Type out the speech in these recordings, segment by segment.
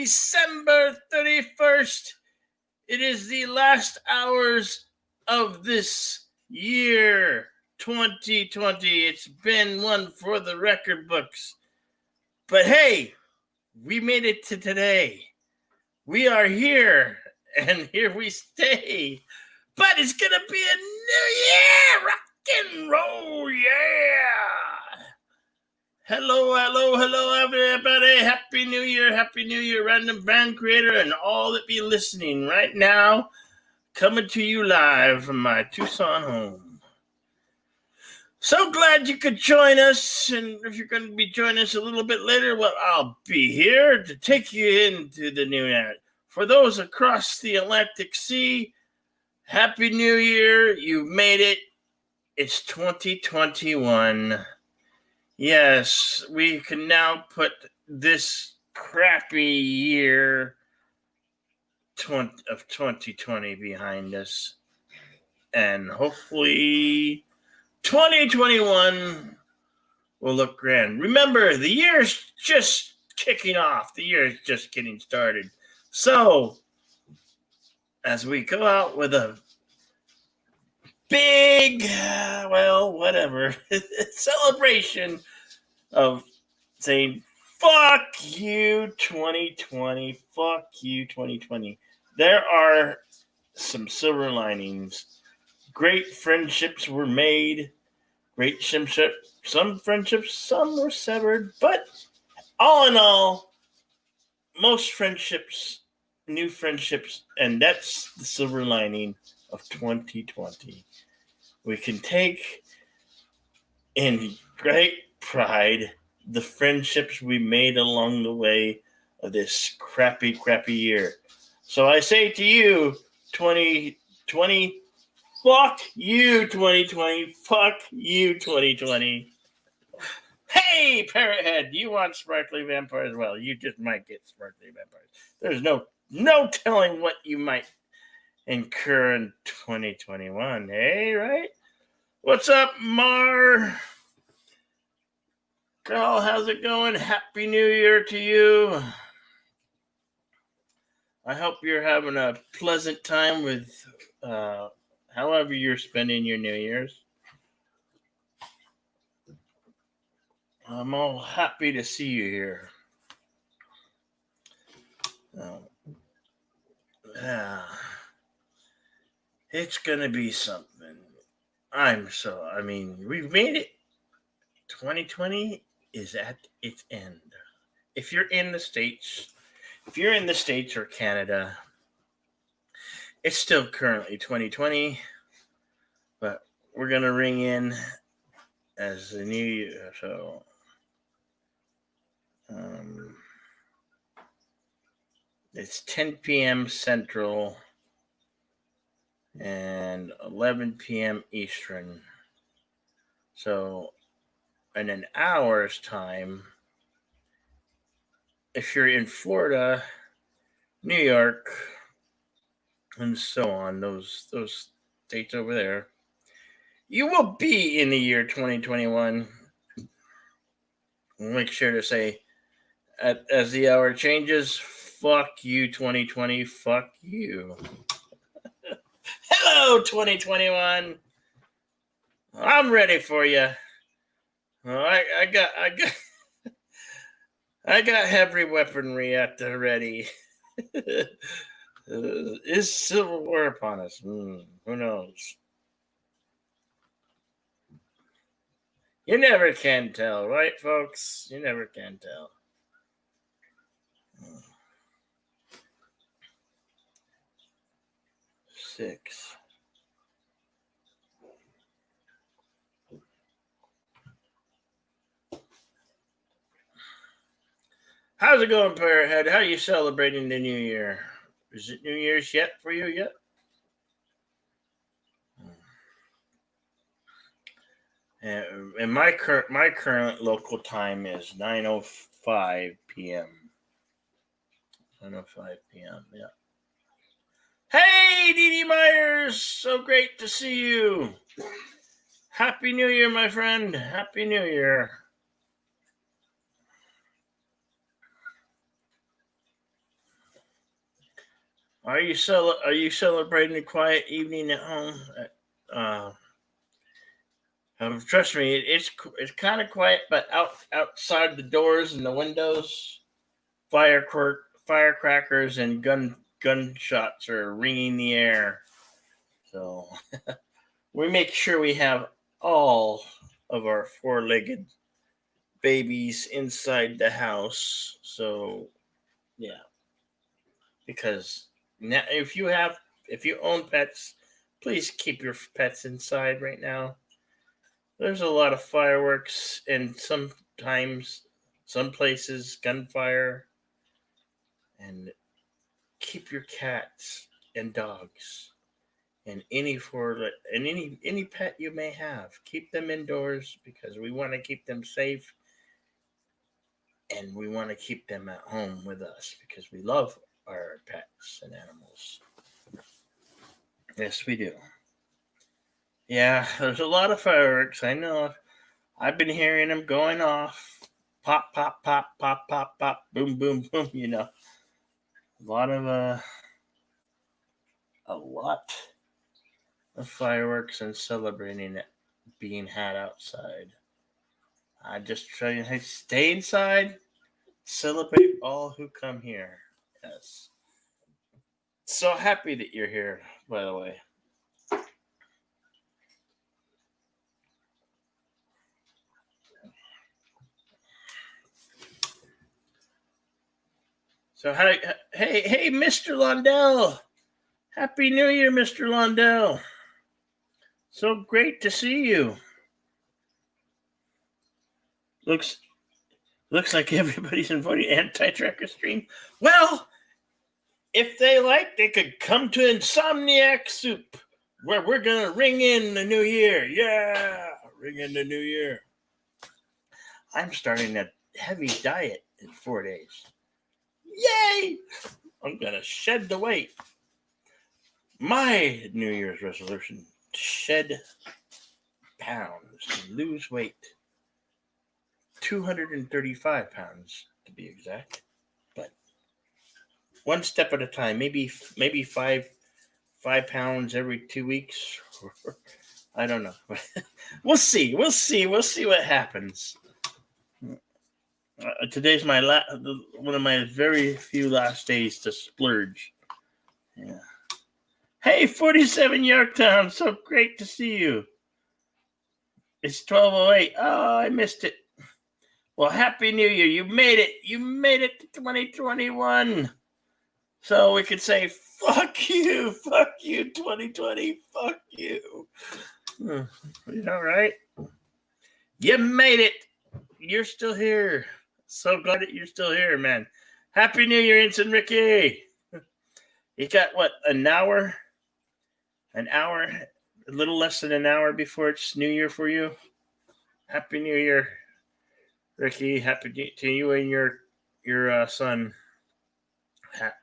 December 31st. It is the last hours of this year, 2020. It's been one for the record books. But hey, we made it to today. We are here, and here we stay. But it's going to be a new year, rock and roll, yeah. Hello, everybody. Happy New Year, random band creator, and all that be listening right now. Coming to you live from my Tucson home. So glad you could join us, and if you're going to be joining us a little bit later, well, I'll be here to take you into the new year. For those across the Atlantic Sea, Happy New Year. You've made it. It's 2021. Yes, we can now put this crappy year of 2020 behind us. And hopefully 2021 will look grand. Remember, the year's just kicking off. The year is just getting started. So, as we go out with a big, celebration of saying, fuck you, 2020, fuck you, 2020. There are some silver linings. Great friendships were made. Great friendships, some friendships, some were severed. But all in all, most friendships, new friendships, and that's the silver lining of 2020. We can take in great pride the friendships we made along the way of this crappy year. So I say to you, 2020, fuck you, 2020, fuck you, 2020. Hey, Parrot Head, you want sparkly vampires? Well, you just might get sparkly vampires. There's no telling what you might incur in 2021. Hey, right? What's up, Mar? Girl, how's it going? Happy New Year to you. I hope you're having a pleasant time with however you're spending your New Year's. I'm all happy to see you here. It's going to be something. We've made it. 2020 is at its end. If you're in the States or Canada, it's still currently 2020, but we're going to ring in as the new year. So, it's 10 p.m. Central and 11 p.m. Eastern. So, in an hour's time, if you're in Florida, New York, and so on, those states over there, you will be in the year 2021. We'll make sure to say, as the hour changes, fuck you, 2020, fuck you. Hello, 2021. I'm ready for you. I got heavy weaponry at the ready. Is civil war upon us? Who knows? You never can tell, right, folks? You never can tell. Six. How's it going, Parrot Head? How are you celebrating the new year? Is it New Year's yet for you yet? And my current local time is 9:05 p.m. 9:05 p.m. Yeah. Hey, Dee Dee Myers! So great to see you. Happy New Year, my friend. Happy New Year. Are you celebrating a quiet evening at home? Uh, Trust me, it's kind of quiet, but outside the doors and the windows, firecrackers and gunshots are ringing the air. So we make sure we have all of our four-legged babies inside the house. So yeah, because now if you own pets, please keep your pets inside right now. There's a lot of fireworks and sometimes some places gunfire, and keep your cats and dogs and any pet you may have, keep them indoors because we want to keep them safe, and we want to keep them at home with us because we love our pets and animals. Yes, we do. Yeah, there's a lot of fireworks. I know. I've been hearing them going off. Pop, pop, pop, pop, pop, pop, boom, boom, boom. A lot of a lot of fireworks and celebrating it being had outside. I just tell you, hey, stay inside, celebrate all who come here. Yes. So happy that you're here, by the way. So hey, Mr. Londell. Happy New Year, Mr. Londell. So great to see you. Looks Looks like everybody's inviting anti-tracker stream. Well, if they like, they could come to Insomniac Soup, where we're gonna ring in the new year. Yeah, ring in the new year. I'm starting a heavy diet in 4 days. Yay! I'm gonna shed the weight. My New Year's resolution: shed pounds, lose weight. 235 pounds to be exact, but one step at a time. Maybe 5 pounds every 2 weeks. I don't know. We'll see what happens. Today's my one of my very few last days to splurge. Yeah. Hey, 47 Yorktown, so great to see you. It's 12:08. Oh, I missed it. Well, Happy New Year. You made it. You made it to 2021. So we could say, fuck you, 2020, fuck you. You know, right? You made it. You're still here. So glad that you're still here, man. Happy New Year, Ensign Ricky. You got what, an hour? A little less than an hour before it's New Year for you. Happy New Year, Ricky. Happy to you and your son.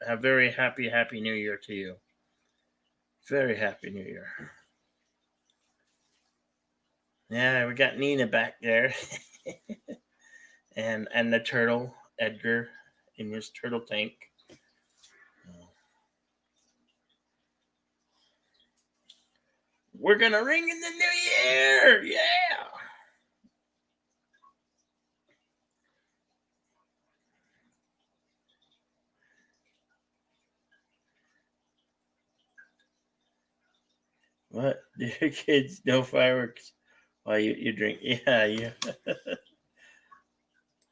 A very happy New Year to you. Very happy New Year. Yeah, we got Nina back there. and the turtle, Edgar, in his turtle tank. We're gonna ring in the new year! Yeah! What? Dear kids, no fireworks while you drink. Yeah.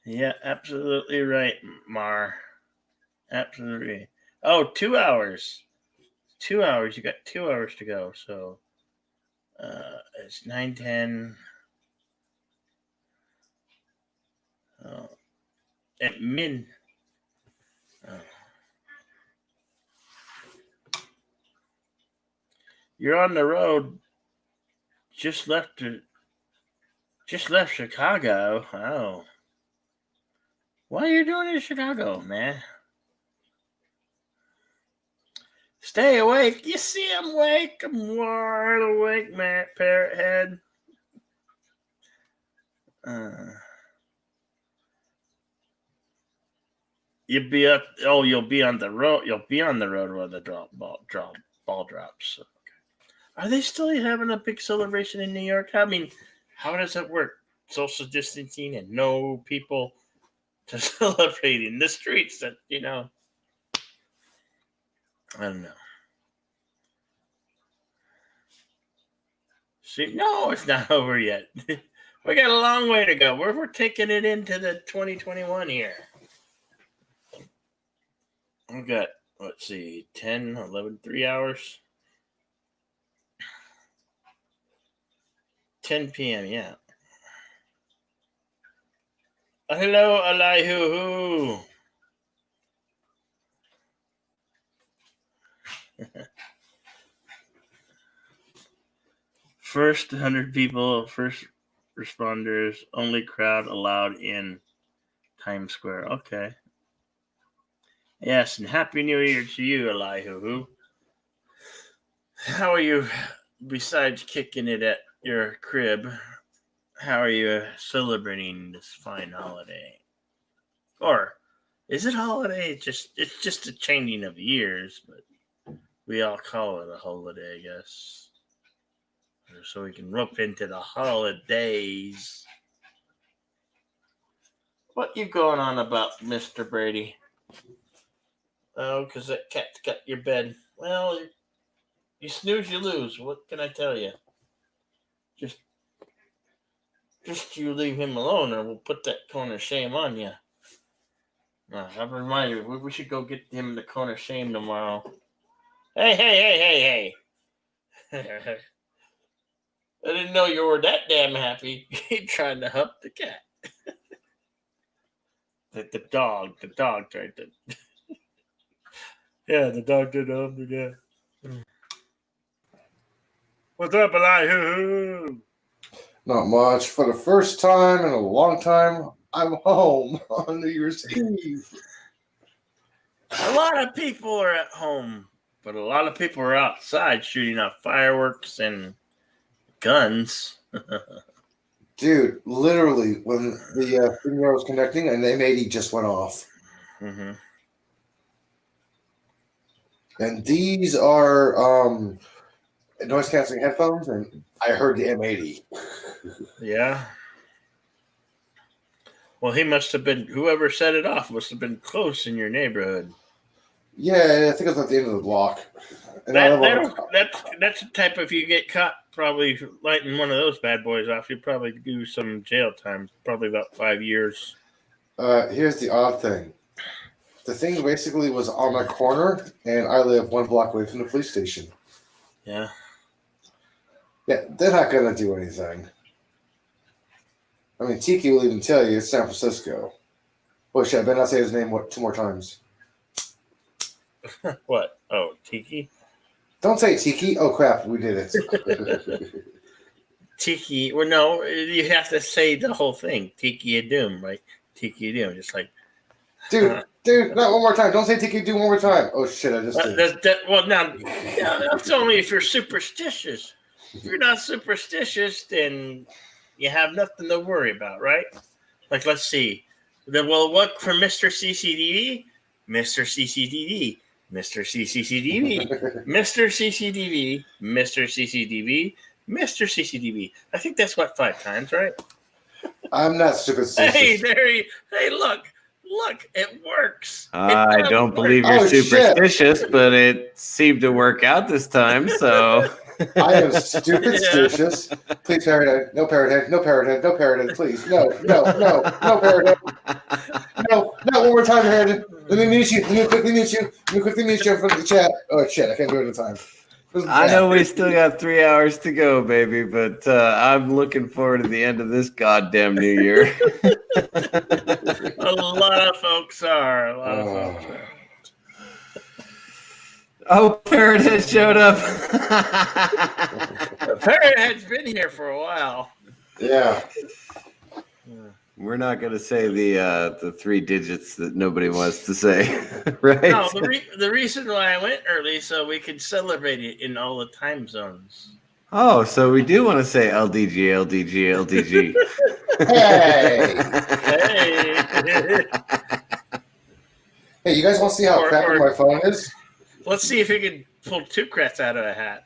Yeah, absolutely right, Mar. Absolutely. Oh, 2 hours. 2 hours. You got 2 hours to go. So it's 9:10. At min. You're on the road. Just left Chicago. Oh. What are you doing in Chicago, man? Stay awake. You see I'm awake. I'm wide awake, man. Parrot head. You'll be up. Oh, you'll be on the road. You'll be on the road where the ball drops. Okay. Are they still having a big celebration in New York? I mean, how does it work? Social distancing and no people to celebrate in the streets. That I don't know. See, no, it's not over yet. We got a long way to go. We're taking it into the 2021 here. We've got, let's see, 10, 11, 3 hours. 10 p.m., yeah. Hello, Elihu. First 100 people, first responders, only crowd allowed in Times Square. Okay. Yes, and Happy New Year to you, Elihu. How are you, besides kicking it at your crib, how are you celebrating this fine holiday? Or is it holiday? It's just a changing of years, but we all call it a holiday, I guess. So we can rope into the holidays. What you going on about, Mr. Brady? Oh, because that cat's got your bed. Well, you snooze, you lose. What can I tell you? Just you leave him alone, or we'll put that cone of shame on you. I'll remind you, we should go get him the cone of shame tomorrow. Hey. I didn't know you were that damn happy. Trying to hump the cat. the dog tried to. Yeah, the dog did hump the cat. What's up, Elihu? Not much. For the first time in a long time, I'm home on New Year's Eve. A lot of people are at home, but a lot of people are outside shooting off fireworks and guns. Dude, literally, when the finger was connecting, an M80 just went off. Mm-hmm. And these are noise canceling headphones, and I heard the M80. Yeah. Well, he must have been, whoever set it off must have been close in your neighborhood. Yeah, I think it was at the end of the block. And That's the type of, you get caught probably lighting one of those bad boys off, you'd probably do some jail time, probably about 5 years. Here's the odd thing. The thing basically was on my corner, and I live 1 block away from the police station. Yeah. Yeah, they're not going to do anything. I mean, Tiki will even tell you it's San Francisco. Well, shit, I better not say his name 2 more times. What? Oh, Tiki? Don't say Tiki. Oh, crap, we did it. Tiki. Well, no, you have to say the whole thing. Tiki Doom, right? Tiki Doom, just like. Dude, not one more time. Don't say Tiki Doom one more time. Oh, shit, I just did. Well, now, that's only if you're superstitious. If you're not superstitious, then you have nothing to worry about, right? Like, let's see. What for Mr. CCDV? Mr. CCDV. Mr. CCDV. Mr. CCDV. Mr. CCDV. Mr. CCDV. I think that's 5 times, right? I'm not superstitious. Hey, look, it works. I don't believe you're superstitious, but it seemed to work out this time, so. I am superstitious. Yeah. Please, parrot head. No parrot head. No parrot head. No parrot head. Please. No parrot head. No, not one more time, parrot head. Let me mute you. Let me quickly mute you in front of the chat. Oh, shit. I can't do it in time. I know we still got 3 hours to go, baby, but I'm looking forward to the end of this goddamn New Year. A lot of folks are. Oh, Parrot has showed up. Parrot has been here for a while. Yeah. We're not going to say the 3 digits that nobody wants to say, right? No, the reason why I went early so we could celebrate it in all the time zones. Oh, so we do want to say LDG. Hey. Hey, you guys want to see how crappy my phone is? Let's see if you can pull two crats out of a hat.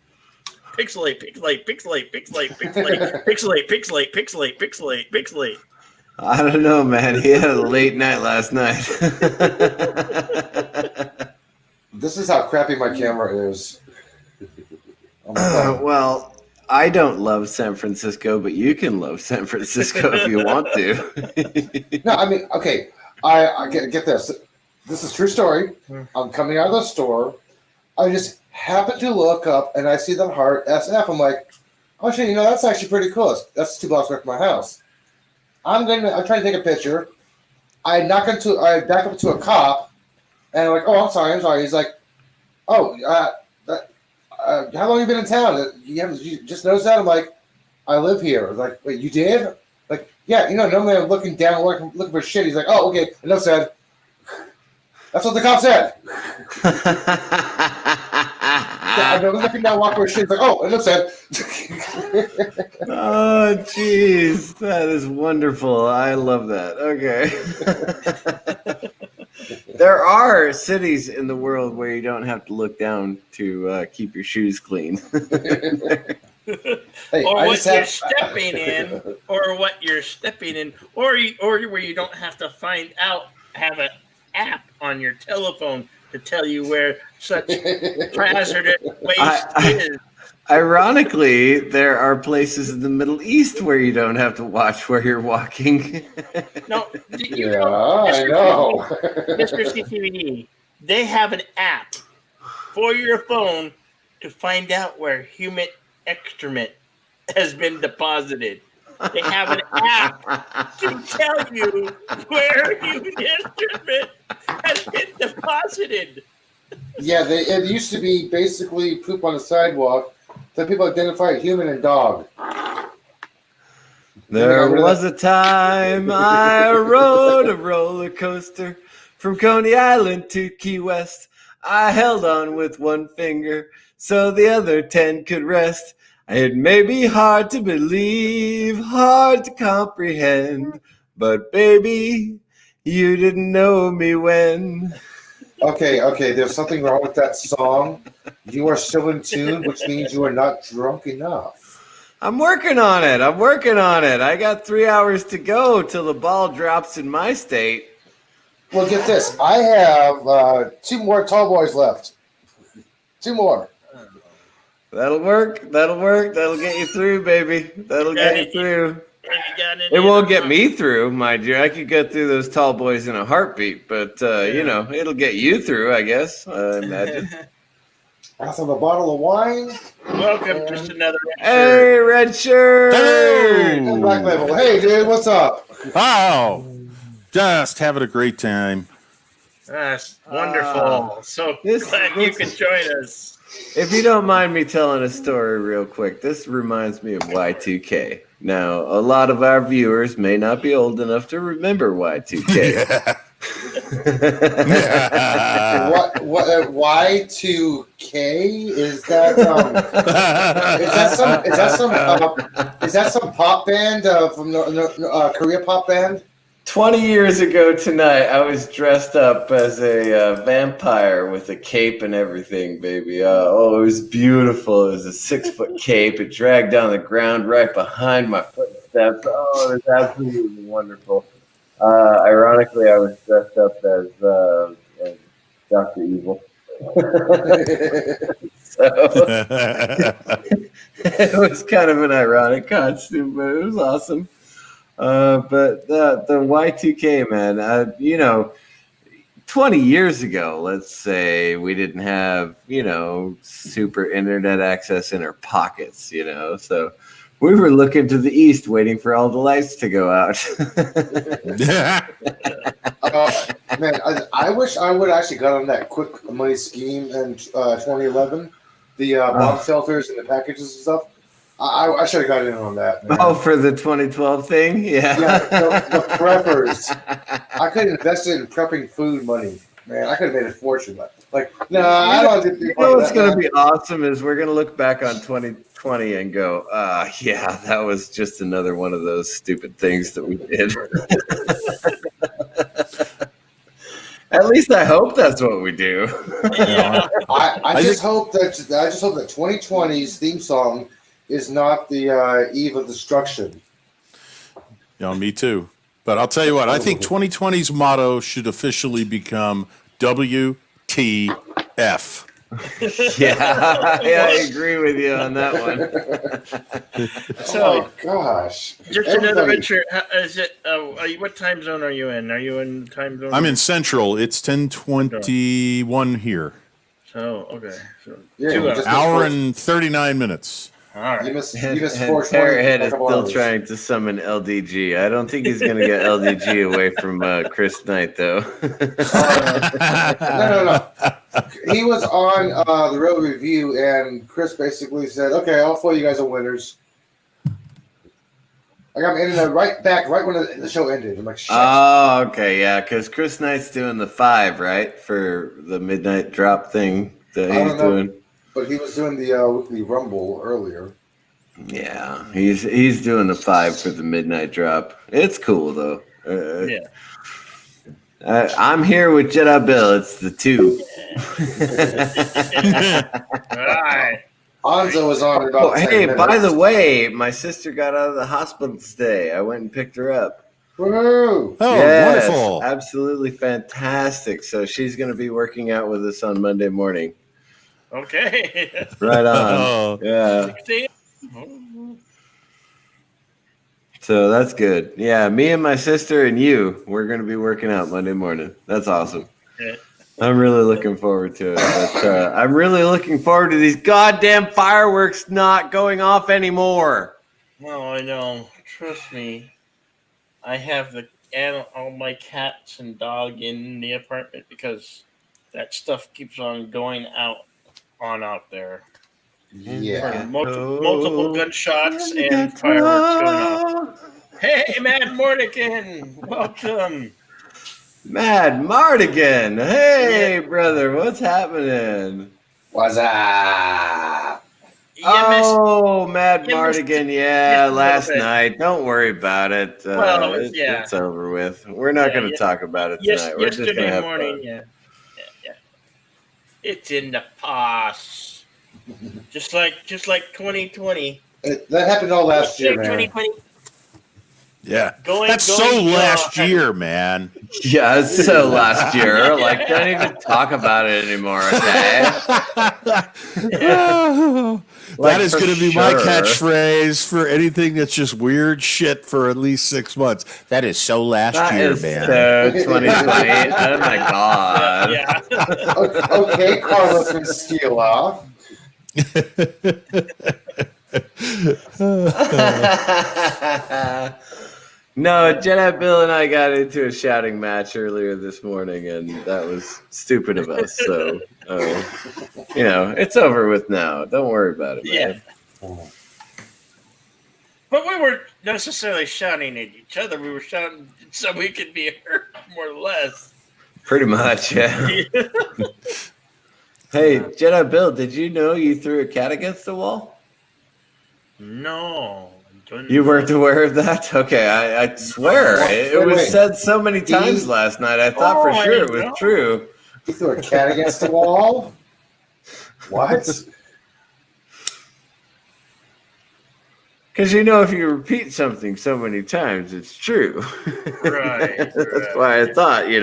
Pixelate, pixelate, pixelate, pixelate, pixelate, pixelate, pixelate, pixelate, pixelate, pixelate. I don't know, man. He had a late night last night. This is how crappy my camera is. On my phone. Well, I don't love San Francisco, but you can love San Francisco if you want to. No, I mean, okay. I get this. This is a true story. I'm coming out of the store. I just happen to look up and I see the heart SF. I'm like, oh shit, that's actually pretty cool. That's 2 blocks away from my house. I'm trying to take a picture. I back up to a cop, and I'm like, oh, I'm sorry. He's like, oh, how long have you been in town? You just noticed that? I'm like, I live here. I was like, wait, you did? Like, yeah, normally I'm looking down, looking for shit. He's like, oh, okay. Enough said. That's what the cop said. I'm looking down, walking for shit. He's like, oh, enough said. Oh, jeez. That is wonderful. I love that. Okay. There are cities in the world where you don't have to look down to keep your shoes clean. Hey, or what you're stepping in, or where you don't have to have an app on your telephone to tell you where such hazardous waste is. Ironically, there are places in the Middle East where you don't have to watch where you're walking. No, I know. Mr. CTV, they have an app for your phone to find out where human excrement has been deposited. They have an app to tell you where human excrement has been deposited. Yeah, it used to be basically poop on the sidewalk. So people identified human and dog. There was a time I rode a roller coaster from Coney Island to Key West. I held on with one finger so the other 10 could rest. It may be hard to believe, hard to comprehend, but baby, you didn't know me when. Okay, there's something wrong with that song. You are still in tune, which means you are not drunk enough. I'm working on it. I got 3 hours to go till the ball drops in my state. Well, get this. I have 2 more tall boys left. 2 more. That'll work. That'll get you through, baby. That'll get you through. It won't get me through, mind you. I could get through those tall boys in a heartbeat, but it'll get you through, I guess. I imagine. I'll have a bottle of wine. Welcome, just another red Hey, red shirt. Hello. Black Label. Hey, dude, what's up? Oh, just having a great time. That's wonderful. So glad you can join us. If you don't mind me telling a story real quick, this reminds me of Y2K. Now, a lot of our viewers may not be old enough to remember Y2K. What Y2K is that? Is that some pop band from Korea pop band? 20 years ago tonight, I was dressed up as a vampire with a cape and everything, baby. It was beautiful. It was a 6-foot cape. It dragged down the ground right behind my footsteps. Oh, it was absolutely wonderful. Ironically, I was dressed up as Dr. Evil. So it was kind of an ironic costume, but it was awesome. But the Y2K, man, 20 years ago, let's say, we didn't have, super internet access in our pockets, so we were looking to the east waiting for all the lights to go out. Man, I wish I would actually got on that quick money scheme in 2011, the bomb shelters and the packages and stuff. I should have got in on that, man. Oh, for the 2012 thing? Yeah. Yeah, the preppers. I could have invested in prepping food money. Man, I could have made a fortune. Like, no, I don't think what's going to be awesome is we're going to look back on 2020 and go, yeah, that was just another one of those stupid things that we did. At least I hope that's what we do. I just hope that 2020's theme song is not the Eve of Destruction. Me too. But I'll tell you what, I think 2020's motto should officially become WTF. Yeah, I agree with you on that one. So, oh my gosh! Just another Richard. Is it? What time zone are you in? Are you in the time zone? I'm in Central. It's 10:21 here. So okay, so Yeah, 2 hours. Hour and 39 minutes. All right. You missed And 420. Parrothead is still hours. trying to summon LDG. I don't think he's going to get LDG away from Chris Knight, though. No. He was on the Real Review, and Chris basically said, "Okay, all 4 of you guys are winners." I got my internet right back right when the show ended. I'm like, shit. Oh, okay, yeah, because Chris Knight's doing the 5, right, for the midnight drop thing that I he's don't know. doing. But he was doing the weekly Rumble earlier. Yeah, he's doing the 5 for the midnight drop. It's cool though. Yeah. I'm here with Jedi Bill. It's the 2. All right. Anzo was on in about 10 Hey, minutes. by the way, my sister got out of the hospital today. I went and picked her up. Woo! Oh, Yes, wonderful. absolutely fantastic. So she's going to be working out with us on Monday morning. Okay. Right on. Oh. Yeah. 16? So that's good. Yeah, me and my sister and you, we're going to be working out Monday morning. That's awesome. Yeah. I'm really looking forward to it. But I'm really looking forward to these goddamn fireworks not going off anymore. No, I know. Trust me. I have all my cats and dog in the apartment because that stuff keeps on going out there. Yeah. Multiple gunshots and fireworks going off. Hey, Matt Mordigan, welcome. Mad Mardigan. Hey, brother, what's happening? What's up? Oh, Mad you missed- Mardigan. Yeah, missed a last little bit. night. Don't worry about it. Well, yeah. It's over with. We're not going to Yeah. talk about it tonight. We're just going to Yesterday have morning, fun. yeah. It's in the past. just like 2020. That happened all last year, man. 2020. Yeah. Going, That's going, so last year, man. Yeah, it's so last year. Like, don't even talk about it anymore, okay? That is for going to be my sure. catchphrase for anything that's just weird shit for at least 6 months. That is so last That year, is man. so 2020. Oh my god. Yeah. Okay, Carlos and Steela. No, Jedi Bill and I got into a shouting match earlier this morning, and that was stupid of us. So, it's over with now. Don't worry about it, man. Yeah. But we weren't necessarily shouting at each other. We were shouting so we could be heard, more or less. Pretty much, yeah. Hey, Jedi Bill, did you know you threw a cat against the wall? No. You weren't aware of that? Okay, I swear. It was said so many times last night. I thought for sure it was true. You threw a cat against the wall? What? Because if you repeat something so many times, it's true. Right. That's why I thought, it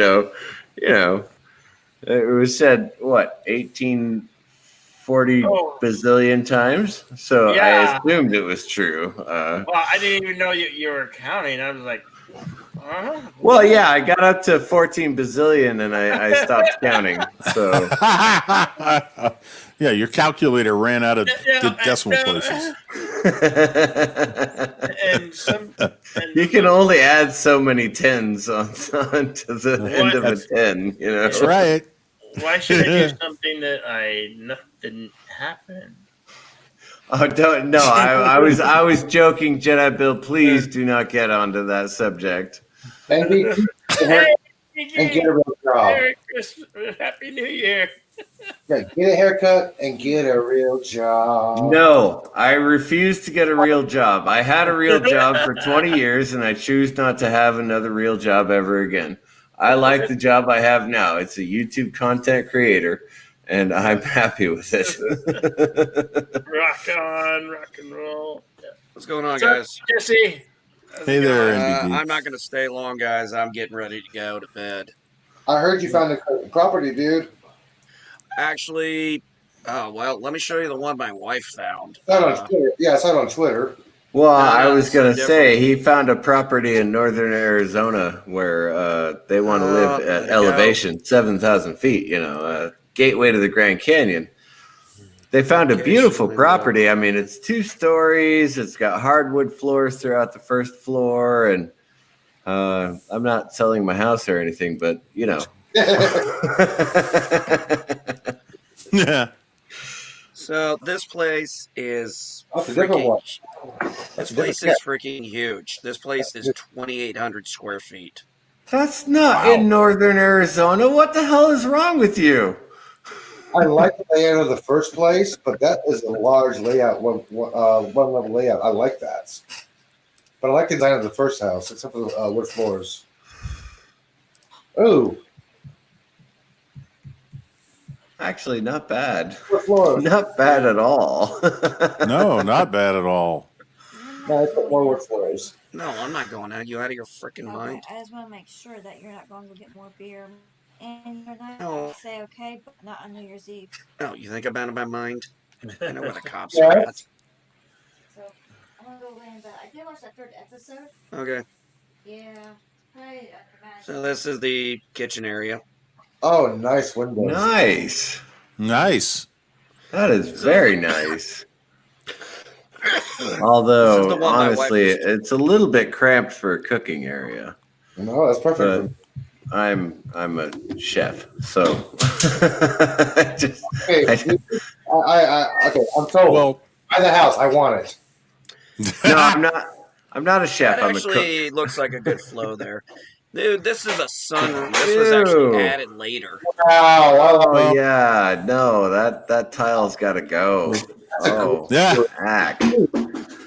was said, 1840 bazillion times? So Yeah. I assumed it was true. Well, I didn't even know you were counting. I was like, huh? Well, yeah, I got up to 14 bazillion and I stopped counting. So Yeah, your calculator ran out of decimal places. You can only add so many tens onto the end of a 10, That's right. Why should I do something that didn't happen? Oh, don't no! I was joking, Jedi Bill. Please do not get onto that subject. And get a real job. Merry Christmas, Happy New Year. Yeah, get a haircut and get a real job. No, I refuse to get a real job. I had a real job for 20 years, and I choose not to have another real job ever again. I like the job I have now. It's a YouTube content creator, and I'm happy with it. Rock on, rock and roll. Yeah. What's going on, What's up, guys? Jesse? How's Hey it there, going? NBD. I'm not going to stay long, guys. I'm getting ready to go to bed. I heard you found a property, dude. Actually, well, let me show you the one my wife found. I saw it on Twitter. Yeah, I saw it on Twitter. Well, No, I was it's going to different. say he found a property in northern Arizona where they want to live there at you elevation 7,000 feet, gateway to the Grand Canyon. They found a Okay, beautiful window. property. I mean, it's 2 stories. It's got hardwood floors throughout the first floor. And I'm not selling my house or anything, but, Yeah. So this place is That's a different one. This place is freaking huge. This place is 2,800 square feet. That's not Wow. in northern Arizona. What the hell is wrong with you? I like the layout of the first place, but that is a large layout, one level layout. I like that. But I like the design of the first house, except for the wood floors. Ooh, Actually, not bad. wood floors. Not bad at all. No, not bad at all. No, I put more wood floors. No, I'm not going out. You out of your freaking Okay, mind? I just want to make sure that you're not going to get more beer. And you're not No. going to say okay, but not on New Year's Eve. Oh, you think I'm out of my mind? I know where the cops Yeah. are at. So I'm going to go lay in bed. I did watch that 3rd episode. Okay, Yeah. Hey, so this is the kitchen area. Oh, nice windows. Nice. Nice. That is very nice. This is Although, the one my wife honestly, was- it's a little bit cramped for a cooking area. No, that's perfect. But for me. I'm a chef, so just, Okay, okay, I'm told. Well, Buy the house. I want it. no, I'm not a chef. That I'm a cook. actually looks like a good flow there. Dude, this is a sunroom. This was actually Ew. added later. Wow. Oh yeah, no, that tile's got to go. Oh, yeah. heck. A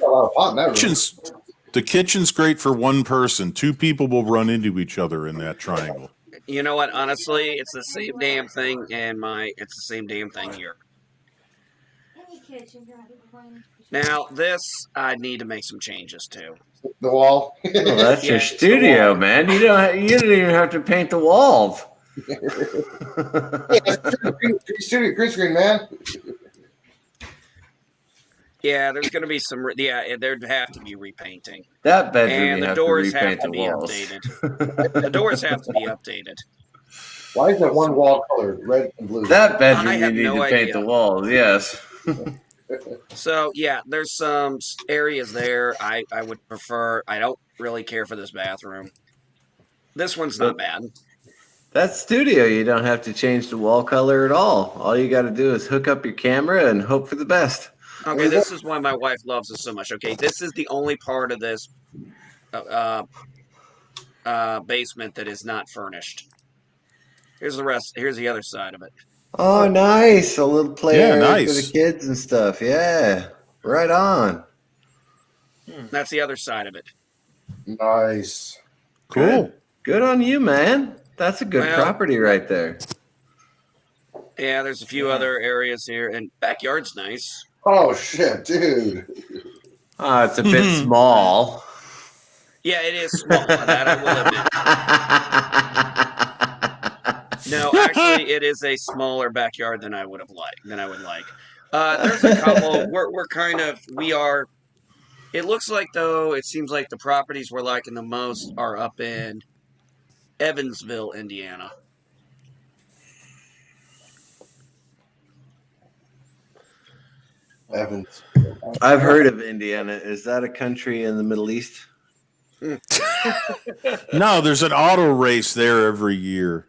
lot of pot in that room. The kitchen's great for one person. 2 people will run into each other in that triangle. You know what? Honestly, it's the same damn thing it's the same damn thing here. Any kitchen, you're not even going Now, this I need to make some changes to. The wall. Well, that's Yeah, your it's the studio, wall. man. You don't even have to paint the walls. Green screen, man. Yeah, there's going to be some. There'd have to be repainting, That bedroom, and you the have doors to have repaint to the be walls. updated. The doors have to be updated. Why is that one wall colored red and blue? That bedroom, I you have need no to paint idea. the walls. Yes. So yeah, there's some areas there I would prefer. I don't really care for this bathroom. This one's not bad. That studio, you don't have to change the wall color at all. All you got to do is hook up your camera and hope for the best. Okay, this is why my wife loves us so much. Okay, this is the only part of this basement that is not furnished. Here's the rest. Here's the other side of it. Oh, nice. A little play Yeah, area nice. for the kids and stuff. Yeah. Right on. That's the other side of it. Nice. Cool. Good on you, man. That's a good Well- property right there. Yeah, there's a few other areas here, and backyard's nice. Oh shit, dude. It's a bit small. Yeah, it is small. That I will admit. No, actually, it is a smaller backyard than I would like. There's a couple. We are. It looks like though. It seems like the properties we're liking the most are up in Evansville, Indiana. Evans. I've heard of Indiana. Is that a country in the Middle East? No, there's an auto race there every year.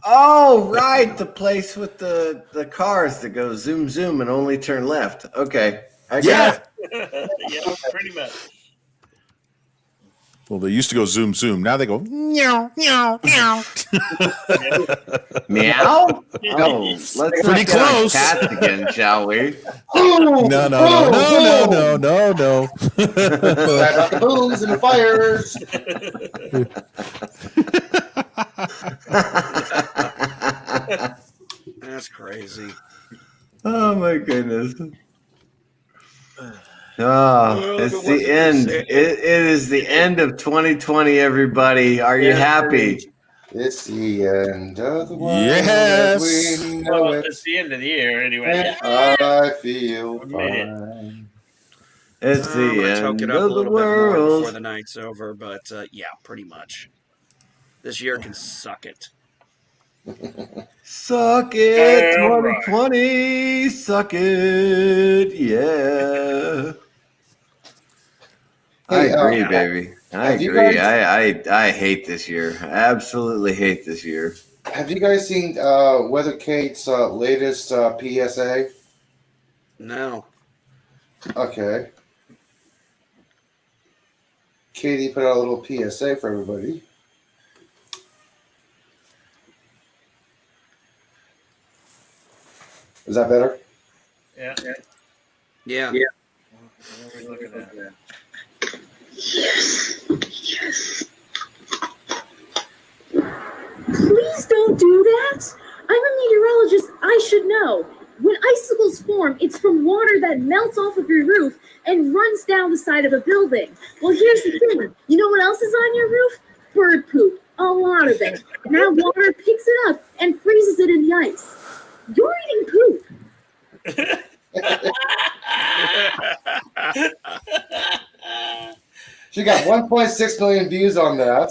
Oh, right. The place with the cars that go zoom, zoom and only turn left. Okay. I got it. Yeah, pretty much. Well, they used to go zoom, zoom. Now they go meow, meow, meow. Meow? Oh, let's Pretty not get on close. cats again, shall we? No, no, no, no, no, no, no. Back up the booms and the fires. That's crazy. Oh my goodness. Oh, Well, if it's it the wasn't for end. Sa- It is the end of 2020, everybody. Are you Yeah, happy? It's the end of the world Yes. as we know Well, it. it's the end of the year anyway. And I feel We made it. fine. It's I'm the gonna choke it end up a of the little bit more before world. the night's over, but yeah, pretty much. This year can suck it. Suck it, All right. 2020. Suck it. Yeah. I Hey, agree, Yeah. baby. I have you agree. guys I hate this year. I absolutely hate this year. have you guys seen Weather Kate's latest PSA? No. Okay. Katie put out a little PSA for everybody. Is that better? Yeah. Yeah. What are we looking at? Please don't do that. I'm a meteorologist. I should know. When icicles form, it's from water that melts off of your roof and runs down the side of a building. Well, here's the thing. You know what else is on your roof? Bird poop. A lot of it. Now water picks it up and freezes it in the ice. You're eating poop. She got 1.6 million views on that.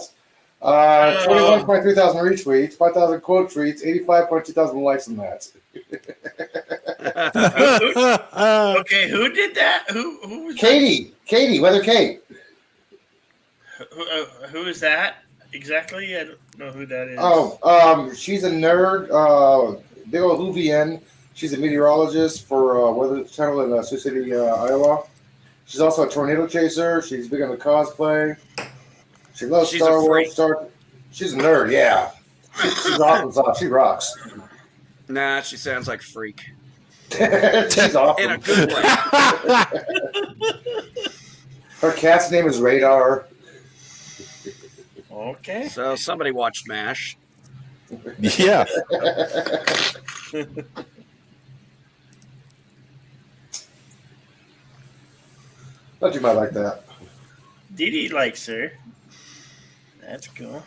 21.3 thousand retweets, 5,000 quote tweets, 85.2 thousand likes on that. Okay, who did that? Who was Katie, Weather Kate. who is that exactly? I don't know who that is. Oh, she's a nerd. Big old Louvienne. She's a meteorologist for Weather Channel in Sioux City, Iowa. She's also a tornado chaser. She's big on the cosplay. She loves She's Star a Wars. She's a nerd, yeah. She's awesome. She rocks. Nah, she sounds like a freak. She's awesome. In a good way. Her cat's name is Radar. Okay. So somebody watched MASH. Yeah. Thought you might like that. Dee Dee likes her. That's cool.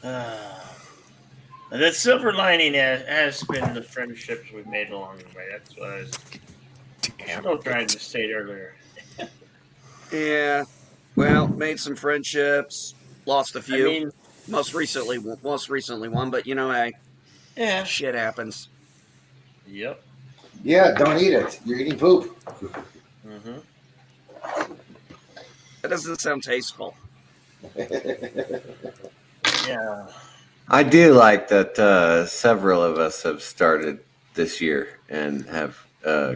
The silver lining has been the friendships we've made along the way. That's what I was still trying to state earlier. Yeah. Well, made some friendships, lost a few. I mean, most recently one, but you know, hey, yeah. shit happens. Yep. Yeah, don't eat it. You're eating poop. Mm-hmm. That doesn't sound tasteful. Yeah. I do like that several of us have started this year and have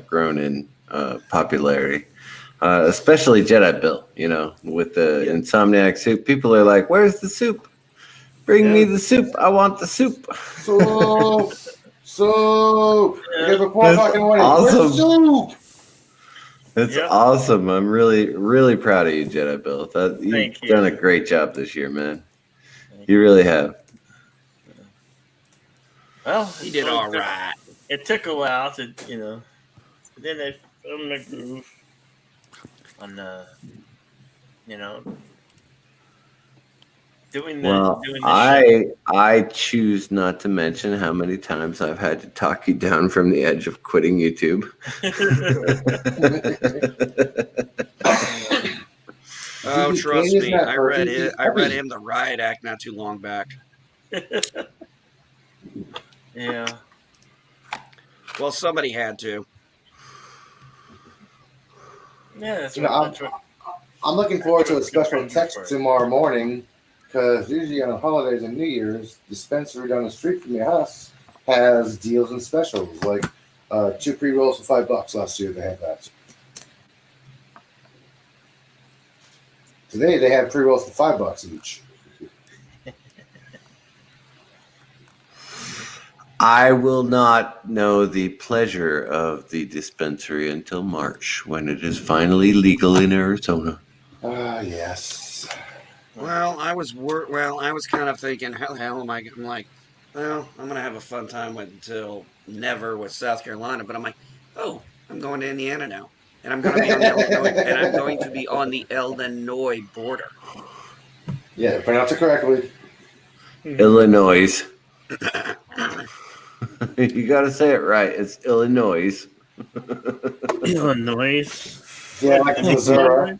grown in popularity. Especially Jedi Bill, you know, with the Insomniac soup. People are like, "Where's the soup? Bring me the soup. I want the soup." Soup. Okay, before That's talking away. Where's the soup? That's Yep. awesome. I'm really, really proud of you, Jedi Bill. You've Thank you. done a great job this year, man. You really have. Well, He did all right. It took a while to, then I found the groove on doing Well, the show. I choose not to mention how many times I've had to talk you down from the edge of quitting YouTube. Oh, DD trust Kane is me, not I read perfect. it. I read him the Riot Act not too long back. Yeah. Well, somebody had to. Yeah, that's You know, what, that's what I'm looking forward to a special Good text for it. tomorrow morning because usually on holidays and New Year's, dispensary down the street from your house has deals and specials. Like 2 pre-rolls for $5 last year. They had that. Today they have pre-rolls for $5 each. I will not know the pleasure of the dispensary until March when it is finally legal in Arizona. Ah, yes. Well, I was kind of thinking, how the hell am I? I'm like, well, I'm gonna have a fun time until never with South Carolina, but I'm like, oh, I'm going to Indiana now, and I'm going to be on the Illinois, and I'm going to be on the Illinois border. Yeah, pronounce it correctly. Illinois. You got to say it right. It's Illinois. Illinois. Yeah, like Missouri.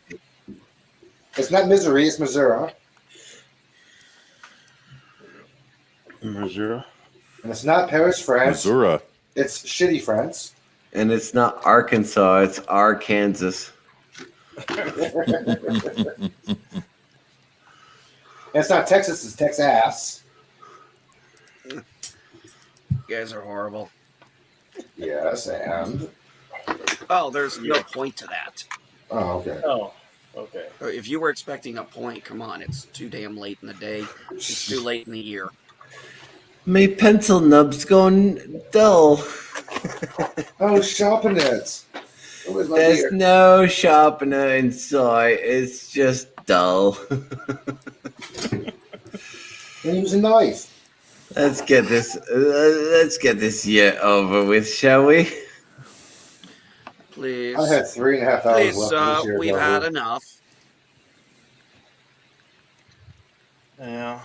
It's not Missouri, it's Missouri. Missouri. And it's not Paris, France. Missouri. It's shitty France. And it's not Arkansas, it's Arkansas. And it's not Texas, it's Texas. You guys are horrible. Yes, and Oh, there's no point to that. oh, okay. Oh, okay. If you were expecting a point, come on, it's too damn late in the day. It's too late in the year. My pencil nub's going dull. Oh, shopping it. Where's my There's beer? no sharpener inside. It's just dull. And use a knife. Let's get this year over with, shall we? Please. I had 3.5 hours Please, left. This year, we've had enough. Yeah.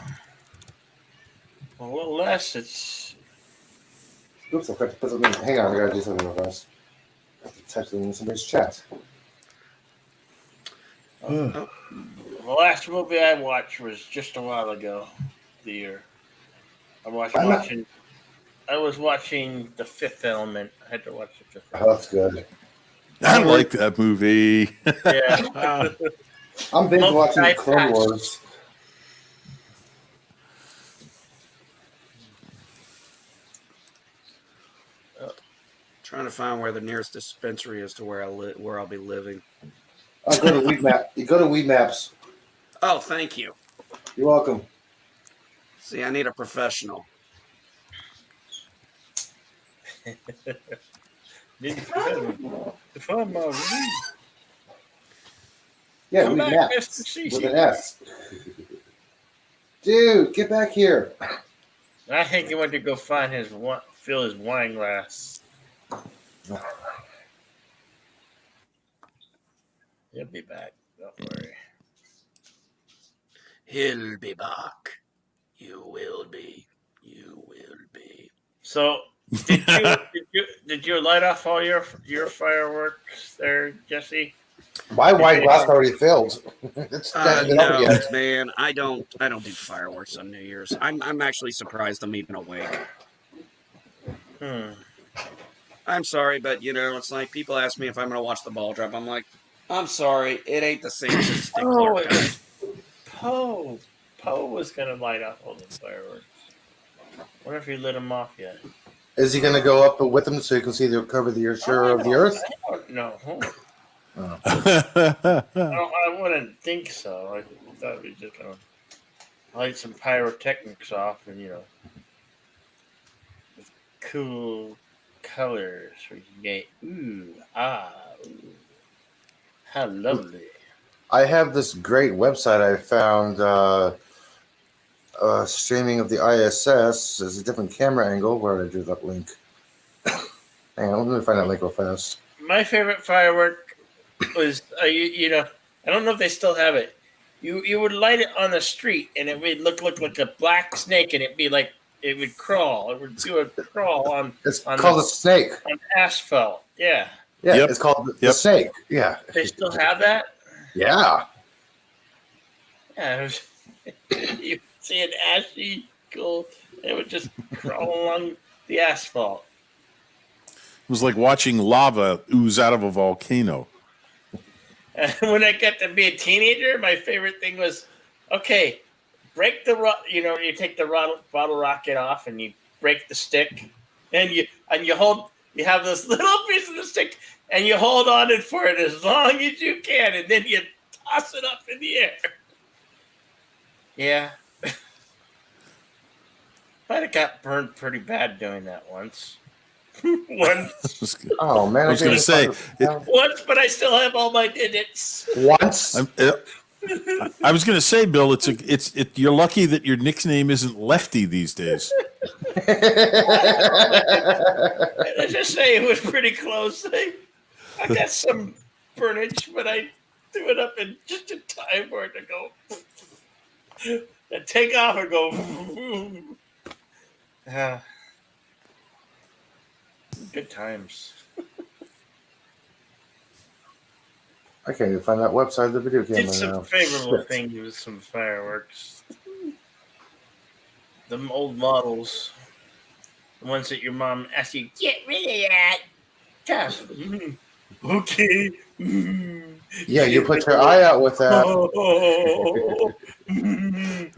Well, a little less. It's Oops, I forgot to put something. Hang on, I gotta do something real fast. I have to type something in somebody's chat. the last movie I watched was just a while ago. The year I was watching The Fifth Element. I had to watch The Fifth Oh, Element. that's good. I like that movie. Yeah. I'm binge watching Multi-patch. Clone Wars. Trying to find where the nearest dispensary is to where I'll be living. I'll go to Weed Map. You go to Weed Maps. Oh, thank you. You're welcome. See, I need a professional. Come Yeah, Weed back, Maps Mr. with Cece. an S. Dude, get back here. I think he went to go find fill his wine glass. He'll be back. Don't worry. He'll be back. You will be. You will be. So, did you light off all your fireworks there, Jesse? My wine glass already filled. It's not even over No, yet. man, I don't do fireworks on New Year's. I'm actually surprised I'm even awake. I'm sorry, but it's like people ask me if I'm gonna watch the ball drop. I'm like, I'm sorry, it ain't the same as stick Oh, clear it cut. was Poe. Poe was gonna light off all the fireworks. Wonder if he lit them off yet. Is he going to go up with them so you can see the cover of the earth, share of the earth? I don't know. Oh. I wouldn't think so. I thought we just gonna light some pyrotechnics off and with cool colors for you get ooh. How lovely. I have this great website I found streaming of the ISS. There's a different camera angle. Where did I do that link? Hang on, let me find that link real fast. My favorite firework was I don't know if they still have it. You would light it on the street and it would look like a black snake and it'd be like it would crawl. It would do a crawl on It's on called a snake. on asphalt. Yeah. Yeah, Yep. it's called the Yep. snake. Yeah. They still have that? Yeah. Yeah. You see an ashy cool it would just crawl along the asphalt. It was like watching lava ooze out of a volcano. And when I got to be a teenager, my favorite thing was, okay, break the you take the bottle rocket off and you break the stick, and you have this little piece of the stick and you hold on it for it as long as you can, and then you toss it up in the air. Yeah, might have got burned pretty bad doing that once. Once, Oh man, I was going to say, but I still have all my digits. once. I was going to say, Bill, you're lucky that your nickname isn't Lefty these days. Let's just say it was pretty close. I got some burnage, but I threw it up in just in time for it to go. And take off and go. Good times. I can't even find that website of the video game Did right some now. favorable Shit. things with some fireworks. The old models. The ones that your mom asked you, get rid of that. Just, okay. Yeah, you put your eye out with that.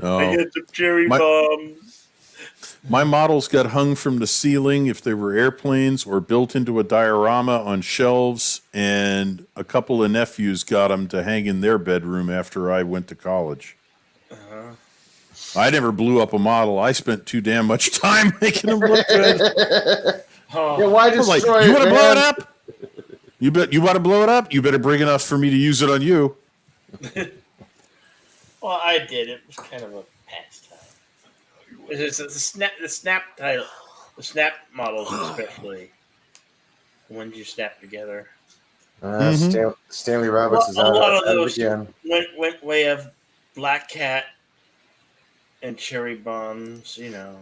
I get some cherry bombs. My models got hung from the ceiling if they were airplanes or built into a diorama on shelves, and a couple of nephews got them to hang in their bedroom after I went to college. I never blew up a model. I spent too damn much time making them look good. Yeah, why destroy it, you want to blow it man? up? You want to blow it up? You better bring enough for me to use it on you. Well, I did. It was kind of a pastime. It's the snap title, the snap models especially, the ones you snap together. Stanley Roberts is A out lot of at it those again. went way of Black Cat and cherry bombs. You know.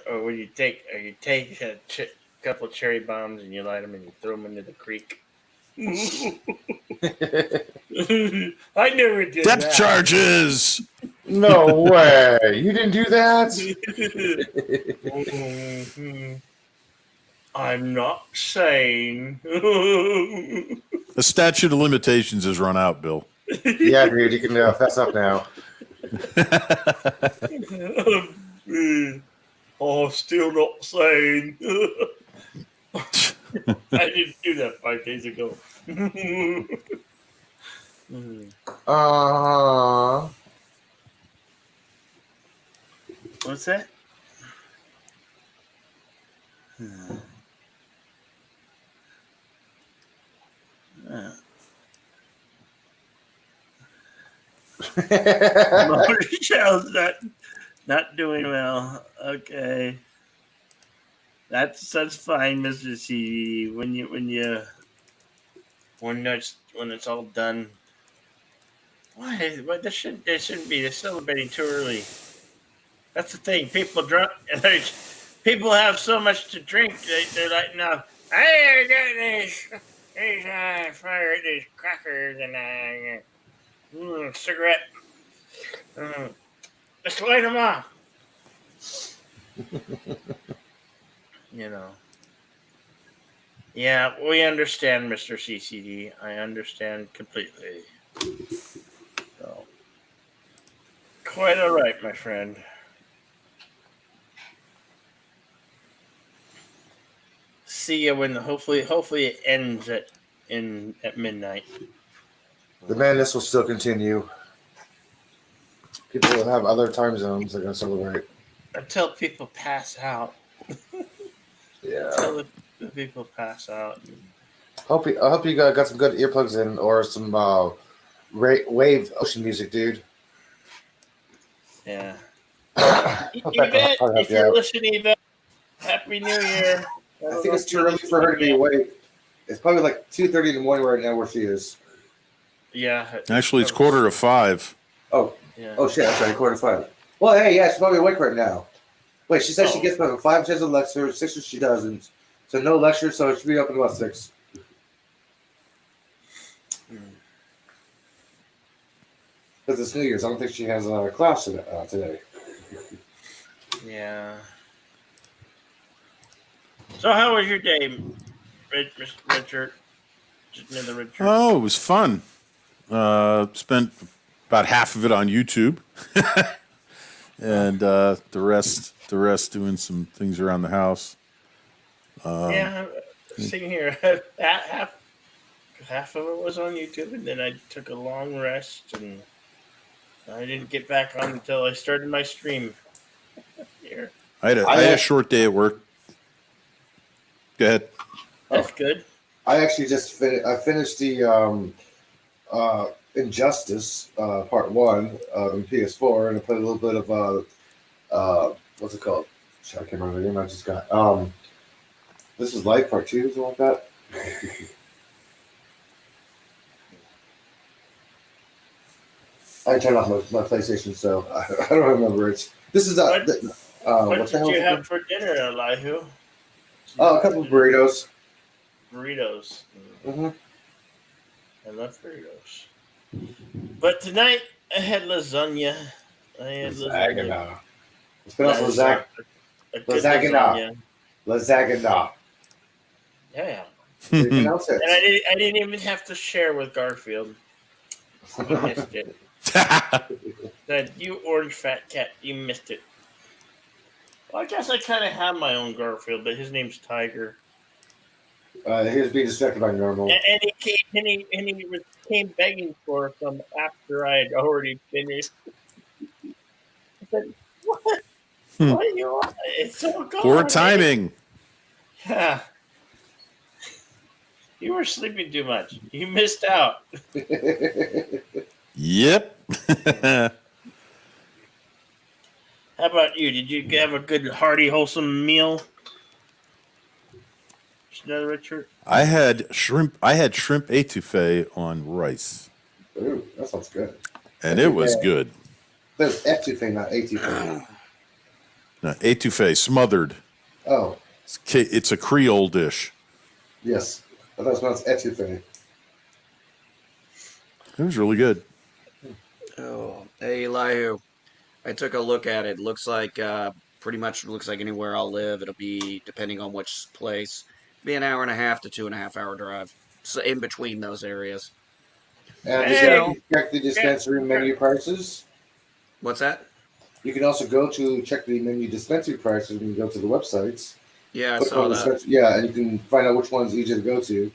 Or when you take a couple of cherry bombs and you light them and you throw them into the creek. I never did Depth that. charges. No way! You didn't do that? I'm not sane. The statute of limitations has run out, Bill. Yeah, dude, you can fess up now. Oh, still not sane. I didn't do that 5 days ago. What's that? Michelle's not doing well. Okay. That's fine, Mr. C. When it's all done. Why? This shouldn't be. They're celebrating too early. That's the thing. People have so much to drink. They're like, no, I got these crackers and cigarette. Just light them off. You know. Yeah, we understand, Mr. CCD. I understand completely. So, quite all right, my friend. See you when hopefully it ends at midnight. The madness will still continue. People will have other time zones they're going to celebrate. Until people pass out. Yeah. Until the people pass out. I hope you got some good earplugs in or some wave ocean music, dude. Yeah. Yvette, if you're listening, Yvette, Happy New Year. I think it's too early for her to be awake. It's probably like 2:30 in the morning right now where she is. Yeah. Actually, it's 4:45. Oh. Yeah. Oh shit! I'm sorry, 4:45. Well, hey, yeah, she's probably awake right now. Wait, she said she gets up at 5. She has a lecture. 6 she doesn't. So no lecture. So it should be up at about 6. Because it's New Year's, I don't think she has a class today. Yeah. So how was your day, Richard? Oh, it was fun. Spent about half of it on YouTube, and the rest doing some things around the house. Yeah, sitting here. Half of it was on YouTube, and then I took a long rest, and I didn't get back on until I started my stream here. I had a short day at work. Go ahead. That's good. I actually just finished the Injustice Part 1 on PS4, and I played a little bit of what's it called? Shit, I can't remember the name I just got. This is Life Part 2, something like that. I turned off my PlayStation, so I don't remember it. This is What what the did hell you is it? have for dinner, Elihu? Oh, a couple of burritos. Burritos. Mm-hmm. I love burritos. But tonight I had lasagna. Lasagna. It's pronounced Lasagna. lasagna. Lasagna. Yeah. They pronounce it. And I didn't even have to share with Garfield. He missed it. Said, you orange fat cat, you missed it. Well, I guess I kind of have my own Garfield, but his name's Tiger. He was being distracted by normal. And he came begging for some after I had already finished. I said, "What? What do you want? It's all gone." Poor timing. Yeah. You were sleeping too much. You missed out. Yep. How about you? Did you have a good, hearty, wholesome meal? Another Richard? I had shrimp etouffee on rice, Ooh, that sounds good. and it was good. That's etouffee, not etouffee. No, etouffee, smothered. Oh, It's a Creole dish. yes. I thought it was pronounced etouffee. It was really good. Oh, hey, Elihu. I took a look at it. Looks like pretty much looks like anywhere I'll live. It'll be, depending on which place, be an hour and a half to 2.5 hour drive. So in between those areas. And Hey! you can check the dispensary menu prices. What's that? You can also go to check the menu dispensary prices when you go to the websites. Yeah, I Click saw on the that. dispensary- Yeah, and you can find out which one's easier to go to.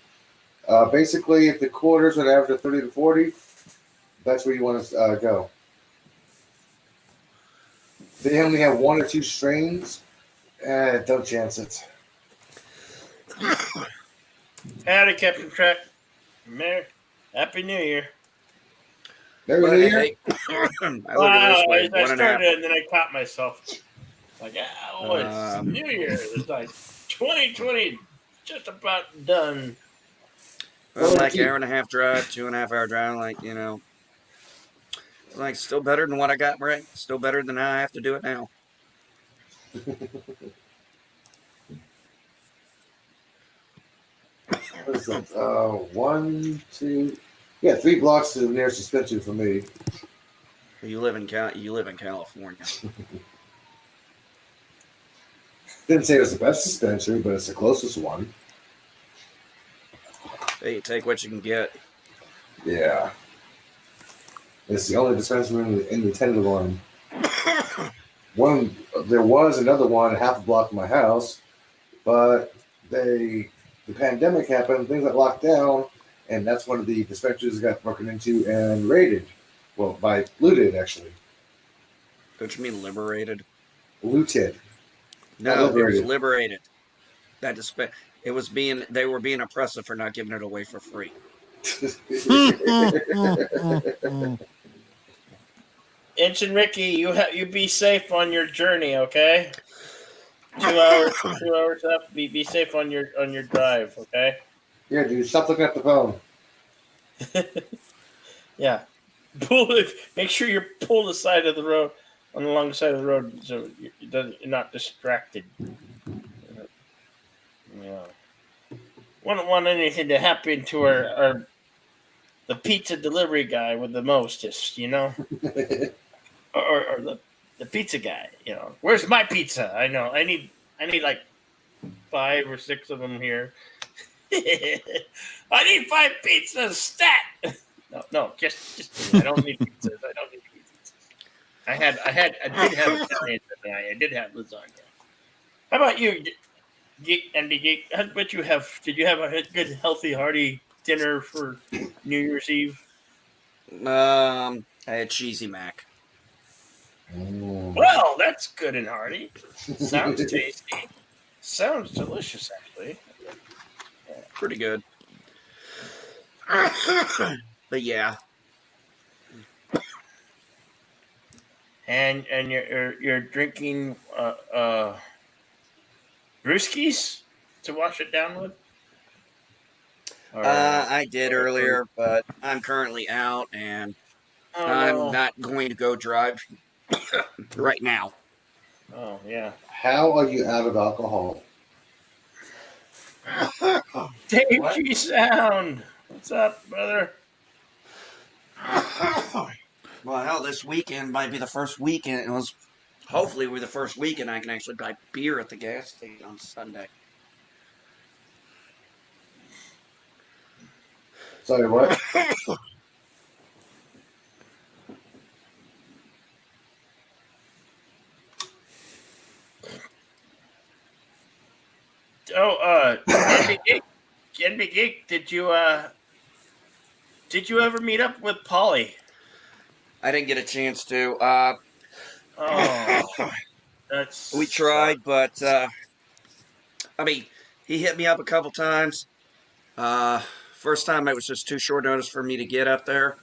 Basically, if the quarters would average 30 to 40, that's where you want to go. They only have 1 or 2 strains. Don't chance it. Howdy, Captain Track. Happy New Year. Merry But New Year. hey, I look Wow, at it this way. I 1.5. started and then I caught myself. Like, it's Um, New Year. It's like 2020 just about done. Well, like hour and a half drive, 2.5 hour drive, like, it's like still better than what I got, right? Still better than how I have to do it now. What is that? 1, 2. Yeah, 3 blocks to the nearest dispensary for me. You live in California. Didn't say it was the best dispensary, but it's the closest one. Hey, you take what you can get. Yeah. It's the only dispensary in the Tenderloin. There was another one half a block from my house, but the pandemic happened, things got locked down, and that's one of the dispensaries got broken into and raided. Well, looted actually. Don't you mean liberated? Looted. No, Not it was liberated. liberated. They were being oppressive for not giving it away for free. Inch and Ricky, you be safe on your journey, okay? 2 hours, 2 hours up. Be safe on your drive, okay? Yeah, dude, stop looking at the phone. Yeah. Make sure you pull the side of the road on the long side of the road so you're not distracted. Yeah. Wouldn't want anything to happen to the pizza delivery guy with the mostest, or the pizza guy, Where's my pizza? I know. I need like 5 or 6 of them here. I need 5 pizzas, stat. No, just I don't need pizzas. I don't need pizzas. I did have Italian tonight. I did have lasagna. How about you, Geek Andy Geek? I bet did you have a good, healthy, hearty dinner for New Year's Eve? I had cheesy mac. Well, that's good and hearty. Sounds tasty. Sounds delicious, actually. Yeah. pretty good. But yeah, And you're drinking brewskis to wash it down with? Or, I did earlier, but I'm currently out, and oh I'm no. not going to go drive right now. Oh yeah. How are you out of alcohol? Dave What? G Sound. What's up, brother? Well, hell, this weekend might be the first weekend. It was hopefully we're the first weekend I can actually buy beer at the gas station on Sunday. Sorry, what? Oh, NB Geek, did you ever meet up with Polly? I didn't get a chance to. Oh, that's We tried, but I mean, he hit me up a couple times. First time it was just too short notice for me to get up there.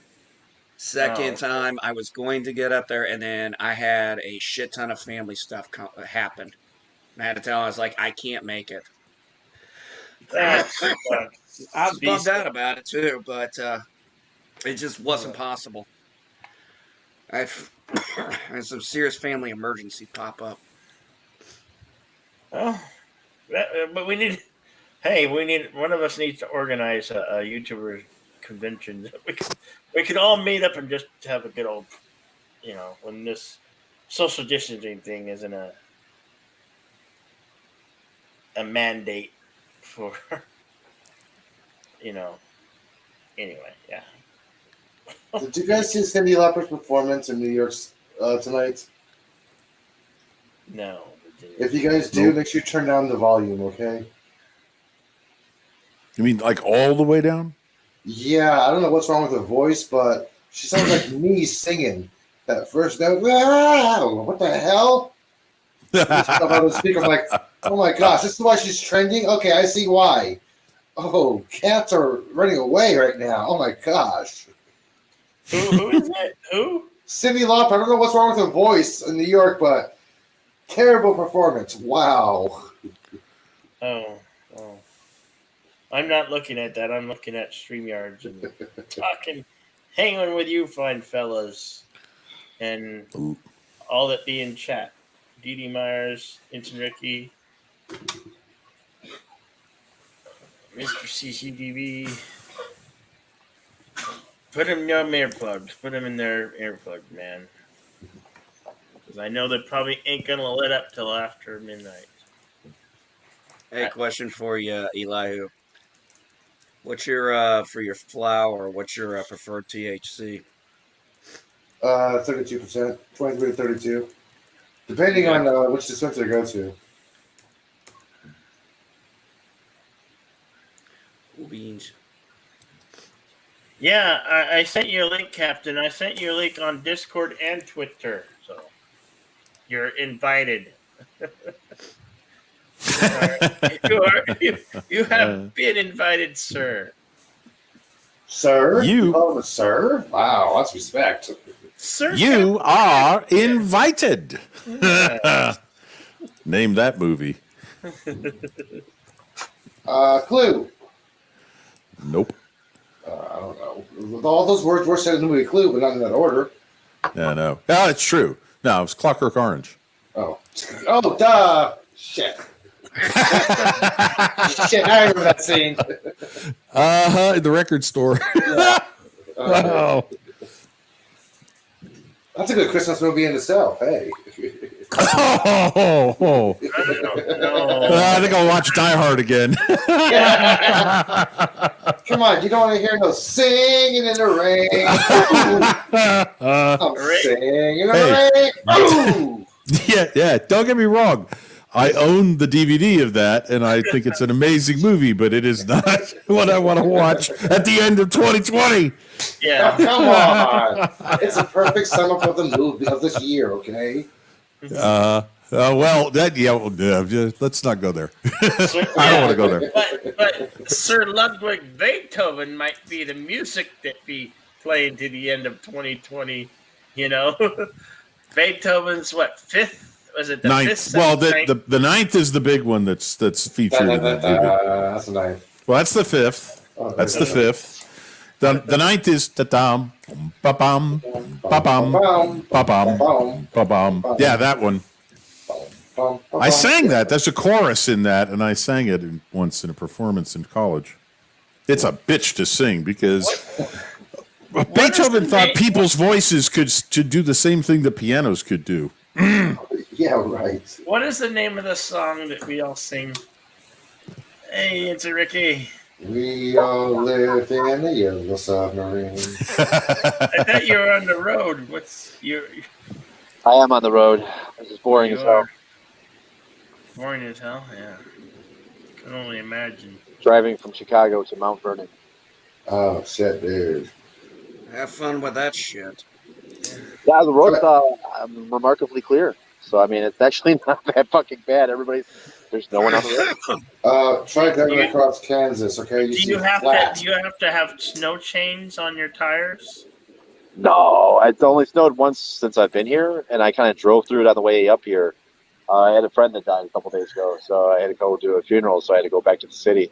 Second time I was going to get up there, and then I had a shit ton of family stuff happen. I had to tell him, I was like, I can't make it. that I was bummed out about it too, but it just wasn't possible. I had some serious family emergency pop up. Oh, but we need. Hey, one of us needs to organize a YouTuber convention. We could all meet up and just have a good old, when this social distancing thing isn't a mandate for, Anyway, yeah. Did you guys see Cyndi Lauper's performance in New York tonight? No. If you guys do, make sure you turn down the volume, okay? You mean like all the way down? Yeah, I don't know what's wrong with her voice, but she sounds like me singing that first note. Wow, what the hell? I'm like, oh my gosh, this is why she's trending? Okay, I see why. Oh, cats are running away right now. Oh my gosh. Who is it? Who? Cyndi Lauper. I don't know what's wrong with her voice in New York, but terrible performance. Wow. Oh. I'm not looking at that. I'm looking at StreamYards and hanging with you fine fellas. And all that be in chat. Dee Myers, Instant Ricky, Mr. CCDB. Put them in their earplugs. Put them in their earplugs, man. Because I know they probably ain't going to let up till after midnight. Hey, question for you, Elihu. What's your for your flour? What's your preferred THC? 32%, 23 to 32, depending on which dispenser to go to. Cool beans. Yeah, I sent you a link, Captain. I sent you a link on Discord and Twitter, so you're invited. You have been invited, sir. Sir? You call him a sir? Wow, that's respect. Sir, You are invited. Name that movie. Clue. Nope. I don't know. All those words were said in the movie Clue, but not in that order. Yeah, no. Oh, it's true. No, it was Clockwork Orange. Oh, duh. Shit. Shit, I remember that scene. In the record store. Oh. That's a good Christmas movie in itself. Hey. Oh. I think I'll watch Die Hard again. Come on, you don't want to hear no singing in the rain. I'm singing in the rain. Yeah. Don't get me wrong. I own the DVD of that, and I think it's an amazing movie, but it is not what I want to watch at the end of 2020. Yeah. Oh, come on. It's a perfect sum up of the movie of this year, okay? Well, let's not go there. Sir, I don't want to go there. But Sir Ludwig Beethoven might be the music that be playing to the end of 2020. You know, Beethoven's fifth? Was it the Ninth. fifth? Well, Ninth? the ninth is the big one that's featured in the movie. That's a knife. Well, that's the fifth. That's the fifth. The ninth is ta-dam, ba-bam, ba-bam, ba-bam, ba-bam. Yeah, that one. I sang that. There's a chorus in that, and I sang it once in a performance in college. It's a bitch to sing because Beethoven thought people's voices could do the same thing that pianos could do. Yeah, right. What is the name of the song that we all sing? Hey, it's a Ricky. We all live in a yellow submarine. I thought you were on the road. What's your? I am on the road. This is boring as hell. Boring as hell. Yeah, can only imagine. Driving from Chicago to Mount Vernon. Oh shit, dude. Have fun with that shit. Yeah, the road's remarkably clear. So I mean, it's actually not that fucking bad. There's no one on the road. Try driving across Kansas, okay? Do you have to have snow chains on your tires? No, it's only snowed once since I've been here, and I kind of drove through it on the way up here. I had a friend that died a couple days ago, so I had to go do a funeral, so I had to go back to the city.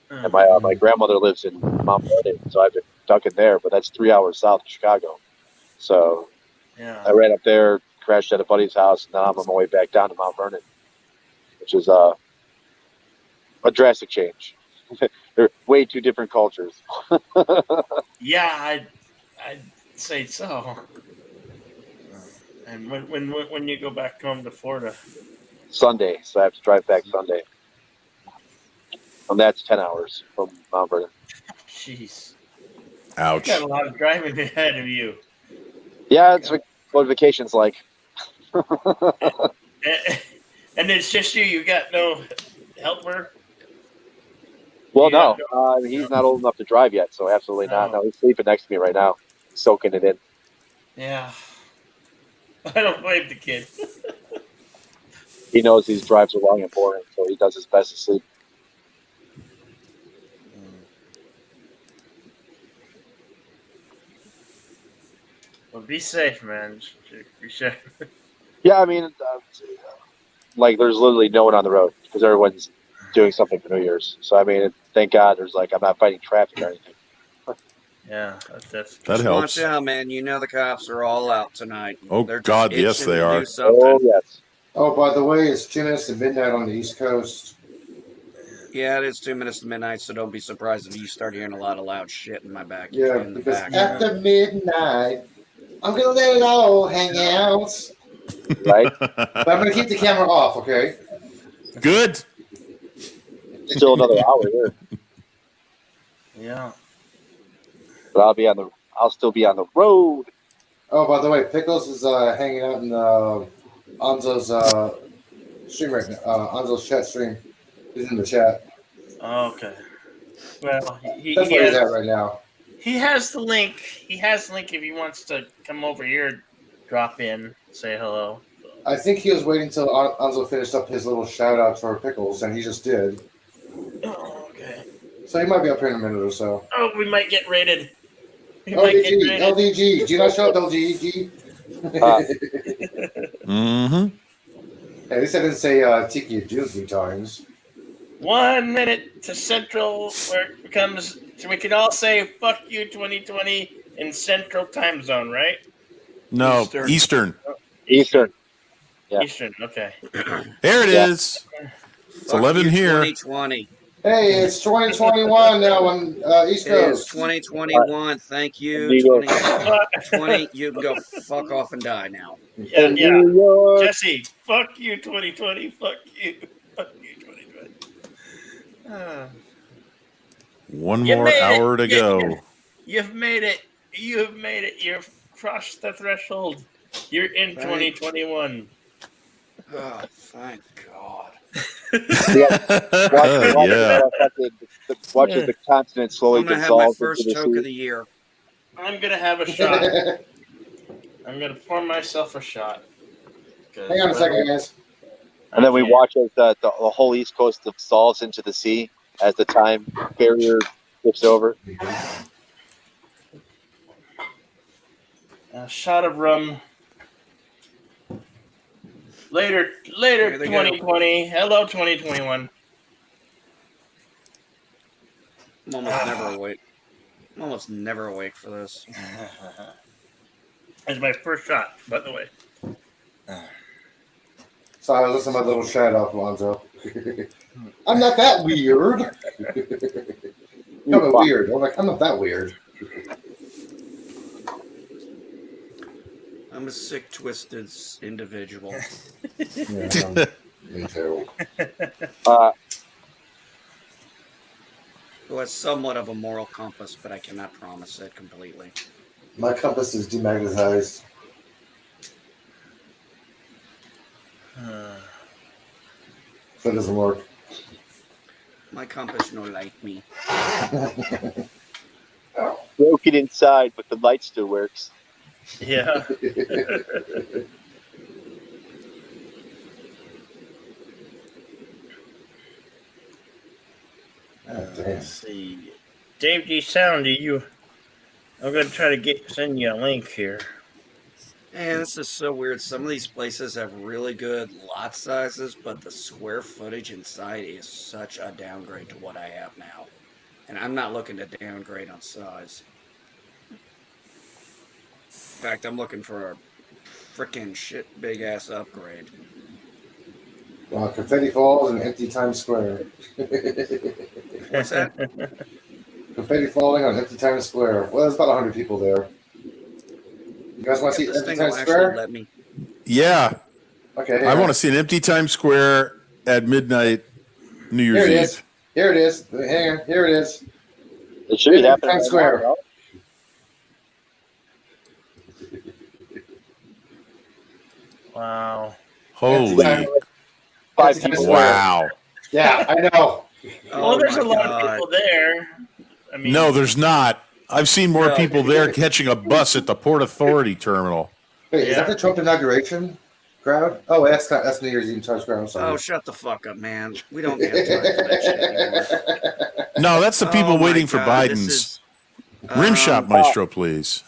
And my grandmother lives in Mount Vernon, so I've been ducking there, but that's 3 hours south of Chicago. So Yeah. I ran up there, crashed at a buddy's house, and then I'm on my way back down to Mount Vernon, which is a drastic change. They're way two different cultures. Yeah, I'd say so. And when you go back home to Florida? Sunday, so I have to drive back Sunday. And that's 10 hours from Mount Vernon. Jeez. Ouch. You got a lot of driving ahead of you. Yeah, it's what vacation's like. And it's just you. You got no helper? Well, Yeah. no. He's not old enough to drive yet, so absolutely not. No. No, he's sleeping next to me right now, soaking it in. Yeah. I don't blame the kid. He knows these drives are long and boring, so he does his best to sleep. Well, be safe, man. Be safe. Yeah, I mean, like there's literally no one on the road because everyone's doing something for New Year's. So I mean, thank God there's I'm not fighting traffic or anything. Yeah, that's That helps. Watch out, man. You know the cops are all out tonight. Oh, They're just God, yes, itching they to are. do something. Oh yes. Oh, by the way, it's 2 minutes to midnight on the East Coast. Yeah, it is 2 minutes to midnight, so don't be surprised if you start hearing a lot of loud shit in my back. Yeah, in the because back. after midnight, I'm gonna let it all hang out. Right. But I'm gonna keep the camera off, okay? Good. Still another hour here, yeah. but I'll still be on the road. Oh, by the way, Pickles is hanging out in Anzo's stream right now. Anzo's chat stream. He's in the chat. Okay. Well, he That's where he's has, at right now. he has the link. He has the link if he wants to come over here, drop in, say hello. I think he was waiting until Anzo finished up his little shout out for Pickles, and he just did. Oh, okay. So he might be up here in a minute or so. Oh, we might get raided. We might get LDG, raided. LDG. Do you not show up, LDG? Mm-hmm. At least I didn't say Tiki of Doom 3 times. 1 minute to Central, where it becomes, so we can all say "fuck you" 2020 in Central Time Zone, right? No, Eastern. Eastern. Eastern. Yeah. Eastern. Okay. There it Yeah. is. It's Fuck 11 you, here. 2020. Hey, it's 2021 now on East It is Coast. 2021. Thank you. New York. 2020. You can go fuck off and die now. Yeah, yeah. New York. Jesse, fuck you 2020. Fuck you. Fuck you 2020. One You more made it. hour to go. You've made it. You've made it. You've crossed the threshold. You're in Right. 2021. Oh, thank God. Watching the continent slowly I'm going to have my dissolve first into the toke sea. of the year. I'm gonna have a shot. I'm gonna pour myself a shot. 'Cause- Hang on a second, guys. And then we watch as the whole East Coast dissolves into the sea as the time barrier flips over. A shot of rum. Later, Here they go. 2020. Hello, 2021. I'm almost never awake. I'm almost never awake for this. It's my first shot, by the way. So I was listening to my little shout out, Lonzo. I'm not that weird. I'm weird. I'm like, I'm not that weird. I'm a sick, twisted individual. Yeah, me too. Who has somewhat of a moral compass, but I cannot promise it completely. My compass is demagnetized. So it doesn't work. My compass no like me. Broken inside, but the light still works. Yeah. Let's see. Dave D. Sound, I'm going to try to send you a link here. Man, this is so weird. Some of these places have really good lot sizes, but the square footage inside is such a downgrade to what I have now. And I'm not looking to downgrade on size. In fact, I'm looking for a freaking shit big ass upgrade. Well, confetti falls in empty Times Square. What's that? Confetti falling on empty Times Square. Well, there's about 100 people there. You guys want to see This empty thing will Times actually Square? let me. Yeah, Okay. I want to see an empty Times Square at midnight, New Year's Here it Eve. is. Here it is. Hang on. Here it is. It should be happening. Times Square. Now, Wow. Holy! Five Times people. Square. Wow! Yeah, I know. Well, there's my a lot God. of people there. I mean, No, there's not. I've seen more No. people there catching a bus at the Port Authority terminal. Wait, is Yeah. that the Trump inauguration crowd? Oh, that's New Year's Eve in Times Square. I'm sorry. Oh, shut the fuck up, man. We don't have time for that shit anymore. No, that's the people Oh my waiting for God, this Biden's is, rim shot, Maestro, please.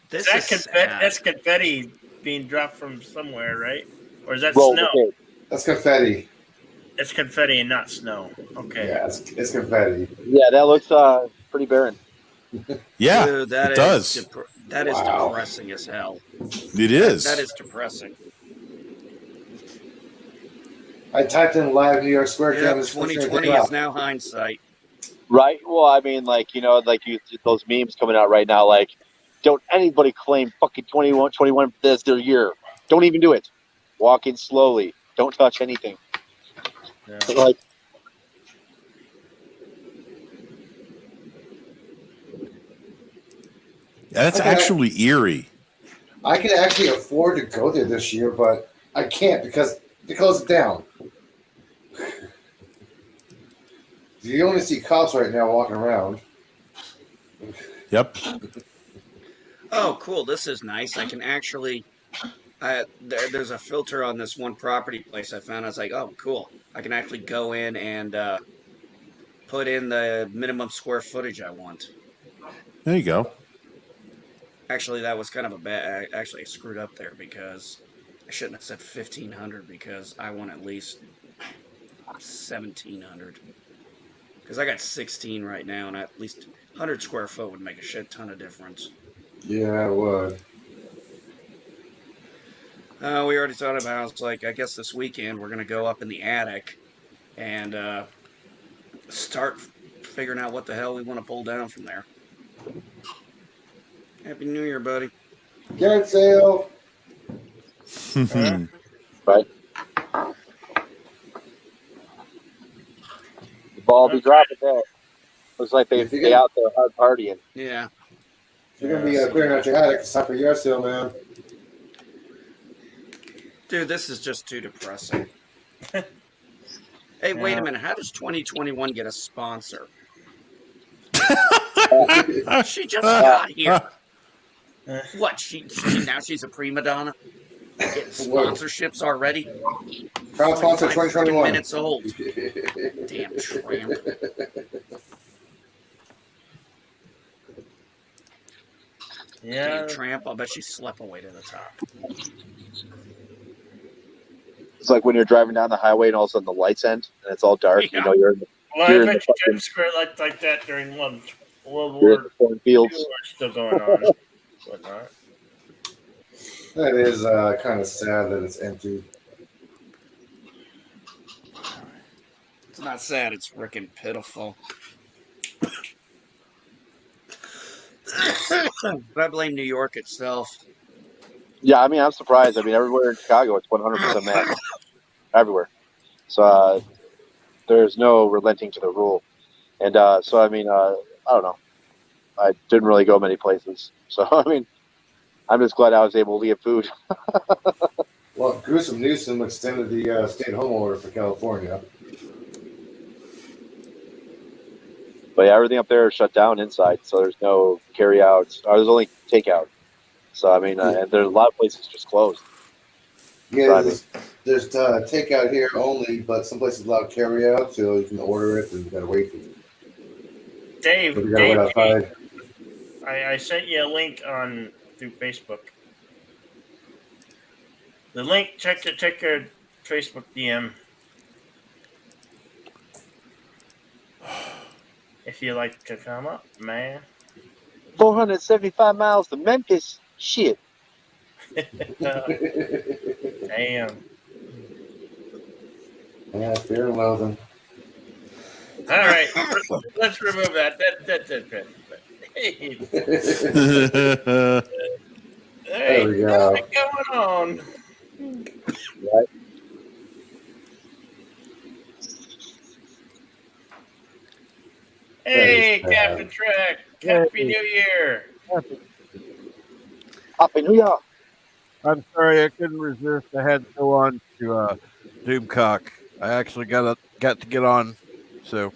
This that's is sad. that's confetti being dropped from somewhere, right? Or is that Roll snow? the tape. That's confetti. It's confetti and not snow. Okay. Yeah, it's confetti. Yeah, that looks pretty barren. Yeah, Dude, it does. That is Wow. depressing as hell. It is. That is depressing. I typed in live New York Square Yeah, cameras. 2020 is now hindsight. Right? Well, I mean, like, those memes coming out right now, like, don't anybody claim fucking 21 as their year. Don't even do it. Walk in slowly. Don't touch anything. Yeah. Like, That's Okay. actually eerie. I can actually afford to go there this year, but I can't because they closed it down. You only see cops right now walking around. Yep. Oh, cool. This is nice. I can actually. There's a filter on this one property place I found. I was like, oh, cool. I can actually go in and put in the minimum square footage I want. There you go. Actually, that was kind of a bad. Actually, I screwed up there because I shouldn't have said 1,500 because I want at least 1,700. Because I got 16 right now, and at least 100 square foot would make a shit ton of difference. Yeah, it would. We already thought about. It's like I guess this weekend we're gonna go up in the attic and start figuring out what the hell we want to pull down from there. Happy New Year, buddy. Garrett sale. right? The ball be dropping there. Looks like they out there hard partying. Yeah. If you're going to be clearing out your attic, it's time for yard sale, man. Dude, this is just too depressing. Hey, wait a minute. How does 2021 get a sponsor? She just got here. What? Now she's a prima donna? Getting sponsorships already? Trial sponsor Like 5 freaking 2021. minutes old. Damn tramp. Yeah. Damn tramp. I'll bet she slept away to the top. It's like when you're driving down the highway and all of a sudden the lights end and it's all dark. Yeah. You know, you're in the, Well, you're I in bet the you fucking Times Square like that during World you're in War the cornfields. II are still going on. Whatnot. That is kind of sad that it's empty. It's not sad. It's freaking pitiful. But I blame New York itself. Yeah, I mean, I'm surprised. I mean, everywhere in Chicago, it's 100% mask everywhere. So there's no relenting to the rule. And so, I mean, I don't know. I didn't really go many places. So, I mean, I'm just glad I was able to get food. Well, Gruesome Newsom extended the stay-at-home order for California. But yeah, everything up there is shut down inside. So there's no carry-outs. Or there's only takeout. So, I mean, and there's a lot of places just closed. Yeah, So, there's takeout here only, but some places allow carry-out, so you can order it and you gotta wait. Dave, You gotta wait outside. I sent you a link through Facebook. The link, check your Facebook DM. If you like to come up, man. 475 miles to Memphis. Shit. Damn. Yeah, fear and loathing. All right, let's remove that. That's Hey, There we go. what's going on? Right. Hey, That is Captain Trek. Happy New Year. Happy New Year. I'm sorry, I couldn't resist. I had to go on to Doomcock. I actually got to get on, so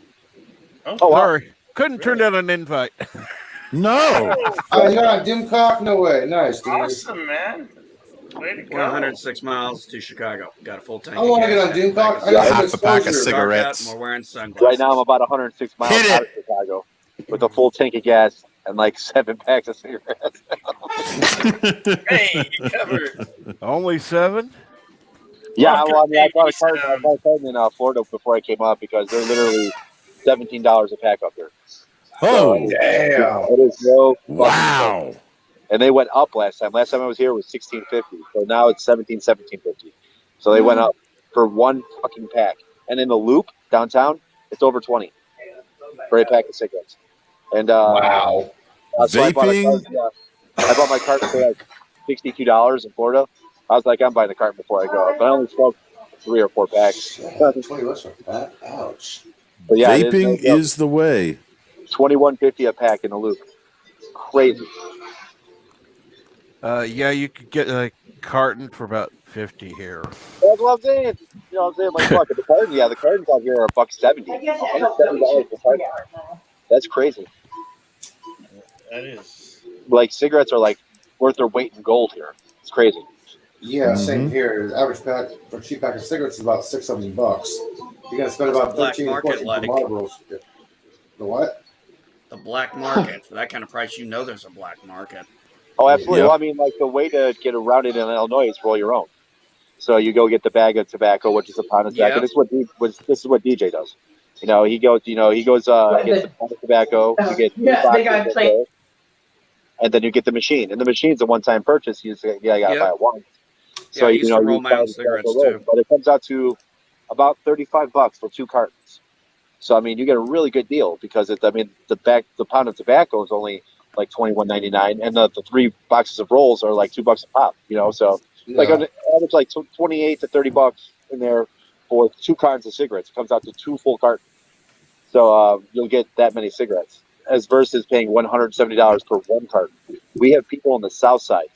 Oh, wow. sorry, couldn't turn down an invite. No. Oh, you're on Doomcock? No way. Nice, dude. Awesome, man. Way to go. 106 miles to Chicago. Got a full tank. I want to of get on gas, Doomcock. I got need some Half a pack of exposure. cigarettes. And we're wearing sunglasses. Right now, I'm about 106 miles Hit out it. of Chicago with a full tank of gas and like 7 packs of cigarettes. Hey, you covered. Only 7? Yeah, Welcome, well, I mean, I bought a Davey, carton. I bought a carton in Florida before I came up because they're literally $17 a pack up there. Oh, Damn. It is no fucking wow. joke. And they went up last time. Last time I was here was $16.50. So now it's $17.50. So they went up for one fucking pack. And in the Loop downtown, it's over 20 for a pack of cigarettes. And Wow. so I bought my carton for like $62 in Florida. I was like, I'm buying the carton before I go. But I only smoked 3 or 4 packs. 20 less for that? Ouch. But yeah, Vaping is the way. $21.50 a pack in the Loop. Crazy. Yeah, you could get a carton for about 50 here. That's what I'm saying. You know what I'm saying? Like, fuck, the cartons, the cartons out here are $1.70. $170 per carton. That's crazy. That is. Like, cigarettes are like worth their weight in gold here. It's crazy. Yeah, same here. The average pack for a cheap pack of cigarettes is about $6-7 bucks. You're gonna spend about Black 13 or market 14 for like? Marlboros. The what? The black market. For that kind of price, you know there's a black market. Oh, absolutely. Yep. Well, I mean, like, the way to get around it in Illinois is roll your own. So you go get the bag of tobacco, which is a pound of tobacco. Yep. This is what DJ does. You know, he goes, gets a pound of tobacco. You get 3 boxes of there, and then you get the machine. And the machine's a one-time purchase. You got to buy it once. So I used to roll my buy own the cigarettes tobacco roll, too. but it comes out to about $35 for 2 cartons. So I mean, you get a really good deal because the pound of tobacco is only like $21.99, and the 3 boxes of rolls are like $2 a pop. You know, so like on average, like $28 to $30 in there for 2 cartons of cigarettes. It comes out to 2 full cartons. So you'll get that many cigarettes, as versus paying $170 per 1 carton. We have people on the South Side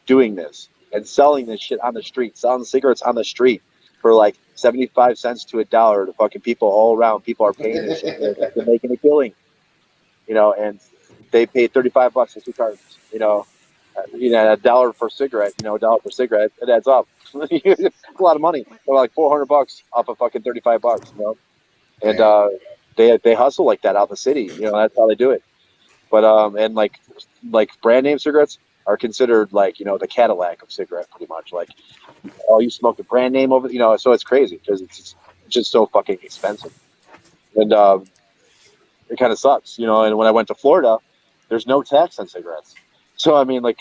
doing this and selling this shit on the street, selling cigarettes on the street for like 75 cents to $1 to fucking people all around. People are paying this shit. They're making a killing, you know, and they pay $35 for 2 cartons, you know. $1 per cigarette. $1 per cigarette, it adds up. It's a lot of money. They're like $400 off of fucking $35. And they hustle like that out in the city. That's how they do it. But and like brand name cigarettes are considered like the Cadillac of cigarette, pretty much. Like, oh, you smoke a brand name over, so it's crazy because it's just so fucking expensive. And it kind of sucks, And when I went to Florida, there's no tax on cigarettes. So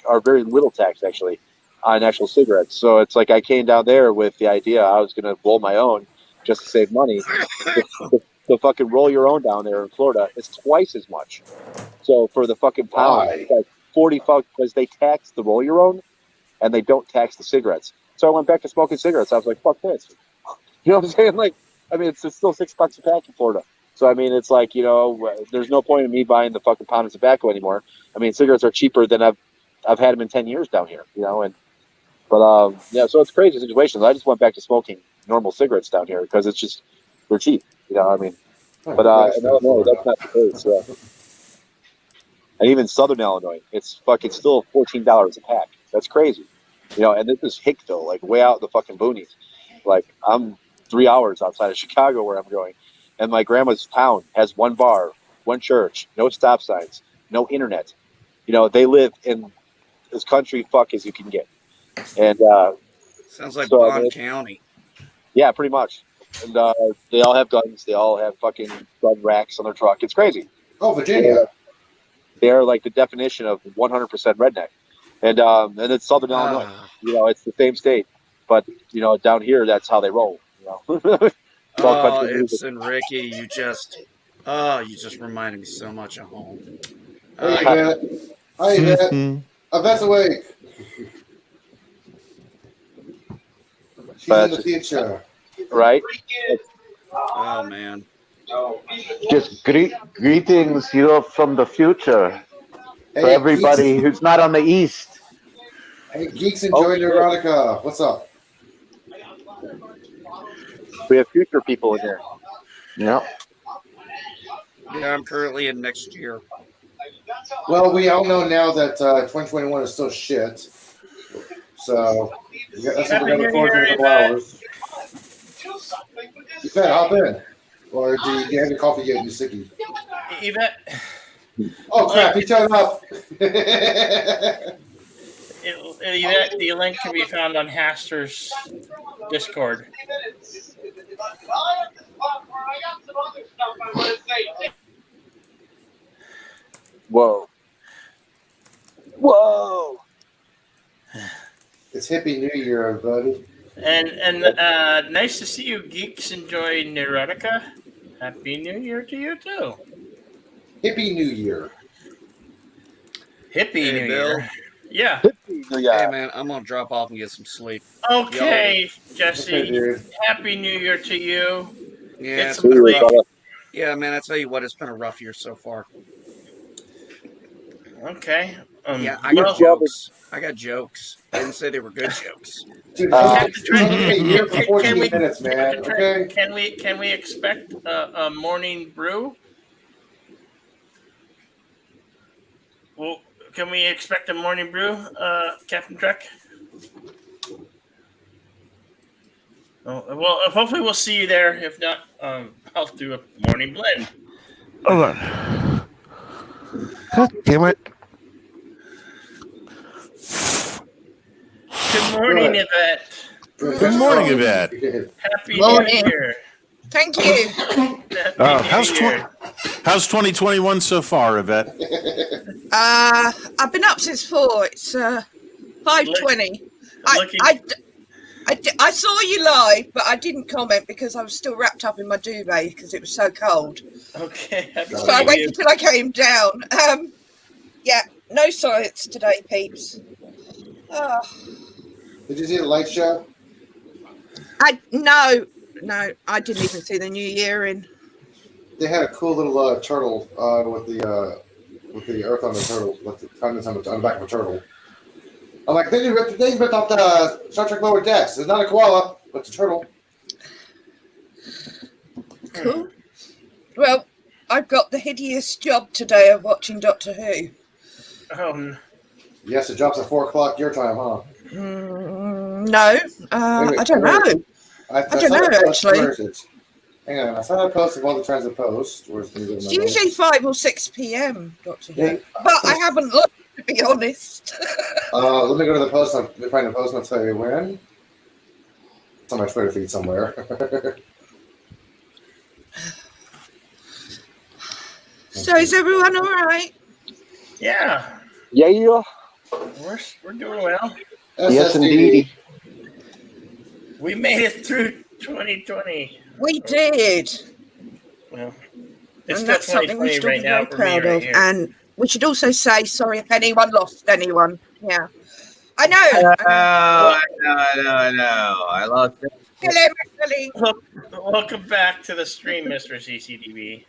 or very little tax actually on actual cigarettes. So it's like I came down there with the idea I was going to roll my own just to save money. The fucking roll your own down there in Florida is twice as much. So for the fucking pound, it's like 40 fuck because they tax the roll your own and they don't tax the cigarettes. So I went back to smoking cigarettes. I was like, fuck this. You know what I'm saying? Like, it's still $6 a pack in Florida. So it's like, there's no point in me buying the fucking pound of tobacco anymore. Cigarettes are cheaper than I've had them in 10 years down here, But so it's crazy situations. I just went back to smoking normal cigarettes down here because they're cheap, But in Illinois, that's not the case. Yeah. And even Southern Illinois, it's fucking still $14 a pack. That's crazy, And this is Hickville, like way out in the fucking boonies. Like I'm 3 hours outside of Chicago where I'm going, and my grandma's town has one bar, one church, no stop signs, no internet. They live in as country fuck as you can get. And sounds like Bond County. Yeah, pretty much. And they all have guns. They all have fucking gun racks on their truck. It's crazy. Oh, Virginia. They're like the definition of 100% redneck. And it's Southern Illinois. It's the same state. But, down here, that's how they roll. It's and Ricky, you just reminded me so much of home. Hey, Yvette. Hi, Yvette. Yvette's awake. She's in the future. Right? Oh, man. Just greetings, from the future. Hey, for everybody geeks. Who's not on the East. Hey, geeks enjoy Neurotica. What's up? We have future people in here. Yeah. Yeah, I'm currently in next year. Well, we all know now that 2021 is still shit. So that's what we're going to look forward to in a couple hours. Yvette, hop in. Or do you have your coffee yet? You're sicky. Yvette. Oh, crap. He shut up. Yvette, the link can be found on Haster's Discord. Whoa. It's Hippie New Year, buddy. And nice to see you geeks enjoy Neurotica. Happy New Year to you too. Hippie New Year. Hippie New Bill. Year. Yeah. Hey, man, I'm going to drop off and get some sleep. Okay, Jesse. Okay, Happy New Year to you. Yeah, Get some sleep. Yeah, man, I tell you what, it's been a rough year so far. Okay. Yeah, I got jokes. I didn't say they were good jokes. Dude, it's only a year for 14 minutes, man. Okay. Can we expect a morning brew? Well, can we expect a morning brew, Captain Trek? Oh, well, hopefully we'll see you there. If not, I'll do a morning blend. Hold on. God damn it. Good morning, Yvette. Good morning, Yvette. Happy Morning. New Year. Thank you. How's 2021 so far, Yvette? I've been up since 4. It's 5:20. I saw you live, but I didn't comment because I was still wrapped up in my duvet because it was so cold. Okay. So I waited until I came down. Yeah, no science today, peeps. Did you see the light show? No, I didn't even see the New Year in. They had a cool little turtle with the earth on the turtle, with the continents on the back of a turtle. I'm like, they ripped off the Star Trek Lower Decks. It's not a koala, but it's a turtle. Cool. Well, I've got the hideous job today of watching Doctor Who. Oh, Yes, it drops at 4 o'clock your time, huh? No, Wait, I don't know. I don't know, actually. Where is it? Hang on, I saw a post of all the trends of post. Where's me It's usually 5 or 6 p.m. Doctor Who, Yeah. but I haven't looked, to be honest. Let me go to the post. Let me find the post and I'll tell you when. It's on my Twitter feed somewhere. So is everyone all right? Yeah, Yeah. we're doing well. Yes, indeed. We made it through 2020. We did. Well, it's And still that's something we 2020 should all right be now very for me proud right of. here. And we should also say sorry if anyone lost anyone. Yeah. I know. I know. I lost it. Hello, Natalie. Welcome back to the stream, Mr. CCTV.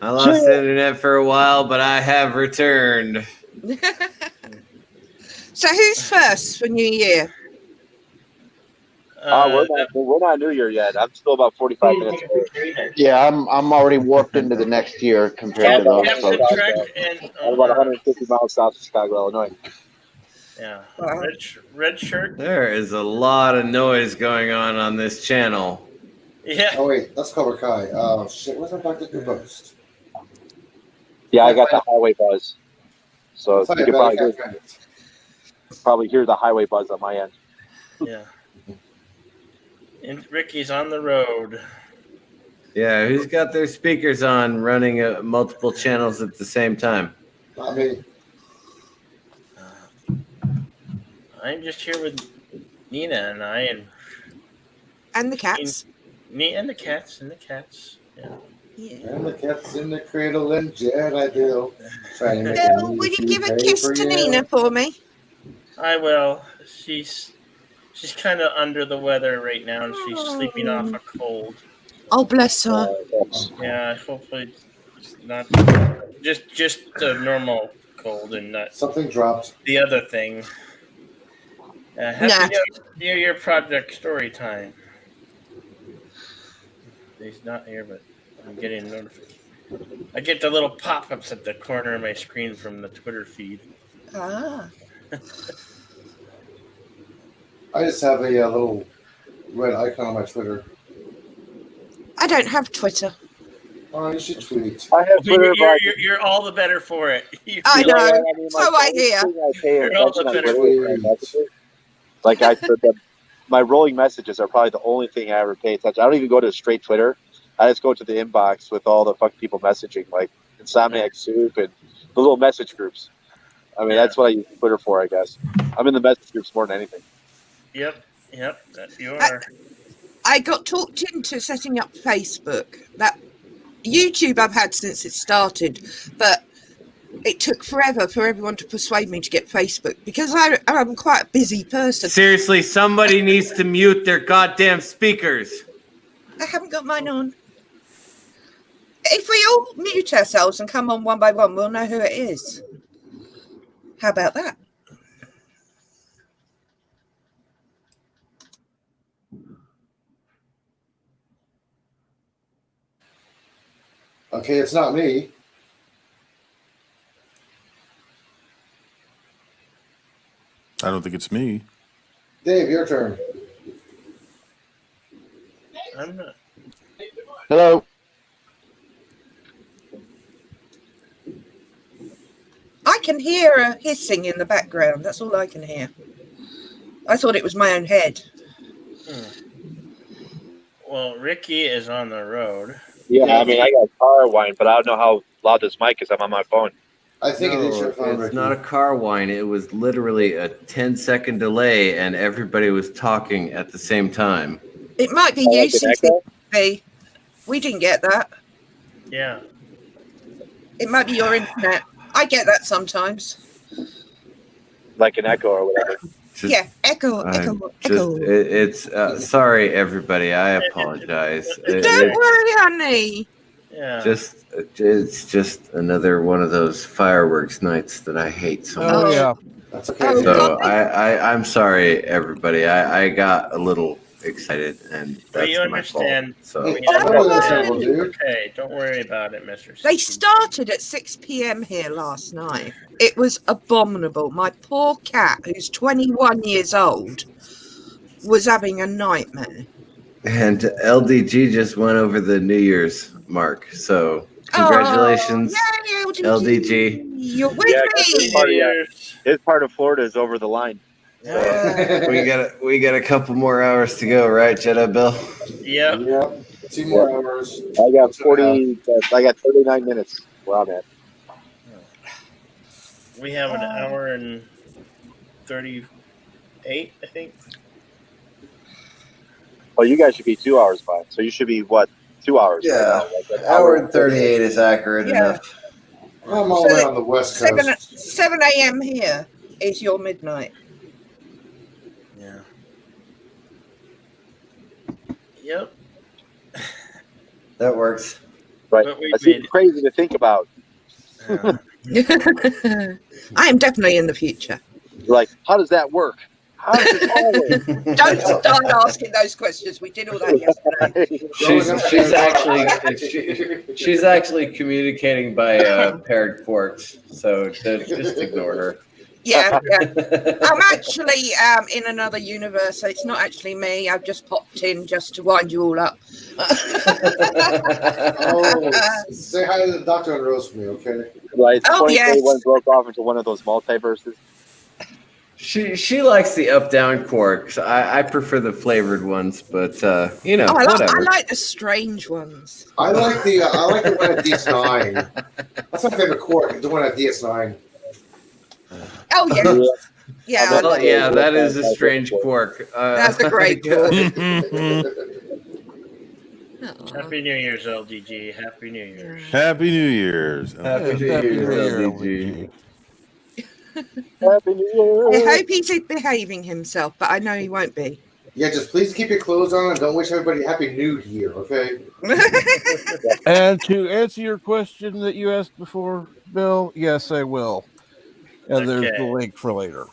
I lost internet for a while, but I have returned. So who's first for New Year? We're not New Year yet. I'm still about 45 minutes away. Yeah, I'm already warped into the next year compared to those Captain folks. Trek and I'm about 150 miles south of Chicago, Illinois. yeah, red shirt. There is a lot of noise going on this channel. Yeah. Oh wait, that's Cobra Kai. Oh shit, what's that Dr. Who post? Yeah, I got the highway buzz. So It's you like can a probably hear the highway buzz on my end. Yeah. And Ricky's on the road. Yeah, who's got their speakers on running multiple channels at the same time? Not me. I'm just here with Nina and I and the cats. And the cats Yeah. And the cat's in the cradle and Jedi Bill. Trying to make Bill, will you give a kiss to Nina for me? I will. She's kind of under the weather right now, and she's sleeping off a cold. Oh, bless her. Yeah, hopefully it's not just a normal cold and not something dropped. The other thing. Happy New Year project story time. He's not here, but I'm getting notifications. I get the little pop-ups at the corner of my screen from the Twitter feed. Ah. I just have a little red icon on my Twitter. I don't have Twitter. Oh, you should tweet. I have Twitter. You're all the better for it. I know. So I hear. Like my rolling messages are probably the only thing I ever pay attention. I don't even go to straight Twitter. I just go to the inbox with all the fucking people messaging, like Insomniac Soup and the little message groups. I mean, that's what I use Twitter for, I guess. I'm in the message groups more than anything. Yep, you are. I got talked into setting up Facebook. That YouTube I've had since it started, but it took forever for everyone to persuade me to get Facebook because I'm quite a busy person. Seriously, somebody needs to mute their goddamn speakers. I haven't got mine on. If we all mute ourselves and come on one by one, we'll know who it is. How about that? Okay, it's not me. I don't think it's me. Dave, your turn. I'm not. Hello. I can hear a hissing in the background. That's all I can hear. I thought it was my own head. Well, Ricky is on the road. Yeah, I mean, I got car whine, but I don't know how loud this mic is. I'm on my phone. I think it is your phone, It's Ricky. not a car whine. It was literally a 10-second delay, and everybody was talking at the same time. It might be you, CCTV. We didn't get that. Yeah. It might be your internet. I get that sometimes. Like an echo or whatever. Yeah, echo. It's sorry, everybody. I apologize. Don't worry, honey. Yeah. It's just another one of those fireworks nights that I hate so much. Oh, yeah. That's okay. So I'm sorry, everybody. I got a little excited, and We that's my understand. fault. So Hey, We totally understand. understandable, dude. Okay, don't worry about it, Mr. They CP. started at 6 p.m. here last night. It was abominable. My poor cat, who's 21 years old, was having a nightmare. and LDG just went over the New Year's mark. So congratulations, Oh, yay, LDG. You're with Yeah, 'cause me. his part of Florida is over the line. We got a couple more hours to go, right, Jedi Bill? Yep. Yep. 2 more hours. I got 40. I got 39 minutes where I'm at. We have an hour and 38, I think. Well, you guys should be 2 hours behind. So you should be what? 2 hours. Yeah, right now, like an hour and 38 is accurate Yeah. enough. I'm all the way on the West Coast. 7 a.m. here is your midnight. Yeah. Yep. That works. Right. But we That's made even crazy to think about. I am definitely in the future. Like, how does that work? How does it all work? Don't start asking those questions. We did all that yesterday. She's actually communicating by paired quarks, so just ignore her. Yeah. I'm actually in another universe, so it's not actually me. I've just popped in just to wind you all up. Oh, say hi to the Doctor and Rose for me, okay? Right. Oh, yes. One broke off into one of those multiverses. She likes the up down quarks. I prefer the flavored ones, but you know, I whatever. like the strange ones. I like the one at DS9. That's my favorite quark, the one at DS9. Oh yeah, yeah. I Well, like yeah, it. that is a strange quark. That's a great quark. Happy New Year's, LDG. Happy New Year's. Happy New Year's. Happy New Year's, LDG. Happy New Year. I hope he's behaving himself, but I know he won't be. Yeah, just please keep your clothes on and don't wish everybody Happy New Year, okay? And to answer your question that you asked before, Bill, yes, I will. And there's the link for later.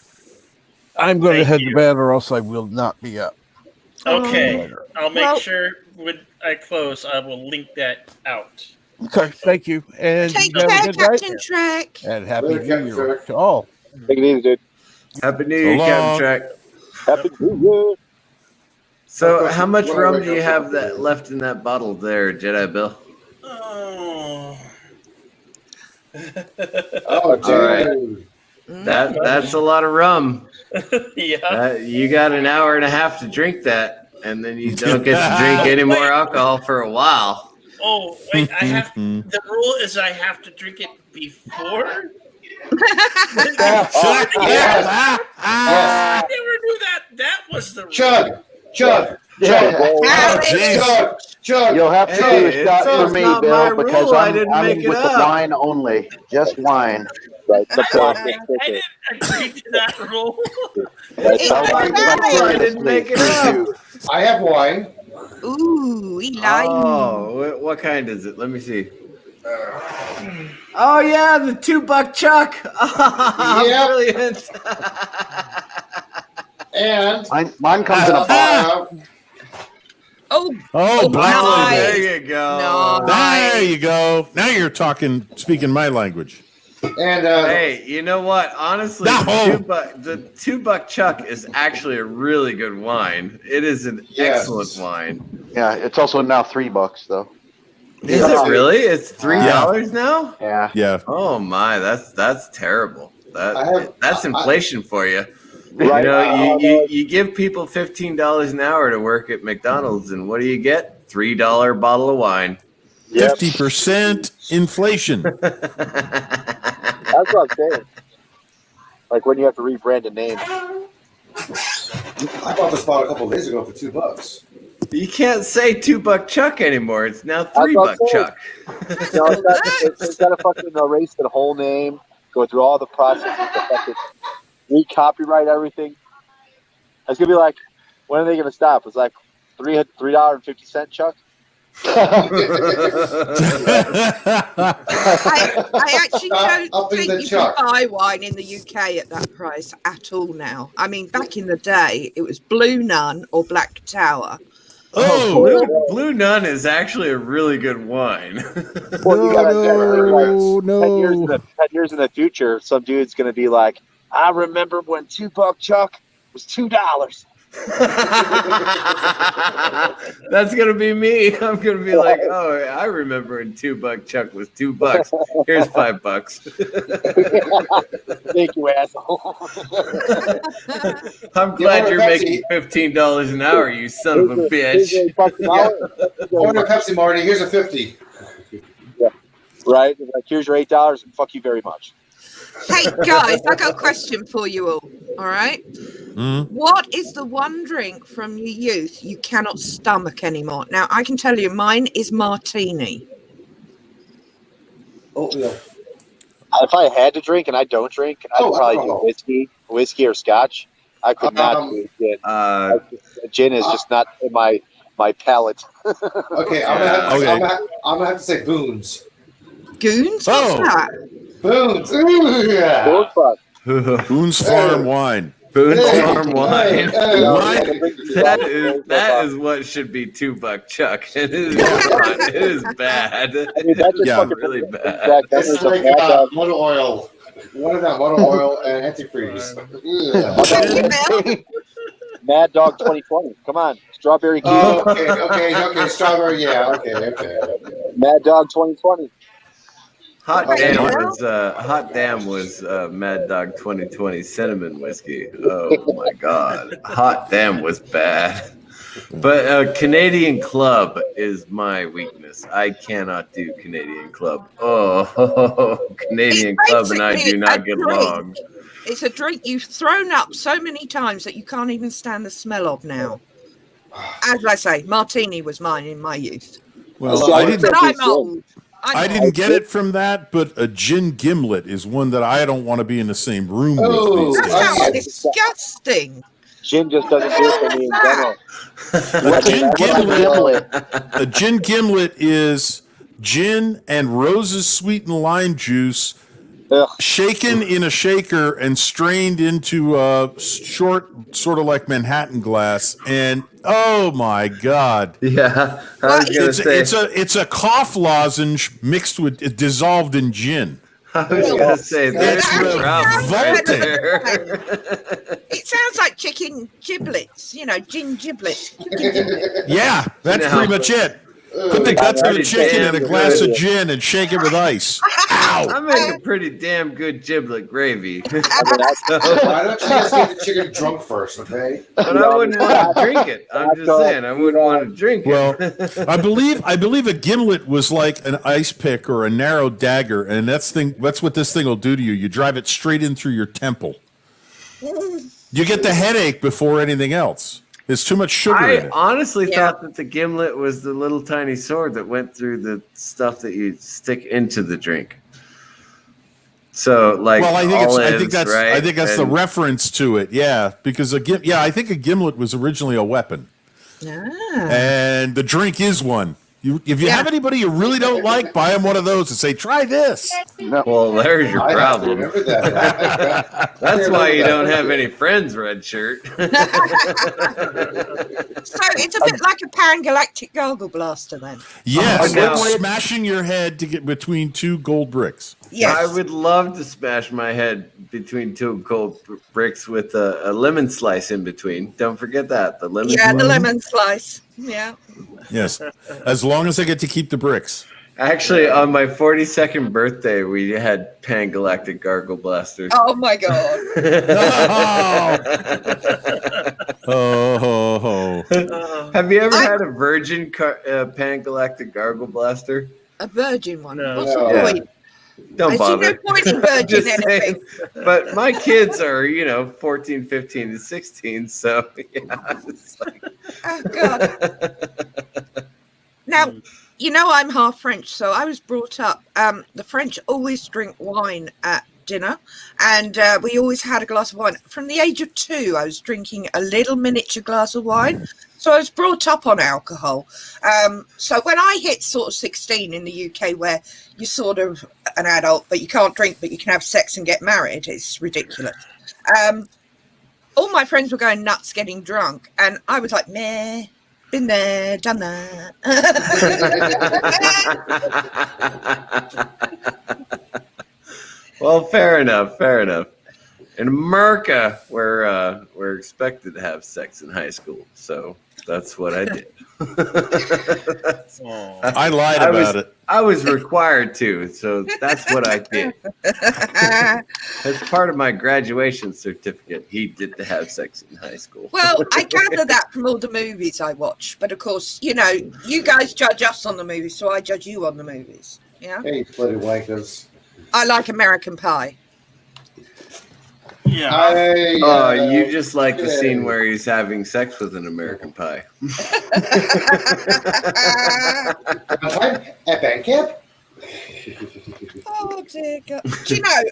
I'm going to head to bed or else I will not be up. Okay. Later. I'll make sure when I close, I will link that out. Okay, thank you. And Take you have care, a good night. Captain Trek. And Happy Later, New Captain Year Trek. to all. Take it easy, dude. Happy New Year, So Captain long. Track. Happy New Year. So, how much When I rum wake do you up, have that left in that bottle there, Jedi Bill? Oh. Oh, dude. All right. That's a lot of rum. Yeah. You got an hour and a half to drink that, and then you don't get to drink any more alcohol for a while. Oh, wait, I have the rule is I have to drink it before? Yes. I never knew that. That was the rule. Chug. Chug. You'll have to do a shot for me, Bill, because I'm with the wine only. Just wine. Right. I didn't agree to that rule. I didn't make it up. I have wine. Ooh, he lied. Oh, what kind is it? Let me see. Oh yeah, the $2 Chuck. Yep. Brilliant. And mine comes in a bottle. Oh, black nice. label. There you go. There you go. Now you're speaking my language. And hey, you know what? Honestly, the $2 Chuck is actually a really good wine. It is an excellent wine. Yeah, it's also now $3 though. Is it really? It's $3 now? Yeah. Yeah. Oh my, that's terrible. That's inflation for you. Right. You know, you give people $15 an hour to work at McDonald's, and what do you get? $3 bottle of wine. 50% inflation. That's what I'm saying. Like when you have to rebrand a name. I bought this bottle a couple of days ago for $2. You can't say $2 Chuck anymore. It's now $3 Chuck. No, it's got to fucking erase the whole name, go through all the processes to fucking re-copyright everything. It's gonna be like, when are they gonna stop? It's like $3.50 Chuck. I actually don't Up in think the you chuck. can buy wine in the UK at that price at all now. I mean, back in the day, it was Blue Nun or Black Tower. Oh, Blue Nun is actually a really good wine. Well, you gotta no. 10 years in the future, some dude's gonna be like, I remember when $2 Chuck was $2. That's gonna be me. I'm gonna be like, oh, I remember when $2 Chuck was $2. Here's $5. Thank you, asshole. I'm glad you're making $15 an hour, you son of a bitch. Order Pepsi, Marty. Here's a 50. Yeah. Right? Like, here's your $8 and fuck you very much. Hey guys, I got a question for you all right? What is the one drink from your youth you cannot stomach anymore? Now, I can tell you mine is martini. Oatmeal. If I had to drink and I don't drink, I'd probably do whiskey or scotch. I could not do gin. Gin is just not in my palate. Okay, I'm gonna have to say Boone's. Goons? What's that? Boone's. Boone's Farm Wine. Boone's Farm Wine. That is what should be $2 Chuck. It is not. It is bad. I mean, that's just really bad. It's like motor oil. What is that? Motor oil and antifreeze. Mad Dog 2020. Come on, strawberry. Okay. Strawberry. Yeah. Okay. Mad Dog 2020. Hot Damn was Mad Dog 2020 cinnamon whiskey. Oh my God, Hot Damn was bad. But Canadian Club is my weakness. I cannot do Canadian Club. Canadian Club and I do not get along. It's a drink you've thrown up so many times that you can't even stand the smell of now. As I say, martini was mine in my youth. Well, I'm old. I didn't get it from that, but a gin gimlet is one that I don't want to be in the same room with. That sounds disgusting. Gin just doesn't do it for me in general. A gin gimlet is gin and Rose's sweetened lime juice shaken in a shaker and strained into a short, sort of like Manhattan glass. And oh my God. Yeah. I was gonna say, it's a cough lozenge mixed with dissolved in gin. I was going to say, there's revolting. It sounds like chicken giblets, gin giblets. Yeah, that's pretty much it. Put the guts of the chicken in a glass of gin and shake it with ice. Ow! I make a pretty damn good giblet gravy. Why don't you just get the chicken drunk first, okay? But I wouldn't want to drink it. I'm just saying, I wouldn't want to drink it. Well, I believe a gimlet was like an ice pick or a narrow dagger, and that's what this thing will do to you. You drive it straight in through your temple. You get the headache before anything else. There's too much sugar in it. I honestly thought that the gimlet was the little tiny sword that went through the stuff that you stick into the drink. So, like, well, I think that's right? the reference to it. Yeah, because I think a gimlet was originally a weapon, and the drink is one. If you have anybody you really don't like, buy them one of those and say, "Try this." No. Well, there's your problem. Remember that. That's why you don't have any friends, Red Shirt. So it's a bit like a Pan-Galactic Gargle Blaster, then. Yes, smashing your head to get between two gold bricks. Yes. I would love to smash my head between two gold bricks with a lemon slice in between. Don't forget that. The lemon slice. The lemon slice. Yeah. Yes. As long as I get to keep the bricks. Actually, on my 42nd birthday, we had Pan-Galactic Gargle Blasters. Oh, my God. Have you ever had a virgin Pan-Galactic Gargle Blaster? A virgin one? No. What's the point? Don't bother. I see no point in virgin anything. But my kids are, 14, 15, and 16, so yeah. It's like... Oh, God. Now, I'm half French, so I was brought up. The French always drink wine at dinner, and we always had a glass of wine. From the age of 2, I was drinking a little miniature glass of wine. So I was brought up on alcohol. So when I hit sort of 16 in the UK, where you're sort of an adult, but you can't drink, but you can have sex and get married, it's ridiculous. All my friends were going nuts getting drunk, and I was like, meh, been there, done that. Well, fair enough. In America, we're expected to have sex in high school, so that's what I did. I lied about it. I was required to, so that's what I did. As part of my graduation certificate, he did to have sex in high school. Well, I gather that from all the movies I watch, but of course, you know, you guys judge us on the movies, so I judge you on the movies. Yeah. Hey, bloody wankers. I like American Pie. Yeah. You just like the scene where he's having sex with an American Pie. At band camp? Oh dear God. Do you know,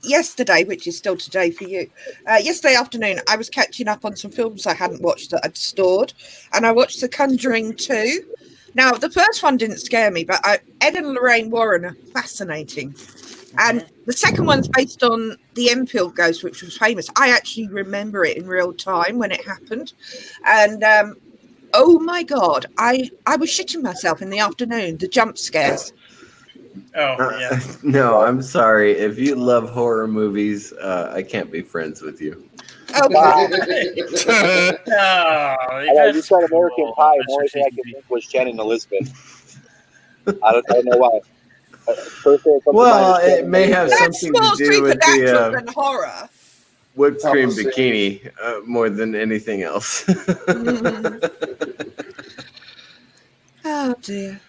yesterday, which is still today for you, yesterday afternoon, I was catching up on some films I hadn't watched that I'd stored, and I watched The Conjuring 2. Now, the first one didn't scare me, but Ed and Lorraine Warren are fascinating. And the second one's based on the Enfield ghost, which was famous. I actually remember it in real time when it happened. And oh my God, I was shitting myself in the afternoon, the jump scares. Oh, yeah. No, I'm sorry. If you love horror movies, I can't be friends with you. Oh, Wow. Oh, You said American Pie. The only thing I could think was Shannon Elizabeth. I don't know why. Well, it may have something to do with supernatural the than horror. whipped cream bikini more than anything else. Oh dear.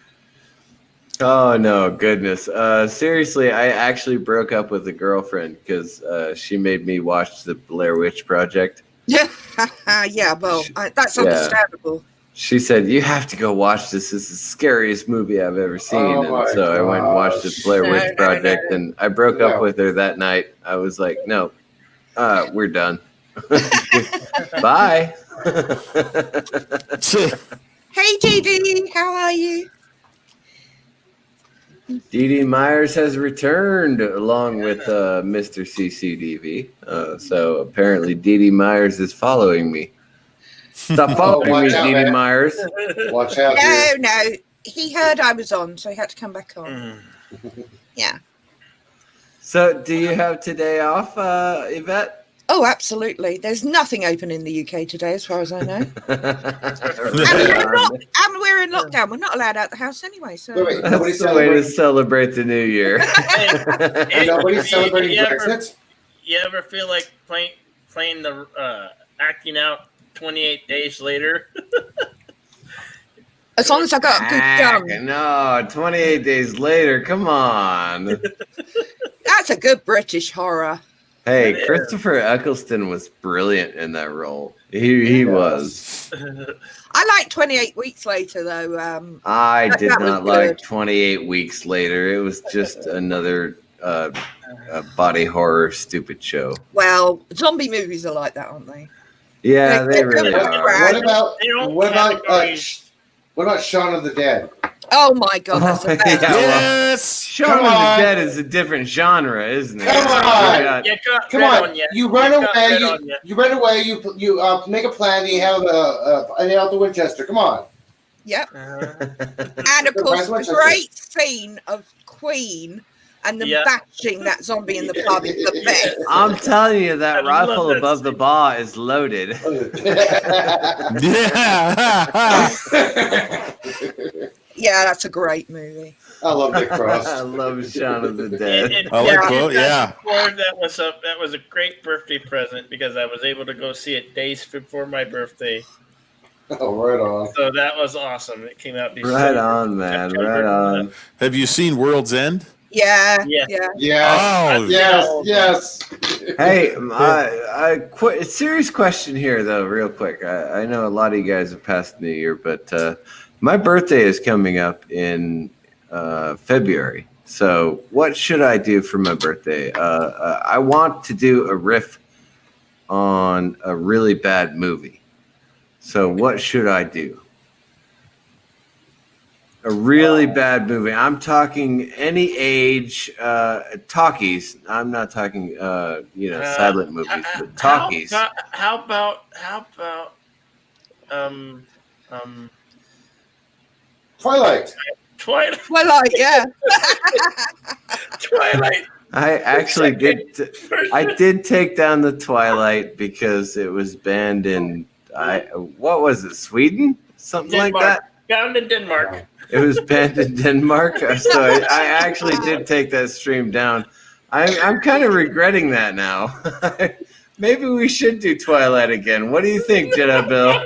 Oh no, goodness. Seriously, I actually broke up with a girlfriend because she made me watch the Blair Witch Project. Yeah, well, that's understandable. She said, "You have to go watch this. This is the scariest movie I've ever seen." And so I went and watched the Blair Witch Project, and I broke up with her that night. I was like, "No, we're done. Bye." Hey, Dee, how are you? Dee Dee Myers has returned along with Mr. CCDV. So apparently Dee Dee Myers is following me. Stop following me, Dee Dee Myers. Watch out. No. He heard I was on, so he had to come back on. Yeah. So do you have today off, Yvette? Oh, absolutely. There's nothing open in the UK today, as far as I know. And we're in lockdown. We're not allowed out the house anyway. So that's the way to celebrate the new year. Nobody's celebrating Brexit. You ever feel like playing the acting out 28 days later? As long as I got a good gun. No, 28 days later. Come on. That's a good British horror. Hey, Christopher Eccleston was brilliant in that role. He was. I like 28 Weeks Later, though. I did not like 28 Weeks Later. It was just another body horror stupid show. Well, zombie movies are like that, aren't they? Yeah, they really are. What about Shaun of the Dead? Oh my God, that's the best. Yes, Shaun of the Dead is a different genre, isn't it? Come on, come on! You run away. You run away. You make a plan. And you have an Alto Winchester. Come on. Yep. And of course, the great scene of Queen and them bashing that zombie in the pub is the best. I'm telling you, that rifle above the bar is loaded. Yeah, that's a great movie. I love Nick Frost. I love Shaun of the Dead. I like both. Yeah. That was a great birthday present because I was able to go see it days before my birthday. Oh, right on. So that was awesome. It came out before. Right on, man. Right on. Have you seen World's End? Yeah. Oh, yes. Hey, a serious question here, though, real quick. I know a lot of you guys have passed New Year, but my birthday is coming up in February. So what should I do for my birthday? I want to do a riff on a really bad movie. So what should I do? A really bad movie. I'm talking any age, talkies. I'm not talking, silent movies, but talkies. How about Twilight. Twilight, yeah. Twilight. I actually did. I did take down the Twilight because it was banned in. What was it? Sweden? Something Denmark. like that. Found in Denmark. It was banned in Denmark, so I actually did take that stream down. I'm kind of regretting that now. Maybe we should do Twilight again. What do you think, Jedi Bill?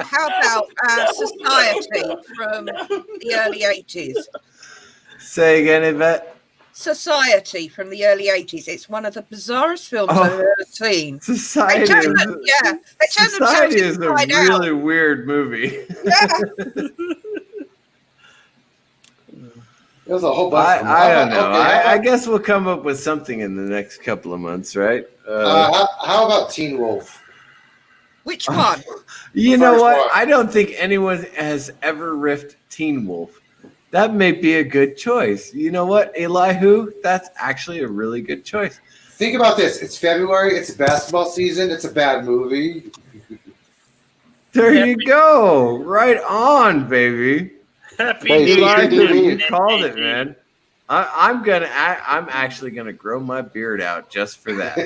How about Society from the early 80s? Say again, Yvette. Society from the early 80s. It's one of the bizarrest films I've ever seen. Society is a really weird movie. Yeah. There's a whole bunch. I don't know. Okay, I guess we'll come up with something in the next couple of months, right? How about Teen Wolf? Which one? You know what? I don't think anyone has ever riffed Teen Wolf. That may be a good choice. You know what, Elihu? That's actually a really good choice. Think about this. It's February. It's basketball season. It's a bad movie. There you go. Right on, baby. Happy Elihu, you called it, man. I'm actually gonna grow my beard out just for that.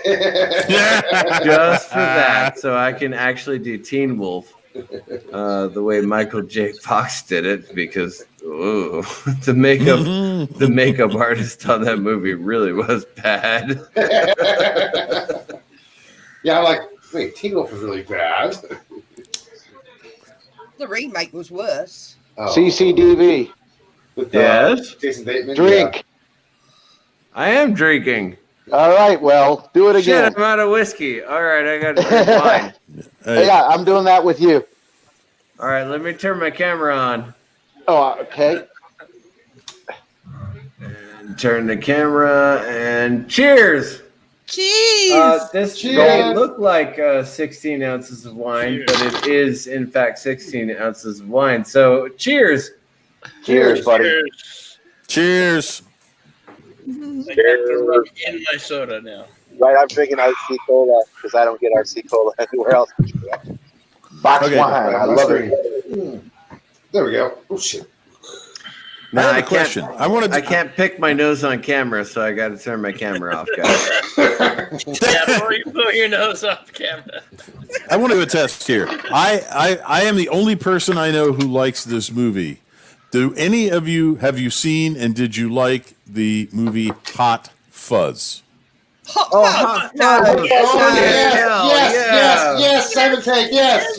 Just for that, so I can actually do Teen Wolf the way Michael J. Fox did it, because the makeup artist on that movie really was bad. Yeah, I'm like, wait, Teen Wolf was really bad. The remake was worse. Oh. CCDV. With, yes. Jason Bateman. Drink. Yeah. I am drinking. All right, well, do it again. Shit, I'm out of whiskey. All right, I got to drink wine. Yeah, I'm doing that with you. All right, let me turn my camera on. Oh, okay. And turn the camera and cheers. Cheers. This may look like 16 ounces of wine, but it is in fact 16 ounces of wine. So cheers. Cheers, buddy. I Cheers. got to rub in my soda now. Right, I'm drinking RC Cola because I don't get RC Cola anywhere else. Box wine. I love it. There we go. Oh, shit. No, I have a question. I can't pick my nose on camera, so I got to turn my camera off, guys. Yeah, before you put your nose off camera. I want to attest here. I am the only person I know who likes this movie. Do any of you have you seen and did you like the movie Hot Fuzz? Hot Fuzz. Yes, Simon Pegg, yes.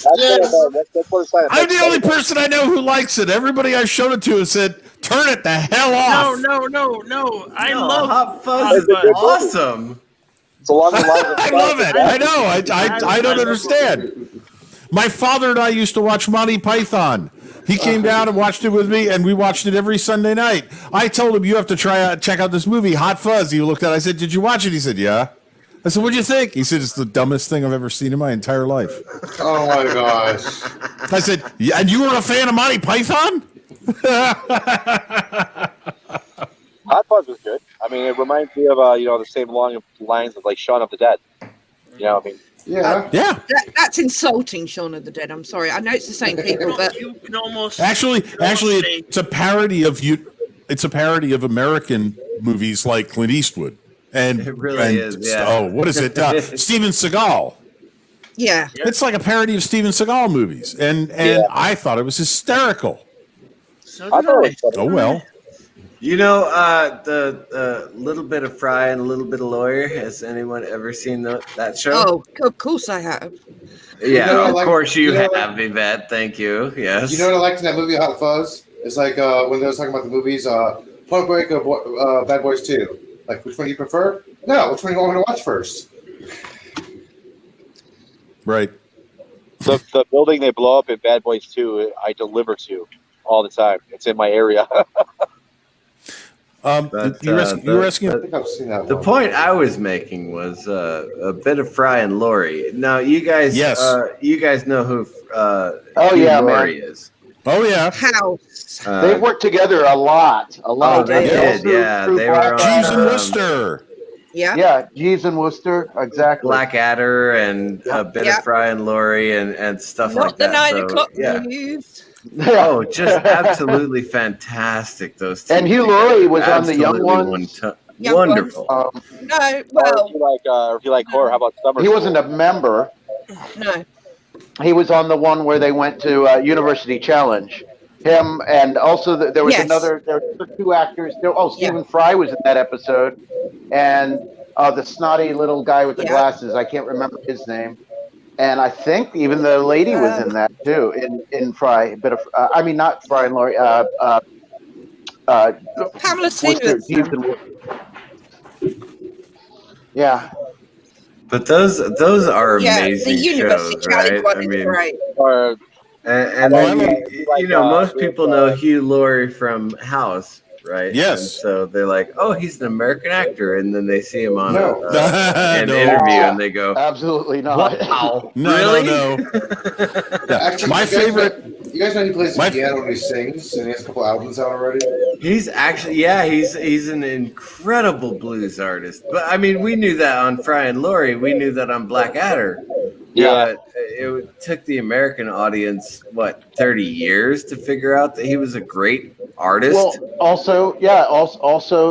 I'm the only person I know who likes it. Everybody I showed it to has said, turn it the hell off. No. I love Hot Fuzz. Is awesome. It's along the lines of I love it. I know. I don't understand. My father and I used to watch Monty Python. He came down and watched it with me, and we watched it every Sunday night. I told him, you have to check out this movie, Hot Fuzz. He looked at it. I said, did you watch it? He said, yeah. I said, what'd you think? He said, it's the dumbest thing I've ever seen in my entire life. Oh, my gosh. I said, yeah, and you were a fan of Monty Python? Hot Fuzz was good. I mean, it reminds me of the same long lines of like Shaun of the Dead. You know, I mean. Yeah. That's insulting, Shaun of the Dead. I'm sorry. I know it's the same people, but you can almost actually, it's a parody of It's a parody of American movies like Clint Eastwood, and it really is. Yeah. Oh, what is it? Steven Seagal. Yeah. It's like a parody of Steven Seagal movies, and I thought it was hysterical. Oh well. You know, the Little Bit of Fry and a Little Bit of Lawyer. Has anyone ever seen that show? Oh, of course I have. Yeah, of course you have, Yvette. Thank you. Yes. You know what I liked in that movie, Hot Fuzz? It's like when they were talking about the movies, Point Break or Bad Boys 2. Like, which one do you prefer? No, which one do you want me to watch first? Right. The building they blow up in Bad Boys 2, I deliver to all the time. It's in my area. But, you were asking. I think I've seen that the one. point I was making was a bit of Fry and Laurie. Now, you guys, Yes. you guys know who Oh, Hugh yeah, Laurie man. is. Oh yeah. House. They've worked together a lot. Oh, they did. Through Yeah, they were Blackadder. Jeeves and Worcester. Yeah. Yeah, Jeeves and Worcester, exactly. Blackadder and a bit of Fry and Laurie and stuff Not like the that. 9 So, o'clock yeah. news. Oh, just absolutely fantastic. Those two. And Hugh together. Laurie was on the Young Absolutely Ones. Young wonderful. No, well, Or if you like horror, how about Summer He School? wasn't a member. no. He was on the one where they went to University Challenge. Him and also there was Yes. another. There were two actors. Stephen Fry was in that episode, and the snotty little guy with the glasses. I can't remember his name. And I think even the lady was in that too. In Fry, a bit of. I mean, not Fry and Laurie. Pamela Stevenson. Yeah. But those are amazing the University shows, Challenge right? one is great. And then you know, most people know Hugh Laurie from House, right? Yes. And so they're like, "Oh, he's an American actor," and then they see him on an No. interview, and they go, "Absolutely not." Wow, No, really? no. Actually, My favorite. You guys know he plays the piano when he sings, and he has a couple albums out already. He's actually, he's an incredible blues artist. But I mean, we knew that on Fry and Laurie. We knew that on Blackadder. Yeah. But it took the American audience 30 years to figure out that he was a great artist. Well, also,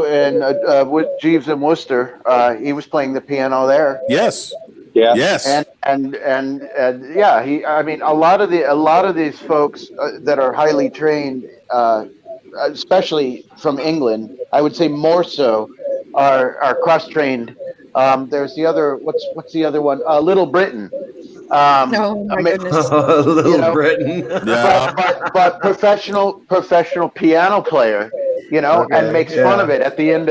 and with Jeeves and Worcester, he was playing the piano there. Yes. Yeah. Yes. And yeah, I mean, a lot of these folks that are highly trained, especially from England, I would say more so, are cross trained. There's the other. What's the other one? Little Britain. Oh my goodness. Little Britain. but professional piano player, and makes fun of it at the end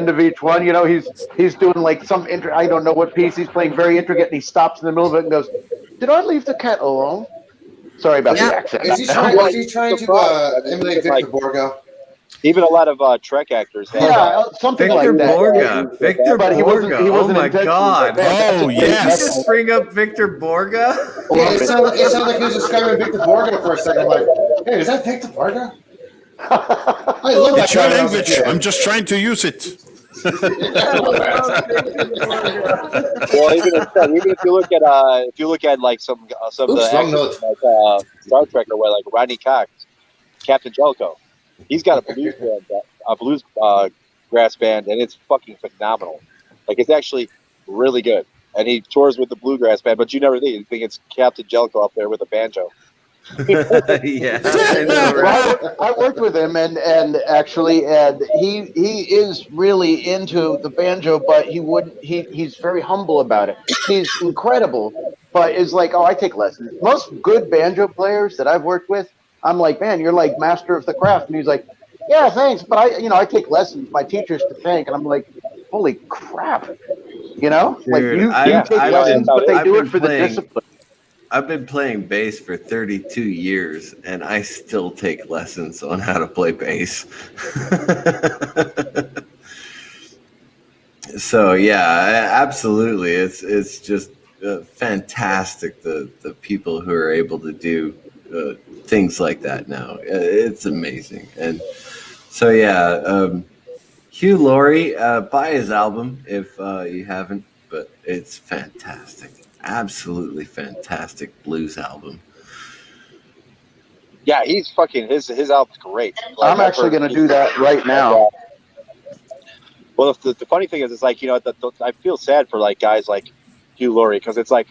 of each one. He's doing like some I don't know what piece he's playing, very intricate, and he stops in the middle of it and goes, "Did I leave the cat alone?" Sorry about the accent. Is he trying to emulate Victor Borga? Even a lot of Trek actors. Something Victor like that. Borga. Victor But he wasn't Borga. Oh my intentionally God. bad. Oh Did you yes. just bring up Victor Borga? Yeah, it sounded like he was describing Victor Borga for a second. I'm like, hey, is that Victor Borga? I love that It's your guy when I was a language. kid. I'm just trying to use it. Well, even if you look at like some of the actors, like Star Trek or what, like Rodney Cox, Captain Jellicoe, he's got a blues grass band, and it's fucking phenomenal. Like, it's actually really good. And he tours with the bluegrass band, but you never think it's Captain Jellicoe up there with a banjo. Yeah, I know, right? Well, I worked with him, and actually, he is really into the banjo, but he's very humble about it. He's incredible, but is like, oh, I take lessons. Most good banjo players that I've worked with, I'm like, man, you're like master of the craft, and he's like, yeah, thanks, but I take lessons. My teacher's to thank, and I'm like, holy crap, Dude, like you take lessons, but they do it for the discipline. I've been playing bass for 32 years, and I still take lessons on how to play bass. So yeah, absolutely, it's just fantastic the people who are able to do things like that now. It's amazing, and so yeah, Hugh Laurie, buy his album if you haven't, but it's fantastic. Absolutely fantastic blues album. Yeah, he's fucking his album's great. Like, I'm actually going to do that right now. Well, the funny thing is, it's like, I feel sad for like guys like Hugh Laurie, because it's like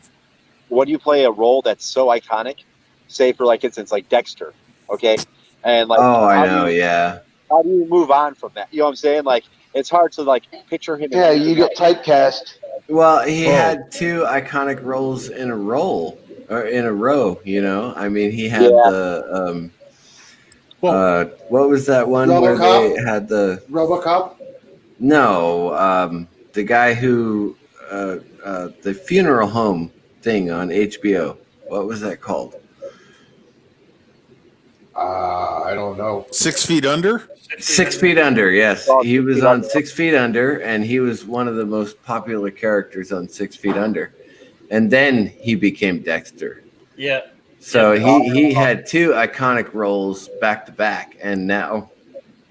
when you play a role that's so iconic, say for like instance like Dexter, okay, and like I know, yeah. How do you move on from that? You know what I'm saying? Like, it's hard to like picture him. Yeah, you get typecast. Well, he had two iconic roles in a row. I mean, he had the what was that one RoboCop? where they had the RoboCop? No, the guy who the funeral home thing on HBO. What was that called? I don't know. 6 feet under? 6 feet under, yes. Oh, He 6 was feet on under. 6 feet under, and he was one of the most popular characters on 6 feet under. And then he became Dexter. Yeah. So he had 2 iconic roles back to back, and now,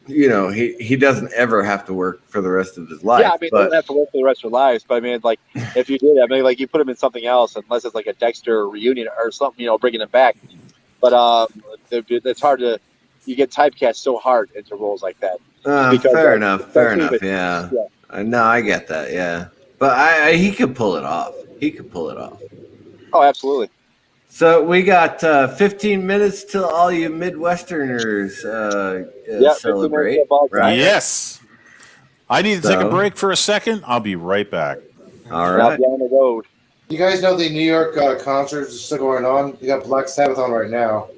he doesn't ever have to work for the rest of his life. Yeah, I mean, they don't have to work for the rest of their lives, but I mean, like, if you did, I mean, like, you put him in something else, unless it's like a Dexter reunion or something, bringing him back. But it's hard to, you get typecast so hard into roles like that. Fair enough. Yeah. No, I get that. Yeah, but he could pull it off. Oh, absolutely. So we got 15 minutes till all you Midwesterners celebrate. Right? Yes. I need to take a break for a second. I'll be right back. All right. I'll be on the road. You guys know the New York concerts are still going on? You got Black Sabbath on right now.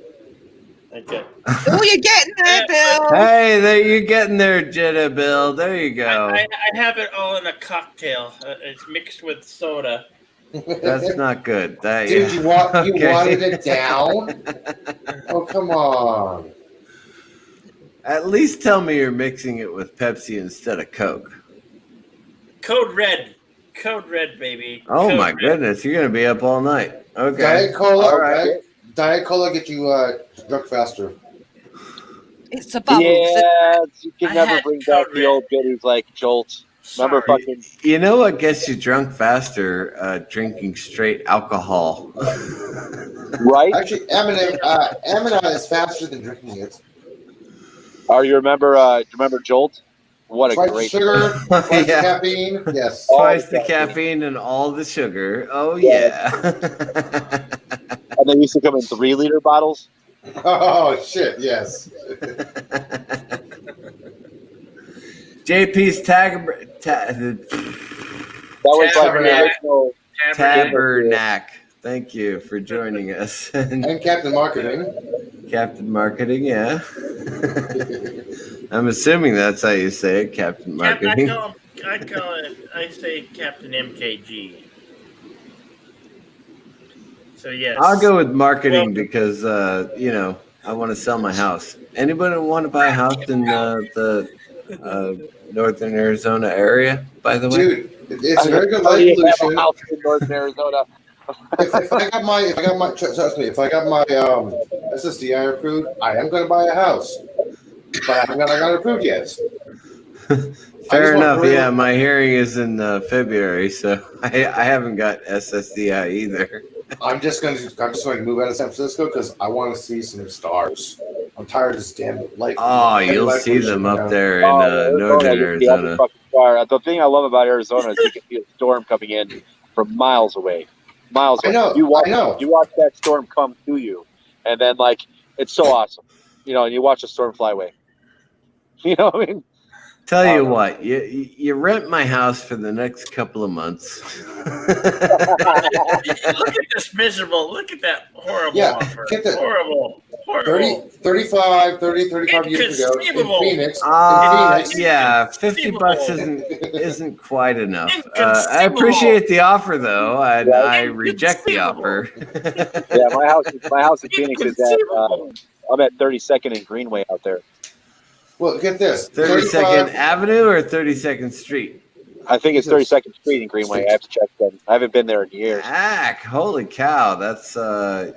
Okay. Oh, you're getting there, Bill. Hey, there you're getting there, Jetta Bill. There you go. I have it all in a cocktail. It's mixed with soda. That's not good. Dude, you watered it down? Oh, come on. At least tell me you're mixing it with Pepsi instead of Coke. Code Red, baby. Oh my goodness, you're gonna be up all night. Okay. Diet Cola. All right. Diet Cola get you drunk faster. It's a bubble. Yeah, you can never bring back the old goodies like Jolt. Remember fucking... You know what gets you drunk faster? Drinking straight alcohol. Right? Actually, Eminem is faster than drinking it. Oh, you remember Jolt? What a Twice great... sugar, twice the caffeine. Yes. Twice the caffeine and all the sugar. Oh, yeah. And they used to come in 3-liter bottles. Oh, shit, yes. JP's Tabernac. Thank you for joining us. And Captain Marketing. Captain Marketing, yeah. I'm assuming that's how you say it, Captain Marketing. I say Captain MKG. So yes. I'll go with marketing because I want to sell my house. Anybody want to buy a house in the northern Arizona area? By the way, dude, it's a very good life solution. House in northern Arizona. if I got my trust me, if I got my SSDI approved, I am going to buy a house, but I'm not got approved yet. Fair enough. Yeah, my hearing is in February, so I haven't got SSDI either. I'm just going to move out of San Francisco because I want to see some stars. I'm tired of this damn light. Oh, you'll see them up there in northern Arizona. The thing I love about Arizona is you can feel a storm coming in from miles away. Miles away. I know. You watch that storm come to you, and then it's so awesome. And you watch the storm fly away. You know what I mean? Tell you what, you rent my house for the next couple of months. Look at this miserable. Look at that horrible offer. Horrible. 35 years ago in Phoenix. Yeah, $50 isn't quite enough. I appreciate the offer though, and I reject the offer. Yeah, my house in Phoenix is at I'm at 32nd and Greenway out there. Well, get this. 32nd Avenue or 32nd Street? I think it's 32nd Street in Greenway. I have to check that. I haven't been there in years. Holy cow. That's, wow.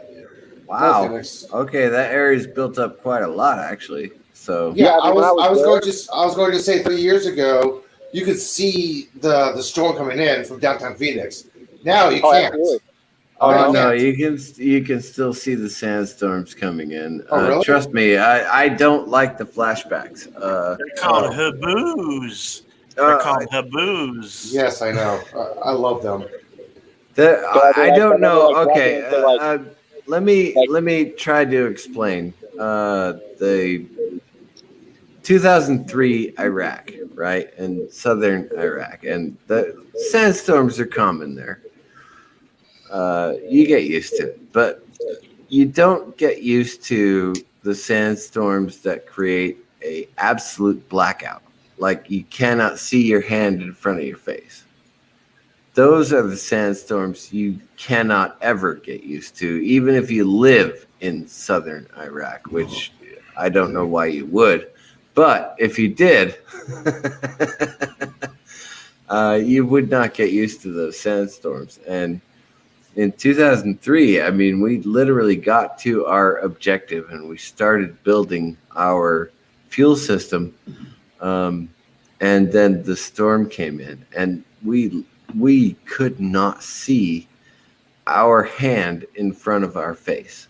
Okay, that area's built up quite a lot, actually. So yeah, I was going to say 3 years ago, you could see the storm coming in from downtown Phoenix. Now you can't. Absolutely. No, you can still see the sandstorms coming in. Really? Trust me, I don't like the flashbacks. They're called haboos. They're called haboos. Yes, I know. I love them. I don't know. Okay, let me try to explain. The 2003 Iraq, right, and southern Iraq, and the sandstorms are common there. You get used to it, but you don't get used to the sandstorms that create a absolute blackout. Like you cannot see your hand in front of your face. Those are the sandstorms you cannot ever get used to, even if you live in southern Iraq, which I don't know why you would, but if you did, you would not get used to those sandstorms. And in 2003, I mean, we literally got to our objective and we started building our fuel system. And then the storm came in, and we could not see our hand in front of our face.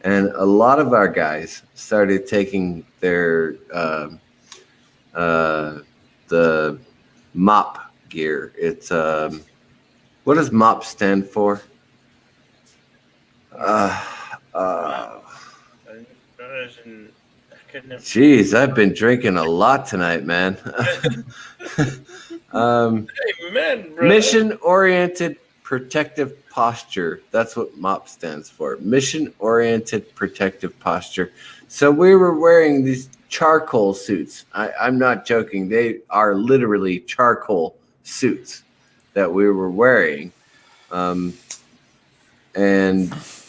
And a lot of our guys started taking their the mop gear. It's what does mop stand for? Jeez, I've been drinking a lot tonight, man. Amen, brother. Mission-oriented protective posture. That's what MOP stands for. Mission-oriented protective posture. So we were wearing these charcoal suits. I'm not joking. They are literally charcoal suits that we were wearing. And,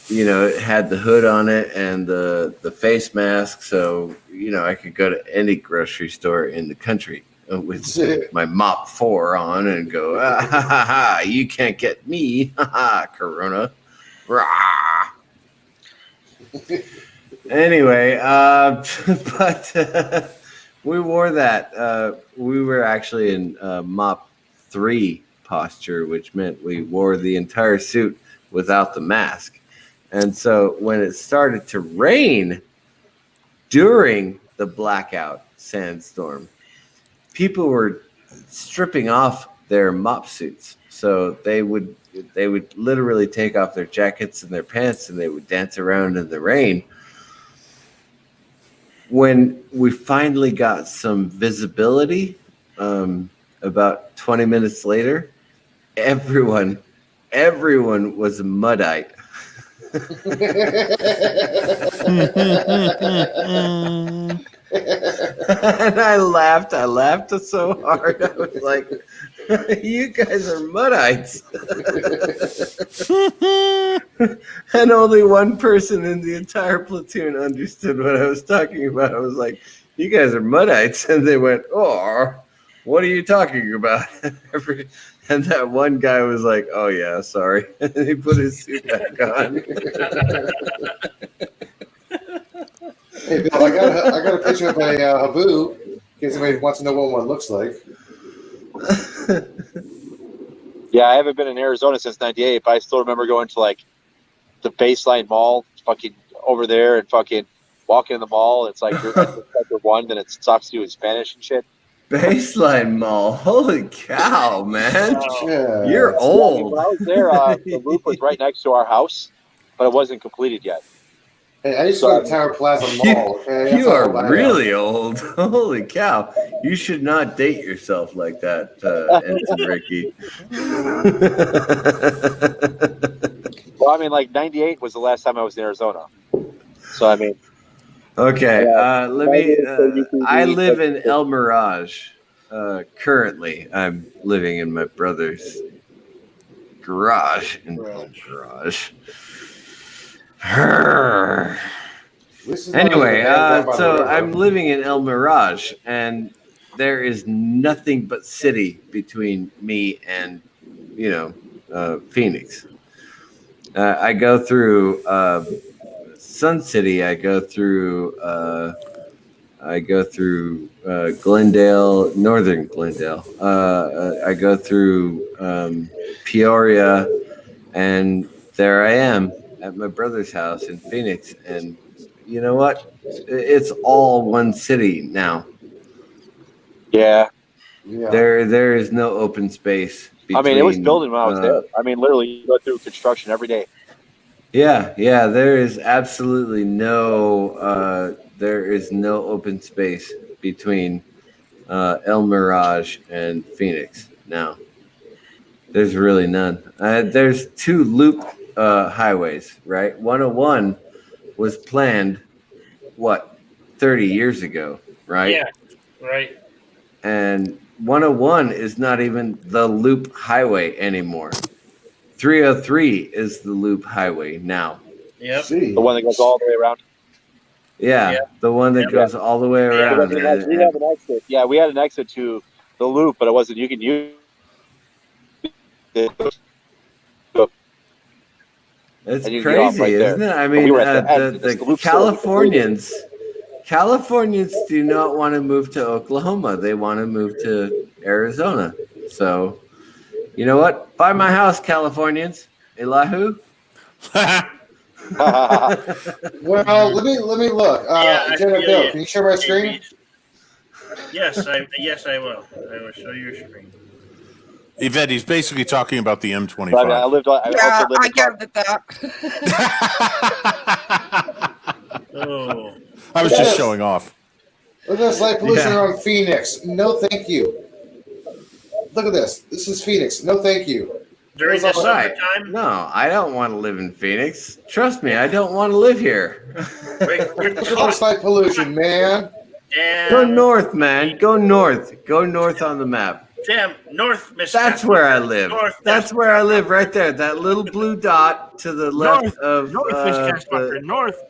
you know, it had the hood on it and the face mask. So, you know, I could go to any grocery store in the country with my Mop 4 on and go, ah, ha, ha, ha, you can't get me, ha, ha, Corona. Rah. Anyway, but we wore that. We were actually in Mop 3 posture, which meant we wore the entire suit without the mask. And so when it started to rain during the blackout sandstorm, people were stripping off their mop suits. So they would literally take off their jackets and their pants and they would dance around in the rain. When we finally got some visibility, about 20 minutes later, everyone was a Muddite. And I laughed so hard. I was like, you guys are Muddites. And only one person in the entire platoon understood what I was talking about. I was like, you guys are Muddites. And they went, oh, what are you talking about? And that one guy was like, oh, yeah, sorry. And he put his suit back on. Hey, Bill, I got a picture of a haboo in case anybody wants to know what one looks like. Yeah, I haven't been in Arizona since '98, but I still remember going to like the Baseline Mall, fucking over there, and fucking walking in the mall. It's like you're chapter one, then it talks to you in Spanish and shit. Baseline Mall, holy cow, man! Yeah. You're old. When I was there, the roof was right next to our house, but it wasn't completed yet. Hey, I used to go to Tower Plaza Mall. Okay? You are really old. Holy cow! You should not date yourself like that, Ensign Ricky. Well, I mean, like '98 was the last time I was in Arizona. So I mean. Okay, let me. I live in El Mirage. Currently, I'm living in my brother's garage in El Mirage. Anyway, so I'm living in El Mirage, and there is nothing but city between me and, Phoenix. I go through Sun City. I go through Glendale, northern Glendale. I go through Peoria, and there I am at my brother's house in Phoenix. And you know what? It's all one city now. Yeah. There is no open space between, I mean, it was building when I was there. I mean, literally, you go through construction every day. Yeah. There is absolutely no open space between El Mirage and Phoenix now. There's really none. There's two loop highways, right? 101 was planned, 30 years ago, right? Yeah, right. And 101 is not even the loop highway anymore. 303 is the loop highway now. Yep. The one that goes all the way around. Yeah, the one that goes all the way around. We had an exit. Yeah, we had an exit to the loop, but it wasn't. You can use it. It's and you can get off crazy, right there. isn't it? I But mean, we were at the end. the This loop's Californians do not want to move to Oklahoma. They want to move to Arizona. So, you know what? Buy my house, Californians. Elihu? Well, let me look. Lieutenant Bill, can you share my screen? Yes, I will. I will show your screen. Yvette, he's basically talking about the M25. I gathered that. Oh. I was just showing off. Look at this light pollution around Phoenix. No, thank you. Look at this. This is Phoenix. No, thank you. During the summertime? No, I don't want to live in Phoenix. Trust me, I don't want to live here. Close light pollution, man. Go north, man. Go north. Go north on the map. Damn, North Miss. That's where I live. That's where I live, right there. That little blue dot to the left of North Miss Casper. North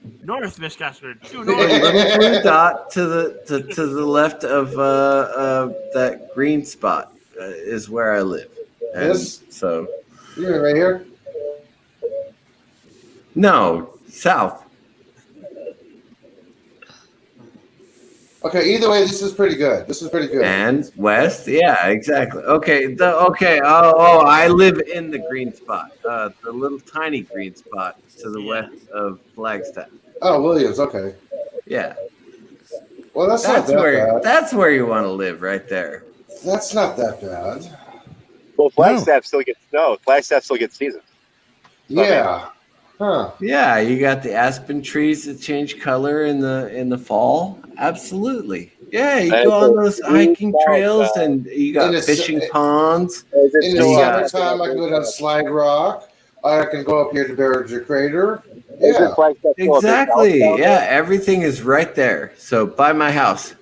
Miss Casper. The little blue dot to the left of that green spot is where I live. And so you're right here. No, south. Okay, either way, this is pretty good. And west, yeah, exactly. Okay, Oh, I live in the green spot, the little tiny green spot to the west of Flagstaff. Oh, Williams. Okay. Yeah. Well, that's not that bad. That's where you want to live, right there. That's not that bad. Well, Flagstaff still gets snow. Flagstaff still gets seasons. Yeah. Huh. Yeah, you got the aspen trees that change color in the fall. Absolutely. Yeah, you go on those hiking trails and you got fishing ponds. In the summertime, I can go down Slide Rock. I can go up here to Barringer Crater. Yeah. Exactly. Yeah, everything is right there. So buy my house.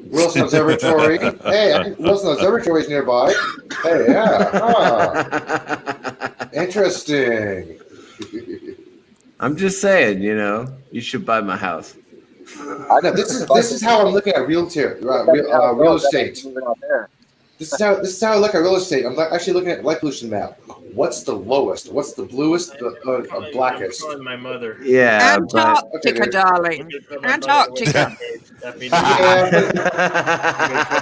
Wilson Observatory. Hey, Wilson Observatory is nearby. Hey, yeah. Huh. Interesting. I'm just saying, you should buy my house. I know this is how I'm looking at real estate. This is how I look at real estate. I'm actually looking at light pollution map. What's the lowest? What's the bluest? The blackest. Calling my mother. Yeah, Antarctica, darling. Antarctica.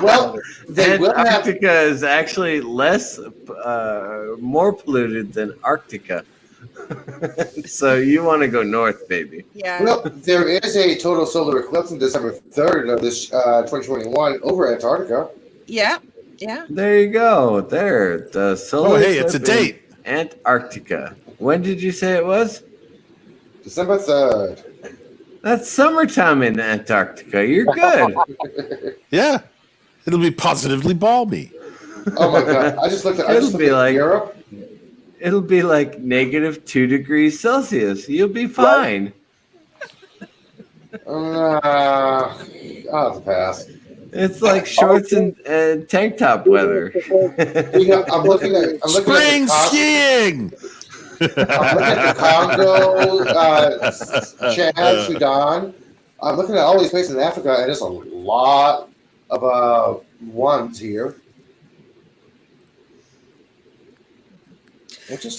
Well, Antarctica is actually more polluted than Arctica. So you want to go north, baby. Yeah. Well, there is a total solar eclipse on December 3rd of this 2021 over Antarctica. Yeah. Yeah. There you go. There. The solar it's a date. Antarctica. When did you say it was? December 3rd. That's summertime in Antarctica. You're good. Yeah. It'll be positively balmy. Oh my god. I just looked at Europe. It'll be like -2 degrees Celsius. You'll be fine. I'll pass. It's like shorts and tank top weather. I'm looking at spring skiing. I'm looking at the Congo, Chad, Sudan. I'm looking at all these places in Africa, and there's a lot of ones here.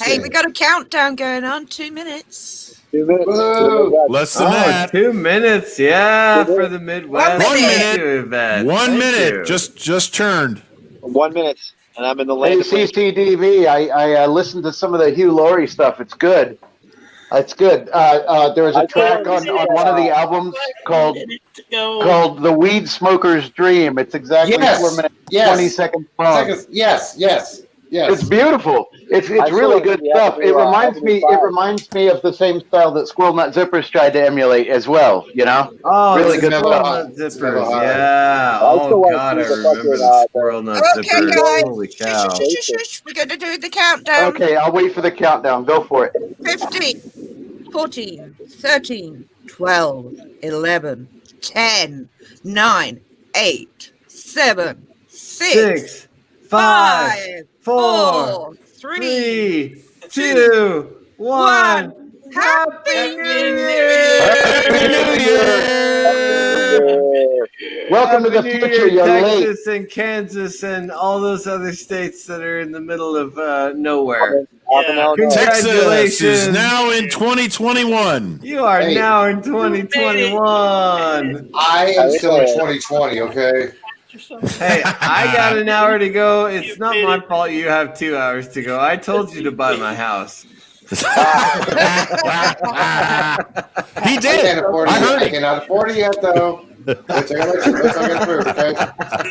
Hey, we got a countdown going on. 2 minutes. 2 minutes. Less than that. 2 minutes, yeah, for the Midwest. 1 minute. 1 minute. Just turned. 1 minute, and I'm in the Hey, land. CCDV, I listened to some of the Hugh Laurie stuff. It's good. It's good. There was a track on one of the albums called "The Weed Smoker's Dream." It's exactly 4 minutes, 20 seconds long. Yes. It's beautiful. It's really good stuff. It reminds me of the same style that Squirrel Nut Zippers tried to emulate as well. Oh, really good Squirrel stuff. Nut Zippers. Yeah. Oh God, I remember the Squirrel Nut Okay, Zippers. guys. Holy cow. Shush. We're going to do the countdown. Okay, I'll wait for the countdown. Go for it. 15, 14, 13, 12, 11, 10, 9, 8, 7, 6, 5, 4, 3, 2, 1. Happy New Year! Happy New Year! Welcome to the Happy New future. Year, You're late. Texas and Kansas and all those other states that are in the middle of nowhere. Texas Congratulations. is now in 2021. You are Hey. now in 2021. I am still in 2020, okay? Hey, I got an hour to go. It's not my fault you have 2 hours to go. I told you to buy my house. He did. I cannot afford it yet, though. Let's get approved, okay?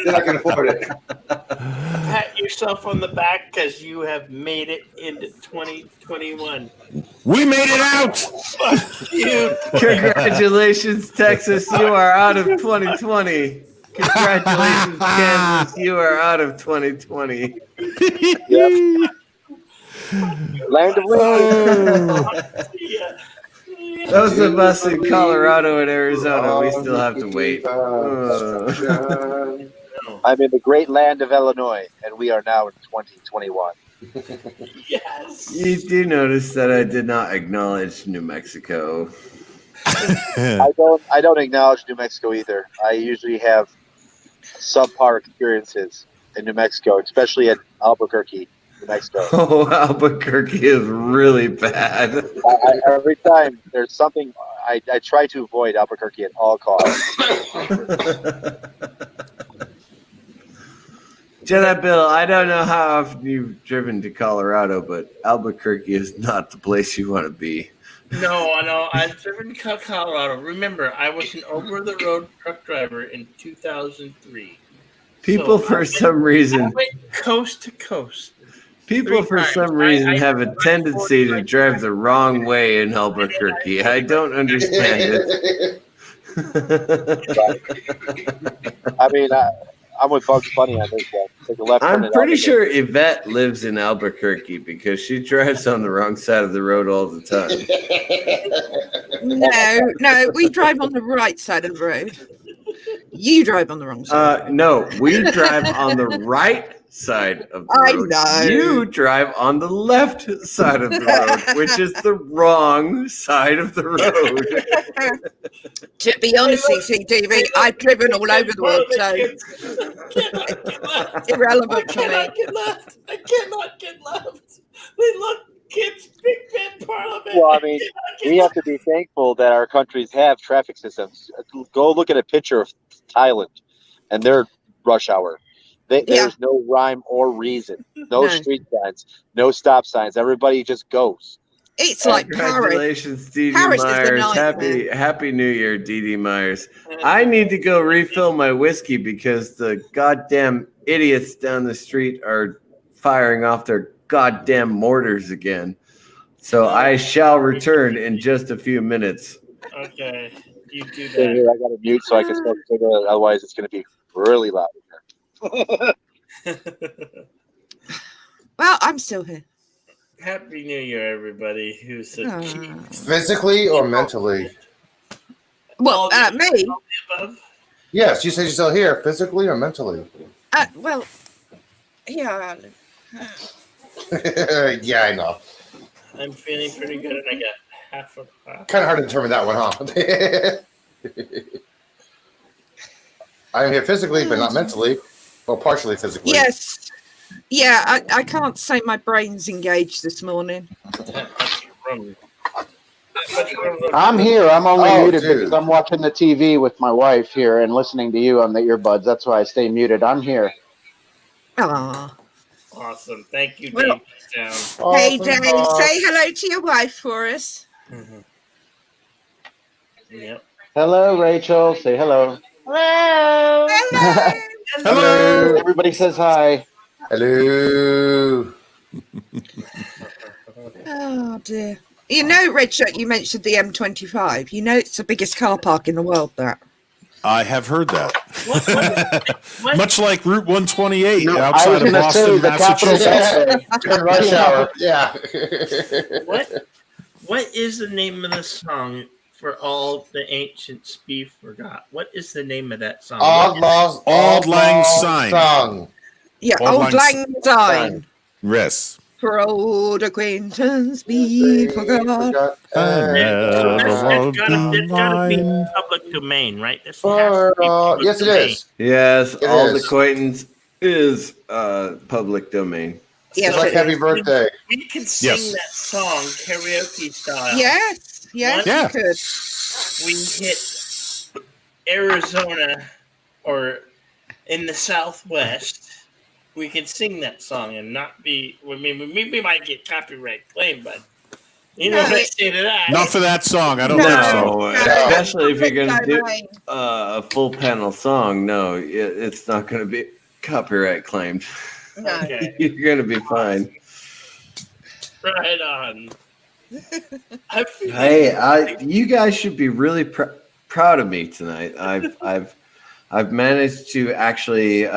Then I can afford it. Pat yourself on the back because you have made it into 2021. We made it out. Fuck you. Congratulations, Texas. You are out of 2020. Congratulations, Kansas. You are out of 2020. Land of Liberty. Those of us in Colorado and Arizona, we still have to wait. I'm in the great land of Illinois, and we are now in 2021. Yes. You do notice that I did not acknowledge New Mexico. I don't acknowledge New Mexico either. I usually have subpar experiences in New Mexico, especially at Albuquerque, New Mexico. Oh, Albuquerque is really bad. Every time there's something, I try to avoid Albuquerque at all costs. Jedi Bill, I don't know how often you've driven to Colorado, but Albuquerque is not the place you want to be. No, I've driven to Colorado. Remember, I was an over-the-road truck driver in 2003. People, for some reason, I went coast to coast. People, for some reason, have a tendency to drive the wrong way in Albuquerque. I don't understand it. I mean, I'm with Bugs Bunny on this one. Take a left turn I'm at pretty Albuquerque. sure Yvette lives in Albuquerque because she drives on the wrong side of the road all the time. No, we drive on the right side of the road. You drive on the wrong side. No, we drive on the right side of the I road. know. You drive on the left side of the road, which is the wrong side of the road. To be honest, CCTV, I've driven all over the world, so it's irrelevant to me. I cannot get left. They look kids, Big Ben Parliament. Well, I mean, we have to be thankful that our countries have traffic systems. Go look at a picture of Thailand and their rush hour. There's no rhyme or reason. No street signs, no stop signs. Everybody just goes. It's like Congratulations, Dee Dee Paris is the Myers. nightmare. Happy New Year, Dee Dee Myers. I need to go refill my whiskey because the goddamn idiots down the street are firing off their goddamn mortars again. So I shall return in just a few minutes. Okay, you do Stay that. here, I got to mute so I can start singing. Otherwise, it's going to be really loud in here. Well, I'm still here. Happy New Year, everybody who's a kid. Physically or mentally? Well, me. Yes, you said you're still here. Physically or mentally? Well, yeah. Yeah, I know. I'm feeling pretty good, and I got half a class. Kind of hard to determine that one, huh? I'm here physically, but not mentally. Well, partially physically. Yes. Yeah, I can't say my brain's engaged this morning. I'm here. I'm only muted dude. because I'm watching the TV with my wife here and listening to you on the earbuds. That's why I stay muted. I'm here. Aw. Awesome. Thank you, Well, Dave. Down. Hey, Dave, say hello to your wife for us. Yep. Hello, Rachel. Say hello. Hello. Hello. Hello. Everybody says hi. Hello. Oh, dear. You know, Red Shirt, you mentioned the M25. You know it's the biggest car park in the world, that. I have heard that. Much like Route 128 No, I outside was of gonna say Boston, the capital Massachusetts. During rush hour. Yeah. What is the name of the song for all the ancients be forgot? What is the name of that song? Auld Lang Syne. Song. Yeah, Auld Old Lang Lang Syne. Yes. For old acquaintance be forgot. It's gotta be public domain, right? This has to be public Yes, it domain. is. Yes, It Old is. Acquaintance is public domain. Yes, It's like it Happy is. Birthday. We can sing Yes. that song karaoke style. Yes, yes, Yeah. you could. We hit Arizona or in the Southwest. We can sing that song and not be. I mean, we might get copyright claim, but you know No, what I it- say to that? Not for that song. I don't think so. No, No. especially if you're going to do Domain. a full panel song. No, it's not going to be copyright claimed. No. Okay, You're going to be fine. right on. Hey, you guys should be really proud of me tonight. I've managed to actually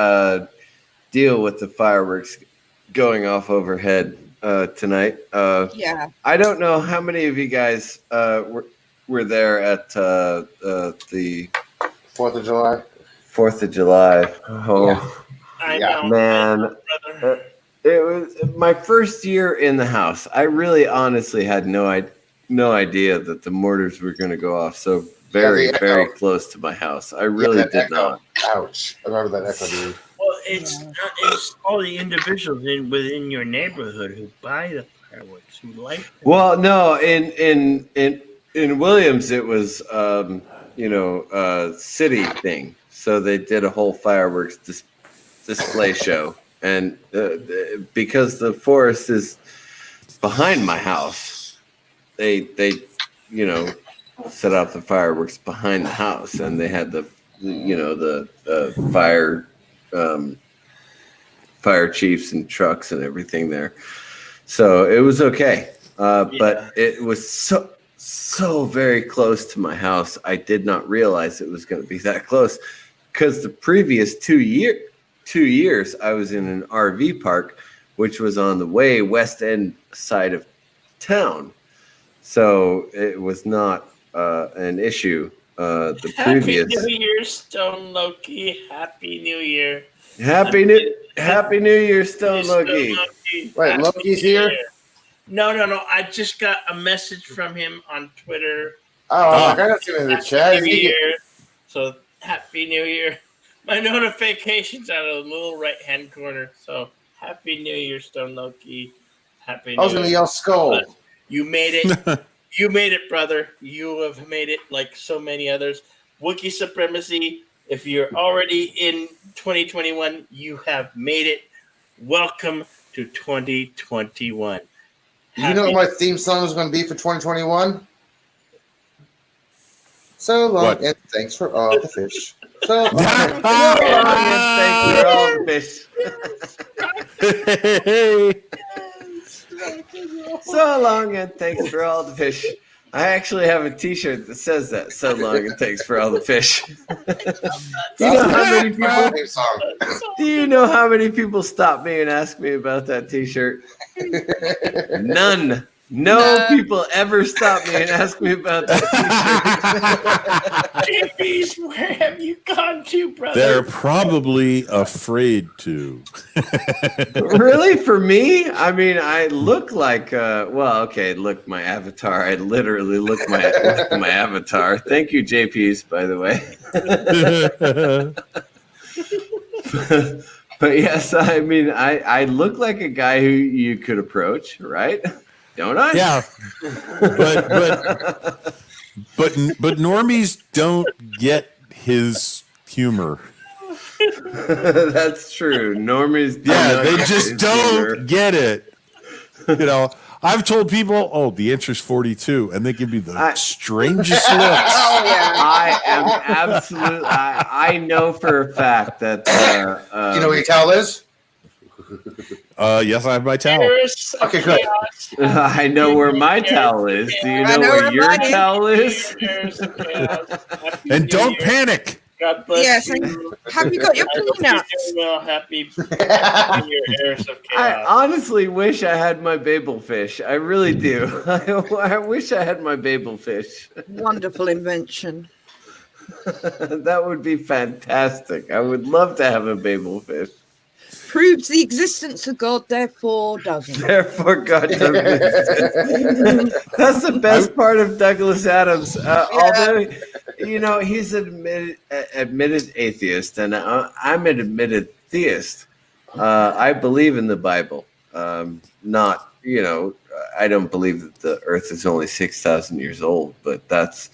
deal with the fireworks going off overhead tonight. Yeah. I don't know how many of you guys were there at the 4th of July. 4th of July. Oh, I Yeah. know, man. brother. It was my first year in the house. I really honestly had no idea that the mortars were going to go off so very, Yeah, the very echo. close to my house. I really that did echo. not. Ouch. I remember that echo, dude. Well, it's all the individuals within your neighborhood who buy the fireworks, who like them. Well, no, in Williams it was city thing. So they did a whole fireworks display show, and because the forest is behind my house, they set out the fireworks behind the house, and they had the fire chiefs and trucks and everything there. So it was okay. But it was so very close to my house. I did not realize it was going to be that close, because the previous 2 years I was in an RV park, which was on the way west end side of town. So it was not an issue. The previous Happy New Year, Stone Loki. Happy New Year. Happy New Year, Stone Loki. Wait, Happy Loki's New here? Year. No. I just got a message from him on Twitter. Oh, I got him in the chat. Happy New Year. So Happy New Year. My notifications out of the little right hand corner. So Happy New Year, Stone Loki. Happy New I was going to Year. yell skull. But you made it. You made it, brother. You have made it like so many others. Wookiee supremacy. If you're already in 2021, you have made it. Welcome to 2021. You know what my theme song is going to be for 2021? So long, What? and thanks for all the fish. So long, and Thanks for all the fish. So long and thanks for all the fish. I actually have a T-shirt that says that. So long and thanks for all the fish. Do you know how many people stop me and ask me about that T-shirt? None. No people ever stop me and ask me about that T-shirt. JP's, where have you gone to, brother? They're probably afraid to. Really? For me? I mean, I look like, look, my avatar. I literally look like my avatar. Thank you, JP's, by the way. But yes, I mean, I look like a guy who you could approach, right? Don't I? Yeah. But normies don't get his humor. That's true. Normies, they just don't get it. I've told people, "Oh, the answer's 42," and they give me the strangest looks. Oh yeah. I am absolutely. I know for a fact that. you know what your towel is? Yes, I have my towel. Okay, good. I know where my towel is. Do you know where your towel is? And don't panic. God bless Yes. you. Have you got your I hope you're peanuts? doing well. Happy New Year, heirs of I chaos. honestly wish I had my Babel fish. I really do. I wish I had my Babel fish. Wonderful invention. That would be fantastic. I would love to have a Babel fish. proves the existence of God, therefore doesn't. Therefore, God doesn't exist. That's the best part of Douglas Adams. Although, he's an admitted atheist, and I'm an admitted theist. I believe in the Bible. Not, I don't believe that the Earth is only 6,000 years old, but that's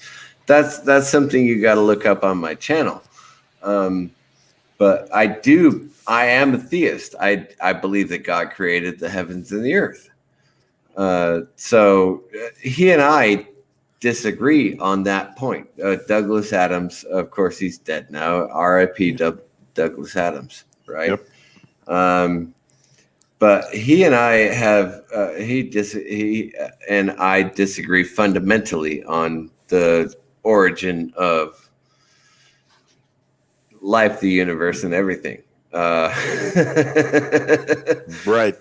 something you got to look up on my channel. But I am a theist. I believe that God created the heavens and the earth. So he and I disagree on that point. Douglas Adams, of course, he's dead now. R.I.P. Douglas Adams, right? Yep. But he and I have he and I disagree fundamentally on the origin of life, the universe, and everything. Right.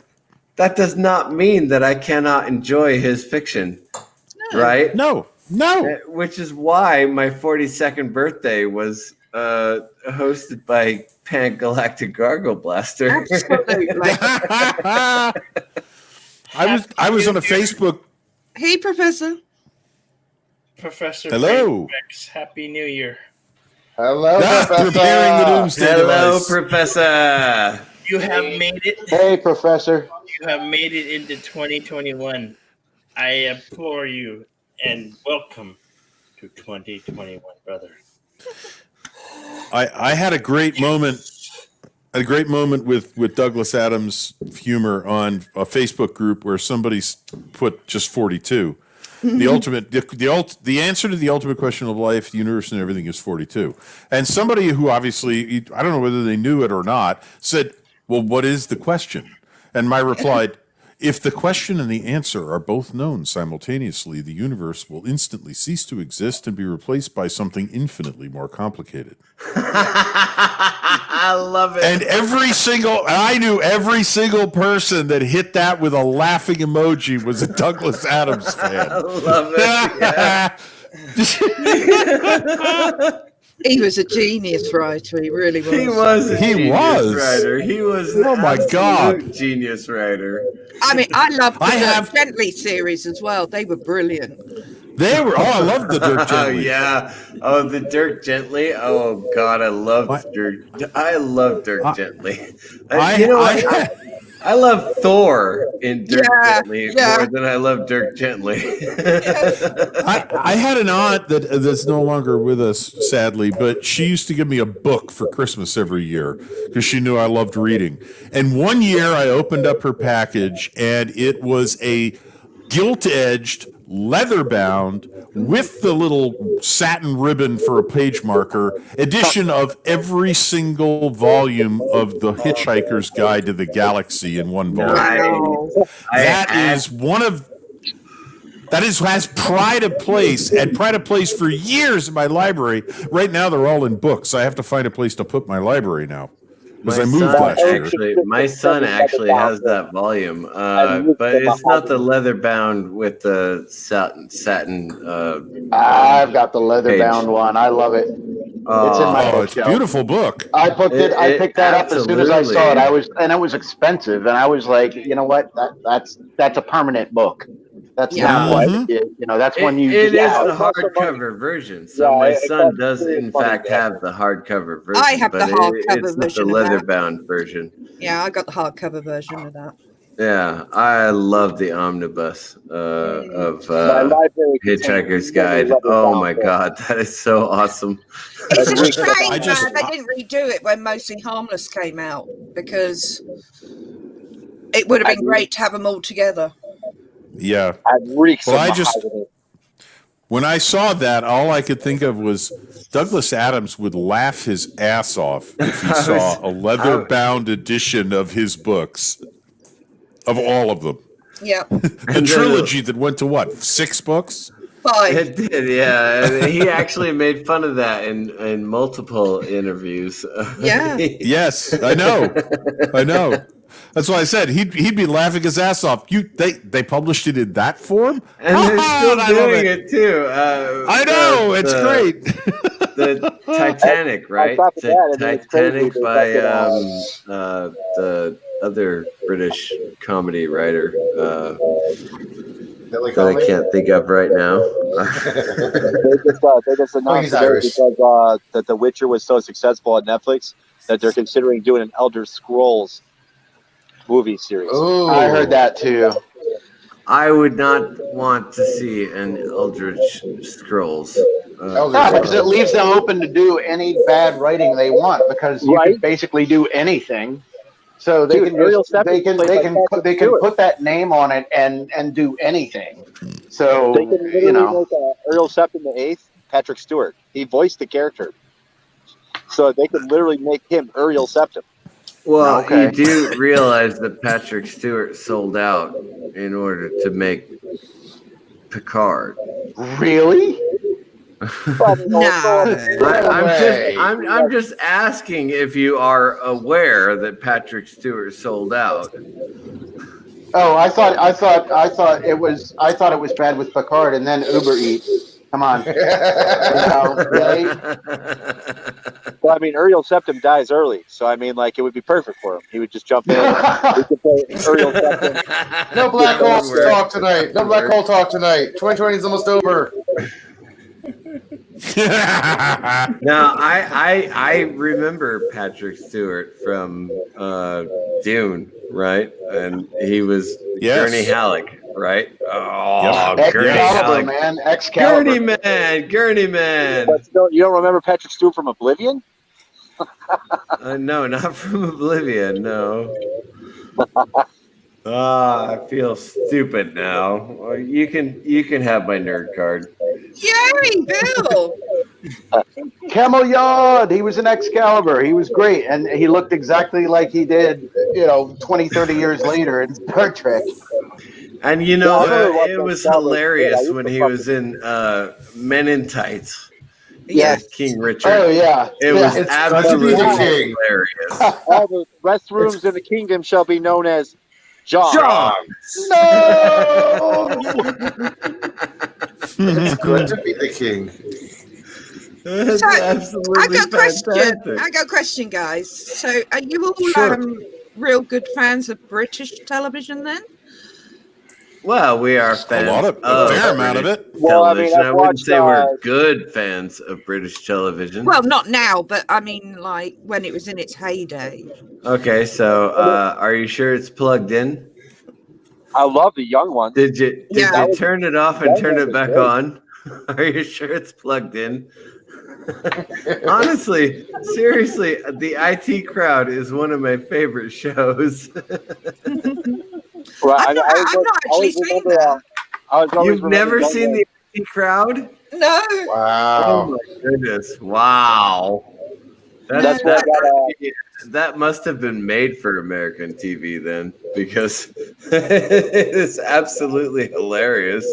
That does not mean that I cannot enjoy his fiction, right? No. Which is why my 42nd birthday was hosted by Pan-Galactic Gargle Blaster. Absolutely. I was on a Facebook. Hey, Professor. Professor. Hello. Rex, Happy New Year. Hello, Professor. Preparing the doomsday Hello, device. Professor. You have made it. Hey, Professor. You have made it into 2021. I implore you and welcome to 2021, brother. I had a great moment. With Douglas Adams' humor on a Facebook group where somebody put just 42. The ultimate, the answer to the ultimate question of life, the universe, and everything is 42. And somebody who obviously, I don't know whether they knew it or not, said, "Well, what is the question?" And my replied, "If the question and the answer are both known simultaneously, the universe will instantly cease to exist and be replaced by something infinitely more complicated." I love it. And I knew every single person that hit that with a laughing emoji was a Douglas Adams fan. I love it. He was a genius writer. He really was. He was a genius writer. He was an oh my God, genius writer. I mean, I loved the Dirk Gently series as well. They were brilliant. They were. Oh, I love the Dirk Gently. Oh yeah. Oh, the Dirk Gently. Oh God, I love Dirk. I love Dirk Gently. I love Thor in Dirk Gently more than I love Dirk Gently. I had an aunt that's no longer with us, sadly, but she used to give me a book for Christmas every year because she knew I loved reading. And one year I opened up her package and it was a gilt-edged, leather-bound, with the little satin ribbon for a page marker edition of every single volume of The Hitchhiker's Guide to the Galaxy in one volume. That has pride of place and pride of place for years in my library. Right now, they're all in books. I have to find a place to put my library now. Because I moved last year. My son actually has that volume, but it's not the leather bound with the satin. I've got the leather bound one. I love it. It's in my bookshelf. It's a beautiful book. I picked that up as soon as I saw it. It was expensive, and I was like, you know what? That's a permanent book. That's not what that's when you. It is the hardcover version. So my son does in fact have the hardcover version. I have the hardcover version. It's the leather-bound version. Yeah, I got the hardcover version of that. Yeah, I love the omnibus of Hitchhiker's Guide. Oh my God, that is so awesome. It's a shame they didn't redo it when Mostly Harmless came out because it would have been great to have them all together. Yeah. When I saw that, all I could think of was Douglas Adams would laugh his ass off if he saw a leather-bound edition of his books, of all of them. Yeah. The trilogy that went to what, 6 books? 5. It did, yeah. He actually made fun of that in multiple interviews. Yeah. Yes, I know. That's why I said he'd be laughing his ass off. They published it in that form, and they're still doing it too. I know, it's great. the Titanic, right? top of that, I mean, it's crazy. Titanic There's by fucking, the other British comedy writer Billy that I Connolly? can't think of right now. they just announced he's today Irish. because that The Witcher was so successful on Netflix that they're considering doing an Elder Scrolls movie series. Ooh. I heard that too. I would not want to see an Eldritch Scrolls. Yeah, because it leaves them open to do any bad writing they want, because you can basically do anything. So they can just, they can put that name on it and do anything. So They can literally make Ariel Septim the Eighth, Patrick Stewart. He voiced the character, so they could literally make him Ariel Septim. Well, you do realize that Patrick Stewart sold out in order to make Picard. Really? I'm just asking if you are aware that Patrick Stewart sold out. Oh, I thought it was bad with Picard, and then Uber Eats. Come on. Really? Well, I mean, Ariel Septim dies early, so I mean, like, it would be perfect for him. He would just jump in. He could play Ariel Septim. No black hole talk tonight. No black hole talk tonight. 2020 is almost over. Now, I remember Patrick Stewart from Dune, right? And he was Gurney Halleck, right? Oh, Gurney Halleck, man, Excalibur, Gurney man. But still, you don't remember Patrick Stewart from Oblivion? No, not from Oblivion. No. I feel stupid now. You can have my nerd card. Yay, Bill! Camel Yard. He was in Excalibur. He was great, and he looked exactly like he did, 20, 30 years later in Star Trek. And it was hilarious when he was in Men in Tights. Yes, King Richard. Oh yeah, it was absolutely hilarious. All the restrooms in the kingdom shall be known as John. No. It's good to be the king. That's absolutely I got a question. fantastic. I got a question, guys. So, are you all real good fans of British television then? Well, we are fans a fair amount of it. Well, I mean, I wouldn't say we're good fans of British television. Well, not now, but I mean, like when it was in its heyday. Okay, so are you sure it's plugged in? I love the young ones. Did you turn it off and turn it back on? Are you sure it's plugged in? Honestly, seriously, the IT Crowd is one of my favorite shows. Well, I've not actually seen that. You've never seen the IT Crowd? No. Wow. Oh my goodness! Wow. That must have been made for American TV then, because it is absolutely hilarious.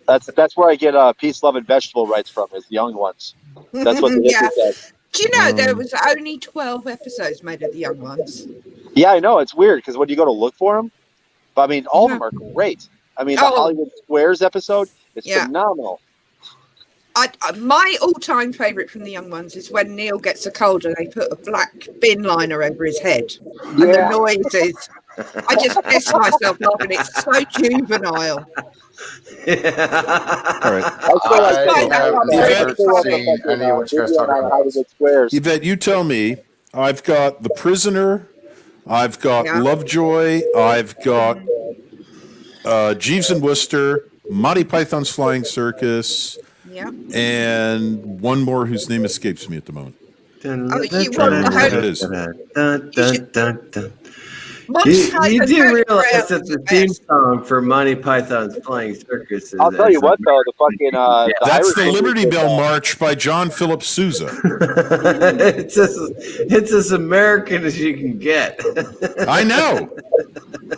That's where I get peace, love, and vegetable rights from. Is the young ones. That's what the Yeah. says. Do you know there was only 12 episodes made of the young ones? Yeah, I know it's weird because when you go to look for them, but I mean, all of them are great. I mean, the Hollywood Squares episode is phenomenal. My all-time favourite from the young ones is when Neil gets a cold and they put a black bin liner over his head. And the noises. I just piss myself laughing. It's so juvenile. All right. Yvette, you tell me. I've got The Prisoner. I've got Lovejoy. I've got Jeeves and Wooster, Monty Python's Flying Circus, and one more whose name escapes me at the moment. You do realize that the theme song for Monty Python's Flying Circus is... I'll tell you what, though, the fucking... that's the Liberty Bell March by John Philip Sousa. It's as American as you can get. I know.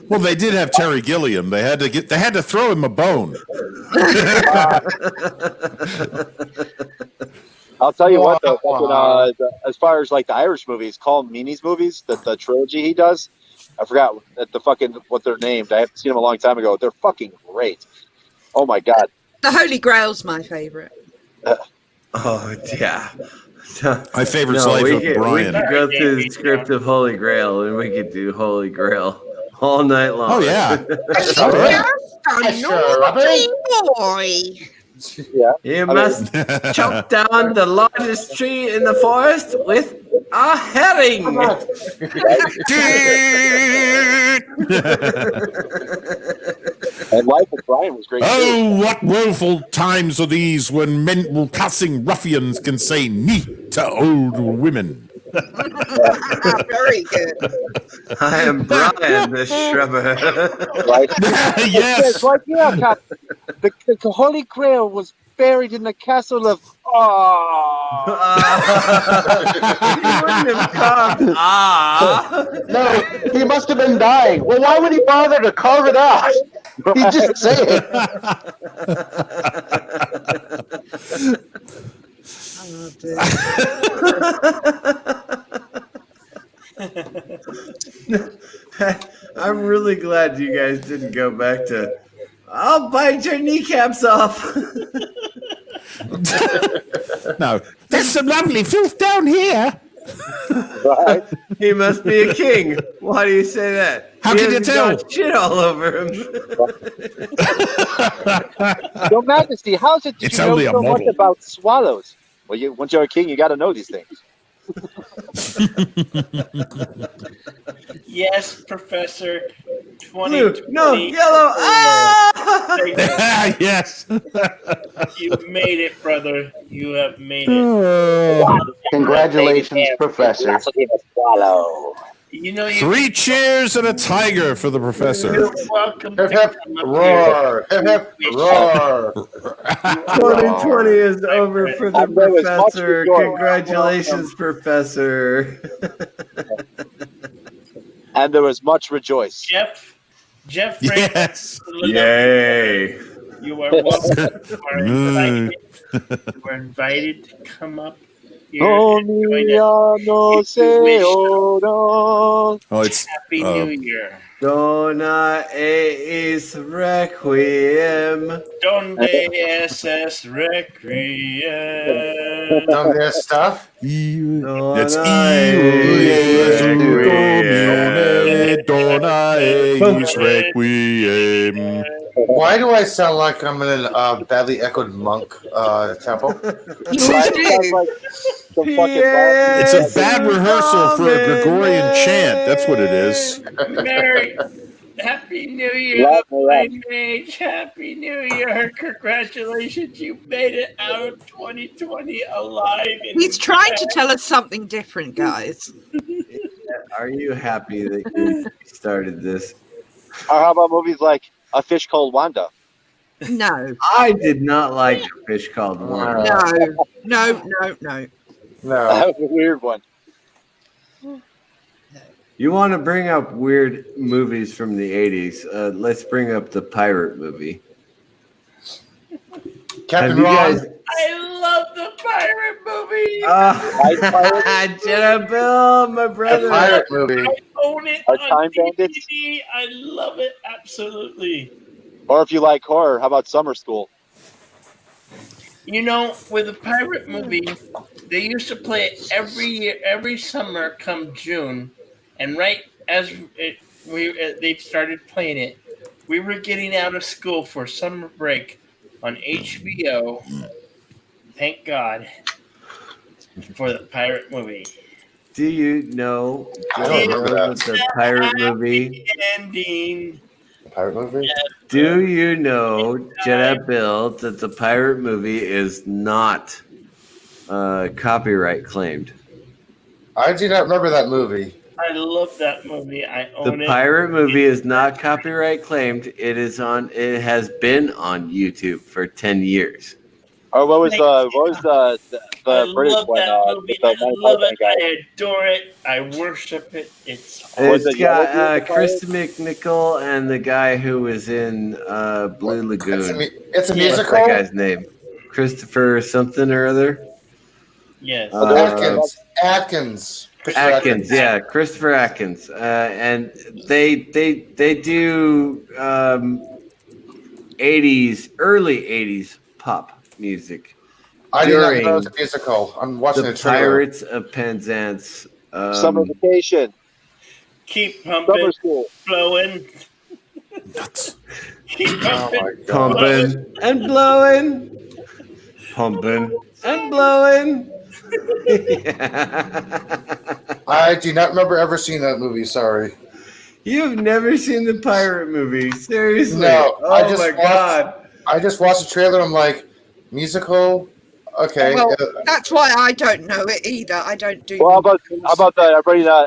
Well, they did have Terry Gilliam. They had to throw him a bone. I'll tell you what, though, fucking, as far as like the Irish movies, Colm Meaney's movies, the trilogy he does, I forgot what they're named. I haven't seen them a long time ago. They're fucking great. Oh my god. The Holy Grail's my favourite. Oh yeah, My favorite's No, Life we of could Brian. go through the script of Holy Grail, and we could do Holy Grail all night long. Oh, yeah. Sure. A Sure, naughty boy. Yeah. You must chop down the largest tree in the forest with a herring. And Life of Brian was great too. Oh, what woeful times are these when men cussing ruffians can say "neat" to old women. Very good. I am Brian the Shrubber. Right? Yes. Right here, Cap. The Holy Grail was buried in the castle of. Oh. He wouldn't have carved No, he must have been dying. Well, why would he bother to carve it out? He just say it. I'm really glad you guys didn't go back to I'll bite your kneecaps off. No, there's some lovely filth down here. Right. He must be a king. Why do you say that? How can you tell? Shit all over him. Your Majesty, how's it that It's you know only a so much model. about swallows? Well, once you're a king, you got to know these things. Yes, Professor. Blue, 2020. no, yellow. Ah! Yes. You've made it, brother. You have made it. Congratulations, Professor. Swallow. You know you. 3 cheers and a tiger for the professor. You're welcome. Hip, to hip, come up roar. Hip, hip, roar. 2020 is over for the And there was much professor. rejoicing. Congratulations, professor. And there was much rejoice. Jeff Frank. Yes. Yay. You are welcome. You are invited to come up here and join us. Oh, it's Happy New Year. Dona eis requiem. Donde es requiem? Know this stuff? It's Dona eis requiem. Why do I sound like I'm in a badly echoed monk temple? You Right? do. Sounds like some fucking It's a bad rehearsal for a Gregorian chant. That's what it is. Merry, Happy New Year, my mage. Happy New Year. Congratulations. You made it out of 2020 alive. and He's trying to tell us something different, guys. Are you happy that you started this? Or how about movies like A Fish Called Wanda? No, I did not like A Fish Called Wanda. no. No. That was a weird one. You want to bring up weird movies from the 80s? Let's bring up the pirate movie. Captain Have you Ron. guys- I love the pirate movie. Jenna Bill, my The brother. pirate movie. I own it Our on Time Bandits? DVD. I love it absolutely. Or if you like horror, how about Summer School? You know, with a pirate movie, they used to play it every year, every summer, come June, and right as they started playing it, we were getting out of school for summer break on HBO. Thank God for the pirate movie. Do you know, I don't remember that. the pirate movie? Ending. The pirate movie? Do you know, Jenna Bill, that the pirate movie is not copyright claimed? I do not remember that movie. I love that movie. I own The it. pirate movie is not copyright claimed. It has been on YouTube for 10 years. Or what was the I British love one? that movie. With the I Monty love Python it. guy? I adore it. I worship it. It's Was It's it Yellow got Beard, the Krista McNichol and the guy who was in Blue Lagoon. It's a What's musical? that guy's name? Christopher something or other? yes. Atkins. Atkins, yeah, Christopher Atkins, and they do 80s, early 80s pop music. I did not know it during was a musical. I'm watching the the trailer. Pirates of Penzance. Summer vacation. Keep Summer pumping, school. flowing. Nuts. Keep Oh pumping. my god. Pumping and blowing. Pumping and blowing. I do not remember ever seeing that movie. Sorry. You've never seen the pirate movie? Seriously? No, Oh I just my watched- god. I just watched the trailer. I'm like, musical. Okay. Well, that's why I don't know it either. I don't do. Well, how about that?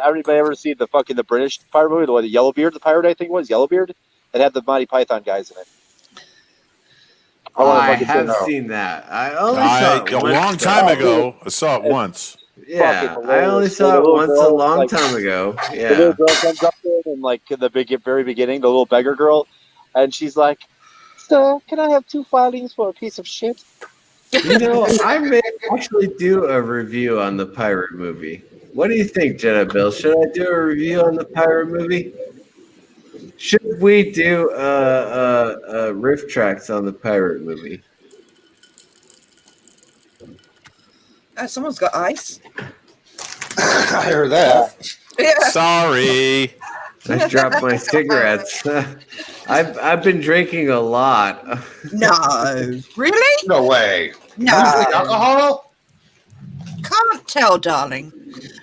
Everybody ever seen the British pirate movie, the one, the Yellowbeard, the pirate? I think it was Yellowbeard. It had the Monty Python guys in it. I have seen that. I only saw it A once, long though. time ago. I saw it once. Yeah, fucking I only hilarious. saw The it little once a girl, long like- time ago. The Yeah. little girl comes up there and like in the very beginning, the little beggar girl, and she's like, "Sir, can I have 2 filings for a piece of shit?" You know, I may actually do a review on the pirate movie. What do you think, Jedi Bill? Should I do a review on the pirate movie? Should we do riff tracks on the pirate movie? Someone's got ice. I heard that. Yeah. Sorry. I dropped my cigarettes. I've been drinking a lot. No. Really? No way. No. Alcohol? Can't tell, darling.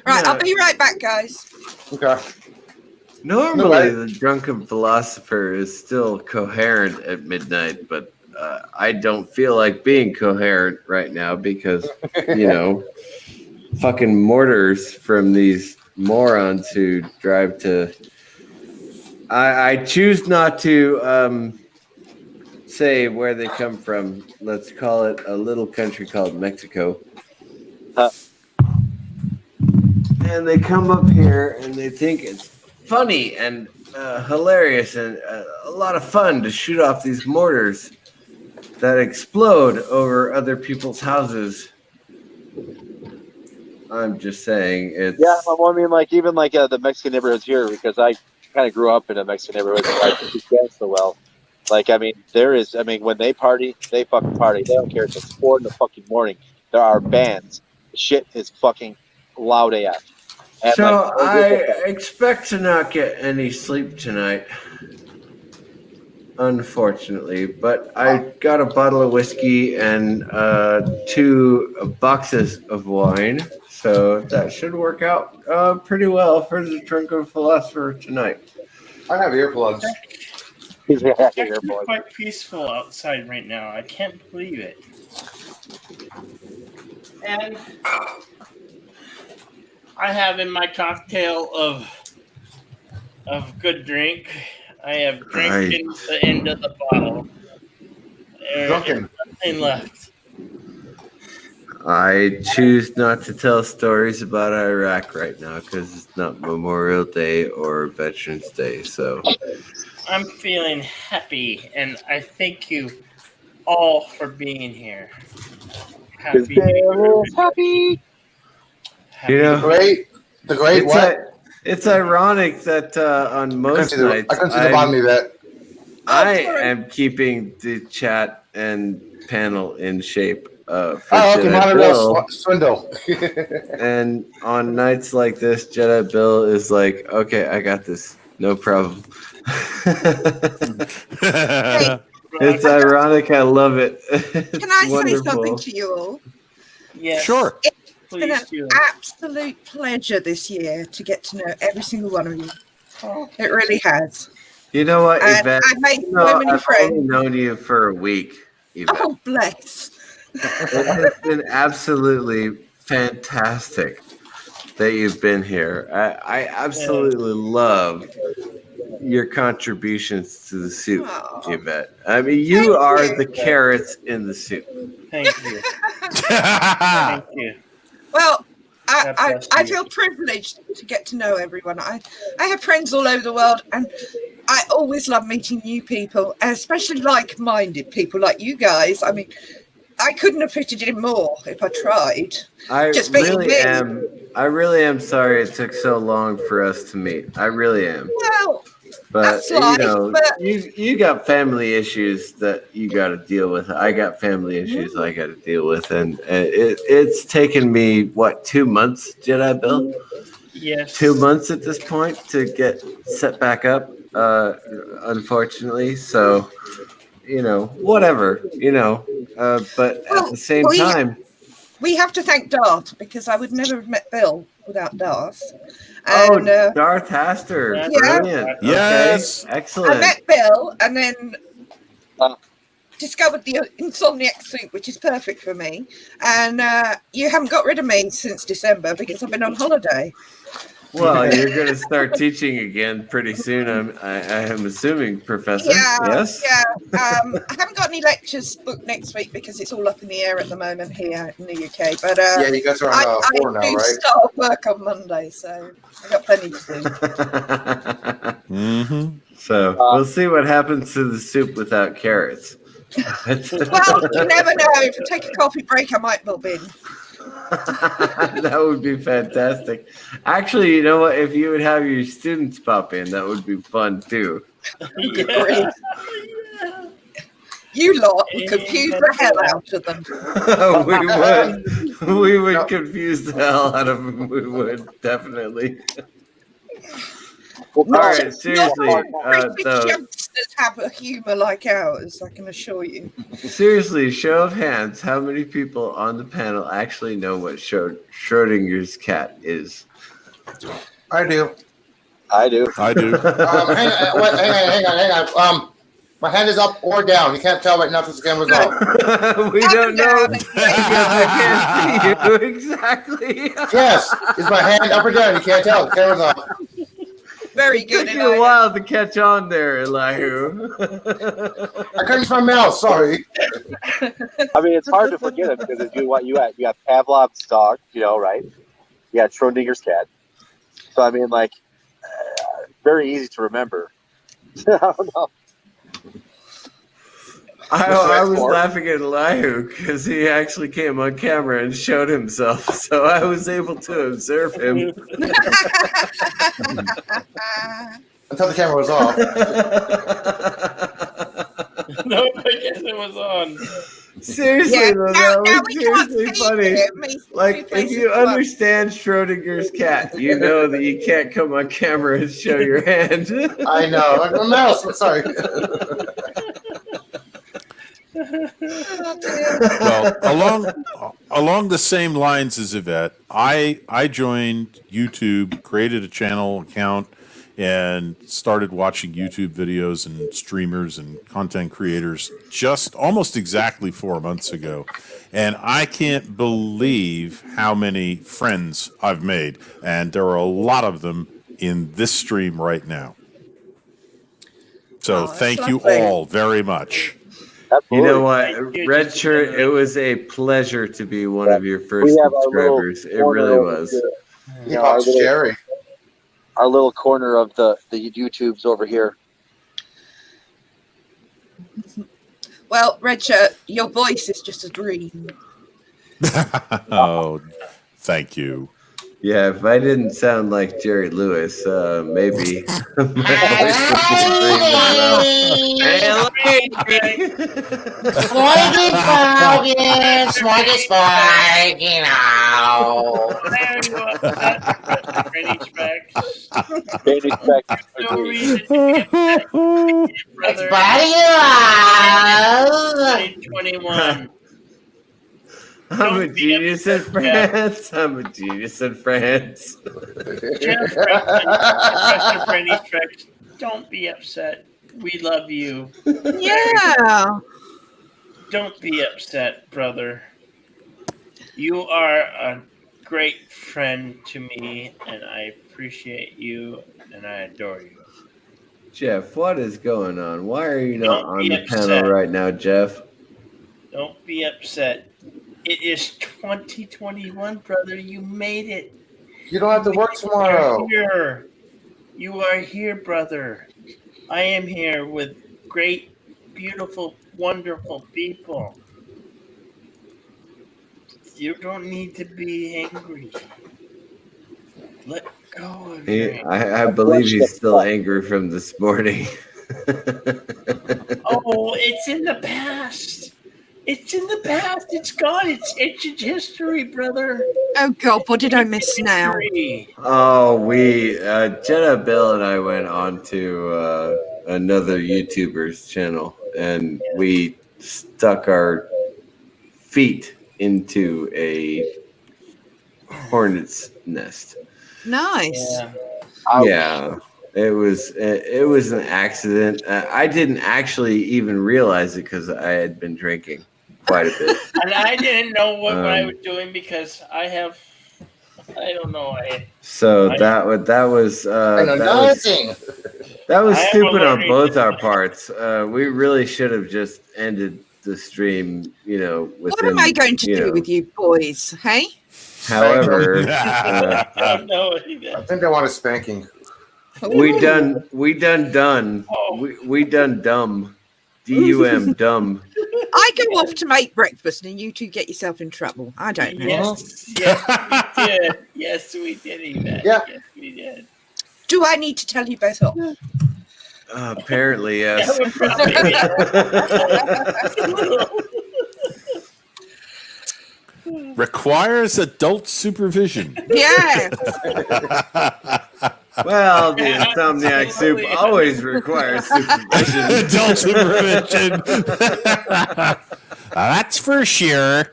Right, No. I'll be right back, guys. Okay. Normally, the drunken philosopher is still coherent at midnight, but I don't feel like being coherent right now because, you know, fucking mortars from these morons who drive to. I choose not to say where they come from. Let's call it a little country called Mexico. And they come up here and they think it's funny and hilarious and a lot of fun to shoot off these mortars that explode over other people's houses. I'm just saying it's. Yeah, I mean, like even like the Mexican neighborhoods here, because I kind of grew up in a Mexican neighborhood, so I understand so well. Like, I mean, when they party, they fucking party. They don't care if it's 4 in the fucking morning. There are bands. The shit is fucking loud AF. And So like, I expect to not get any sleep tonight, unfortunately. But I got a bottle of whiskey and 2 boxes of wine, so that should work out pretty well for the drunken philosopher tonight. I have earplugs. He's It's quite peaceful outside right now. I can't believe it. And I have in my cocktail of good drink. I have drinking the end of the bottle. There's Drunken. nothing left. I choose not to tell stories about Iraq right now because it's not Memorial Day or Veterans Day. So I'm feeling happy, and I thank you all for being here. Happy. happy. you know, The great it's what? it's ironic that on most nights I couldn't see the bottom of that. I am keeping the chat and panel in shape. For Oh, okay, Jedi Bill. Monorail swindle. And on nights like this, Jedi Bill is like, okay, I got this. No problem. It's ironic. I love it. Can I say something to you all? Yes. Sure. It's been an absolute pleasure this year to get to know every single one of you. It really has. You know what, And Yvette? I've made You know, so many I've friends. only known you for a week, Yvette. Oh, bless. It has been absolutely fantastic that you've been here. I absolutely love your contributions to the soup, Yvette. I mean, you are the carrots in the soup. Thank you. Thank you. Well, I feel privileged to get to know everyone. I have friends all over the world, and I always love meeting new people, and especially like-minded people like you guys. I mean, I couldn't have fitted in more if I tried. I Just being really me. am. I really am sorry it took so long for us to meet. I really am. Well, But That's life, but- you got family issues that you got to deal with. I got family issues I got to deal with, and it's taken me what 2 months, Jedi Bill? Yes. 2 months at this point to get set back up. Unfortunately, so whatever, but at the same time. We have to thank Darth because I would never have met Bill without Darth. And, Darth Haster, yeah. brilliant. Yes, okay. Excellent. I met Bill and then discovered the Insomniac suit, which is perfect for me. And you haven't got rid of me since December because I've been on holiday. Well, you're going to start teaching again pretty soon. I am assuming, Professor. Yeah, yes. Yeah. I haven't got any lectures booked next week because it's all up in the air at the moment here in the UK. But yeah, you guys are on 4 now, I do right? start work on Monday, so I got plenty to do. Mm-hmm. So we'll see what happens to the soup without carrots. Well, you never know. If I take a coffee break, I might bob in. That would be fantastic. Actually, you know what? If you would have your students pop in, that would be fun too. Yeah. You lot would confuse the hell out of them. We would confuse the hell out of them. We would definitely. All right, seriously, British youngsters have a humour like ours, I can assure you. Seriously, show of hands, how many people on the panel actually know what Schrodinger's cat is? I do. I do. Hang on. My hand is up or down. You can't tell right now because the camera's off. We don't know because I can't see you exactly. Yes, is my hand up or down? You can't tell. The camera's off. Very It good. took you a while to catch on there, Elihu. I couldn't use my mouth. Sorry. I mean, it's hard to forget it because you have Pavlov's dog, right? You got Schrodinger's cat. So I mean, very easy to remember. I don't know. I was laughing at Elihu because he actually came on camera and showed himself, so I was able to observe him. Until the camera was off. No, I guess it was on. Seriously, though, that was we can't seriously see funny. him. He's If you understand Schrodinger's cat, you know that you can't come on camera and show your hand. I know. Like a mouse. Sorry. Well, along the same lines as Yvette, I joined YouTube, created a channel account, and started watching YouTube videos and streamers and content creators just almost exactly 4 months ago. And I can't believe how many friends I've made. And there are a lot of them in this stream right now. So thank you all very much. You know what, Red Shirt, it was a pleasure to be one of your first subscribers. It really was. Jerry. Our little corner of the YouTubes over here. Well, Red Shirt, your voice is just a dream. Oh, thank you. Yeah, if I didn't sound like Jerry Lewis, maybe my voice would be a dream as well. Smorgasbord, you know. It's body you 21. I'm a genius in France. I'm a genius in France. Professor Freddy Trex, don't be upset. We love you. Yeah. Don't be upset, brother. You are a great friend to me, and I appreciate you, and I adore you. Jeff, what is going on? Why are you not Don't on be the upset. panel right now, Jeff? Don't be upset. It is 2021, brother. You made it. You don't have to work tomorrow. You are here, brother. I am here with great, beautiful, wonderful people. You don't need to be angry. Let go of I believe he's still angry from this morning. Oh, it's in the past. It's in the past. It's gone. It's ancient history, brother. Oh God, what did I miss now? Oh, Jenna, Bill, and I went on to another YouTuber's channel, and we stuck our feet into a hornet's nest. Nice. Yeah, it was an accident. I didn't actually even realize it because I had been drinking quite a bit. And I didn't know what I was doing because I don't know. That was stupid on both our parts. We really should have just ended the stream, What am I going to do with you boys, hey? However, I don't know. I think I want a spanking. we done dumb. DUM dumb. I go off to make breakfast and you two get yourself in trouble. I don't know. Yes, we did. Yes, we did, Yvette. Yeah. Yes, we did. Do I need to tell you both off? Apparently, yes. Requires adult supervision. Yeah. Well, the Insomniac soup always requires supervision. Adult supervision. That's for sure.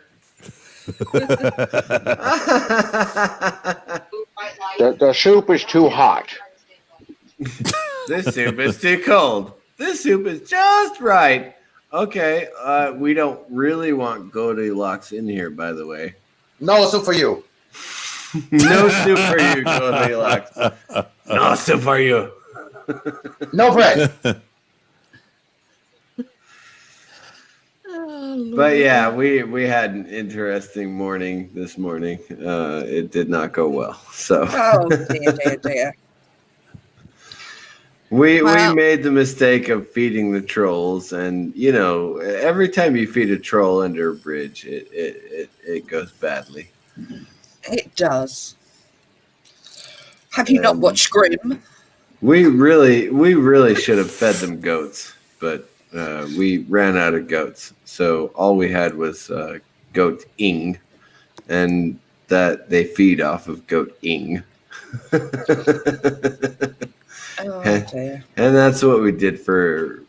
The soup is too hot. This soup is too cold. This soup is just right. Okay, we don't really want Goldilocks in here, by the way. No soup for you. No soup for you, Goldilocks. No soup for you. No bread. But yeah, we had an interesting morning this morning. It did not go well. So dear. We made the mistake of feeding the trolls, and every time you feed a troll under a bridge, it goes badly. It does. Have you not watched Grimm? We really should have fed them goats, but we ran out of goats, so all we had was goat ing, and that they feed off of goat ing. Dear. And that's what we did for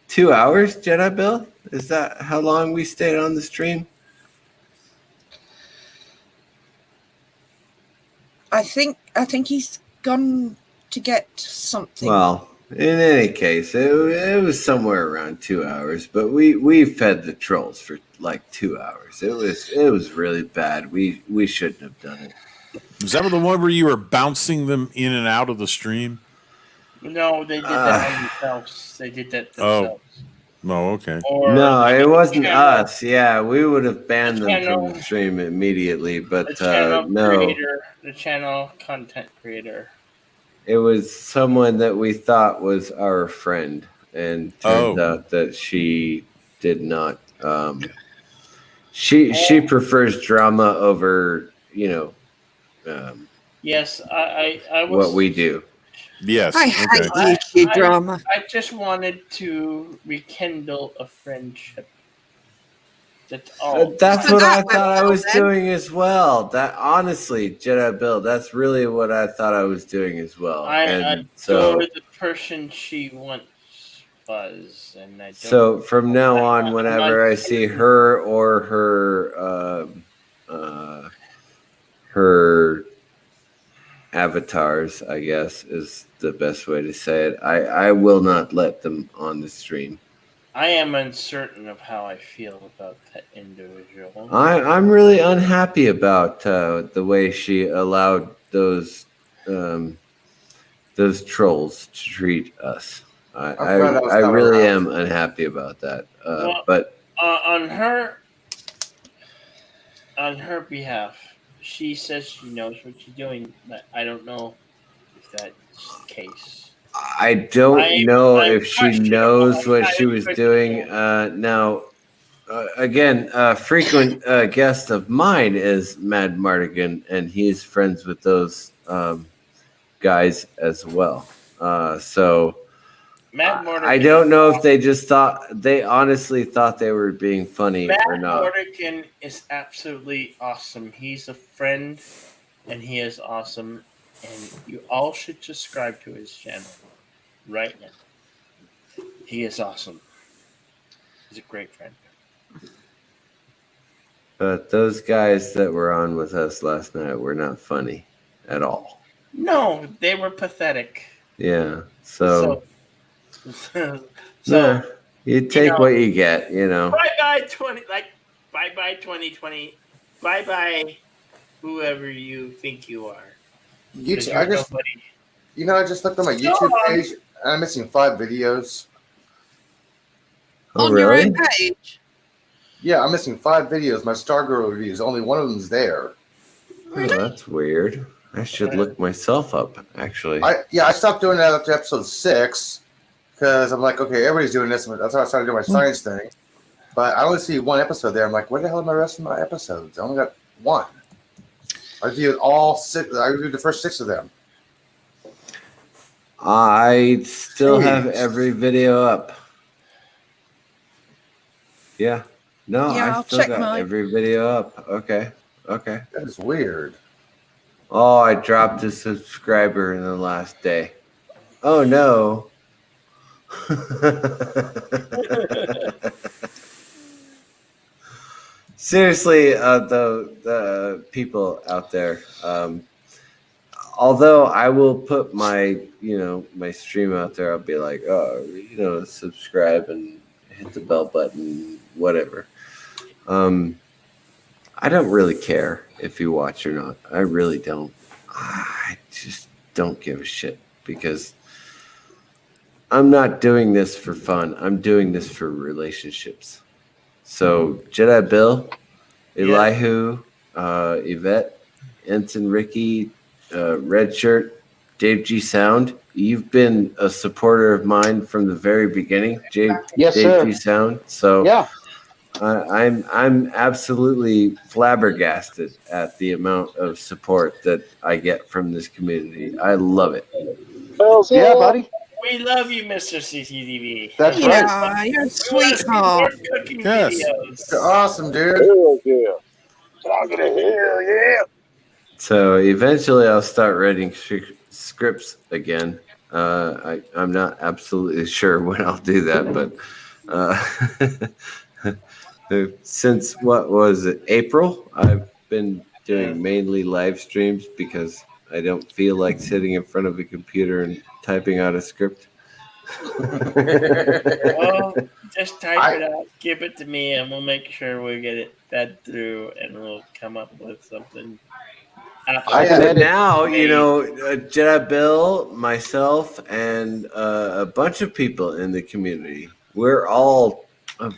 2 hours, Jedi Bill? Is that how long we stayed on the stream? I think he's gone to get something. Well, in any case, it was somewhere around 2 hours, but we fed the trolls for 2 hours. It was really bad. We shouldn't have done it. Was that the one where you were bouncing them in and out of the stream? No, they did that themselves. They did that themselves. Oh, okay. No, it wasn't us. Yeah, we would have banned them from the stream immediately, but no. The channel content creator. It was someone that we thought was our friend, and turned out that she did not. She prefers drama over, Yes, I was. what we do. Yes. I hate YouTube drama. I just wanted to rekindle a friendship. That's all. That's what I thought I was doing as well. That honestly, Jedi Bill, that's really what I thought I was doing as well. I and adore the person she once was, and I don't. So from now on, whenever I see her or her avatars, I guess is the best way to say it, I will not let them on the stream. I am uncertain of how I feel about that individual. I'm really unhappy about the way she allowed those trolls to treat us. I really am unhappy about that. But on her behalf, she says she knows what she's doing, but I don't know if that's the case. I don't know if she knows what she was doing. Now, again, a frequent guest of mine is Mad Mardigan, and he's friends with those guys as well. So Matt Mordican, I don't know if they honestly thought they were being funny or Matt not. Mordican is absolutely awesome. He's a friend, and he is awesome. And you all should subscribe to his channel right now. He is awesome. He's a great friend. But those guys that were on with us last night were not funny at all. No, they were pathetic. Yeah. So So you take what you get, you know. Bye bye 2020. Bye bye whoever you think you are. YouTube, I just looked on my YouTube page and I'm missing 5 videos. Oh, On your really? own page. Yeah, I'm missing 5 videos. My Stargirl reviews, only one of them's there. Oh, that's weird. I should look myself up, actually. I stopped doing that up to episode 6 because I'm like, okay, everybody's doing this. That's why I started doing my science thing. But I only see 1 episode there. I'm like, where the hell are my rest of my episodes? I only got 1. I reviewed all 6. I reviewed the first 6 of them. I still have every video up. Yeah. No, Yeah, I I'll still check got mine. every video up. Okay. That is weird. Oh, I dropped a subscriber in the last day. Oh no. Seriously, the people out there, although I will put my stream out there, I'll be like, subscribe and hit the bell button, whatever. I don't really care if you watch or not. I really don't. I just don't give a shit because I'm not doing this for fun. I'm doing this for relationships. So Jedi Bill, Elihu, Yvette, Ensign Ricky, Red Shirt, Dave G Sound. You've been a supporter of mine from the very beginning, Dave sir. G Sound. So yeah. I'm absolutely flabbergasted at the amount of support that I get from this community. I love it. Yeah, buddy. We love you, Mr. CCTV. That's Yeah, you're a sweetheart. Cooking Yes. videos. You're awesome, dude. Hell yeah. Talking to hell yeah. So eventually I'll start writing scripts again. I'm not absolutely sure when I'll do that, but since what was it, April, I've been doing mainly live streams because I don't feel like sitting in front of a computer and typing out a script. Well, just type it out, give it to me, and we'll make sure we get it fed through, and we'll come up with something. But now, Jedi Bill, myself, and a bunch of people in the community, we're all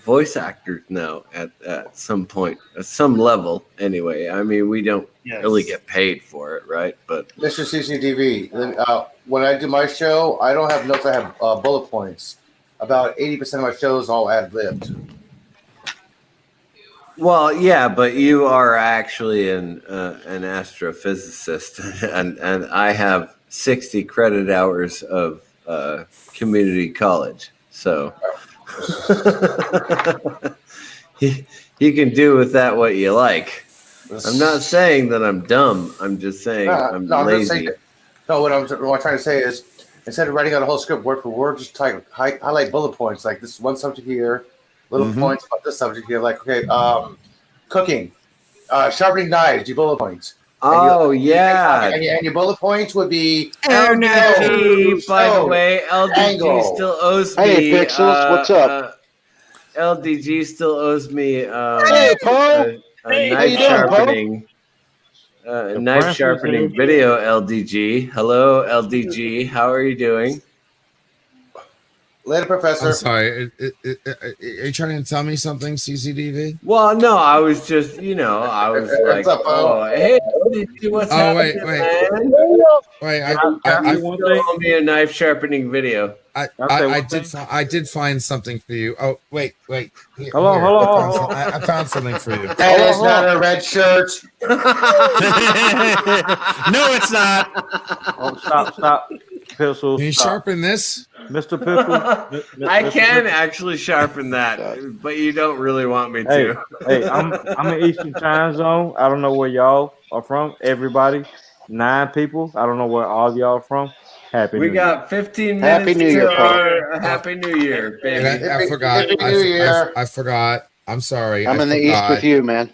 voice actors now at some point, at some level anyway. I mean, we don't really get paid for it, right? But Mr. CCTV, when I do my show, I don't have notes. I have bullet points. About 80% of my shows all ad-libbed. well, yeah, but you are actually an astrophysicist, and I have 60 credit hours of community college, so you can do with that what you like. I'm not saying that I'm dumb. I'm just saying I'm lazy. What I'm trying to say is, instead of writing out a whole script word for word, just highlight bullet points. Like this is one subject here, little points about this subject here. Like, okay, cooking, sharpening knives, your bullet points. And your bullet points would be LDG, by the way, LDG still owes me. Hey, Pixels, what's up? LDG still owes me hey, Paul. Knife sharpening video, LDG. Hello, LDG. How are you doing? Later, Professor. I'm sorry. Are you trying to tell me something, CCDV? Well, no, I was just, I was like, What's up, oh, hey, LDG, what's Oh, happening, wait. man? Wait, I I owe me a knife sharpening video. I did find something for you. Oh, wait. Here, Hold on, here, hold I on, found hold on. I found something for you. That is not a red shirt. No, it's not. Oh, stop. Pistol, Can you stop. sharpen this? Mr. Pistol. I can actually sharpen that, but you don't really want me to. Hey, I'm in Eastern time zone. I don't know where y'all are from. Everybody, 9 people. I don't know where all of y'all are from. Happy We New got 15 Happy minutes New Year, to Paul. our Happy New Year, baby. I forgot. Happy New Year. I forgot. I'm sorry. I'm I in the forgot. East with you, man.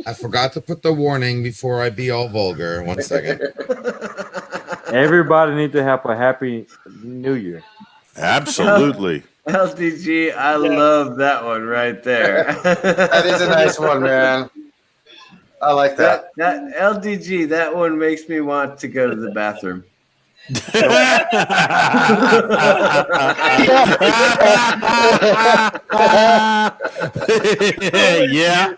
I forgot to put the warning before I be all vulgar. 1 second. Everybody needs to have a Happy New Year. Absolutely. LDG, I love that one right there. That is a nice one, man. I like that. That LDG, that one makes me want to go to the bathroom. Yeah.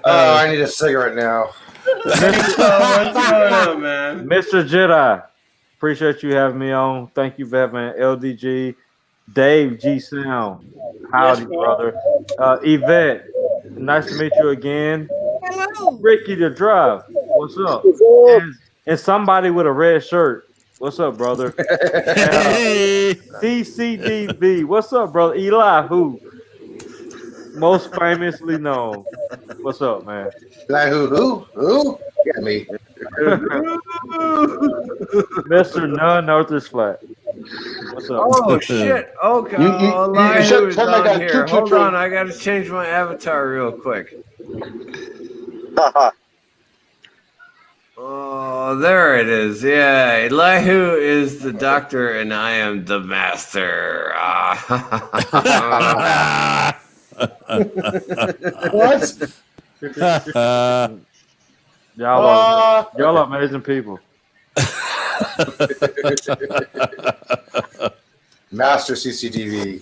Oh, I need a cigarette now. What's going on, man? Mr. Jedi, appreciate you having me on. Thank you for having LDG. Dave G Sound, howdy, brother. Yvette, nice to meet you again. Hello. Ricky the Drive, what's up? And somebody with a red shirt, what's up, brother? CCDB, what's up, brother? Eli, who most famously known, what's up, man? Like who? Get me. Mr. None Earthers Flat. What's up? Oh shit! Okay, you should who's turn my on gun. here? Choo-choo Hold train. on, I gotta change my avatar real quick. Oh, there it is. Yeah, Elihu is the doctor, and I am the master. What? Y'all are amazing people. Master CCTV.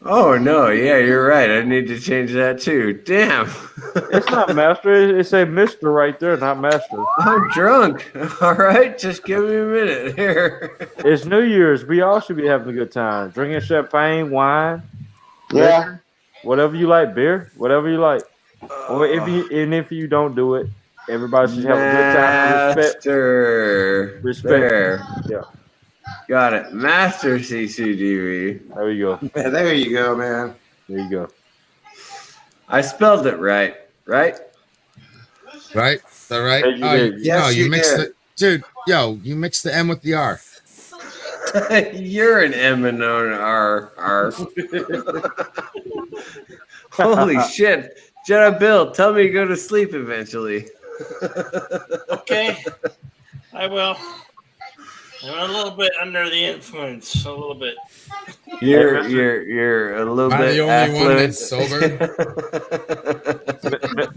Oh no! Yeah, you're right. I need to change that too. Damn. It's not master. It's a Mister right there, not master. I'm drunk. All right, just give me a minute here. It's New Year's. We all should be having a good time. Drinking champagne, wine, Yeah. liquor, whatever you like, beer, whatever you like. Or if you don't do it, everybody should have a good time. Master. Respect. There. Yeah. Got it. Master CCTV. There you go. There you go, man. There you go. I spelled it right. Right? Right? Is that right? Yeah, you did. Yes, no, you you mixed did. the dude. Yo, you mixed the M with the R. You're an M and an R. Holy shit. Jedi Bill, tell me to go to sleep eventually. Okay, I will. I'm a little bit under the influence, a little bit. You're a little Am I bit the only one that's affluent.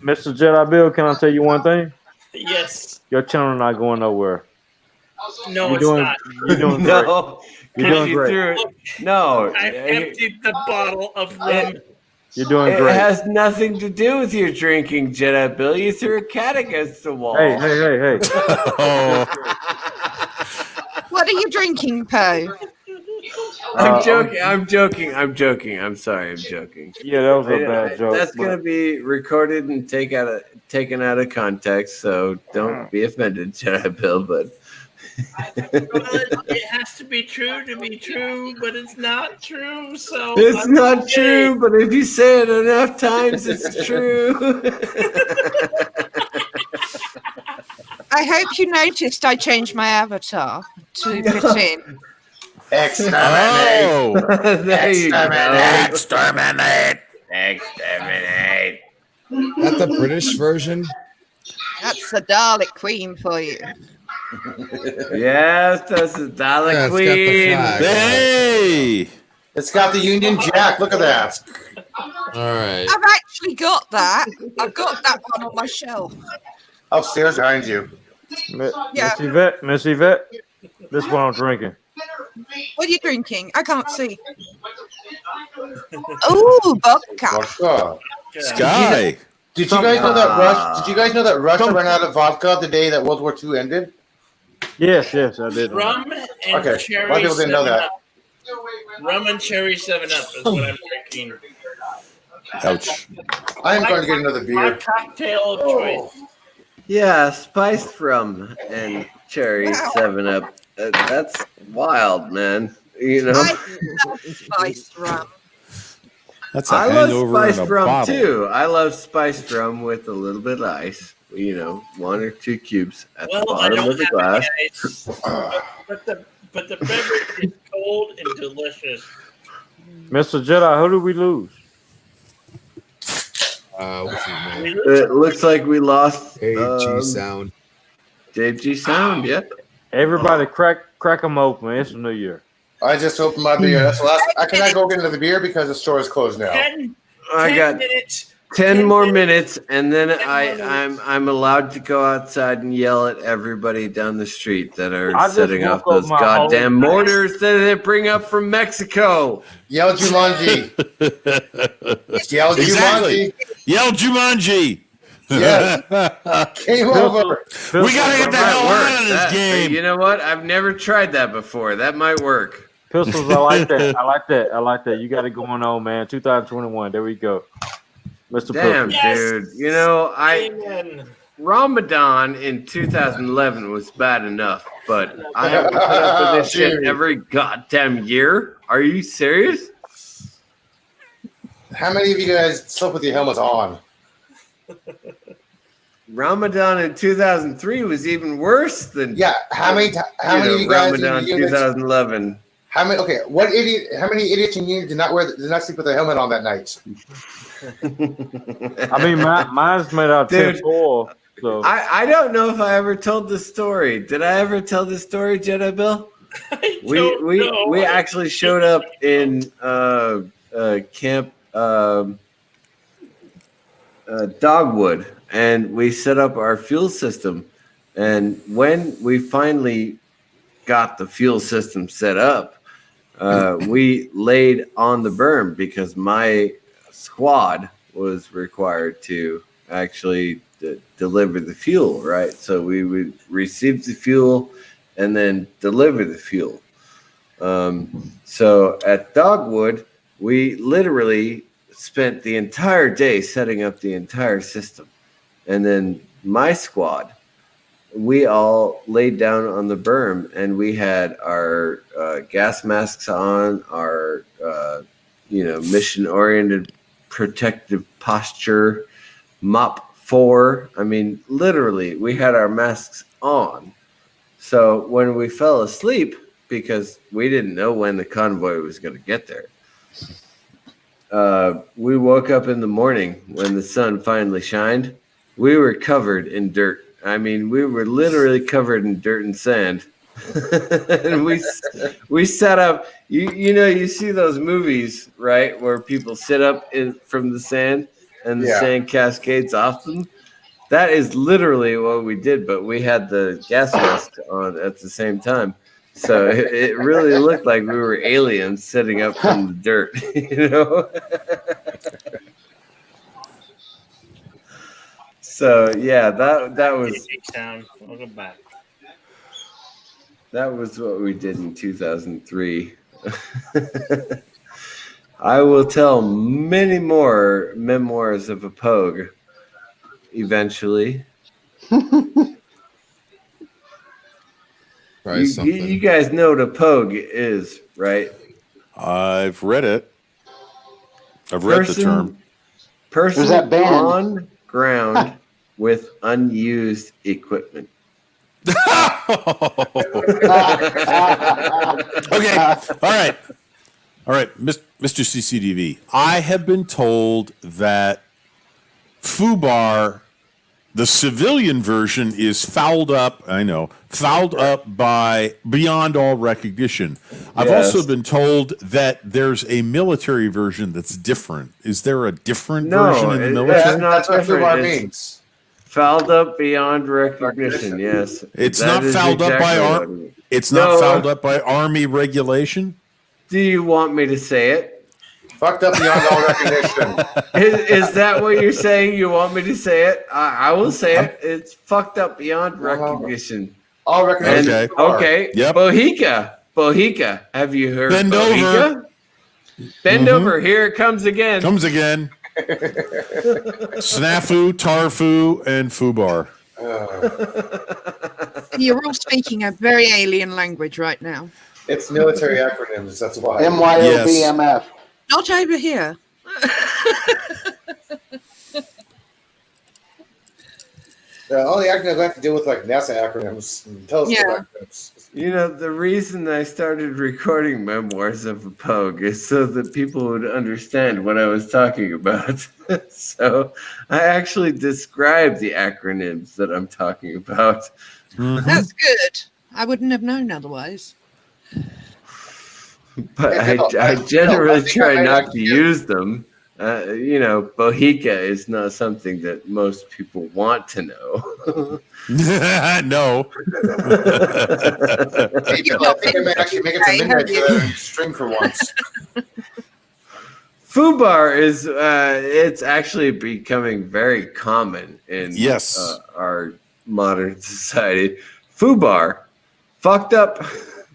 Mr. Jedi Bill, can I tell you one thing? Yes. Your channel not going nowhere. No, You're it's doing, not. You're doing great. No, You're doing you great. threw it. No, I emptied the bottle of rum. You're doing it great. has nothing to do with your drinking, Jedi Bill. You threw a cat against the wall. Hey. Oh, What are you drinking, Poe? I'm joking. I'm sorry. I'm joking. Yeah, that was a bad joke. That's going to be recorded and taken out of context, so don't be offended, Jedi Bill. But It has to be true, but it's not true. So it's not true. But if you say it enough times, it's true. I hope you noticed I changed my avatar to fit in. Exterminate. oh. There you go. Exterminate. Exterminate. That's the British version. That's the Dalek Queen for you. Yes, that's the Dalek Yeah, it's got the Queen. flag. Hey. It's got the Union Jack. Look at that. All right. I've actually got that. I've got that one on my shelf. Upstairs behind you. Yeah. Miss Yvette, this is what I'm drinking. What are you drinking? I can't see. Oh, vodka. Vodka. Sky. Did you guys know that Russia? Did you guys know that Russia ran out of vodka the day that World War II ended? Yes, I did. Rum and Okay, cherry. a lot of people didn't know 7 that. Up. Rum and cherry 7 Up is what I'm drinking. Ouch. I am going to get another My beer. cocktail of choice. Yeah, spiced rum and cherry 7-Up. That's wild, man. You know, I love spiced rum. That's a I love hangover in a spiced rum bottle. too. I love spiced rum with a little bit of ice. You know, 1 or 2 cubes at the I bottom don't of the have glass. any ice, but the beverage is cold and delicious. Mr. Jedi, who did we lose? What's his name? It looks like we lost AG Sound. Dave G Sound. Yep. Everybody, crack them open. It's the new year. I just opened my beer. That's the last. I cannot go get another beer because the store is closed now. 10 I got minutes. 10 more minutes, and then I'm allowed to go outside and yell at everybody down the street that are I just setting off woke up those my goddamn whole- mortars that they bring up from Mexico. Yell Jumanji. Yell Exactly. Jumanji. Yell Jumanji. Yes. Game over. We gotta get the hell out of this That- game. You know what? I've never tried that before. That might work. Pistols, I like that. I like that. You got it going on, man. 2021. There we go. Mr. Damn, Pistols. dude. You know, Amen. Ramadan in 2011 was bad enough, but I have to put up with this shit every goddamn year. Are you serious? How many of you guys slept with your helmets on? Ramadan in 2003 was even worse than How many of you guys Ramadan in units, 2011. How many? Okay, how many idiots in unit did not sleep with a helmet on that night? I mean, mine's made out of Dude, tinfoil. So I don't know if I ever told this story. Did I ever tell this story, Jedi Bill? We actually showed up in camp Dogwood, and we set up our fuel system. And when we finally got the fuel system set up, we laid on the berm because my squad was required to actually deliver the fuel, right? So we would receive the fuel and then deliver the fuel. So at Dogwood, we literally spent the entire day setting up the entire system. And then my squad, we all laid down on the berm, and we had our gas masks on, our mission-oriented protective posture, MOP 4. I mean, literally, we had our masks on. So when we fell asleep, because we didn't know when the convoy was going to get there, we woke up in the morning when the sun finally shined. We were covered in dirt. I mean, we were literally covered in dirt and sand. And we set up. You see those movies, right, where people sit up from the sand and the sand cascades off them. That is literally what we did, but we had the gas mask on at the same time. So it really looked like we were aliens sitting up from the dirt, you know? So yeah, that was Welcome back. That was what we did in 2003. I will tell many more memoirs of a pogue eventually. You guys know what a pogue is, right? I've read it. I've read the term. Person There's that band. on ground with unused equipment. Okay. All right, Mr. CCDV. I have been told that FUBAR, the civilian version, is fouled up. I know, fouled up by beyond all recognition. I've also been told that there's a military version that's different. Is there a different version in the military? That's what FUBAR means. Fouled up beyond recognition. Yes, It's that not is fouled up by exactly what it means. It's not fouled up by Army regulation. Do you want me to say it? Fucked up beyond all recognition. Is that what you're saying? You want me to say it? I will say it. It's fucked up beyond recognition. All recognition. Okay. Yep. Bohica. Have you heard Bend Bohica? over. Bend over. Here it comes again. Comes again. Snafu, Tarfu, and Fubar. You're all speaking a very alien language right now. It's military acronyms. That's why. MYOBMF. Not over here. All the acronyms have to deal with like NASA acronyms and telescope acronyms. You know, the reason I started recording Memoirs of a Pogue is so that people would understand what I was talking about. So I actually described the acronyms that I'm talking about. That's good. I wouldn't have known otherwise. But I generally try not to use them. You know, Bohica is not something that most people want to know. No. Maybe I think I may actually make it to midnight string for once. Fubar is it's actually becoming very common in our modern society. Fubar, fucked up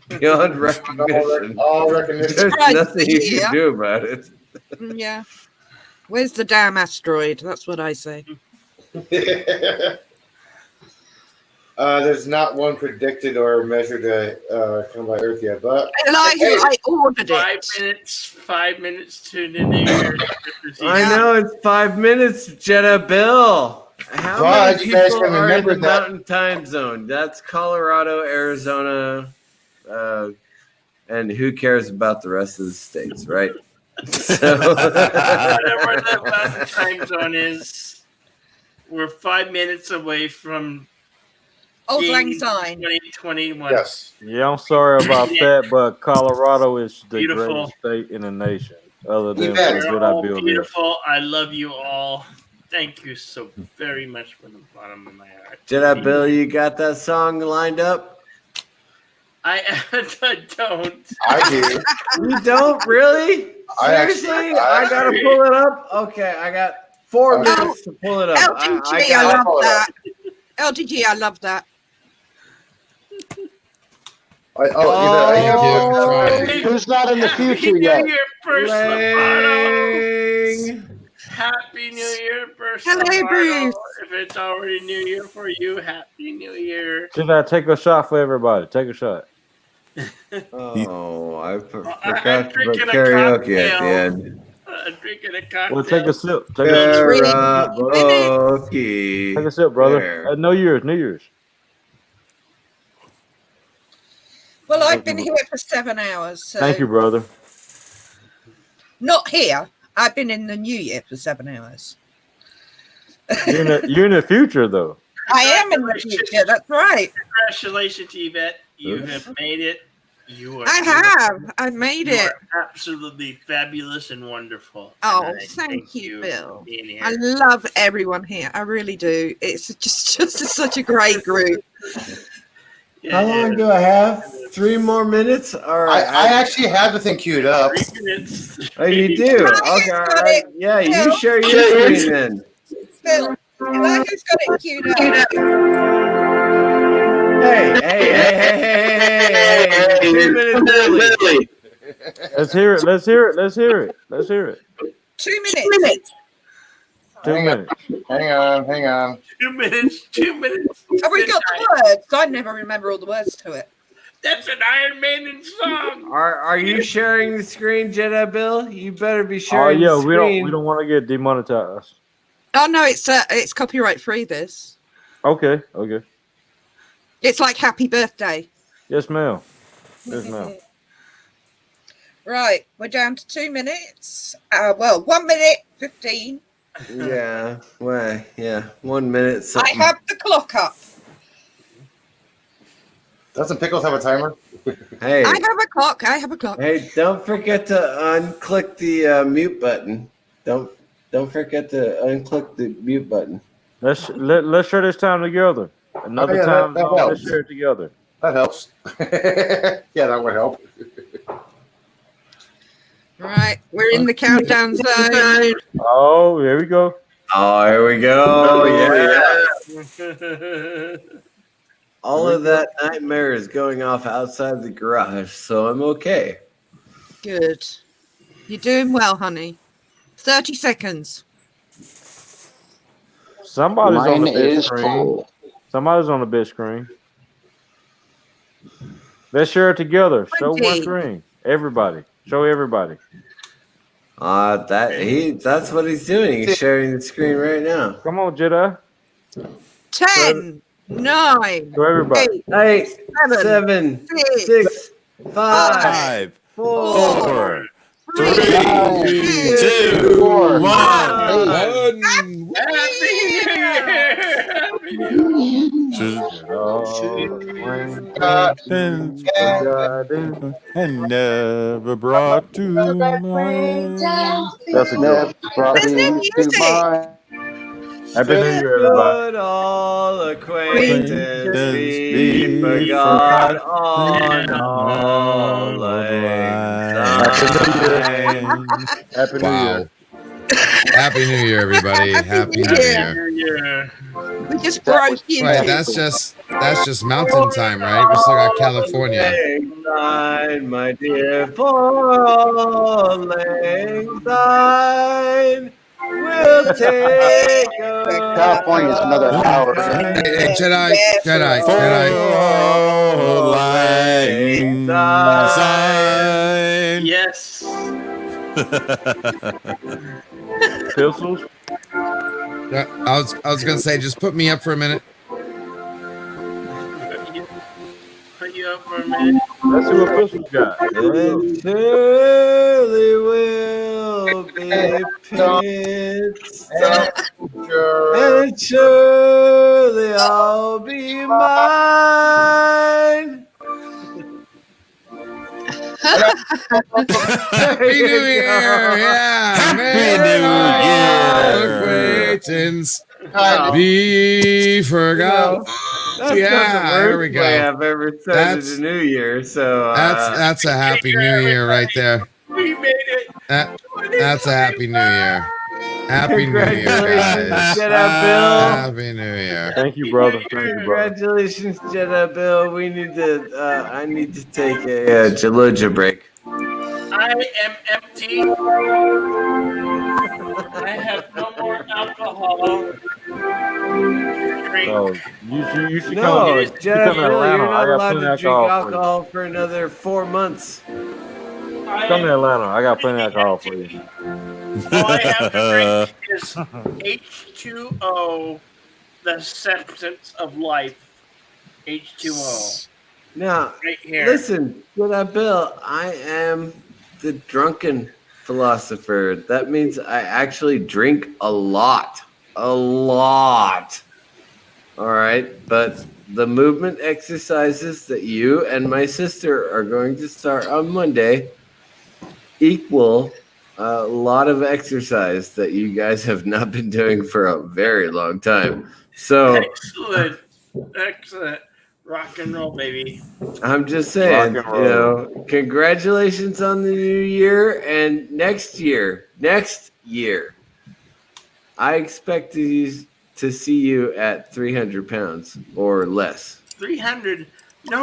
beyond recognition. All recognition. There's nothing you can do about it. Yeah. Where's the damn asteroid? That's what I say. There's not one predicted or measured to come by Earth yet, but I ordered it. 5 minutes to the New Year. I know it's 5 minutes, Jeddah Bill. How many you guys people can are in remember the that. Mountain Time Zone? That's Colorado, Arizona, and who cares about the rest of the states, right? So whatever the Mountain Time Zone is, we're 5 minutes away from Old Lang Syne 2021. Yes. Yeah, I'm sorry about that, but Colorado is the Beautiful. greatest state in the nation, other than You're what all I build. beautiful. I love you all. Thank you so very much from the bottom of my heart. Jeddah Bill, you got that song lined up? I don't. I do. You don't really? Seriously? I gotta pull it up? Okay, I got 4 minutes to pull it up. LDG, I love that. LDG, I love that. Who's not in the future Happy yet? New Year, first Lovato. Happy New Year, first Hello, Lovato. Bruce. If it's already New Year for you, Happy New Year. Should I take a shot for everybody? Take a shot. Oh, I forgot I'm to put drinking a karaoke at the cocktail. end. Drinking a cocktail. Well, take a sip. Take a sip. Karaoke. Take a sip, brother. There. New Year's. Well, I've been here for 7 hours. So Thank you, brother. Not here. I've been in the New Year for 7 hours. You're in the future, though. I am in the future. That's right. Congratulations, Yvette. You have made it. I've made You it. are absolutely fabulous and wonderful. Oh, And I thank you, for Bill. being here. I love everyone here. I really do. It's just such a great group. How long do I have? 3 more minutes? All right. I actually have the thing queued up. 3 minutes. Oh, you do? Okay. All right. Yeah, you share your screen then. Bill, who's got it queued up? Hey. 2 minutes early. Let's hear it. 2 minutes. 2 minutes. Hang on. 2 minutes. 2 minutes. Have we got the words? I never remember all the words to it. That's an Iron Maiden song. Are you sharing the screen, Jeddah Bill? You better be sharing the Oh yeah, screen. we don't want to get demonetized. Oh no, it's copyright free. This. Okay. It's like Happy Birthday. Yes, ma'am. Right, we're down to 2 minutes. 1 minute 15. Yeah. Well, yeah. 1 minute. Something. I have the clock up. Doesn't Pickles have a timer? Hey. I have a clock. Hey, don't forget to unclick the mute button. Don't forget to unclick the mute button. Let's share this time together. Another time, let's share it together. That helps. Yeah, that would help. Right, we're in the countdown zone. Oh, here we go. Oh, here we go. Yeah. All Here of we go. that nightmare is going off outside the garage, so I'm okay. Good. You're doing well, honey. 30 seconds. Somebody's on the Mine big is screen. full. Somebody's on the big screen. Let's share it together. Show one 20. screen. Everybody. Show everybody. That's what he's doing. He's sharing the screen right now. Come on, Jedi. 10, 9, Show everybody. 8, 7, 7, 6, 5, 4, 3, 2, 1. I never brought to mind. That's a good one. There's no music. Happy New Year, everybody. Should all acquaintance be forgot on all Happy New Year. Happy New Year, everybody. Happy New Year. We just broke you. Wait, that's just mountain time, right? We still got California. Lang my dear, for lang syne will take California's another hour. Hey, Jedi. Yes. Pistols. I was gonna say, just put me up for a minute. Put you up for a minute. Let's see what Pistols got. and surely will be pits, and surely I'll be mine. Happy New Year! Yeah, Happy New Year! Acquaintance be forgot. That's Yeah, not the there worst we go. way I've ever started a new year. So That's a Happy New Year right there. We made it. That's a Happy New Year. Happy New Year, congratulations, guys. Jedi Bill. Happy New Year. Thank you, brother. Thank you, brother. Congratulations, Jedi Bill. We need to. I need to take a Geloja break. I am empty. I have no more alcohol. Drink. So you should No, come. Jedi You come to Bill, Atlanta. you're I not got allowed plenty to of drink alcohol for you. alcohol for another 4 months. Come to Atlanta. I got plenty of alcohol for you. All I have to drink is H2O, the substance of life. H2O. Now, Right here. listen, Jedi Bill, I am the drunken philosopher. That means I actually drink a lot. A lot. All right, but the movement exercises that you and my sister are going to start on Monday equal a lot of exercise that you guys have not been doing for a very long time. So Excellent. Rock and roll, baby. I'm just saying, Rock and roll. Congratulations on the new year, and next year, I expect to see you at 300 pounds or less. 300. No.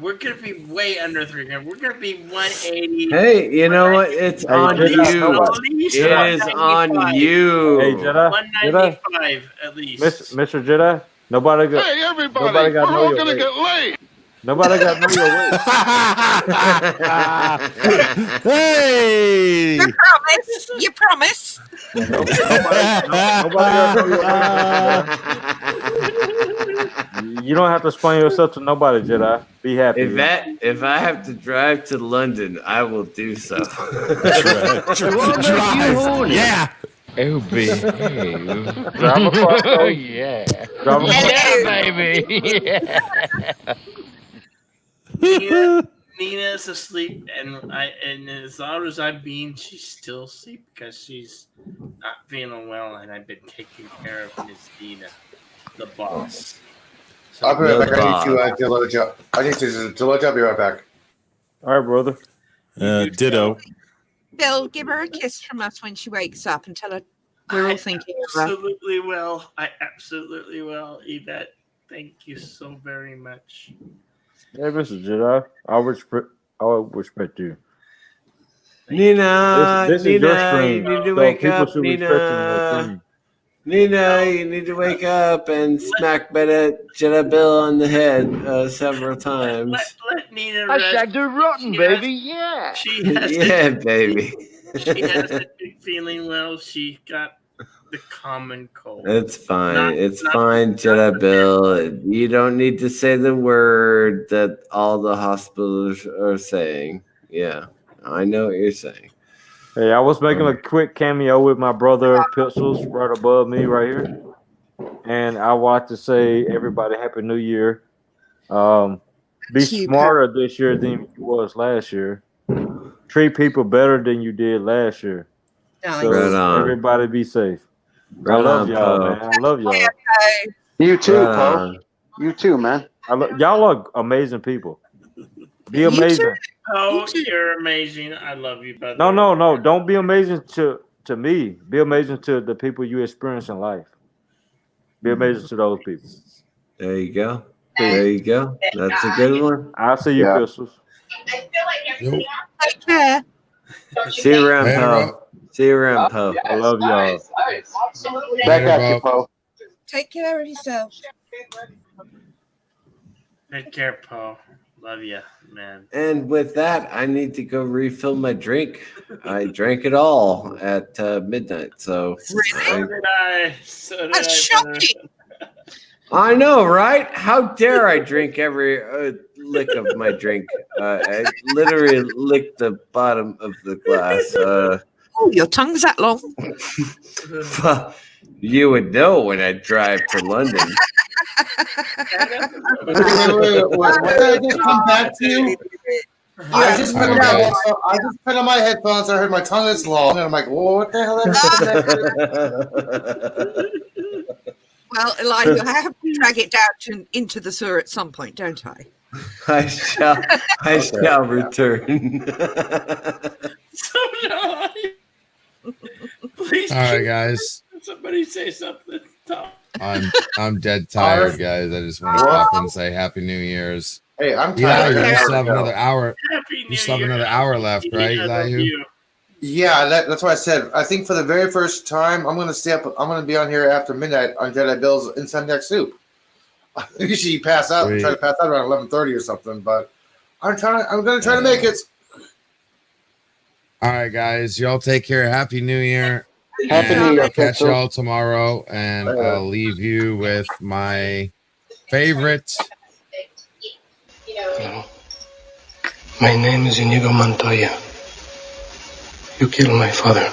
We're gonna be way under 300. We're gonna be 180. Hey, you know what? It's on Jedi, you. It is on you. Hey, Jedi. 195 at least. Mr. Jedi. Nobody got. Hey, everybody, Nobody got we're know all your gonna weight. get laid. Nobody got know your weight. Hey! You promise. Nobody got know your weight. You don't have to explain yourself to nobody, Jedi. Be happy. If I have to drive to London, I will do so. Drive. Yeah. Oh, behave. Drive across Oh, those- yeah. Drive across- Yeah, baby. Yeah. Nina's asleep, and as loud as I'm being, she's still asleep because she's not feeling well, and I've been taking care of Miss Nina, the boss. So, I'll be right back. I need to Geloja. I'll be right back. All right, brother. Ditto. Bill, give her a kiss from us when she wakes up and tell her we're all thinking of her. Absolutely will. I absolutely will, Yvette. Thank you so very much. Hey, Mr. Jedi, I respect you. Nina, This is your Nina, you stream, need to so wake people up, should respect you in your Nina. stream. Nina, you need to wake up and smack Jedi Bill on the head several times. Let Nina rest. Hashtag do rotten, baby. Yeah. She has Yeah, baby. She hasn't been feeling well. She got the common cold. It's fine. Not- It's not- fine, Jedi Bill. You don't need to say the word that all the hospitals are saying. Yeah, I know what you're saying. Hey, I was making a quick cameo with my brother Pixels right above me right here. And I want to say everybody Happy New Year. Be smarter this year than you was last year. Treat people better than you did last year. So Right on. everybody be safe. Right I love on, y'all, Poe. man. I love y'all. You too, Right Poe. on. You too, man. Y'all are amazing people. Be You amazing. too. Oh, you're amazing. I love you, brother. No. Don't be amazing to me. Be amazing to the people you experience in life. Be amazing to those people. There you go. There you go. That's a good one. I'll see you, Yeah. Pistols. Take care. See you around, Later, Poe. See you around, Poe. I love y'all. Back Later, at you, Bob. Poe. Take care of yourself. Take care, Paul. Love you, man. And with that, I need to go refill my drink. I drank it all at midnight. So So did I. That's shocking. I know, right? How dare I drink every lick of my drink? I literally licked the bottom of the glass. Oh, your tongue's that long. You would know when I drive to London. Wait. What did I just come back to you? I just put on my headphones. I heard my tongue is long, and I'm like, "Whoa, what the hell?" Well, Elijah, I have to drag it down into the sewer at some point, don't I? I shall return. So no, please. All right, guys. Somebody say something. I'm dead tired, guys. I just want to pop and say Happy New Year's. Hey, I'm Yeah, tired. you still have another hour. Happy New You still have Year. another hour left, right? I Is that love you? you. Yeah, that's what I said. I think for the very first time, I'm going to stay up. I'm going to be on here after midnight on Jedi Bill's Insomniac Soup. Usually you pass out. Sweet. Try to pass out around 11:30 or something, but I'm going to try to make it. All right, guys. Y'all take care. Happy New Year. Happy And New Year, I'll catch Pixel. y'all tomorrow, and I'll leave you with my favorite. My name is Inigo Montoya. You killed my father.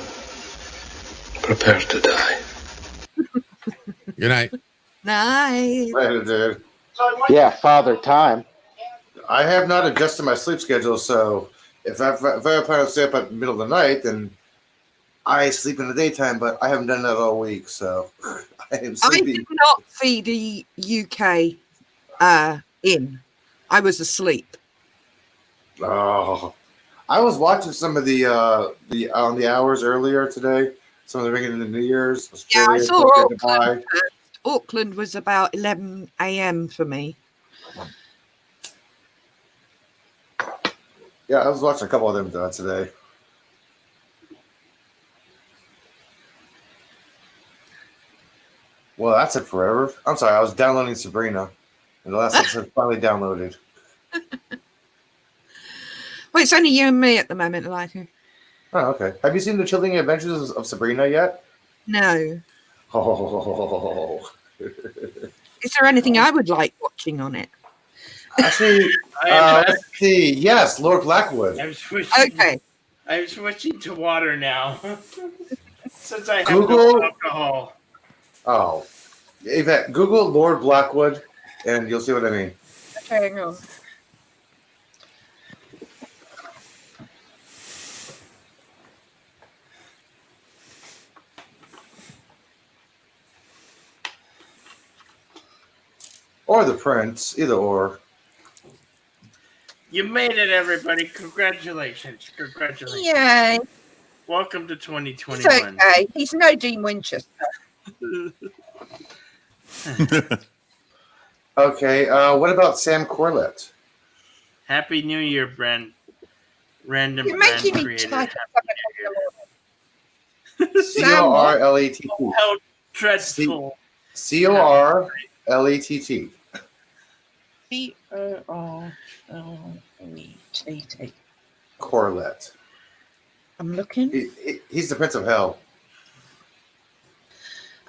Prepare to die. Good night. Nice. Later, dude. Yeah, Father Time. I have not adjusted my sleep schedule, so if I plan to stay up at the middle of the night, then I sleep in the daytime. But I haven't done that all week, so I am I sleeping. did not see the UK in. I was asleep. Oh, I was watching some of the on the hours earlier today. Some of the ringing in the New Year's. Yeah, I Australia, saw Auckland, Auckland Dubai. first. Auckland was about 11 a.m. for me. Yeah, I was watching a couple of them today. Well, that took forever. I'm sorry, I was downloading Sabrina, and the last episode finally downloaded. Well, it's only you and me at the moment, Elijah. Oh, okay. Have you seen the Chilling Adventures of Sabrina yet? No. Oh, Is there anything I would like watching on it? actually, let's see. Yes, Lord Blackwood. I'm switching. Okay. I'm switching to water now. Since I have Google- no alcohol. Oh, Yvette, Google Lord Blackwood, and you'll see what I mean. Okay, hang on. Or the Prince, either or. You made it, everybody. Congratulations. Congratulations. Yay. Welcome to It's 2021. okay. He's no Dean Winchester. Okay, what about Sam Corlett? Happy New Year, Random You're brand making me creator. type Corlett. How dreadful. Corlett. Corlett. Corlett. I'm looking. He's the Prince of Hell.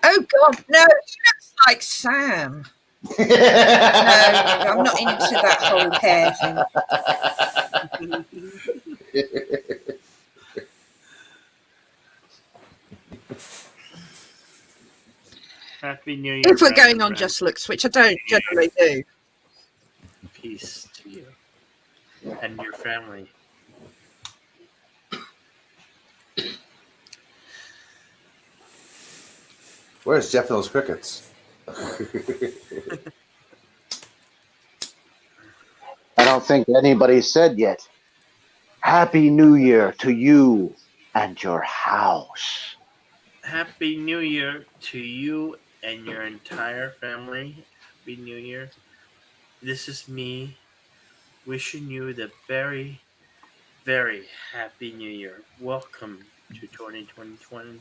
Oh God, no! He looks like Sam. No, I'm not into that whole hair thing. Happy New Year. If we're Random going on brand. just looks, which I don't generally do. Peace to you and your family. Where's Jeff and those crickets? I don't think anybody said yet. Happy New Year to you and your house. Happy New Year to you and your entire family. Happy New Year. This is me wishing you the very, very happy New Year. Welcome to 2021.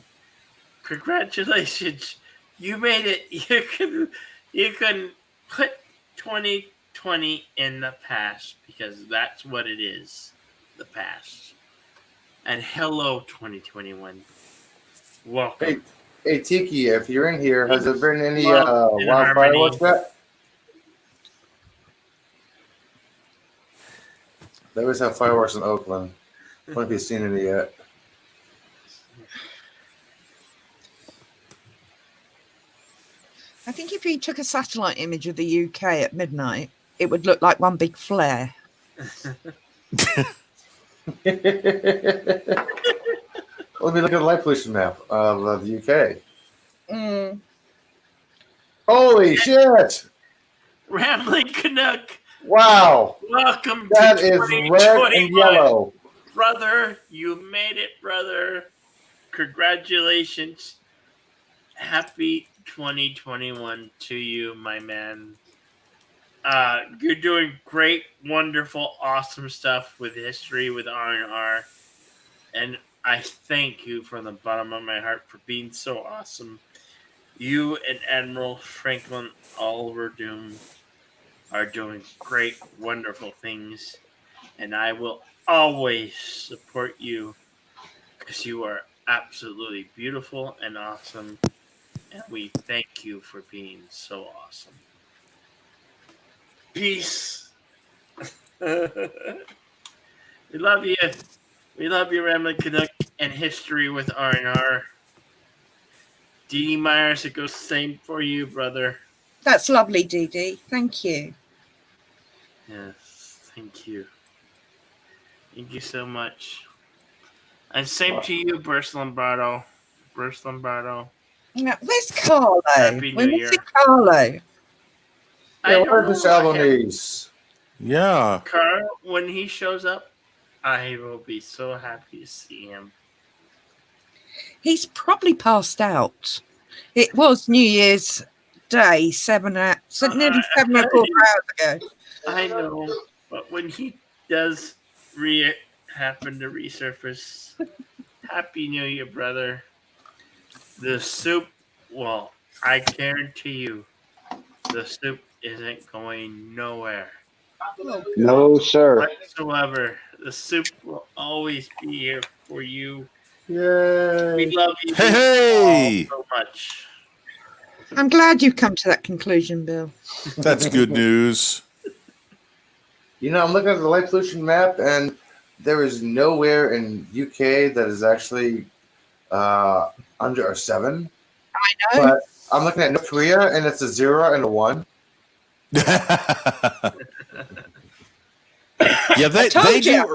Congratulations. You made it. You can put 2020 in the past because that's what it is. The past. And hello 2021. Welcome. Hey, Tiki, if you're in here, has there been any Love and wild harmony. fireworks yet? They always have fireworks in Oakland. Wonder if you've seen any yet. I think if you took a satellite image of the UK at midnight, it would look like one big flare. Let me look at the light pollution map of the UK. Mm. Holy shit! Rambling Canuck. Wow. Welcome That to is 2021. red and yellow. Brother, you made it, brother. Congratulations. Happy 2021 to you, my man. You're doing great, wonderful, awesome stuff with history with R&R. And I thank you from the bottom of my heart for being so awesome. You and Admiral Franklin Oliver Doom are doing great, wonderful things. And I will always support you because you are absolutely beautiful and awesome. And we thank you for being so awesome. Peace. We love you. We love you, Rambling Canuck, and history with R&R. Dee Myers, it goes same for you, brother. That's lovely, Dee Dee. Thank you. Yes, thank you. Thank you so much. And same to you, Burst Lombardo. Burst Lombardo. Now, where's Carlo? Happy New We're Year. missing Carlo. I don't where's the know. Salonese? Yeah. Carl, when he shows up, I will be so happy to see him. He's probably passed out. It was New Year's Day, nearly 7 or 4 hours ago. I know, but when he does happen to resurface, Happy New Year, brother. The soup, well, I guarantee you, the soup isn't going nowhere. No, sir. Whatsoever. The soup will always be here for you. Yay. We love you Hey! all so much. I'm glad you've come to that conclusion, Bill. That's good news. You know, I'm looking at the light pollution map, and there is nowhere in UK that is actually under a 7. I know. But I'm looking at North Korea, and it's a 0 and a 1. Yeah, they told do. ya.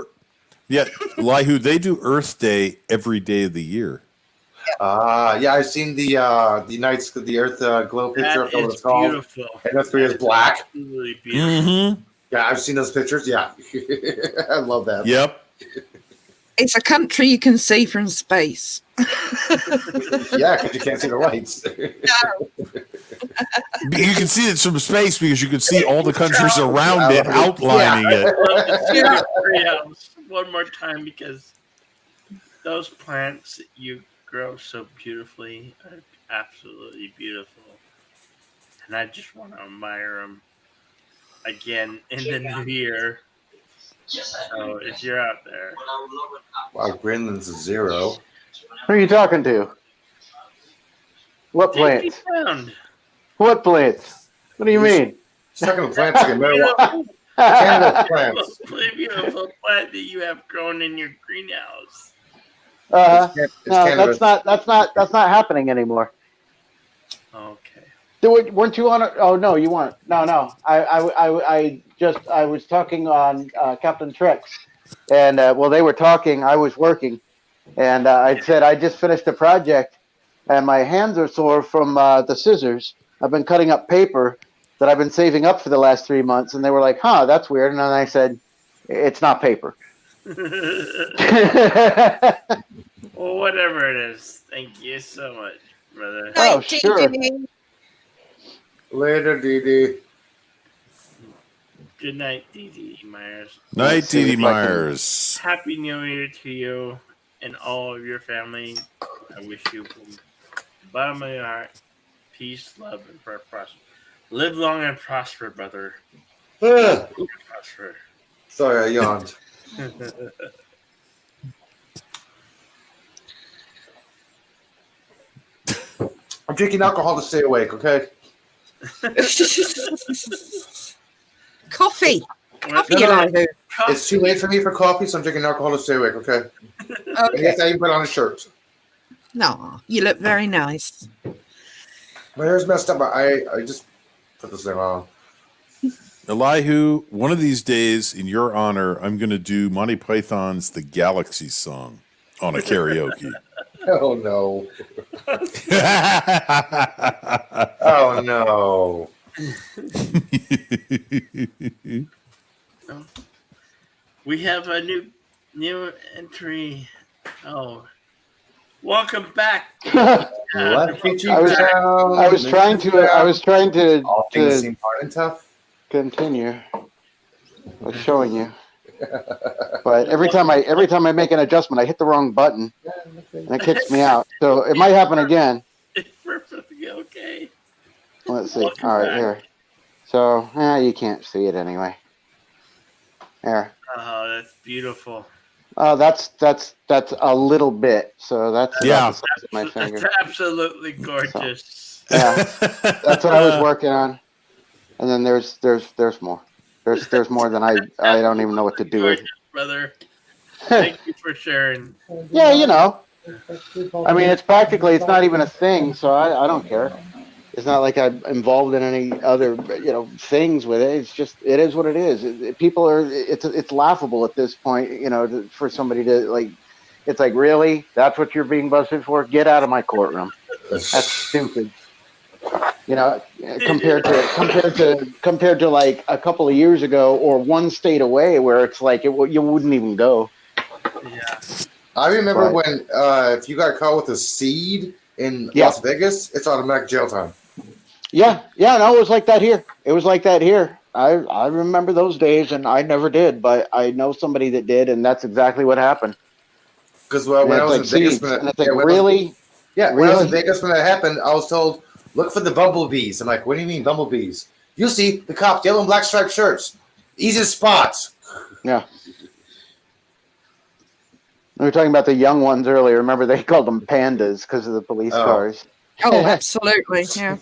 Yeah, Lihu, they do Earth Day every day of the year. Yeah, I've seen the Earth glow picture. That I forgot what is it's called. beautiful. And North Korea is black. Absolutely beautiful. Mm-hmm. Yeah, I've seen those pictures. Yeah, I love that. Yep. It's a country you can see from space. Yeah, because you can't see the lights. You can see it from space because you can see all the countries around it outlining it. One more time, because those plants that you grow so beautifully are absolutely beautiful, and I just want to admire them again in the new year. So if you're out there, Wow, Greenland's a 0. Who are you talking to? What Davey plants? Brown. What plants? What do you mean? She's talking to plants like marijuana. Canada plants. Beautiful plant that you have grown in your greenhouse. No, cannabis. that's not happening anymore. Okay. Weren't you on it? Oh no, you weren't. No. I was talking on Captain Trex, and while they were talking, I was working, and I said I just finished a project, and my hands are sore from the scissors. I've been cutting up paper that I've been saving up for the last 3 months, and they were like, "Huh, that's weird." And then I said, "It's not paper." Well, whatever it is, thank you so much, brother. Oh, sure. Later, Dee. Good night, Dee Myers. Night, Dee Myers. Happy New Year to you and all of your family. I wish you from the bottom of your heart peace, love, and prosper. Live long and prosper, brother. Prosper. Sorry, I yawned. I'm drinking alcohol to stay awake, okay? Coffee. Coffee, No, no. Elihu. It's too late for me for coffee, so I'm drinking alcohol to stay awake, okay? And yes, I even put on a shirt. No, you look very nice. My hair's messed up, but I just put this thing on. Elihu, one of these days, in your honor, I'm going to do Monty Python's The Galaxy Song on a karaoke. Oh, no. Oh, no. We have a new entry. Oh, welcome back. I was trying to All things seem hard and tough. Continue. I was showing you, but every time I make an adjustment, I hit the wrong button, and it kicks me out. So it might happen again. It's perfectly okay. Let's see. All right, here. So you can't see it anyway. There. Oh, that's beautiful. Oh, that's a little bit. So that's about the size of my finger. That's absolutely gorgeous. So, yeah, that's what I was working on. And then there's more. There's more than I don't even know what to do with. Brother, thank you for sharing. Yeah, you know. I mean, it's not even a thing, so I don't care. It's not like I'm involved in any other things with it. It's just it is what it is. It's laughable at this point, for somebody to like. It's like, really? That's what you're being busted for? Get out of my courtroom. That's stupid. Compared to like a couple of years ago or one state away, where it's like you wouldn't even go. Yeah. I remember when if you got caught with a seed in Las Vegas, it's automatic jail time. Yeah, no, it was like that here. I remember those days, and I never did, but I know somebody that did, and that's exactly what happened. Because when I was in Vegas, when I was in Vegas when that happened, I was told, look for the bumblebees. I'm like, what do you mean bumblebees? You see the cops, yellow and black striped shirts, easiest spots. Yeah. We were talking about the young ones earlier. Remember, they called them pandas because of the police cars. Oh, absolutely. Yeah.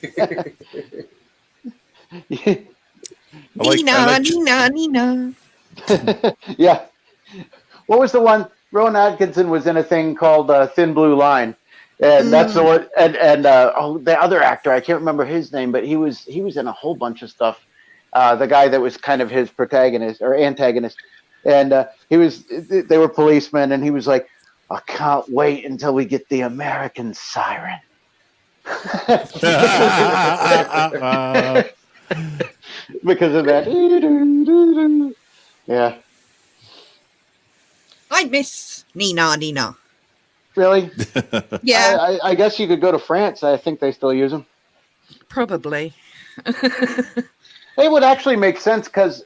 Nina. Yeah. What was the one? Rowan Atkinson was in a thing called Thin Blue Line. And that's the one. And the other actor, I can't remember his name, but he was in a whole bunch of stuff. The guy that was kind of his protagonist or antagonist. And they were policemen, and he was like, I can't wait until we get the American siren. because of that. Yeah. I miss Nina. Really? Yeah. I guess you could go to France. I think they still use them. Probably. They would actually make sense because,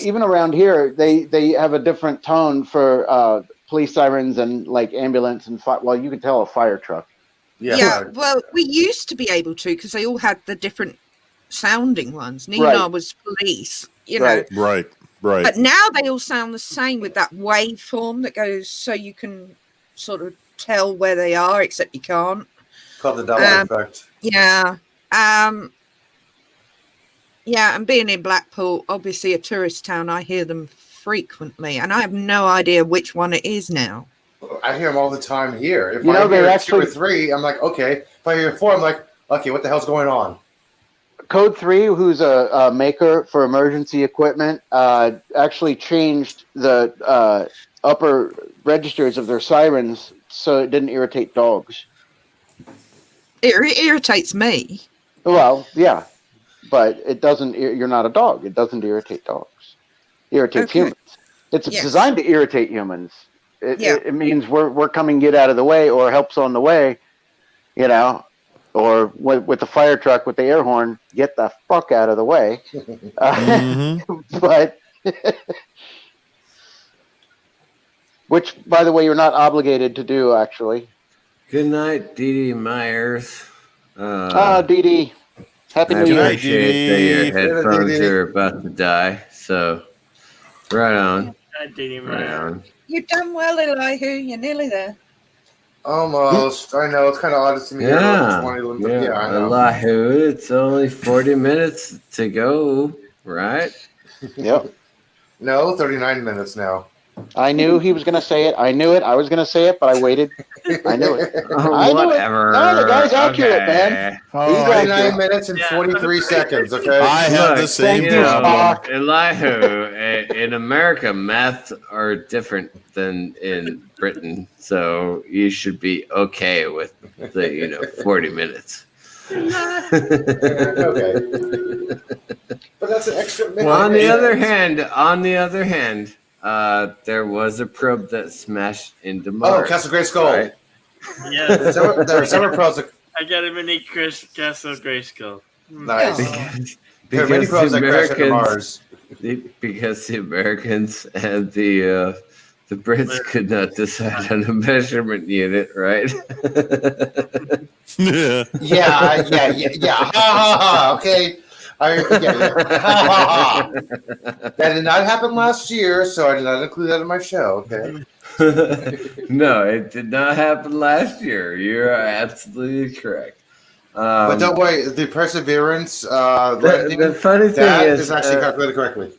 even around here, they have a different tone for police sirens and like ambulance and fire. Well, you could tell a fire truck. Yeah, well, we used to be able to because they all had the different sounding ones. Nina Right. was police, you know. Right. But now they all sound the same with that waveform that goes so you can sort of tell where they are, except you can't. Called the Doppler effect. Yeah. Yeah, and being in Blackpool, obviously a tourist town, I hear them frequently, and I have no idea which one it is now. I hear them all the time here. If You know, I hear they're 2 actually- or 3, I'm like, okay. If I hear 4, I'm like, okay, what the hell's going on? Code 3, who's a maker for emergency equipment, actually changed the upper registers of their sirens so it didn't irritate dogs. It irritates me. Well, yeah, but it doesn't. You're not a dog. It doesn't irritate dogs. It irritates humans. It's designed to irritate humans. It means we're coming, get out of the way, or help's on the way, or with the fire truck with the air horn, get the fuck out of the way. But which, by the way, you're not obligated to do, actually. Good night, Dee Dee Myers. Dee Dee. Happy New Year. I appreciate that your headphones are about to die. So, right on. Right on. You've done well, Elihu. You're nearly there. Almost. I know. It's kind of odd to me. Yeah. I know. Elihu, it's only 40 minutes to go, right? Yep. No, 39 minutes now. I knew he was going to say it. I knew it. I was going to say it, but I waited. I knew it. I knew whatever. It. No, the guy's accurate, man. Oh, 39 minutes and 43 seconds, okay? I have the same problem. Elihu, in America, maths are different than in Britain, so you should be okay with the 40 minutes. Okay. But that's an extra minute. Well, on the other hand, there was a probe that smashed into Mars. Oh, Castle Grayskull. Right? Yeah. There are several probes that... I got a mini Castle Grayskull. Nice. Because there are many probes that crash into Mars. Because the Americans and the Brits could not decide on a measurement unit, right? Yeah. Ha ha ha. Okay. That did not happen last year, so I did not include that in my show. Okay. No, it did not happen last year. You're absolutely correct. But don't worry, the Perseverance. The funny thing is actually calculated correctly.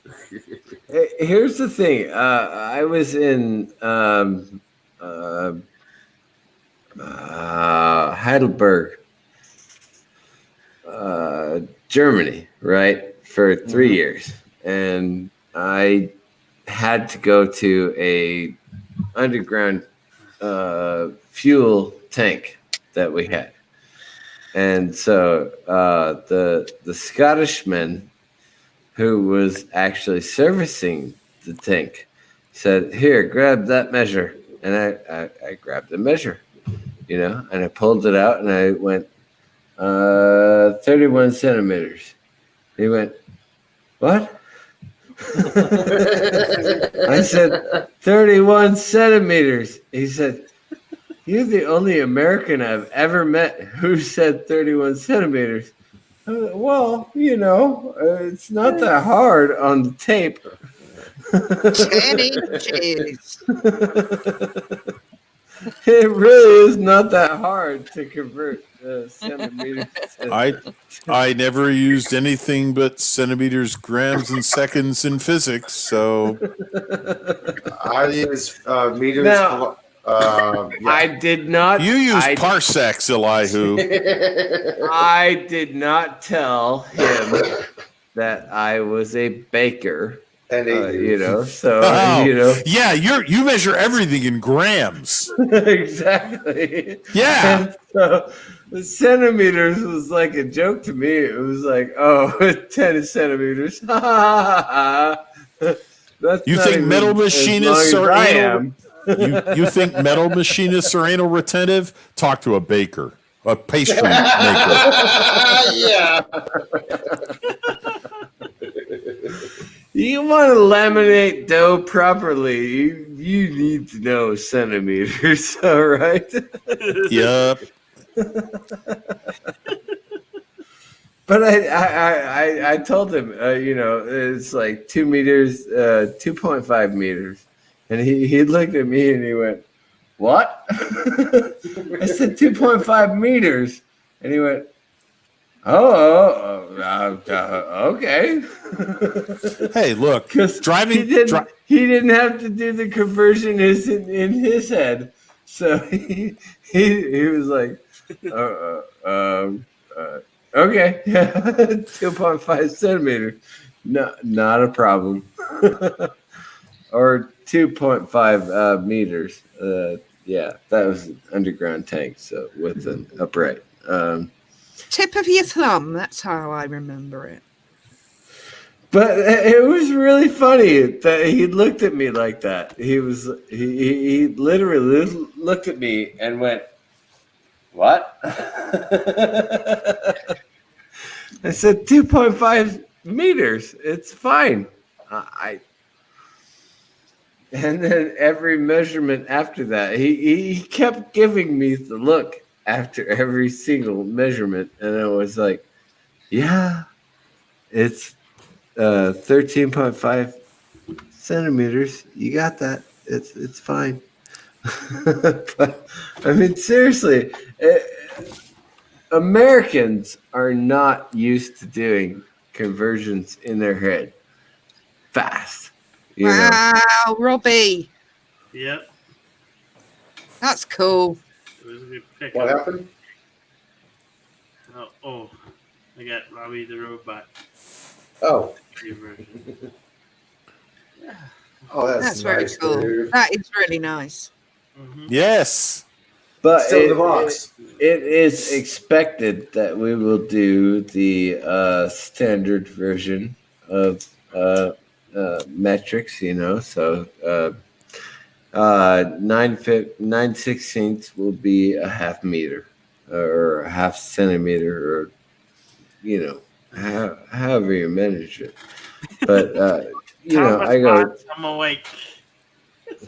Here's the thing. I was in Heidelberg, Germany, right, for 3 years, and I had to go to a underground fuel tank that we had, and so the Scottishman who was actually servicing the tank said, "Here, grab that measure," and I grabbed the measure, and I pulled it out and I went 31 centimeters. He went, "What?" I said, 31 centimeters. He said, "You're the only American I've ever met who said 31 centimeters. Well, it's not that hard on the tape." 10 inches. It really is not that hard to convert centimeters. I never used anything but centimeters, grams, and seconds in physics, so I use meters. Now, I did not. You use parsecs, Elihu. I did not tell him that I was a baker And So Oh, yeah, you measure everything in grams. exactly. Yeah. And so the centimeters was like a joke to me. It was like, 10 centimeters. That's You not think even metal as long machinists as are I anal? am. You think metal machinists are anal retentive? Talk to a baker, a pastry maker. Yeah. You want to laminate dough properly, you need to know centimeters, all right? Yep. But I told him, it's like 2 meters, 2.5 meters. And he looked at me and he went, "What?" I said 2.5 meters. And he went, okay. Hey, look, driving. He didn't have to do the conversion in his head. So he was like, okay, yeah, 2.5 centimeters, not a problem, or 2.5 meters. Yeah, that was an underground tank, so with an upright. Tip of your thumb. That's how I remember it. But it was really funny that he looked at me like that. He literally looked at me and went, "What?" I said 2.5 meters. It's fine. And then every measurement after that, he kept giving me the look after every single measurement, and I was like, "Yeah, it's 13.5 centimeters. You got that. It's fine." But I mean, seriously, Americans are not used to doing conversions in their head fast. Wow, Robbie. Yep. That's cool. It was a good pick. What happened? Oh, I got Robbie the Robot. Oh. Version. Oh, that's very nice, cool. dude. That is really nice. Yes. But Still in the box. It is expected that we will do the standard version of metrics, so 9/16 will be a half meter or a half centimeter, or however you manage it. But Thomas I go, Potts, I'm awake.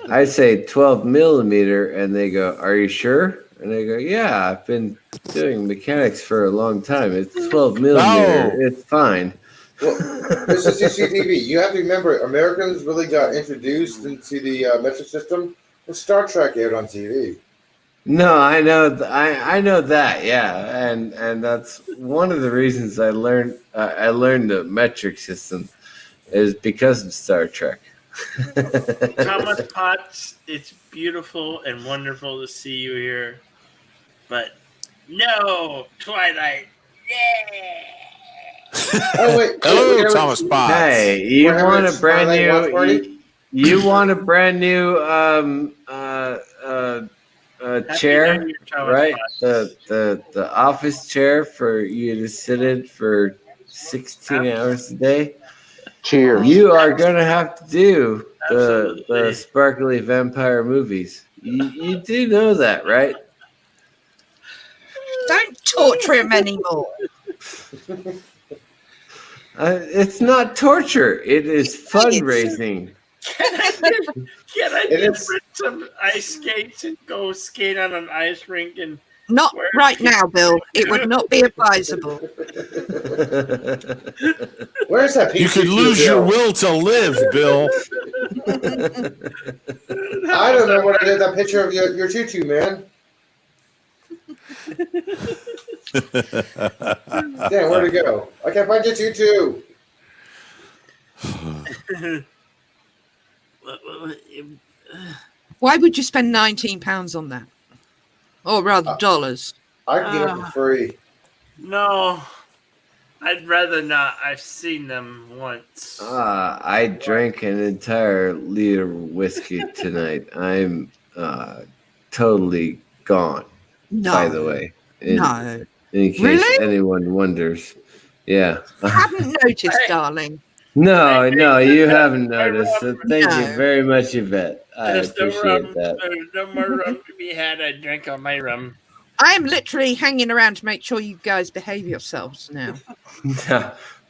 I say 12 millimeter, and they go, "Are you sure?" And I go, "Yeah, I've been doing mechanics for a long time. It's 12 millimeter. No. It's fine." Well, this is CCTV. You have to remember, Americans really got introduced into the metric system with Star Trek aired on TV. No, I know, I know that, yeah, and that's one of the reasons I learned the metric system is because of Star Trek. Thomas Potts, it's beautiful and wonderful to see you here, but no, Twilight. Oh wait! Hello, Thomas Potts. Hey, you want a brand new? You want a brand new chair, right? The office chair for you to sit in for 16 hours a day. Cheers. You are gonna have to do the sparkly vampire movies. You do know that, right? Don't torture him anymore. It's not torture. It is fundraising. Can I just rent some ice skates and go skate on an ice rink and Not right now, Bill. It would not be advisable. Where's that You could lose your will to live, Bill. I don't know what I did that picture of your tutu, man. Damn, where'd it go? I can't find your tutu. Why would you spend £19 on that? Or rather, dollars. I can get it for free. No. I'd rather not. I've seen them once. I drank an entire liter of whiskey tonight. I'm totally gone. No. By the way, No. In case Really? anyone wonders, yeah. I haven't noticed, darling. No, you haven't noticed. So thank you No. very much, Yvette. I There's no appreciate rum. that. There's no more rum to be had. I drank all my rum. I am literally hanging around to make sure you guys behave yourselves now.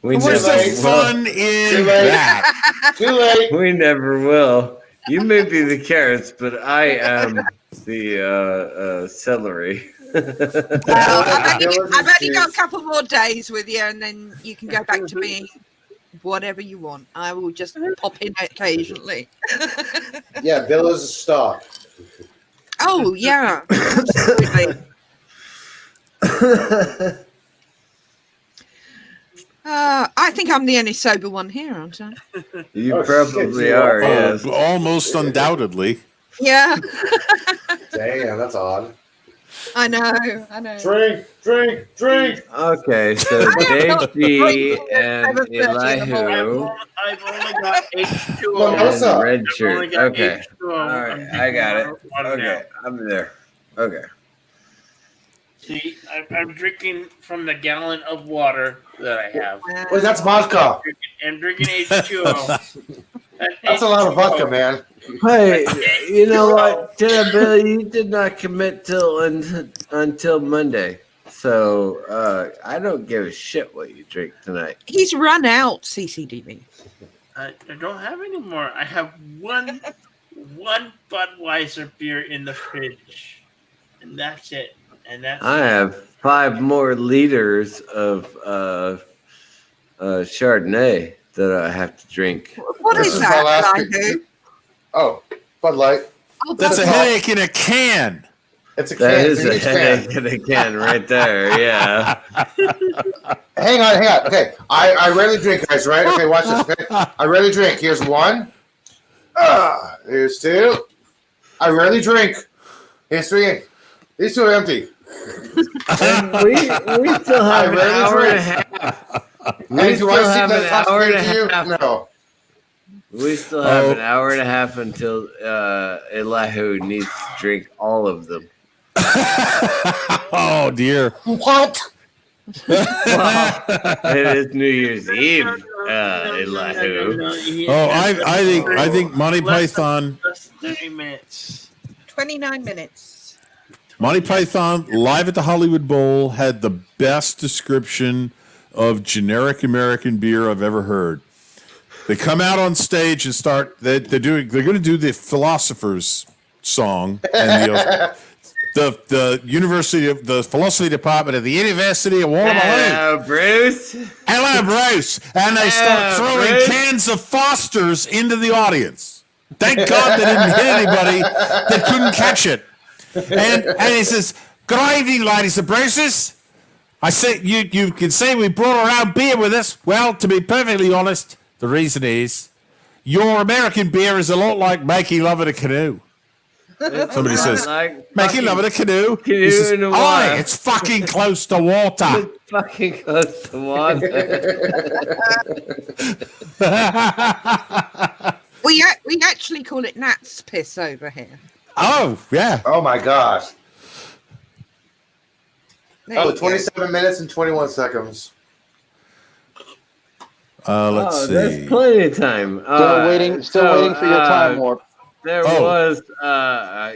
We Where's never the will. fun in that? Too late. We never will. You may be the carrots, but I am the celery. I've only got a couple more days with you, and then you can go back to me. Whatever you want, I will just pop in occasionally. Yeah, Bill is a star. Oh yeah, absolutely. I think I'm the only sober one here, aren't I? You probably are. Yes, almost undoubtedly. Yeah. Damn, that's odd. I know. Drink. Okay, so Dave G and Elihu I've only got H2O. Mimosa. and Red Shirt. only got Okay, H2O. all right, I got it. Okay, I'm there. Okay. See, I'm drinking from the gallon of water that I have. Wait, that's vodka. I'm drinking H2O. That's a lot of vodka, man. Hey, you know what, Bill? You did not commit until Monday, so I don't give a shit what you drink tonight. He's run out, CCDB. I don't have any more. I have one Budweiser beer in the fridge, and that's it. And that's I have 5 more liters of Chardonnay that I have to drink. What is that, Elihu? Oh, Bud Light. Oh, That's a headache in a can. It's a can. That is It's a a huge headache can. in a can right there. Yeah. Hang on. Okay, I rarely drink, guys. Right? Okay, watch this. Okay, I rarely drink. Here's 1. Here's 2. I rarely drink. Here's 3. These 2 are empty. And we still have an hour and a half. We still have an hour and a half. No. We still have an hour and a half until Elihu needs to drink all of them. Oh dear. What? Well, it is New Year's Eve, Elihu. Oh, I think Monty Python. Less than 30 minutes. 29 minutes. Monty Python live at the Hollywood Bowl had the best description of generic American beer I've ever heard. They come out on stage and start. They're going to do the Philosopher's Song and the philosophy department of the University of Waterloo. Hello, Bruce. Hello, Bruce. And they start throwing cans of Foster's into the audience. Thank God they didn't hit anybody that couldn't catch it. And he says, "Good evening, ladies and Bruces. I say you can say we brought around beer with us. Well, to be perfectly honest, the reason is your American beer is a lot like making love in a canoe." Somebody says, "Making love in a canoe." He says, in the "Oh, water. it's fucking close to water." It's fucking close to water. We actually call it Nat's piss over here. Oh, yeah. Oh, my gosh. There you 27 minutes and 21 seconds. Let's see. There's plenty of time. Still waiting for your time warp. There was, I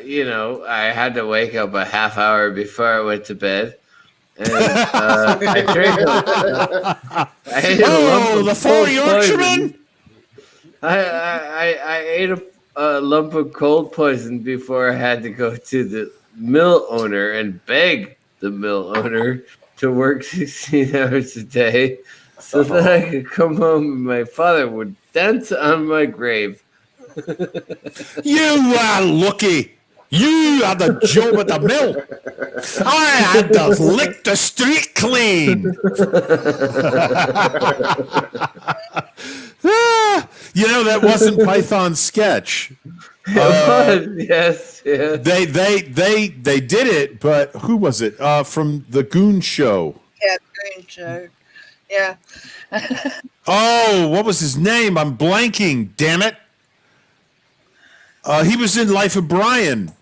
had to wake up a half hour before I went to bed. And I drank the 4 Yorkshiremen? I ate a lump of cold poison before I had to go to the mill owner and beg the mill owner to work 16 hours a day so that I could come home and my father would dance on my grave. You are lucky. You had the job at the mill. I had to lick the street clean. That wasn't Python's sketch. Yes. They did it, but who was it? From the Goon Show. Yeah, Goon Show. Yeah. Oh, what was his name? I'm blanking. Damn it. He was in Life of Brian.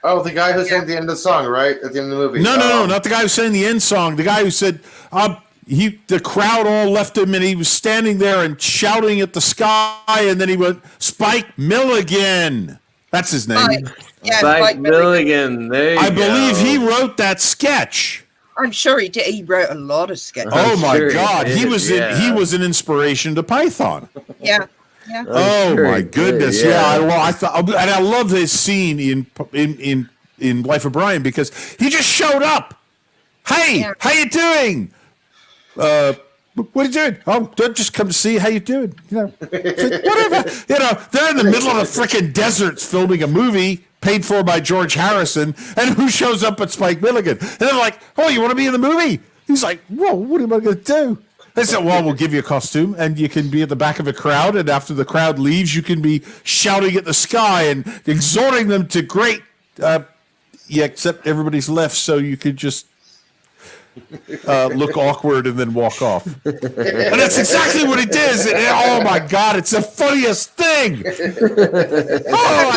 Oh, the guy who sang the end of the song, right? At the end of the movie. No, not the guy who sang the end song. The guy who said the crowd all left him, and he was standing there and shouting at the sky, and then he went, Spike Milligan. That's his name. Spike Milligan. There you go. I believe he wrote that sketch. I'm sure he did. He wrote a lot of sketches. Oh my God, he was an inspiration to Python. Yeah. Yeah. Oh my goodness! did, yeah. I thought, and I love this scene in Life of Brian because he just showed up. Hey, how you doing? What are you doing? Oh, just come to see how you doing. You know, it's like, whatever. You know, they're in the middle of the freaking deserts filming a movie paid for by George Harrison, and who shows up but Spike Milligan? And they're like, "Oh, you want to be in the movie?" He's like, "Whoa, what am I going to do?" They said, "Well, we'll give you a costume, and you can be at the back of a crowd, and after the crowd leaves, you can be shouting at the sky and exhorting them to great." Except everybody's left, so you could just look awkward and then walk off. And that's exactly what he did. Oh my God, it's the funniest thing. Oh,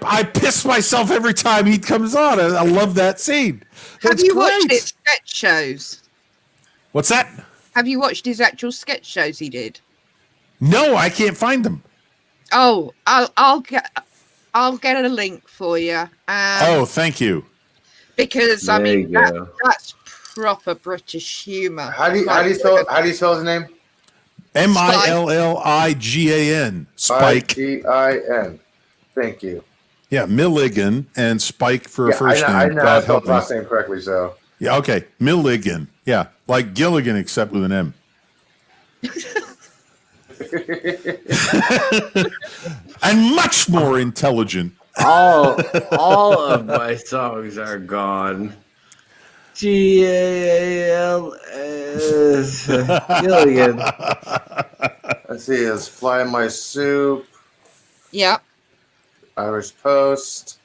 I piss myself every time he comes on. I love that scene. Have you watched his sketch shows? What's that? Have you watched his actual sketch shows he did? No, I can't find them. Oh, I'll get a link for you. Thank you. Because I mean that's proper British humor. How do you spell his name? Milligan. Spike. Spike. Thank you. Yeah, Milligan and Spike for a first name. I know I God spelled help the last me. name correctly, so. Yeah, okay. Milligan. Yeah, like Gilligan except with an M. And much more intelligent. All of my songs are gone. GALS Gilligan. Let's see, it's Fly in My Soup. Yeah. Irish Post.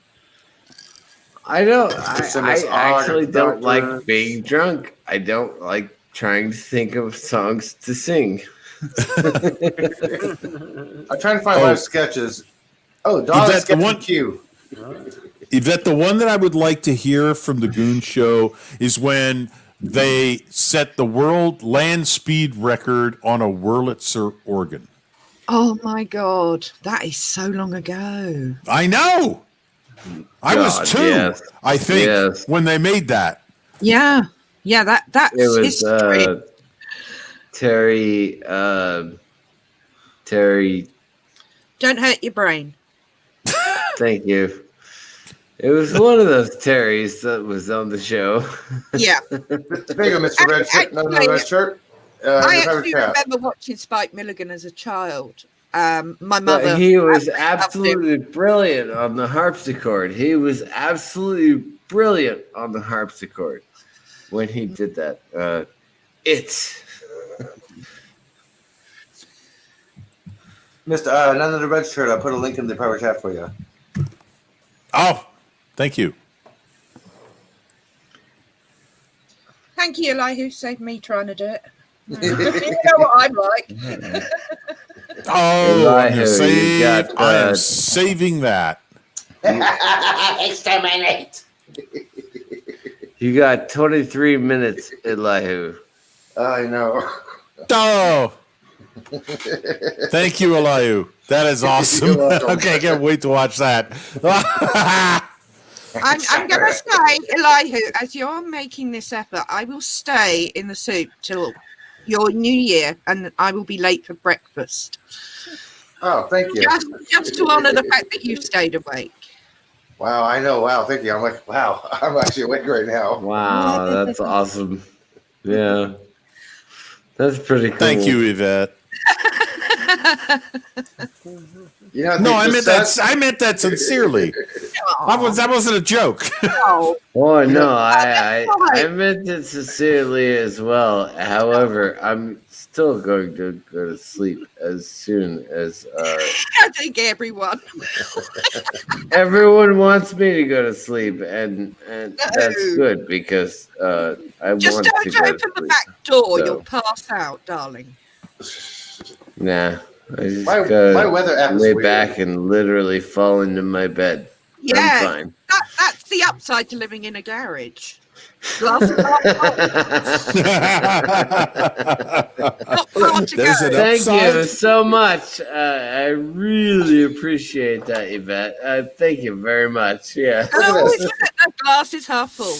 I SMS actually don't Doctor. like being drunk. I don't like trying to think of songs to sing. I'm trying to find live sketches. Oh, Dog's sketch Q. Yvette, the one that I would like to hear from the Goon Show is when they set the world land speed record on a Wurlitzer organ. Oh my God, that is so long ago. I know. I was 2, I think, when they made that. Yeah, that's it was history. Terry. Don't hurt your brain. Thank you. It was one of those Terrys that was on the show. Yeah. There you go, Mr. Red Shirt. No, Red Shirt. I actually remember watching Spike Milligan as a child. My mother. But he was absolutely brilliant on the harpsichord. He was absolutely brilliant on the harpsichord when he did that. Mr. None of the Red Shirt. I put a link in the private chat for you. Oh, thank you. Thank you, Elihu. Saved me trying to do it. You know what I'm like. Oh, Elihu, I am saving that. Exterminate. You got 23 minutes, Elihu. I know. Oh. Thank you, Elihu. That is awesome. Okay, I can't wait to watch that. I'm going to stay, Elihu, as you're making this effort, I will stay in the soup till your new year, and I will be late for breakfast. Oh, thank you. Just to honour the fact that you stayed awake. Wow, I know. Wow, thank you. I'm like, wow, I'm actually awake right now. Wow, that's awesome. Yeah. That's pretty cool. Thank you, Yvette. You know, No, the I meant sun- that. I meant that sincerely. That wasn't a joke. Oh, Well, no, I meant it sincerely as well. However, I'm still going to go to sleep as soon as I think everyone. everyone wants me to go to sleep, and that's good because I Just want don't to go to open the sleep. back door. So, You'll pass out, darling. nah, I just My gotta weather app is lay weird. back and literally fall into my bed. I'm Yeah, fine. that's the upside to living in a garage. Glass is half full. Not far to There's go. an Thank upside. you so much. I really appreciate that, Yvette. Thank you very much. Yeah. Look at Always this. look at the glass is half full.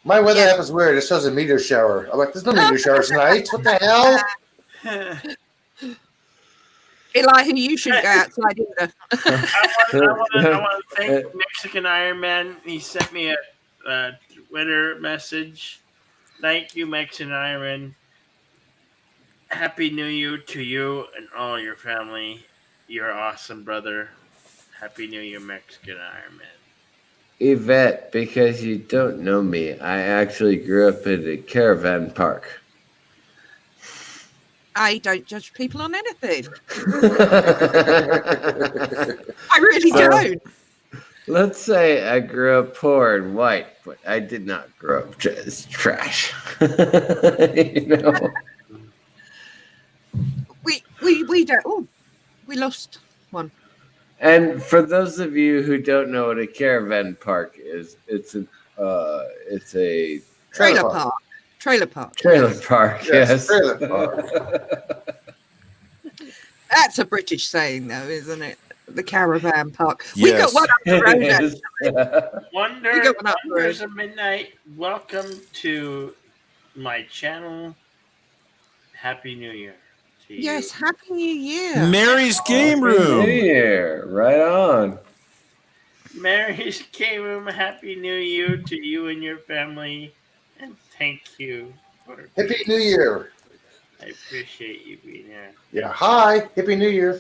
My weather Yeah. app is weird. It shows a meteor shower. I'm like, there's no meteor shower tonight. What the hell? Eli, you shouldn't go outside either. I want to thank Mexican Iron Man. He sent me a Twitter message. Thank you, Mexican Iron Man. Happy New Year to you and all your family. You're awesome, brother. Happy New Year, Mexican Iron Man. Yvette, because you don't know me, I actually grew up in a caravan park. I don't judge people on anything. I really don't. Let's say I grew up poor and white, but I did not grow up as trash. You know? We don't. Oh, we lost one. And for those of you who don't know what a caravan park is, it's a Trailer park. Trailer park. Trailer park, yes. Trailer park. That's a British saying, though, isn't it? The caravan park. Yes. We got one up the road. Yes. Actually. Wonders of Midnight. Welcome to my channel. Happy New Year to you. Yes, Happy New Year. Mary's Game New Room. Year, right on. Mary's Game Room. Happy New Year to you and your family. And thank you for Happy New Year. I appreciate you being here. Yeah. Hi. Happy New Year.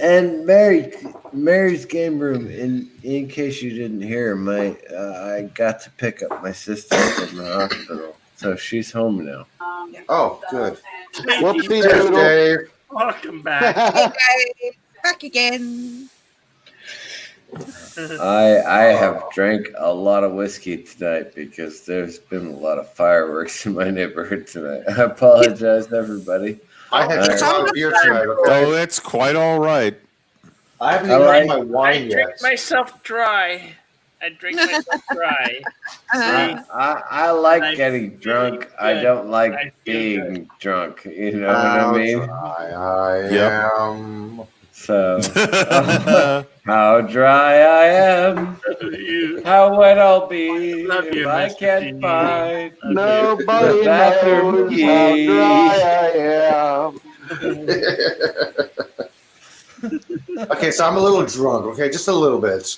And Mary's Game Room. In case you didn't hear, I got to pick up my sister from the hospital, so she's home now. Oh, good. Whoopsie There's doodle. Dave. Welcome back. Okay, back again. I have drank a lot of whiskey tonight because there's been a lot of fireworks in my neighborhood tonight. I apologize, everybody. I had It's a lot of beer tonight. Okay. Oh, that's quite all right. I haven't even had my wine I yet. drink myself dry. I drink myself dry. I like I getting feel drunk. good. I don't like I feel being drunk. You know what I mean? I Yep. am. So, how dry I am, You- how wet I'll be Love if you, I Mr. can't T. find Nobody the bathroom knows key. how dry I am. Okay, so I'm a little drunk. Okay, just a little bit.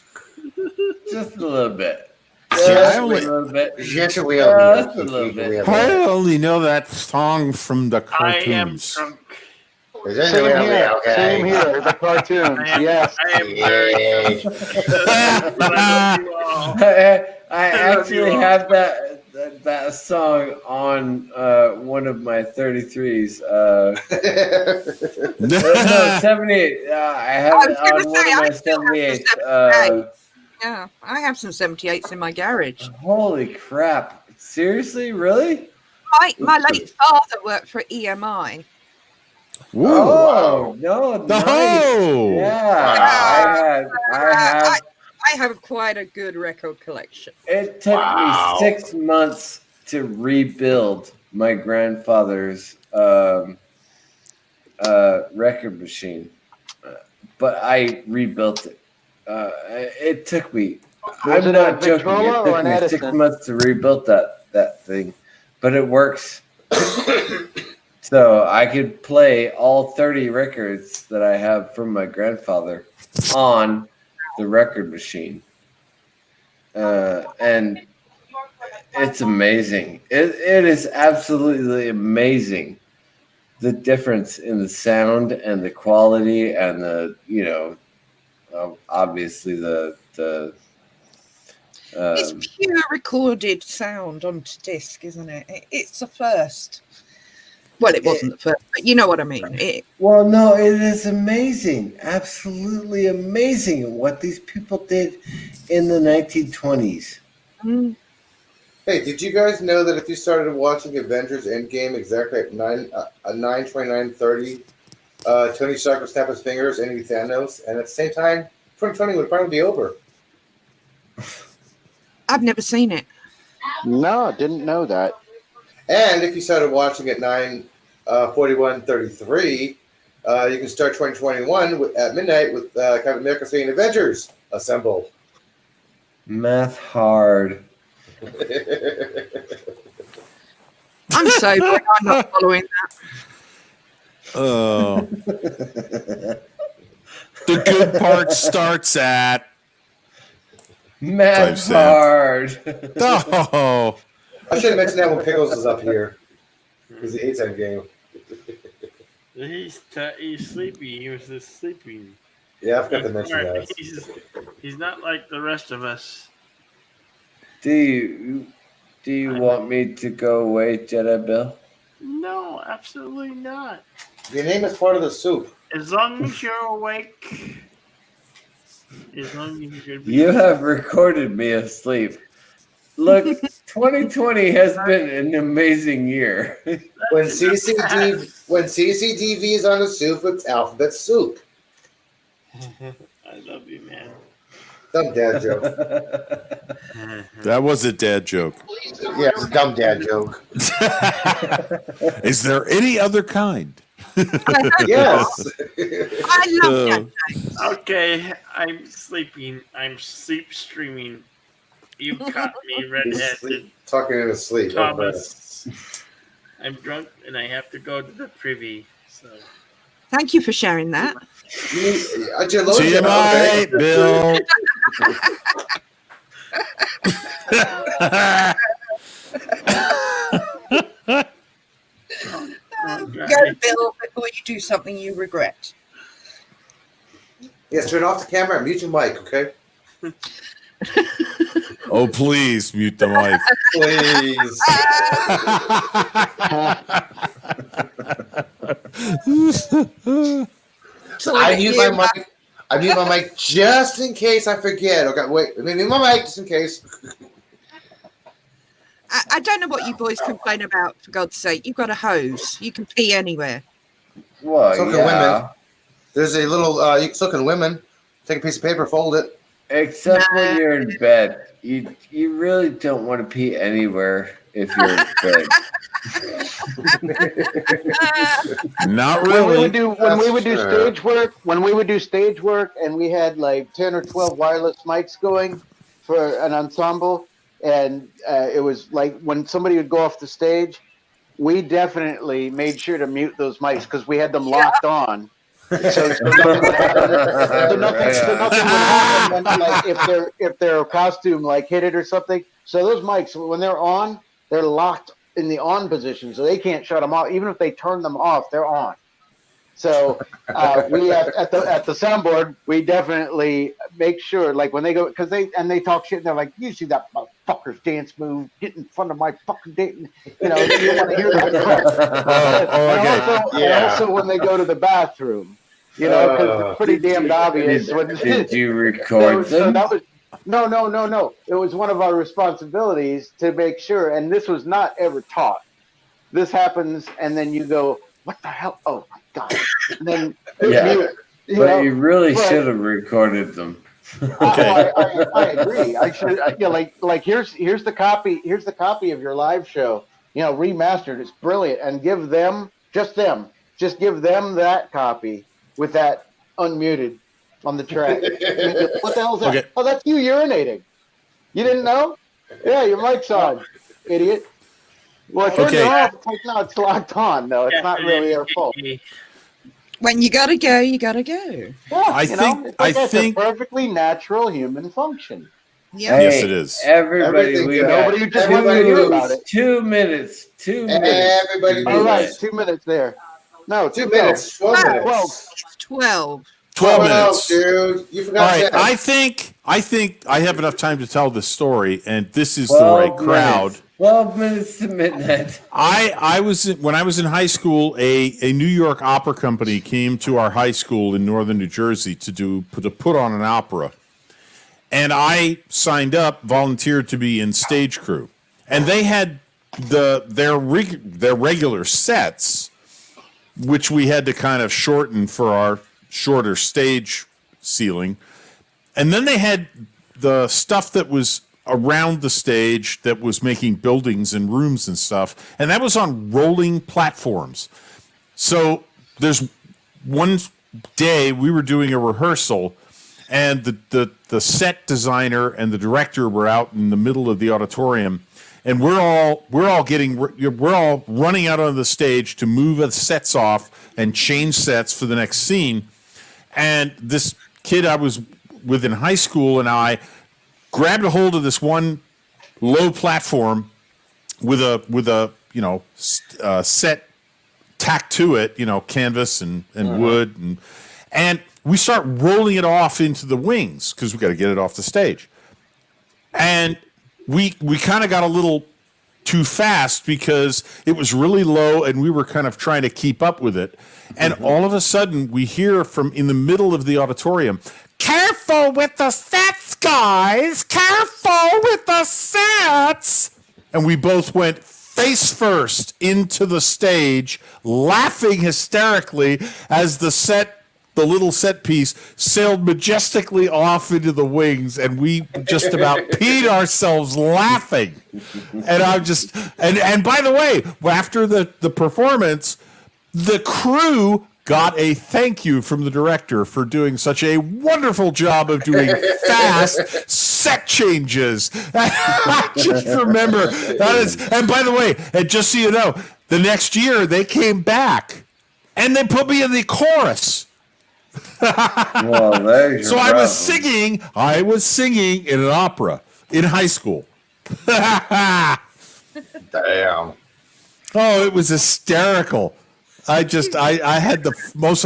Just a little bit. I Just a only- little bit. Just a Just a little bit. I only know that song from the I am cartoons. drunk. Same here. Same here. The cartoons. Yes. I am very drunk. I love you all. I actually have that song on one of my 33s. No, 78. I have I it was gonna on one say, of my I still have 78s. some 78s. Yeah, I have some 78s in my garage. Holy crap. Seriously? Really? My late father worked for EMI. Oh, no, nice. Oh! Yeah, I have quite a good record collection. It took me 6 months to rebuild my grandfather's record machine, but I rebuilt it. It took me. Was I'm it a not joking. Victrola It or took an me 6 Edison? months to rebuild that thing, but it works. So I could play all 30 records that I have from my grandfather on the record machine. And it's amazing. It is absolutely amazing the difference in the sound and the quality and the, you know, obviously the it's pure recorded sound onto disc, isn't it? It's a first. Well, it wasn't the first, but you know what I mean. Well, no, it is amazing, absolutely amazing what these people did in the 1920s. Hey, did you guys know that if you started watching Avengers Endgame exactly at 9:29:30, Tony Stark would snap his fingers and eat Thanos, and at the same time, 2020 would probably be over. I've never seen it. No, didn't know that. And if you started watching at 9:41:33, you can start 2021 at midnight with Captain America saying Avengers assemble. Math hard. I'm so glad I'm not following that. Oh. The good part starts at Math hard. Oh. I should have mentioned that when Pickles was up here. Because he hates that game. He's sleepy. He was just sleeping. Yeah, I forgot to mention that. He's not like the rest of us. Do you want me to go away, Jedi Bill? No, absolutely not. Your name is part of the soup. As long as you're awake. As long as you're. You have recorded me asleep. Look, 2020 has been an amazing year. When CCTV is on the soup, it's alphabet soup. I love you, man. Dumb dad joke. That was a dad joke. Yeah, it's a dumb dad joke. Is there any other kind? Yes. I love that. Okay, I'm sleeping. I'm sleep streaming. You caught me red-handed. Talking in his sleep. Thomas. I'm drunk and I have to go to the privy. So. Thank you for sharing that. TMI, Bill. Go, Bill, before you do something you regret. Yes, turn off the camera and mute your mic, okay? Oh, please mute the mic. Please. I mute my mic. I mute my mic just in case I forget. Okay, wait. Let me mute my mic just in case. I don't know what you boys complain about, for God's sake. You've got a hose. You can pee anywhere. Well, So can women. There's a little, so can women. Take a piece of paper, fold it. Except when you're in bed. You really don't want to pee anywhere if you're in bed. Not really. When we would do stage work, and we had like 10 or 12 wireless mics going for an ensemble, and it was like when somebody would go off the stage, we definitely made sure to mute those mics because we had them locked on. So nothing would happen. When, like, if their costume like hit it or something. So those mics, when they're on, they're locked in the on position, so they can't shut them off. Even if they turn them off, they're on. So we at the soundboard, we definitely make sure, like when they go, because they talk shit, and they're like, "You see that motherfucker's dance move? Get in front of my fucking date." You know, you want to hear that crap. And also when they go to the bathroom, you know, because it's pretty damned obvious. Did you record them? So that was no. It was one of our responsibilities to make sure, and this was not ever taught. This happens, and then you go, "What the hell? Oh my god!" And then you really should have recorded them. Okay, I agree. I should. Like here's the copy. Here's the copy of your live show. You know, remastered. It's brilliant, and give them just give them that copy with that unmuted on the track. What the hell is that? Okay. Oh, that's you urinating. You didn't know? Yeah, your mic's on, idiot. Well, I turned it off. It's like, no, it's locked on. No, it's not really their fault. When you gotta go, you gotta go. Yeah, I think that's a perfectly natural human function. Yeah. Hey, yes, it is. Everybody, Nobody just wants to hear about it. 2 minutes. 2 minutes. Everybody, all right, 2 minutes there. No, 2 minutes. 12 minutes. 12. 12 minutes. Dude. You All forgot right, that. I think I have enough time to tell this story, and this is the 12 right crowd. minutes. 12 minutes to midnight. I was when I was in high school, a New York opera company came to our high school in northern New Jersey to put on an opera, and I signed up, volunteered to be in stage crew, and they had their regular sets, which we had to kind of shorten for our shorter stage ceiling, and then they had the stuff that was around the stage that was making buildings and rooms and stuff, and that was on rolling platforms. So there's one day we were doing a rehearsal, and the set designer and the director were out in the middle of the auditorium, and we're all running out on the stage to move the sets off and change sets for the next scene. And this kid I was with in high school and I grabbed a hold of this one low platform with a set tacked to it, canvas and wood, and we start rolling it off into the wings because we got to get it off the stage. And we kind of got a little too fast because it was really low and we were kind of trying to keep up with it. And all of a sudden we hear from in the middle of the auditorium, "Careful with the sets, guys! Careful with the sets!" And we both went face first into the stage, laughing hysterically as the little set piece sailed majestically off into the wings, and we just about peed ourselves laughing. And and by the way, after the performance, the crew got a thank you from the director for doing such a wonderful job of doing fast set changes. I just remember that is, and by the way, and just so you know, the next year they came back and they put me in the chorus. Well, there's So your I was singing in an opera in high school. Damn. Oh, it was hysterical. I had the most,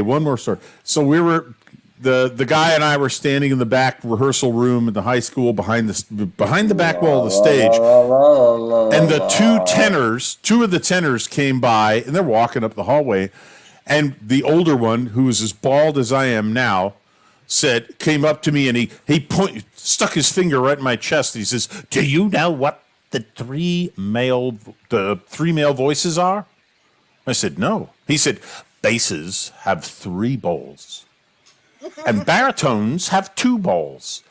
one more story. So we were, the guy and I were standing in the back rehearsal room at the high school behind the back wall of the stage. And the two of the tenors came by and they're walking up the hallway. And the older one, who was as bald as I am now, came up to me and he stuck his finger right in my chest. He says, "Do you know what the three male voices are?" I said, "No." He said, "Basses have 3 bowls, and baritones have 2 bowls,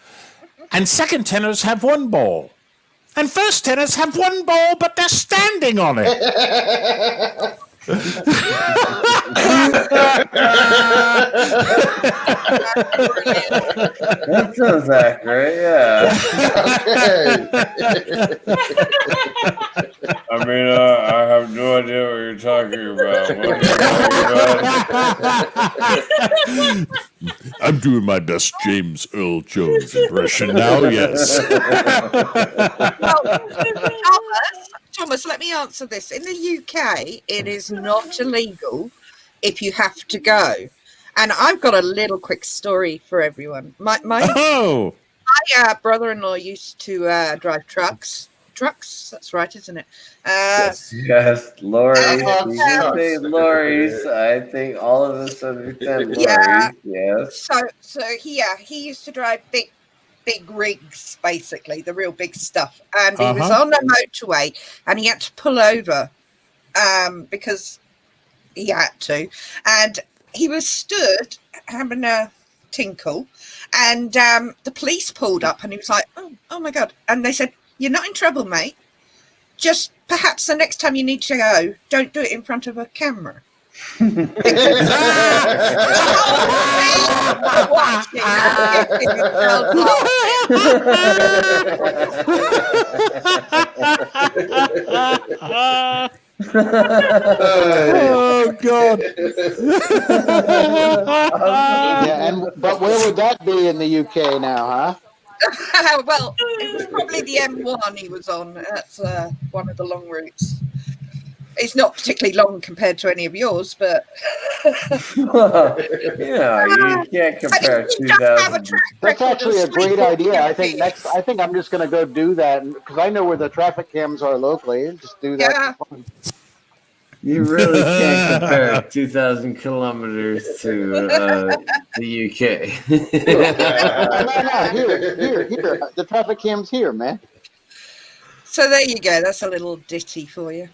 and second tenors have 1 bowl, and first tenors have 1 bowl, but they're standing on it." That sounds accurate, yeah. I mean, I have no idea what you're talking about. I'm doing my best James Earl Jones impression now, yes. Thomas, let me answer this. In the UK, it is not illegal if you have to go. And I've got a little quick story for everyone. My brother-in-law used to drive trucks. Trucks, that's right, isn't it? Yes, lorries. You say lorries. I think all of us understand lorries. Yes. So he used to drive big rigs, basically the real big stuff, and he was on the motorway and he had to pull over because he had to, and he was stood having a tinkle, and the police pulled up and he was like, oh my god, and they said, "You're not in trouble, mate, just perhaps the next time you need to go, don't do it in front of a camera." Oh God! But where would that be in the UK now, huh? Well, it was probably the M1 he was on. That's one of the long routes. It's not particularly long compared to any of yours, but Yeah, you can't compare 2,000. That's actually a great idea. I think I'm just going to go do that because I know where the traffic cams are locally, and just do that. Yeah. For fun. You really can't compare 2,000 kilometers to the UK. No, here. The traffic cam's here, man. So there you go. That's a little ditty for you.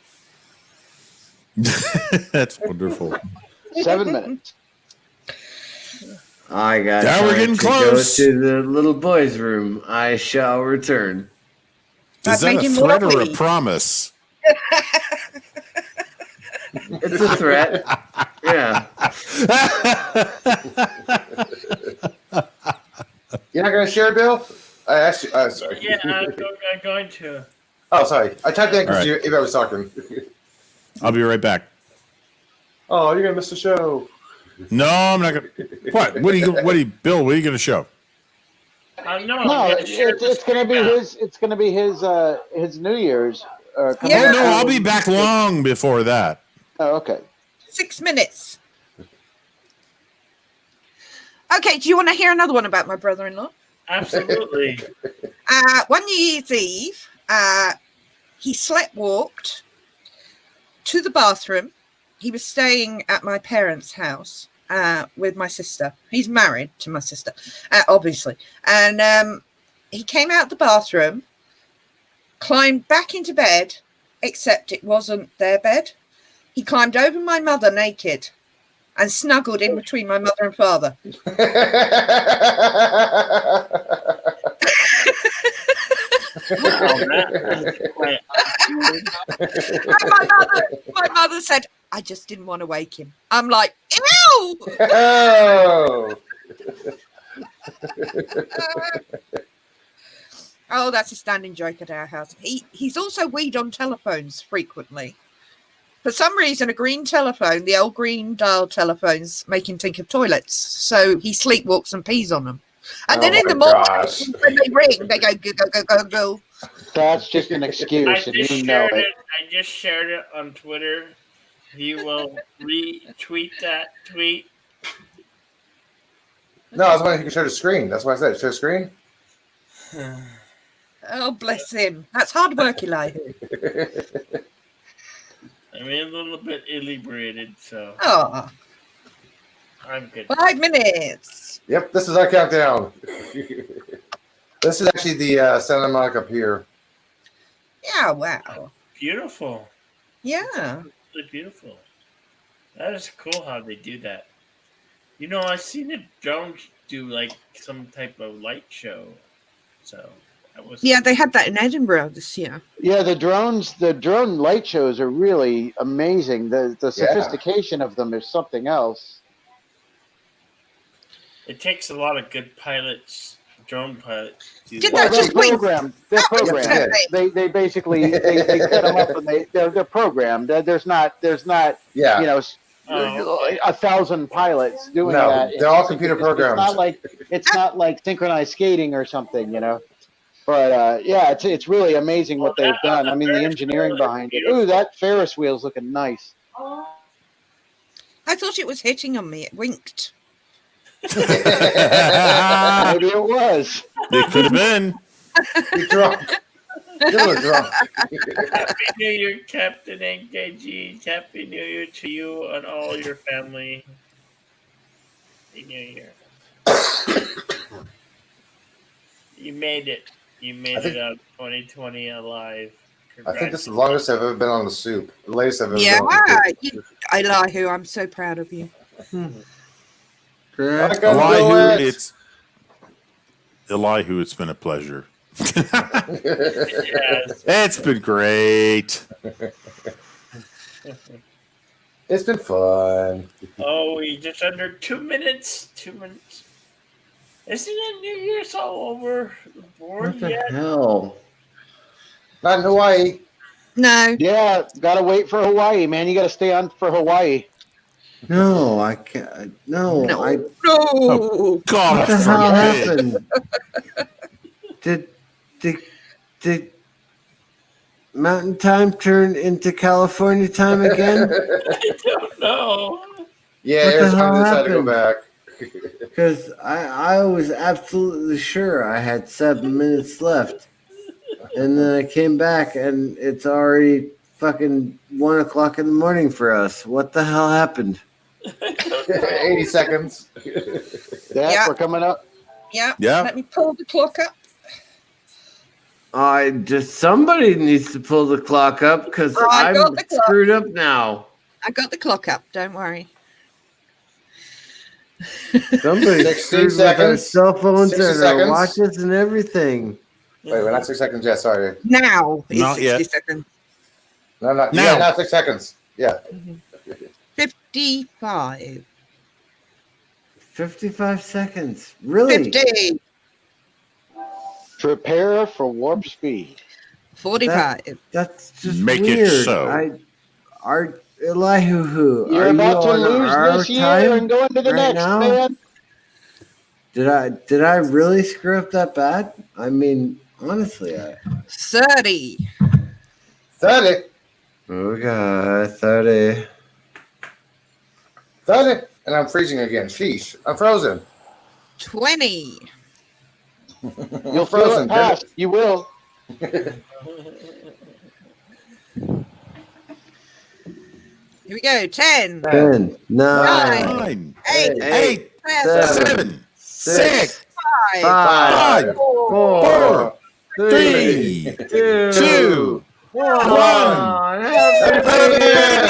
That's wonderful. 7 minutes. I got Now we're time getting to close. go to the little boy's room. I shall return. Is that a threat or a promise? It's a threat. Yeah. You're not going to share, Bill? I asked you. Sorry. Yeah, I'm going to. Oh, sorry. I typed in because All right. Eva was talking. I'll be right back. Oh, you're going to miss the show. No, I'm not going to. What? Bill, what are you going to show? No, it's going to be his. It's going to be his New Year's. Oh, no, I'll be back long before that. Oh, okay. 6 minutes. Okay, do you want to hear another one about my brother-in-law? Absolutely. One New Year's Eve, he sleptwalked to the bathroom. He was staying at my parents' house with my sister. He's married to my sister, obviously. And he came out the bathroom, climbed back into bed, except it wasn't their bed. He climbed over my mother naked and snuggled in between my mother and father. My mother said, I just didn't want to wake him. I'm like, ew! Oh, that's a standing joke at our house. He's also weed on telephones frequently. For some reason, a green telephone, the old green dial telephones, make him think of toilets. So he sleepwalks and pees on them. And then in the morning, when they ring, they go, go, go, go, go, go. That's just an excuse, and you know it. I just shared it on Twitter. You will retweet that tweet. No, I was wondering if you could share the screen. That's why I said share screen. Oh, bless him. That's hard work, Eli. I mean, a little bit inebriated, so. Oh. I'm good. 5 minutes. Yep, this is our countdown. This is actually the Santa Monica Pier. Yeah, wow. Beautiful. Yeah. Really beautiful. That is cool how they do that. You know, I've seen the drones do like some type of light show. So that was. Yeah, they had that in Edinburgh this year. Yeah, the drone light shows are really amazing. The sophistication of them is something else. It takes a lot of good pilots, drone pilots. To do Did that. that just wait? They're programmed. They basically they set them up and they're programmed. There's not Yeah. you know 1,000 pilots doing No, that. they're all computer programs. It's not like synchronized skating or something, you know. But yeah, it's really amazing what they've done. I mean, the engineering behind it. Ooh, that Ferris wheel's looking nice. I thought it was hitting on me. It winked. Maybe it was. It could have been. You're drunk. You're drunk. Happy New Year, Captain NKG. Happy New Year to you and all your family. Happy New Year. You made it. You made it out of 2020 alive. I think this is the longest I've ever been on the soup. The latest I've ever Yeah, been on the soup. Elihu, I'm so proud of you. Elihu, it's been a pleasure. It's been great. It's been fun. Oh, we just under 2 minutes. 2 minutes. Isn't it New Year's all over the board What the yet? hell? Not in Hawaii. No. Yeah, gotta wait for Hawaii, man. You gotta stay on for Hawaii. No, I can't. No. No. Oh, God, what the hell happened? Did Mountain Time turn into California time again? I don't know. Yeah, What the Arizona hell decided to go happened? back. Because I was absolutely sure I had 7 minutes left. And then I came back and it's already fucking 1 o'clock in the morning for us. What the hell happened? 80 seconds. We're coming up. Yeah. Yeah. Let me pull the clock up. Somebody needs to pull the clock up because I I'm got the clock. screwed up now. I got the clock up. Don't worry. Somebody's 60 screwed with our seconds. cell phones 60 and our seconds. watches and everything. Wait, we're not 6 seconds yet. Sorry. Now is Not 60 yet. seconds. No, not Now. Yeah, not 6 seconds. Yeah. 55. 55 seconds. Really? 50. Prepare for warp speed. 45. That's just Make it weird. so. Elihu, You're are about you to on lose our this year time and go into the right next, now? man. Did I really screw up that bad? I mean, honestly, 30. 30. we got 30. 30. And I'm freezing again. Sheesh. I'm frozen. 20. You'll feel it pass. You will. Here we go. 10. 10, 9, 9, 8. 8, 7, 6, 5, 4, 3, 2, 1. Happy New Year!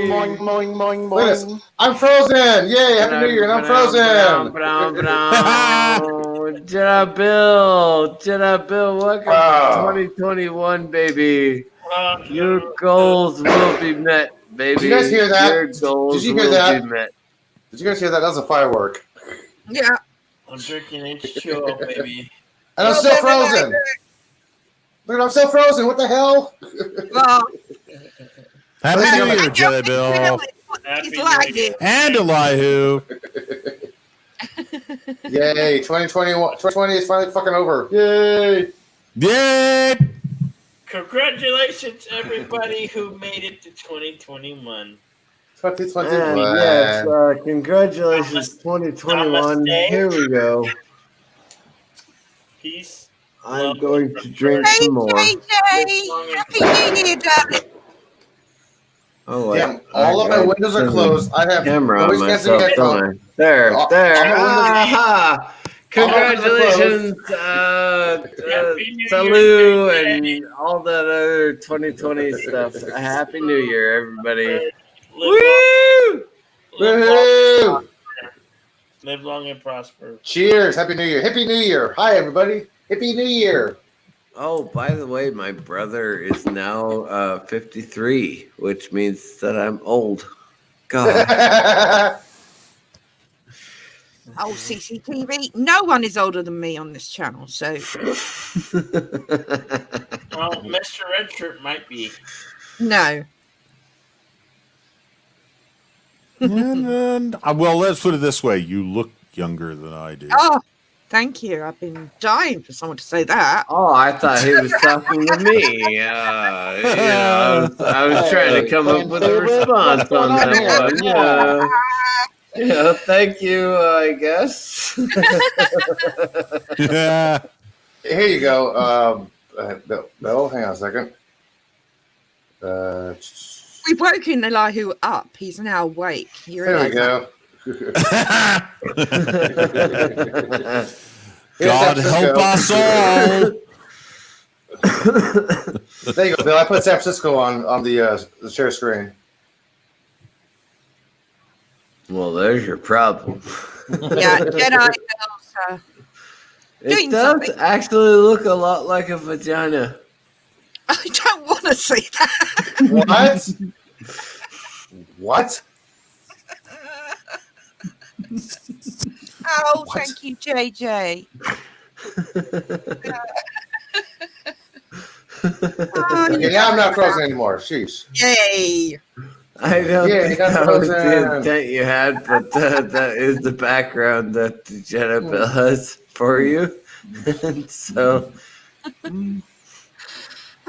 Moing, moing, moing, Look at this. moing. I'm frozen! Yay! Happy New Year, and I'm frozen! Jedi Bill, welcome Wow. to 2021, baby. Oh, Your goals will be met, baby. Did you guys hear that? Your goals Did you hear will that? be met. Did you guys hear that? That was a firework. Yeah. I'm drinking H2O, baby. And I'm still frozen. Look, I'm still frozen. What the hell? Well, Happy New Year, Jedi Bill. he's lagging. And Elihu. Yay, 2021. 2020 is finally fucking over. Yay. Yay! Congratulations, everybody who made it to 2021. 2021. And yes, congratulations, 2021. Here we go. Peace. I'm going to drink some more. JJ, Happy New Year, darling. Oh, Damn, all of my windows are closed. I have camera on noise canceling myself, don't I? headphones. There. All my windows- Aha! Congratulations, Throuh, and all that other 2020 stuff. A Happy New Year, everybody. Woo! Woohoo! Live long and prosper. Cheers. Happy New Year. Happy New Year. Hi, everybody. Happy New Year. Oh, by the way, my brother is now 53, which means that I'm old. God. Oh, CCTV. No one is older than me on this channel, so. Well, Mr. Redshirt might be. No. Well, let's put it this way. You look younger than I do. Oh, thank you. I've been dying for someone to say that. Oh, I thought he was talking to me. I was trying to come up with a response on that one. Yeah, thank you, I guess. Yeah. Here you go. No, hang on a second. We've woken Elihu up. He's now awake. You There we realise go. God help us all. There you go, Bill. I put San Francisco on the share screen. Well, there's your problem. Yeah, Jedi Bill's It doing does something. actually look a lot like a vagina. I don't want to see that. What? What? Oh, thank you, JJ. Okay, now I'm not frozen anymore. Sheesh. Yay. I don't Yeah, think that's that was the frozen. intent you had, but that is the background that the Jedi Bill has for you. And so,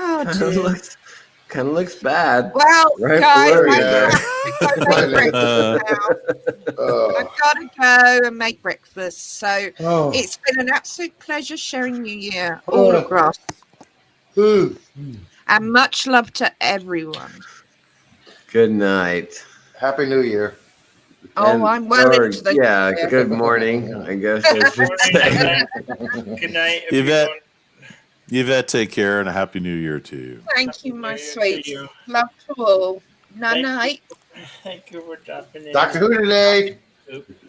Oh, Kind dear. of looks bad. Well, Right guys, below I you there. have to go make breakfast now. I've got to go and make breakfast. So it's been an absolute pleasure sharing New Year all across. And much love to everyone. Good night. Happy New Year. Oh, I'm well into the yeah. New Year. Good morning. I guess I should say. Good night, Yvette. Yvette, take care and a happy New Year to you. Thank you, my sweet. Love to all. Night. Thank you for dropping in. Doctor Who today.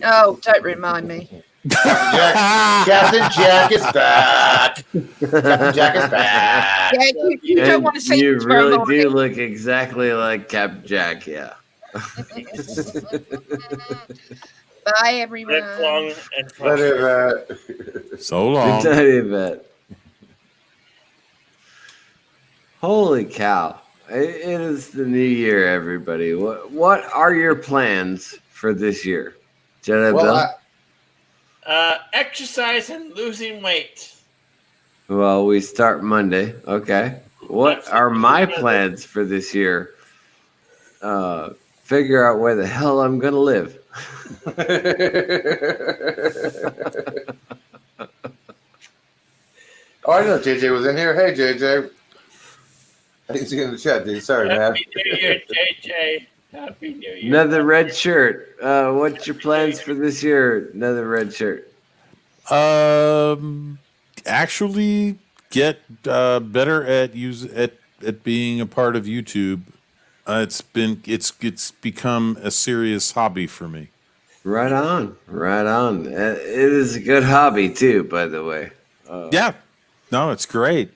Oh, don't remind me. Captain Jack is back. Captain Jack is back. Yeah, you don't want to see You me tomorrow really morning. do look exactly like Captain Jack, yeah. Bye, everyone. Long and So long. Good night, Yvette. Holy cow. It is the new year, everybody. What are your plans for this year? Jedi Bill? Exercise and losing weight. Well, we start Monday. Okay. What are my plans for this year? Figure out where the hell I'm going to live. Oh, I know JJ was in here. Hey, JJ. I didn't see you in the chat, dude. Sorry, man. Happy New Year, JJ. Happy New Year. Another red shirt. What's your plans for this year? Another red shirt. Actually, get better at being a part of YouTube. It's become a serious hobby for me. Right on. It is a good hobby too, by the way. Yeah. No, it's great.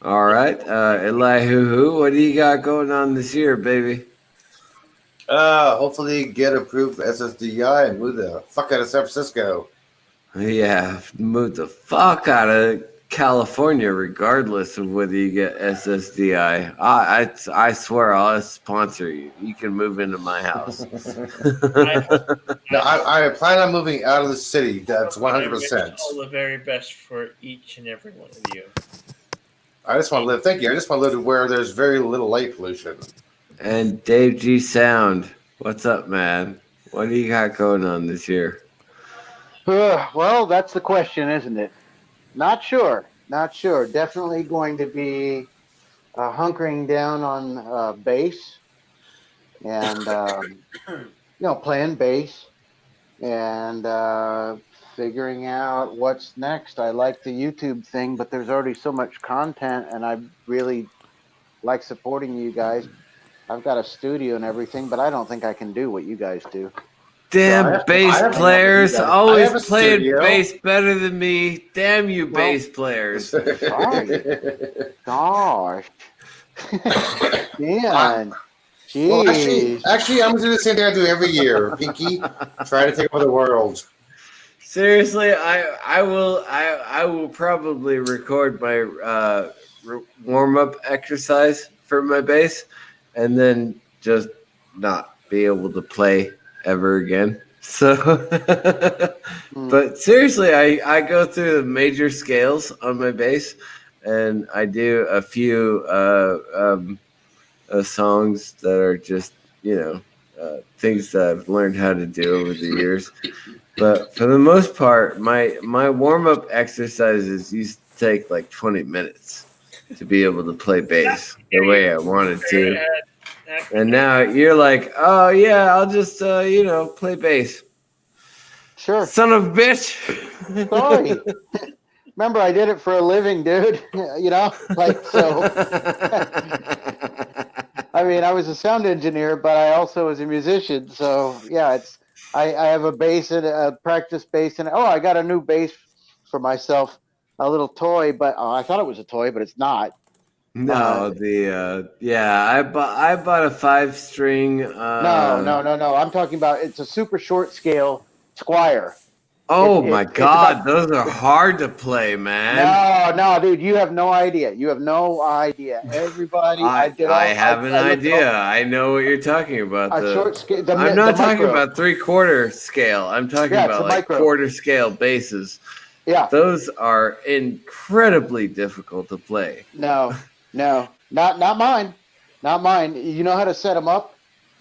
All right, Elihu, what do you got going on this year, baby? Hopefully get approved for SSDI and move the fuck out of San Francisco. Yeah, move the fuck out of California, regardless of whether you get SSDI. I swear I'll sponsor you. You can move into my house. No, I plan on moving out of the city. That's 100%. All the very best for each and every one of you. I just want to live. Thank you. I just want to live where there's very little light pollution. And Dave G Sound, what's up, man? What do you got going on this year? Well, that's the question, isn't it? Not sure. Definitely going to be hunkering down on bass and playing bass and figuring out what's next. I like the YouTube thing, but there's already so much content, and I really like supporting you guys. I've got a studio and everything, but I don't think I can do what you guys do. Damn bass players, always playing bass better than me. Damn you, bass players. Gosh. Man. Jeez. Well, actually, I'm going to do the same thing I do every year. Pinky, try to take over the world. Seriously, I will probably record my warm-up exercise for my bass and then just not be able to play ever again. So, but seriously, I go through the major scales on my bass, and I do a few songs that are just things that I've learned how to do over the years. But for the most part, my warm-up exercises used to take like 20 minutes to be able to play bass the way I wanted to. And now you're like, oh yeah, I'll just play bass. Sure. Son of a bitch. Sorry. Remember, I did it for a living, dude. So. I mean, I was a sound engineer, but I also was a musician. So yeah, I have a bass and a practice bass, and I got a new bass for myself, a little toy, but I thought it was a toy, but it's not. No, I bought a 5-string. No. I'm talking about it's a super short scale Squire. Oh my God, those are hard to play, man. No, dude, you have no idea. Everybody, I have an idea. I know what you're talking about. Short scale. I'm not talking about 3/4 scale. I'm talking about like quarter scale basses. Yeah. Those are incredibly difficult to play. No, not mine. Not mine. You know how to set them up?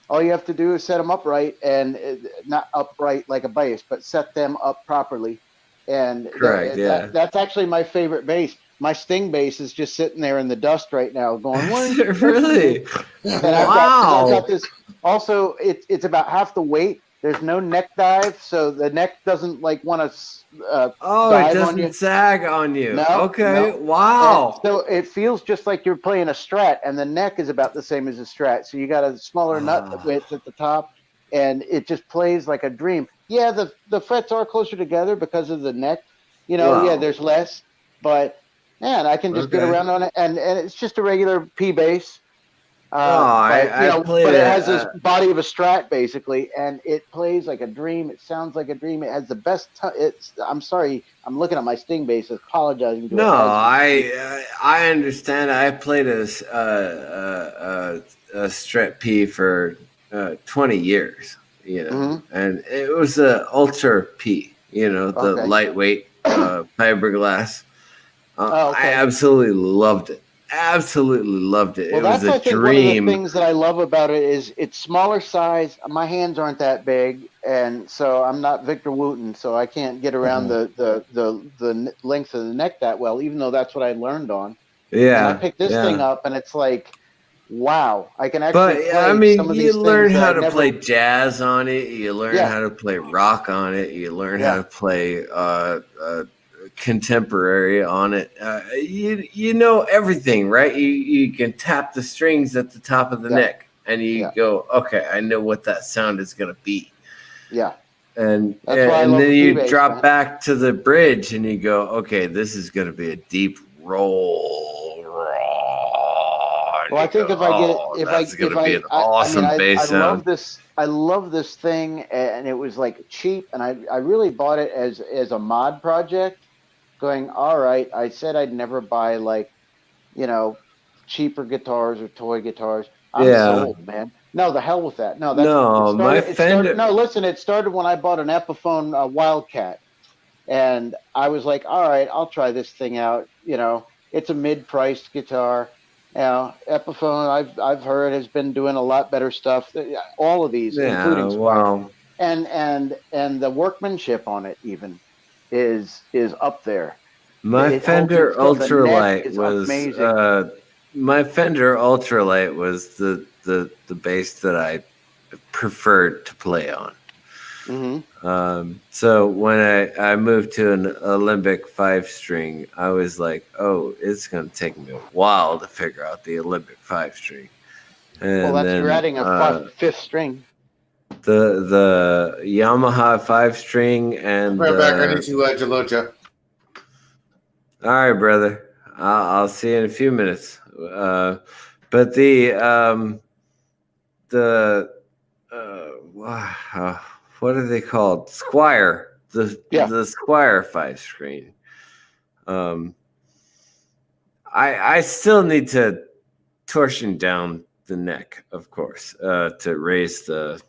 All you have to do is set them upright and not upright like a bass, but set them up properly. And Correct, yeah. that's actually my favorite bass. My Sting bass is just sitting there in the dust right now, going, "What?" Really? And Wow. I've got this. Also, it's about half the weight. There's no neck dive, so the neck doesn't like want to it dive on you. doesn't sag on you. No. Okay. No. Wow. And so it feels just like you're playing a Strat, and the neck is about the same as a Strat. So you got a smaller nut width at the top, and it just plays like a dream. Yeah, the frets are closer together because of the neck. You know, Wow. yeah, there's less, but man, I can just get around on it, and it's just a regular P bass. I played but it it, has this body of a Strat basically, and it plays like a dream. It sounds like a dream. It has the best. I'm sorry, I'm looking at my Sting bass, apologizing to it. No, I understand. I played a Strat P for 20 years, you know, and it was a Ultra P, you know, the lightweight fiberglass. I absolutely loved it. Absolutely loved it. Well, it was that's, a I think, dream. one of the things that I love about it is it's smaller size. My hands aren't that big, and so I'm not Victor Wooten, so I can't get around the length of the neck that well, even though that's what I learned on. Yeah. And I picked this thing up, and it's like, wow, I can But actually play I mean, some of you these learn things how that I to never... play jazz on it. You learn Yeah. how to play rock on it. You learn how to play contemporary on it. You know everything, right? You can tap the strings at the top of the neck, and you go, okay, I know what that sound is going to be. Yeah. And That's why I love then the you P-bass, drop man. back to the bridge, and you go, okay, this is going to be a deep roll. Well, I think if I get that's going to be an awesome bass I love sound. this. I love this thing, and it was like cheap, and I really bought it as a mod project. Going, all right. I said I'd never buy like, you know, cheaper guitars or toy guitars. I'm sold, man. No, the hell with that. No, no, listen, it started when I bought an Epiphone Wildcat, and I was like, all right, I'll try this thing out. You know, it's a mid-priced guitar. You know, Epiphone, I've heard, has been doing a lot better stuff. All of these, including Squire, wow. and the workmanship on it even is up there. My Fender Ultralight is was amazing. my Fender Ultralight was the bass that I preferred to play on. So when I moved to an Olympic 5-string, I was like, oh, it's going to take me a while to figure out the Olympic 5-string. And Well, then, you're adding a fifth string. The Yamaha 5-string and Right back. I need to Jalocha. all right, brother. I'll see you in a few minutes. But what are they called? Squire. The Squire 5-string. I still need to torsion down the neck, of course, to raise to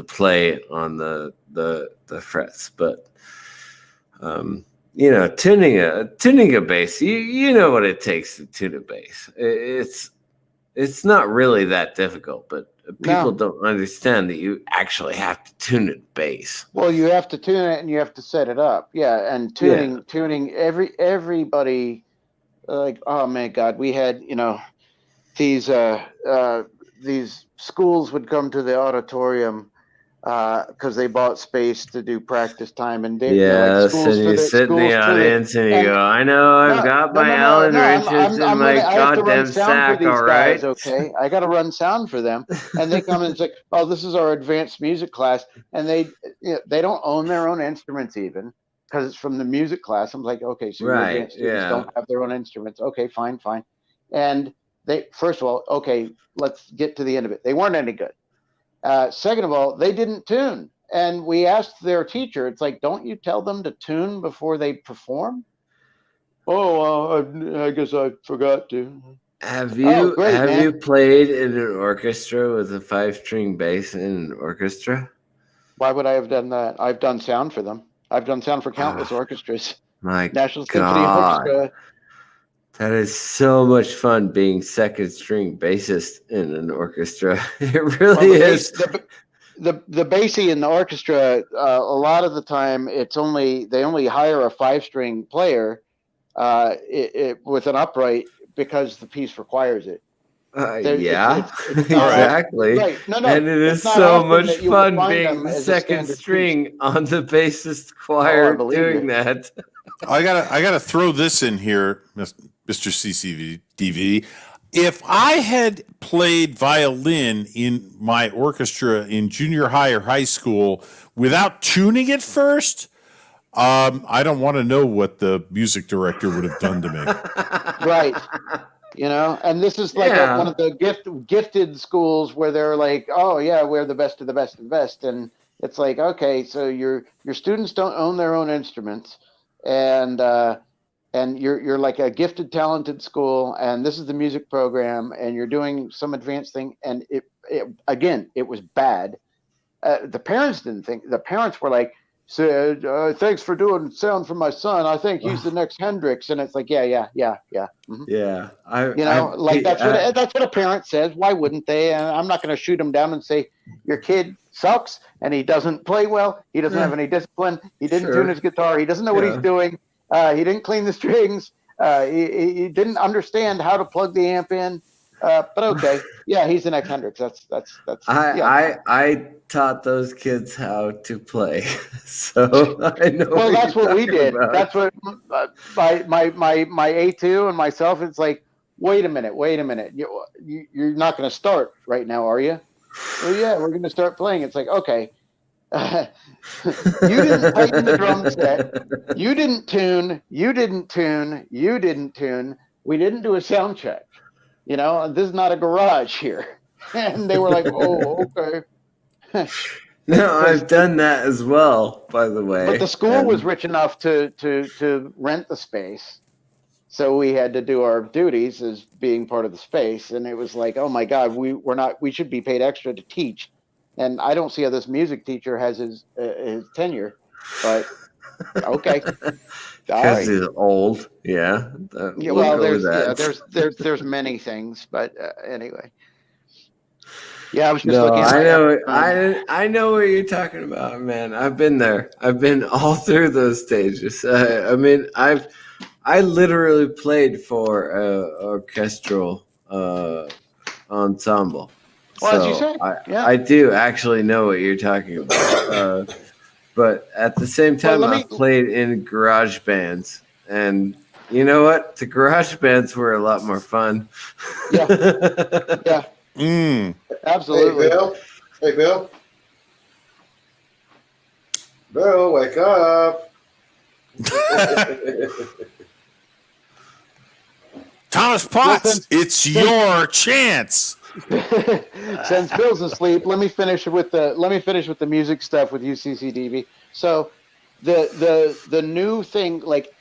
play on the frets, but you know, tuning a bass, you know what it takes to tune a bass. It's not really that difficult, but people don't understand that you actually have to tune a bass. Well, you have to tune it and you have to set it up. Yeah, and tuning everybody, like, oh my God, we had, you know, these schools would come to the auditorium because they bought space to do practice time, and and you sit in the audience and you go, I know I've got my Allen wrenches in my goddamn sack, all right? Guys, okay, I got to run sound for them, and they come and say, oh, this is our advanced music class, and they don't own their own instruments even, because it's from the music class. I'm like, okay, so your advanced students don't have their own instruments. Okay, fine. And they, first of all, okay, let's get to the end of it. They weren't any good. Second of all, they didn't tune. And we asked their teacher, it's like, don't you tell them to tune before they perform? Oh, well, I guess I forgot to. Have you you played in an orchestra with a 5-string bass in an orchestra? Why would I have done that? I've done sound for them. I've done sound for countless orchestras. My National Symphony God. Orchestra. That is so much fun being second string bassist in an orchestra. It really is. The bassy in the orchestra, a lot of the time, they only hire a 5-string player with an upright because the piece requires it. Yeah, It's not exactly. right. No, And it is it's not so often much that you will fun find being them the as a second standard string piece. on the bassist Oh, choir believe doing me. that. I gotta throw this in here, Mr. CCDV. If I had played violin in my orchestra in junior high or high school without tuning it first, I don't want to know what the music director would have done to me. Right. And this is like one of the gifted schools where they're like, oh yeah, we're the best of the best of the best, and it's like, okay, so your students don't own their own instruments, and you're like a gifted, talented school, and this is the music program, and you're doing some advanced thing, and it was bad. The parents didn't think. The parents were like, said, thanks for doing sound for my son. I think he's the next Hendrix. And it's like, yeah. Mm-hmm. Yeah. That's what a parent says. Why wouldn't they? And I'm not going to shoot him down and say, your kid sucks and he doesn't play well. He doesn't have any discipline. He didn't tune his guitar. He doesn't know what he's doing. He didn't clean the strings. He didn't understand how to plug the amp in. But okay, yeah, he's the next Hendrix. That's. I taught those kids how to play, so I know. Well, that's what we did. About. That's what my A2 and myself. It's like, wait a minute. You're not going to start right now, are you? Well, yeah, we're going to start playing. It's like, okay. You didn't tighten the drum set. You didn't tune. We didn't do a sound check. This is not a garage here. And they were like, oh, okay. No, I've done that as well, by the way. But the school was rich enough to rent the space. So we had to do our duties as being part of the space. And it was like, oh my God, we should be paid extra to teach. And I don't see how this music teacher has his tenure, but okay. Because he's old, yeah. Well, there's many things, but anyway. Yeah, I was just looking. I know what you're talking about, man. I've been there. I've been all through those stages. I literally played for an orchestral ensemble. Well, so as you said, I do actually know what you're talking about. But at the same time, I've played in garage bands. And you know what? The garage bands were a lot more fun. Yeah. Absolutely. Hey, Bill. Bill, wake up. Thomas Potts, it's your chance. Since Bill's asleep, let me finish with the music stuff with UCCDV. So the new thing, like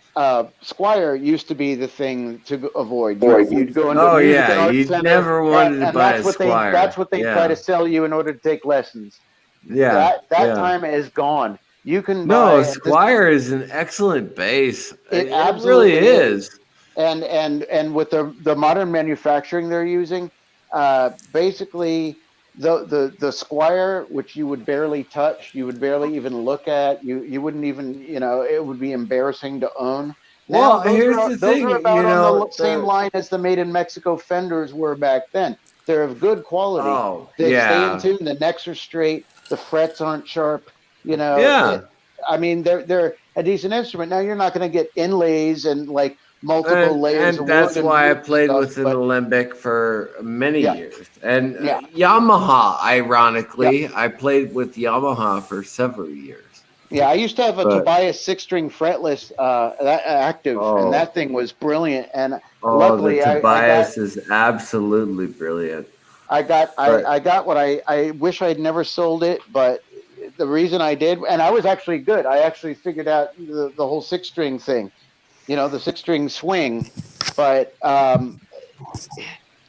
Squire used to be the thing to avoid. You'd go into music and arts center, never wanted to buy a Squire. That's what they try to sell you in order to take lessons. Yeah, that time is gone. You can buy Squire is an excellent bass. It really is. And with the modern manufacturing they're using, basically the Squire, which you would barely touch, you would barely even look at, you wouldn't even, it would be embarrassing to own. Well, here's the thing, those are about on the same line as the made in Mexico Fenders were back then. They're of good quality. Oh, they stay in tune. The necks are straight. The frets aren't sharp. They're a decent instrument. Now you're not going to get inlays and like multiple layers. And that's why I played with an Alembic for many years. And Yamaha, ironically, I played with Yamaha for several years. Yeah, I used to have a Tobias 6-string fretless active, and that thing was brilliant. And luckily, the Tobias is absolutely brilliant. I got what I wish I'd never sold it, but the reason I did, and I was actually good. I actually figured out the whole 6-string thing, the 6-string swing, but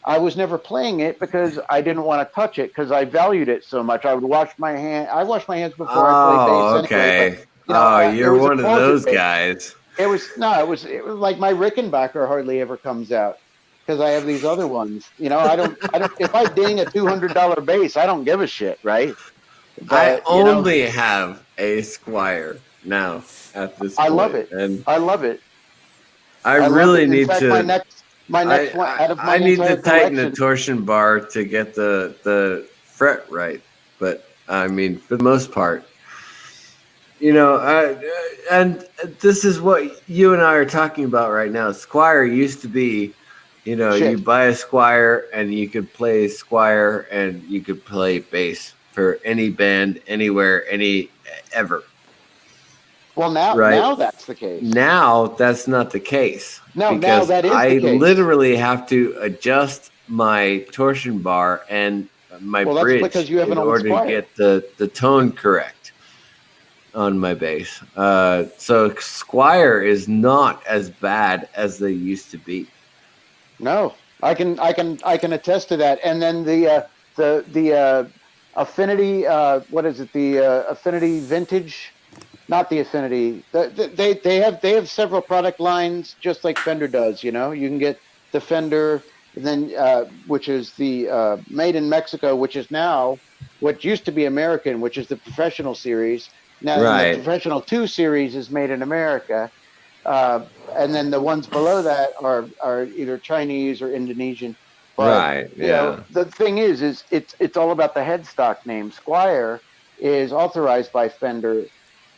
I was never playing it because I didn't want to touch it because I valued it so much. I would wash my hand. I wash my hands before I play bass. Okay. Anyway, but, you're one of those guys. It was like my Rickenbacker hardly ever comes out because I have these other ones. You know, I don't. If I ding a $200 bass, I don't give a shit, right? I But, you know, only have a Squire now at this I point, love it. and I love it. I love really it. In need fact, to. my next one out of my I need entire to tighten the collection. torsion bar to get the fret right, but I mean, for the most part, you know, and this is what you and I are talking about right now. Squire used to be, you know, Shit. you buy a Squire and you could play Squire and you could play bass for any band, anywhere, ever. Well, now that's the case. Now that's not the case. No, because now that is the I case. literally have to adjust my torsion bar and my Well, that's bridge because you have in an old order to Squire. get the tone correct on my bass. So Squire is not as bad as they used to be. No, I can attest to that. And then the Affinity, what is it? The Affinity Vintage, not the Affinity. They have several product lines just like Fender does. You know, you can get the Fender, and then which is the made in Mexico, which is now what used to be American, which is the Professional series. Now Right. the Professional 2 series is made in America. And then the ones below that are either Chinese or Indonesian. But, Right, you know, yeah. the thing is it's all about the headstock name. Squire is authorized by Fender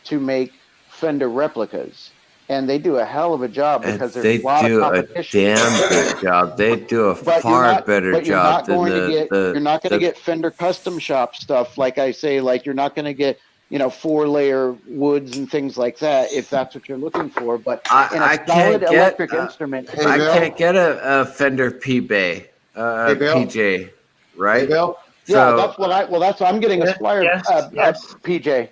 to make Fender replicas, and they do a hell of a job because there's They a lot do of a competition. damn good job. They do a But far better you're job not than going to get you're not going to the- get Fender custom shop stuff. Like I say, like you're not going to get, you know, 4-layer woods and things like that if that's what you're looking for. But in a I solid can't get electric instrument, Hey, I Bill? can't get a Fender P-Bay, Hey, Bill? PJ, right? Hey, Bill? yeah, So that's what I'm getting a Squire PJ.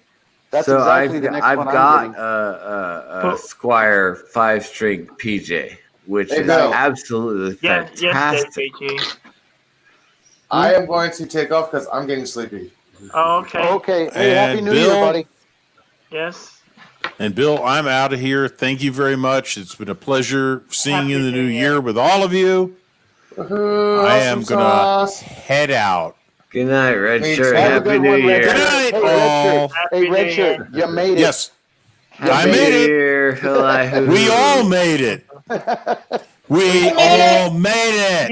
That's so exactly the next I've one got I'm getting. a Squire 5-string PJ, which Hey, is Bill. absolutely fantastic. I am going to take off because I'm getting sleepy. Oh, okay. Okay. Hey, Happy And New Year, Bill? buddy. Yes. And Bill, I'm out of here. Thank you very much. It's been a pleasure seeing you in the Happy new New year with all of you. Woohoo, I awesome am gonna sauce. head out. Good night, Red Me Shirt. too. Have a Happy good New one, Red Year. Shirt. Good night, Hey, Red Shirt. all. Hey, Happy Red New Shirt. Year. You made it. Yes, Happy I made New it. Year. Hoo-la-hoo. We all made it. We all made it.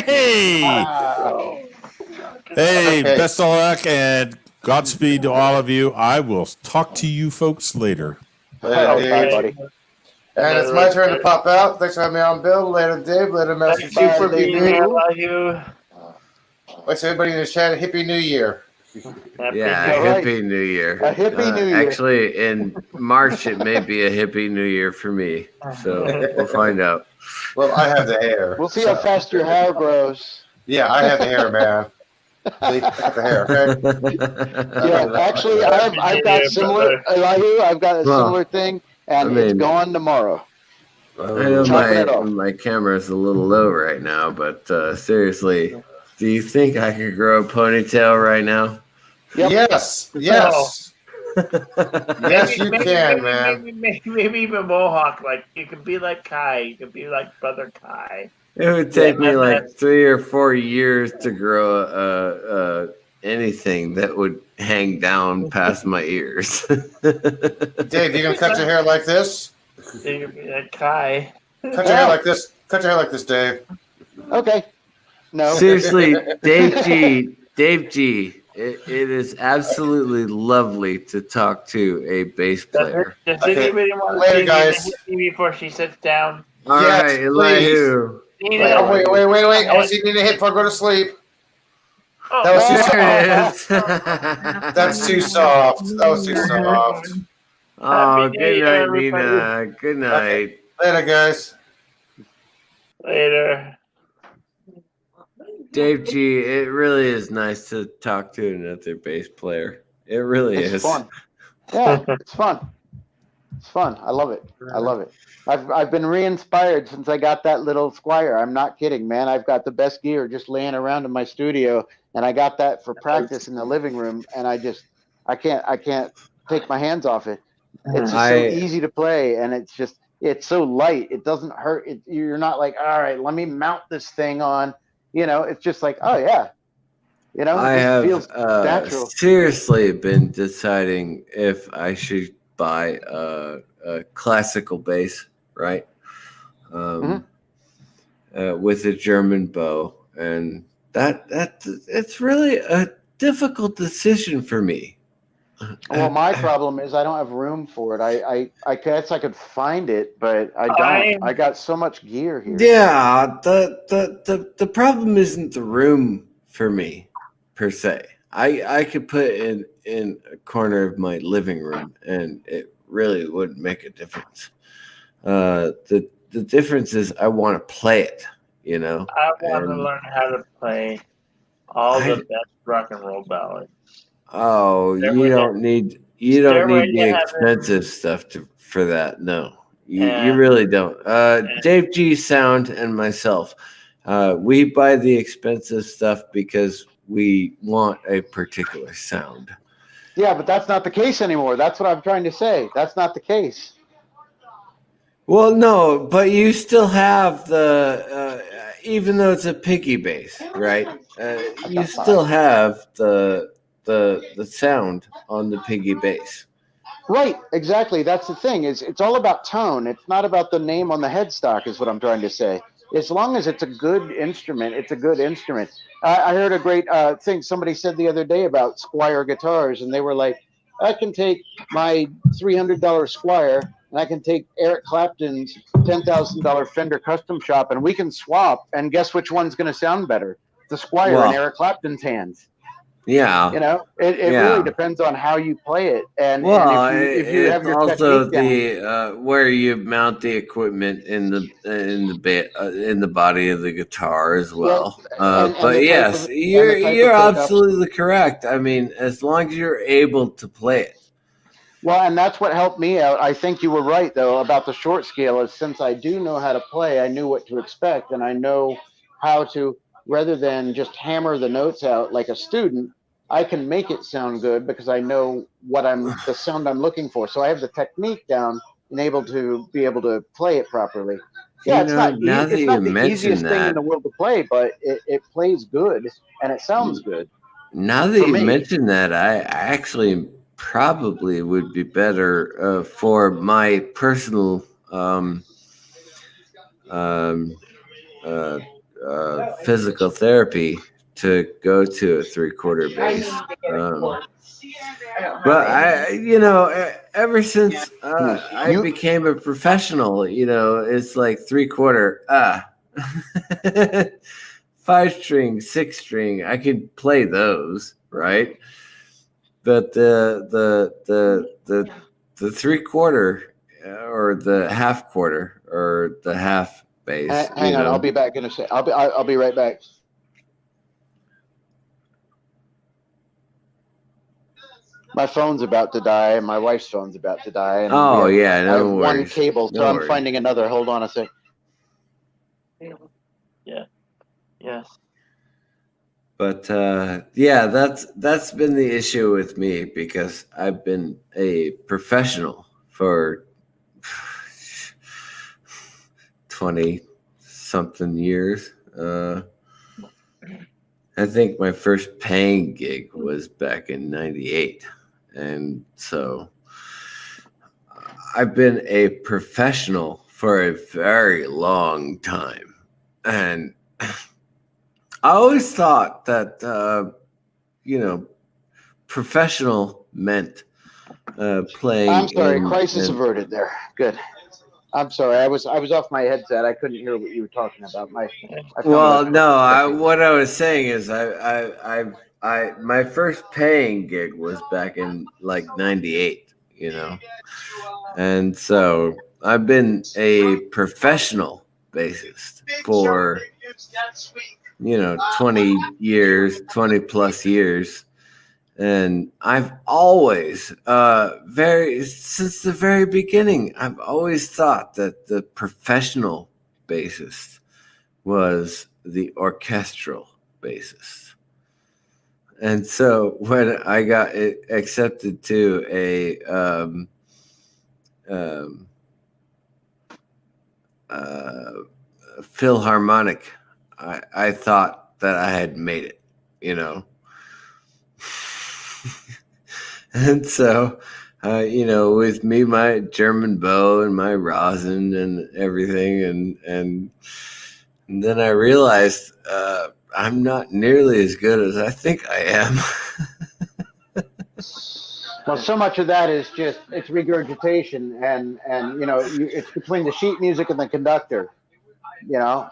Hey! Wow. Hey, Okay. best of luck and Godspeed to all of you. I will talk to you folks later. Later, Okay, Dave. buddy. And it's my turn to pop out. Thanks for having me on, Bill. Later, Dave. Later, Master Thank you Chief. for Later, being here. I Dave. love you. What's everybody in the chat? Hippie New Year. Happy Yeah, New Year. right. hippie New Year. A hippie New Year. Actually, in March, it may be a hippie New Year for me. So we'll find out. Well, I have the hair. We'll see how fast your hair grows. Yeah, I have the hair, man. I got the hair, okay? Yeah, actually, I've got similar. Elihu, I've got a Well, similar thing, and I mean- it's gone tomorrow. I know Chopping it off. my camera is a little low right now, but seriously, do you think I could grow a ponytail right now? Yep. Yes, yes. Yes, you can, man. Maybe even Mohawk. Like you could be like Kai. You could be like Brother Kai. It would take me Yeah, like 3 or 4 years to grow anything that would hang down past my ears. Dave, you gonna cut your hair like this? You could be like Kai. Cut your hair like this. Cut your hair like this, Dave. Okay. No. Seriously, Dave G, it is absolutely lovely to talk to a bass player. Does Okay. anybody want to Later, see guys. me before she sits down? All Yes, right, please. Elihu. Wait. I want to see you need to hit before I go to sleep. Oh, That was too There soft. it is. That's too soft. That was too soft. Oh, Happy New good Year, night, everybody. Nina. Good night. Later, guys. Later. Dave G, it really is nice to talk to another bass player. It really It's is. fun. Yeah, it's fun. It's fun. I love it. I love it. I've been re-inspired since I got that little Squire. I'm not kidding, man. I've got the best gear just laying around in my studio, and I got that for practice in the living room. And I can't take my hands off it. It's just so easy to play, and it's so light. It doesn't hurt. You're not like, all right, let me mount this thing on. It's just like, oh yeah, I it just have feels natural. seriously been deciding if I should buy a classical bass, right? With a German bow, and that it's really a difficult decision for me. Well, my problem is I don't have room for it. I guess I could find it, but I don't. I got so much gear here. Yeah, the problem isn't the room for me per se. I could put it in a corner of my living room, and it really wouldn't make a difference. The difference is I want to play it. I want to learn how to play all the best rock and roll ballads. Oh, you don't need the expensive stuff for that. No, you really don't. Dave G Sound and myself, we buy the expensive stuff because we want a particular sound. Yeah, but that's not the case anymore. That's what I'm trying to say. That's not the case. Well, no, but you still have the even though it's a piggy bass, right? You still have the sound on the piggy bass. Right, exactly. That's the thing. It's all about tone. It's not about the name on the headstock, is what I'm trying to say. As long as it's a good instrument, it's a good instrument. I heard a great thing somebody said the other day about Squier guitars, and they were like, I can take my $300 Squier, and I can take Eric Clapton's $10,000 Fender Custom Shop, and we can swap, and guess which one's going to sound better? The Squier in Eric Clapton's hands. Yeah, it really depends on how you play it, and if you have your also technique down, where you mount the equipment in the body of the guitar as well. But yes, you're absolutely correct. I mean, as long as you're able to play it. Well, and that's what helped me out. I think you were right though about the short scale. Is since I do know how to play, I knew what to expect, and I know how to. Rather than just hammer the notes out like a student, I can make it sound good because I know the sound I'm looking for. So I have the technique down and able to play it properly. Yeah, it's not the easiest thing in the world to play, but it plays good and it sounds good. Now that you mention that, I actually probably would be better for my personal physical therapy to go to a 3/4 bass. But ever since I became a professional, it's like 3/4. 5-string, 6-string, I could play those, right? But the 3/4 or the 1/2 or the half bass. Hang on, I'll be back in a sec. I'll be right back. My phone's about to die, and my wife's phone's about to die. And no I have worries. one cable, so I'm finding another. Hold on a sec. Yeah. Yes. But that's been the issue with me because I've been a professional for 20-something years. I think my first paying gig was back in '98. And so I've been a professional for a very long time. And I always thought that, professional meant playing. I'm sorry, crisis averted there. Good. I'm sorry, I was off my headset. I couldn't hear what you were talking about. What I was saying is my first paying gig was back in like '98, and so I've been a professional bassist for 20 plus years, and I've always since the very beginning, I've always thought that the professional bassist was the orchestral bassist. And so when I got accepted to a Philharmonic, I thought that I had made it, you know. And so, you know, with me, my German bow and my rosin and everything, and then I realized I'm not nearly as good as I think I am. Well, so much of that is just it's regurgitation, and you know, it's between the sheet music and the conductor, you know,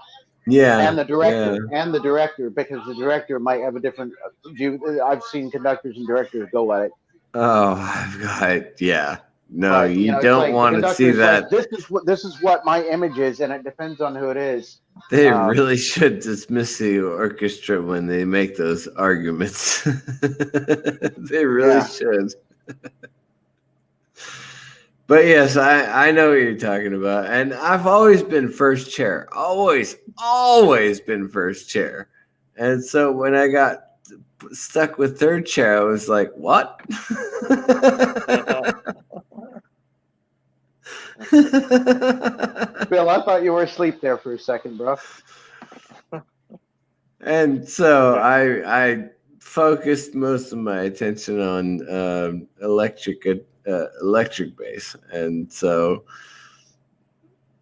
Yeah, and the director, because the director might have a different view. I've seen conductors and directors go at it. Oh, I've got, yeah. No, But you you know, it's don't like the want to see conductor's that. like, this is what my image is, and it depends on who it is. They really should dismiss the orchestra when they make those arguments. They really should. But yes, I know what you're talking about. And I've always been first chair. Always been first chair. And so when I got stuck with third chair, I was like, what? Bill, I thought you were asleep there for a second, bro. And so I focused most of my attention on electric bass, and so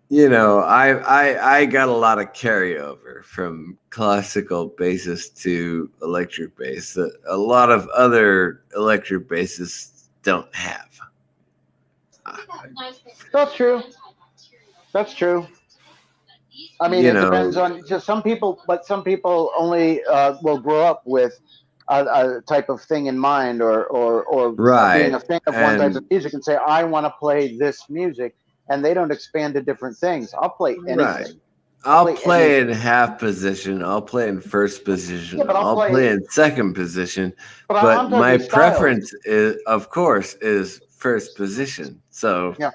you know I got a lot of carryover from classical basses to electric bass that a lot of other electric bassists don't have. That's true. That's true. I mean, You it know, depends on just some people, but some people only will grow up with a type of thing in mind, or right. being a fan of one type of And music and say, I want to play this music, and they don't expand to different things. I'll play anything. right. I'll play in anything. half position. I'll play in first position. Yeah, but I'll play in second position. But But I'm my talking style. preference is, of course, is first position. So, Yeah.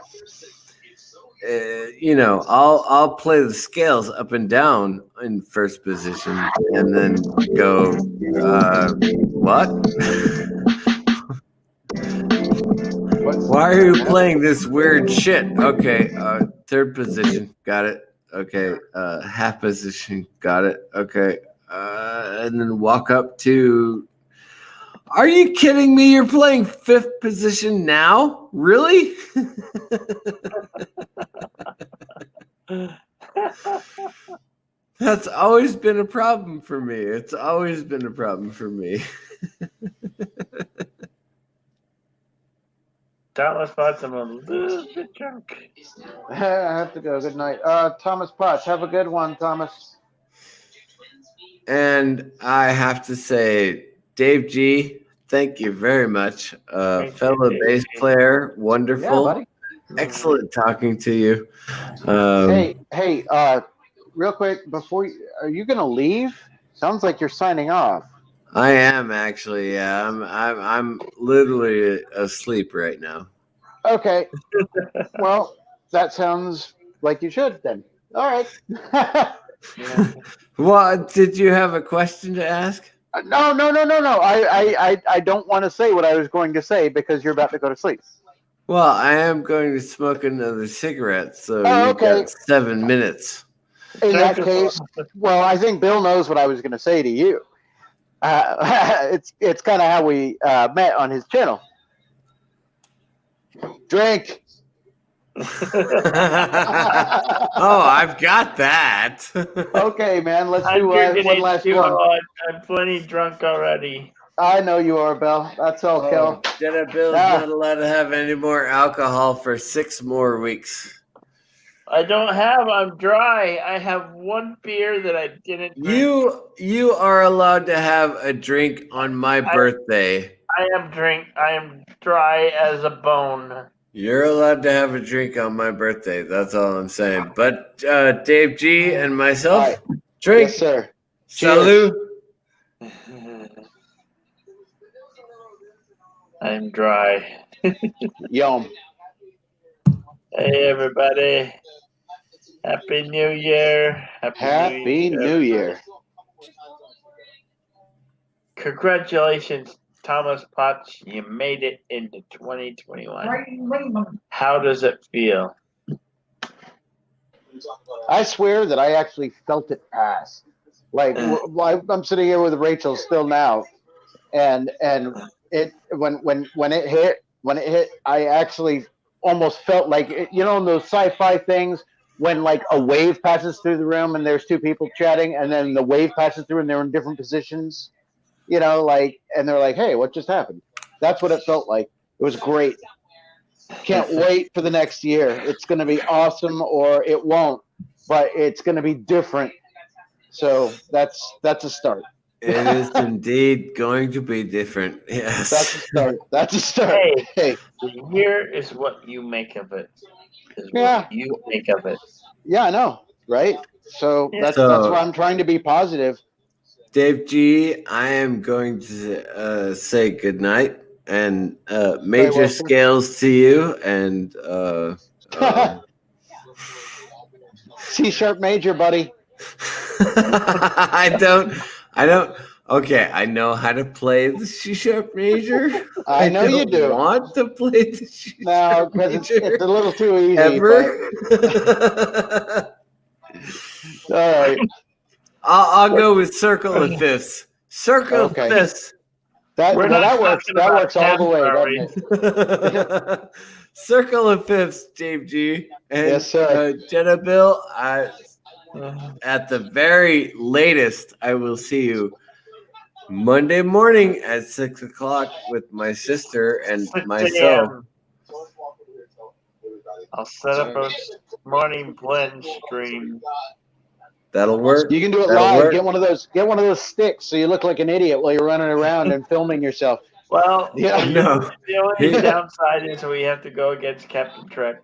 You know, I'll play the scales up and down in first position, and then go, what? Why are you playing this weird shit? Okay, third position, got it. Okay, half position, got it. Okay, and then walk up to. Are you kidding me? You're playing fifth position now? Really? That's always been a problem for me. It's always been a problem for me. Thomas Potts, I'm a little bit drunk. I have to go. Good night. Thomas Potts, have a good one, Thomas. And I have to say, Dave G, thank you very much. Fellow bass player, wonderful. Yeah, buddy. Excellent talking to you. Hey, real quick, are you gonna leave? Sounds like you're signing off. I am actually, yeah. I'm literally asleep right now. Okay. Well, that sounds like you should then. All right. Well, did you have a question to ask? No. I don't want to say what I was going to say because you're about to go to sleep. Well, I am going to smoke another cigarette, so you've got 7 minutes. In that case, well, I think Bill knows what I was going to say to you. It's kind of how we met on his channel. Drink. Oh, I've got that. Okay, man. Let's do drinking one it last too one. hard. I'm plenty drunk already. I know you are, Bill. That's all, Kel. Jenna Bill's not allowed to have any more alcohol for 6 more weeks. I don't have. I'm dry. I have one beer that I didn't drink. You are allowed to have a drink on my birthday. I am dry as a bone. You're allowed to have a drink on my birthday. That's all I'm saying. But Dave G and myself, drink. Yes, sir. Salut. I'm dry. Yum. Hey, everybody. Happy New Year. Happy New Year. Congratulations, Thomas Potts. You made it into 2021. How does it feel? I swear that I actually felt it pass. Like I'm sitting here with Rachel still now, and it when it hit, I actually almost felt like in those sci-fi things when like a wave passes through the room and there's two people chatting, and then the wave passes through and they're in different positions, and they're like, "Hey, what just happened?" That's what it felt like. It was great. Can't wait for the next year. It's going to be awesome, or it won't, but it's going to be different. So that's a start. It is indeed going to be different. Yes. That's a start. That's a start. Hey, here is what you make of it. Yeah. You make of it. Yeah, I know, right? So that's why I'm trying to be positive. Dave G, I am going to say good night and major scales to you and C-sharp major, buddy. I don't. Okay, I know how to play the C-sharp major. I know you do. Want to play the C-sharp because major? it's a little too easy. Ever? All right. I'll go with circle of fifths. Circle of fifths. That works. That works all the way, doesn't it? Circle of fifths, Dave G. And, yes, sir. Jenna Bill, at the very latest, I will see you Monday morning at 6 o'clock with my sister and myself. I'll set up a morning blend stream. That'll work. You can do it live. Get one of those sticks so you look like an idiot while you're running around and filming yourself. Well, yeah. No. The only downside is we have to go against Captain Trek.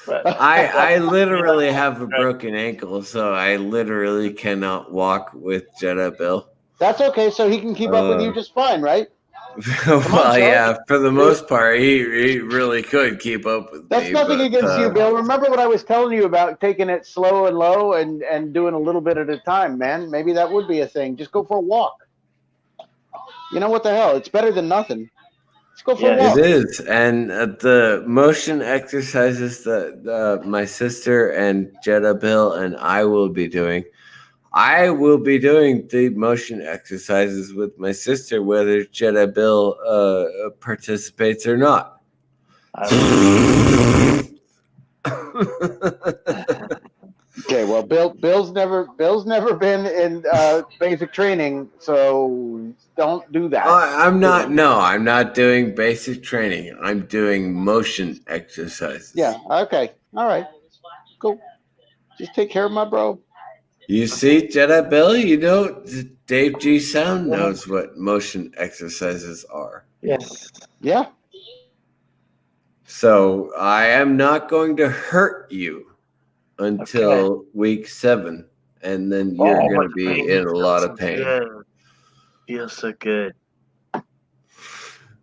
But I literally have a broken ankle, so I literally cannot walk with Jenna Bill. That's okay. So he can keep up with you just fine, right? Well, yeah, for the most part, he really could keep up with me. That's nothing against you, Bill. Remember what I was telling you about taking it slow and low and doing a little bit at a time, man? Maybe that would be a thing. Just go for a walk. You know what the hell? It's better than nothing. Let's go for a walk. It is. And the motion exercises that my sister and Jenna Bill and I will be doing, I will be doing the motion exercises with my sister, whether Jenna Bill participates or not. Okay, well, Bill's never been in basic training, so don't do that. I'm not doing basic training. I'm doing motion exercises. Yeah. Okay. All right. Cool. Just take care of my bro. You see, Jedi Bill, Dave G. Sound knows what motion exercises are. Yes. Yeah. So I am not going to hurt you until week 7, and then you're going to be in a lot of pain. Feels so good.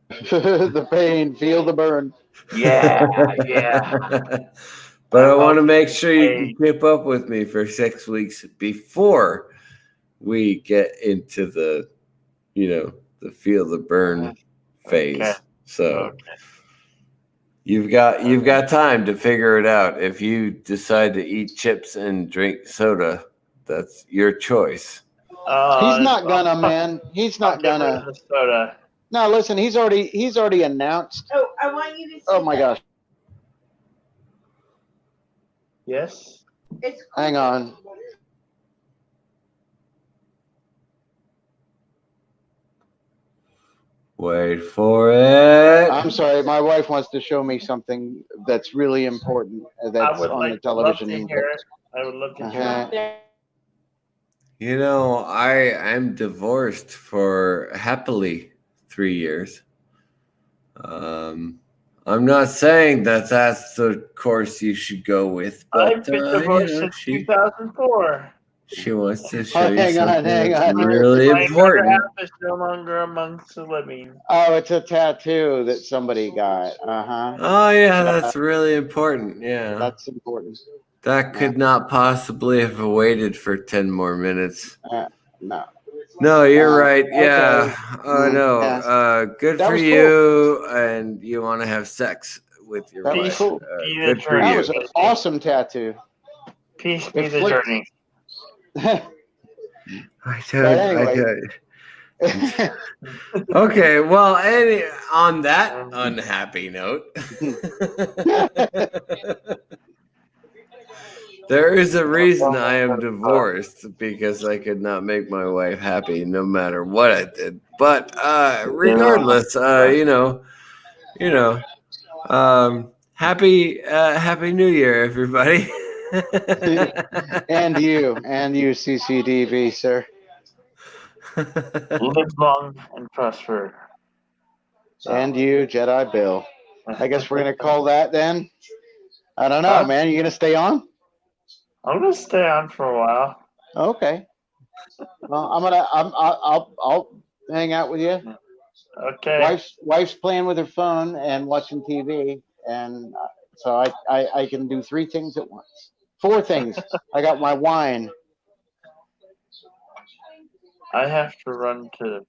The pain, feel the burn. Yeah. But I want to make sure you can keep up with me for 6 weeks before we get into the, the feel the burn phase. Okay. So you've got time to figure it out. If you decide to eat chips and drink soda, that's your choice. He's not gonna, man. He's not gonna. Soda. No, listen. He's already announced. Oh, I want you to. Oh my gosh. Yes. Hang on. Wait for it. I'm sorry. My wife wants to show me something that's really important that's on the television. I would love to hear it. I'm divorced for happily 3 years. I'm not saying that's the course you should go with, but I've been divorced since 2004. She wants to show you hang something on. that's really important. My half is no longer amongst the living. Oh, it's a tattoo that somebody got. Oh yeah, that's really important. Yeah, that's important. That could not possibly have waited for 10 more minutes. No. No, you're right. Yeah. Okay. No. Yeah. Good That for was cool. you. And you want to have sex with your That was wife. cool. Good for That you. was an awesome tattoo. Peace It be the flicked- journey. I tell But you. anyway. Okay. Well, on that unhappy note, there is a reason I am divorced because I could not make my wife happy no matter what I did. But regardless, happy New Year, everybody. and you, CCDV, sir. Live long and prosper. And you, Jedi Bill. I guess we're gonna call that then. I don't know, man. You gonna stay on? I'm gonna stay on for a while. Okay. Well, I'll hang out with you. Okay. Wife's playing with her phone and watching TV, and so I can do 3 things at once. 4 things. I got my wine. I have to run to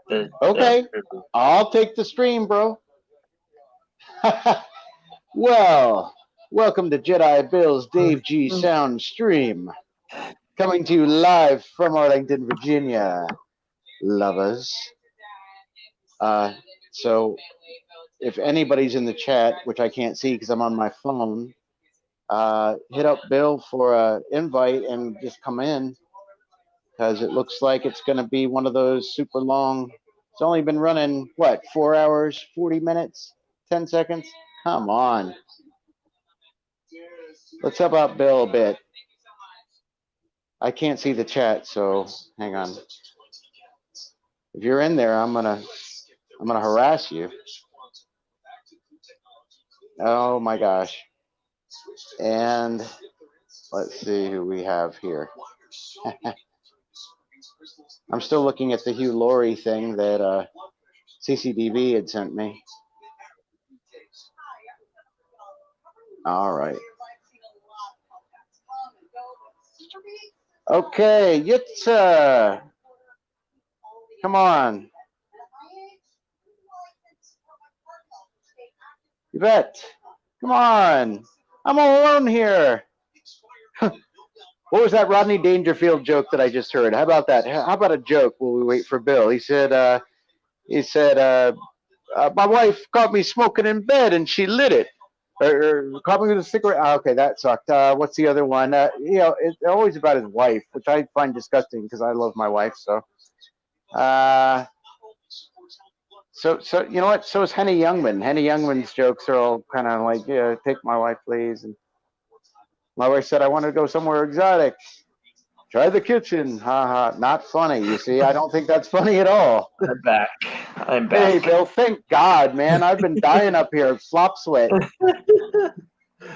the. Okay, I'll take the stream, bro. Well, welcome to Jedi Bill's Dave G Sound Stream, coming to you live from Arlington, Virginia, lovers. So if anybody's in the chat, which I can't see because I'm on my phone, hit up Bill for an invite and just come in, because it looks like it's going to be one of those super long. It's only been running, what, 4 hours, 40 minutes, 10 seconds? Come on. Let's help out Bill a bit. I can't see the chat, so hang on. If you're in there, I'm gonna harass you. Oh my gosh. And let's see who we have here. I'm still looking at the Hugh Laurie thing that CCDV had sent me. All right. Okay, Yitza. Come on. Yvette, come on. I'm all alone here. What was that Rodney Dangerfield joke that I just heard? How about that? How about a joke while we wait for Bill? He said, my wife caught me smoking in bed and she lit it. Or caught me with a cigarette. Oh, okay, that sucked. What's the other one? It's always about his wife, which I find disgusting because I love my wife. So you know what? So is Henny Youngman. Henny Youngman's jokes are all kind of like, yeah, take my wife, please. And my wife said, I want to go somewhere exotic. Try the kitchen. Ha ha. Not funny. You see, I don't think that's funny at all. I'm back. Hey, Bill, thank God, man. I've been dying up here. Flop sweat.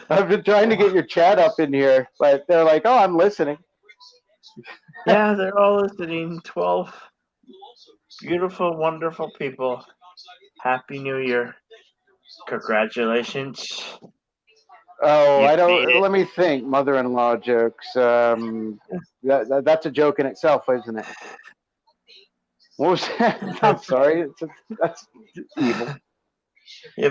I've been trying to get your chat up in here, but they're like, oh, I'm listening. Yeah, they're all listening. 12 beautiful, wonderful people. Happy New Year. Congratulations. Oh, You I made don't. it. Let me think. Mother-in-law jokes. That's a joke in itself, isn't it? What was that? I'm sorry. That's evil. Yeah,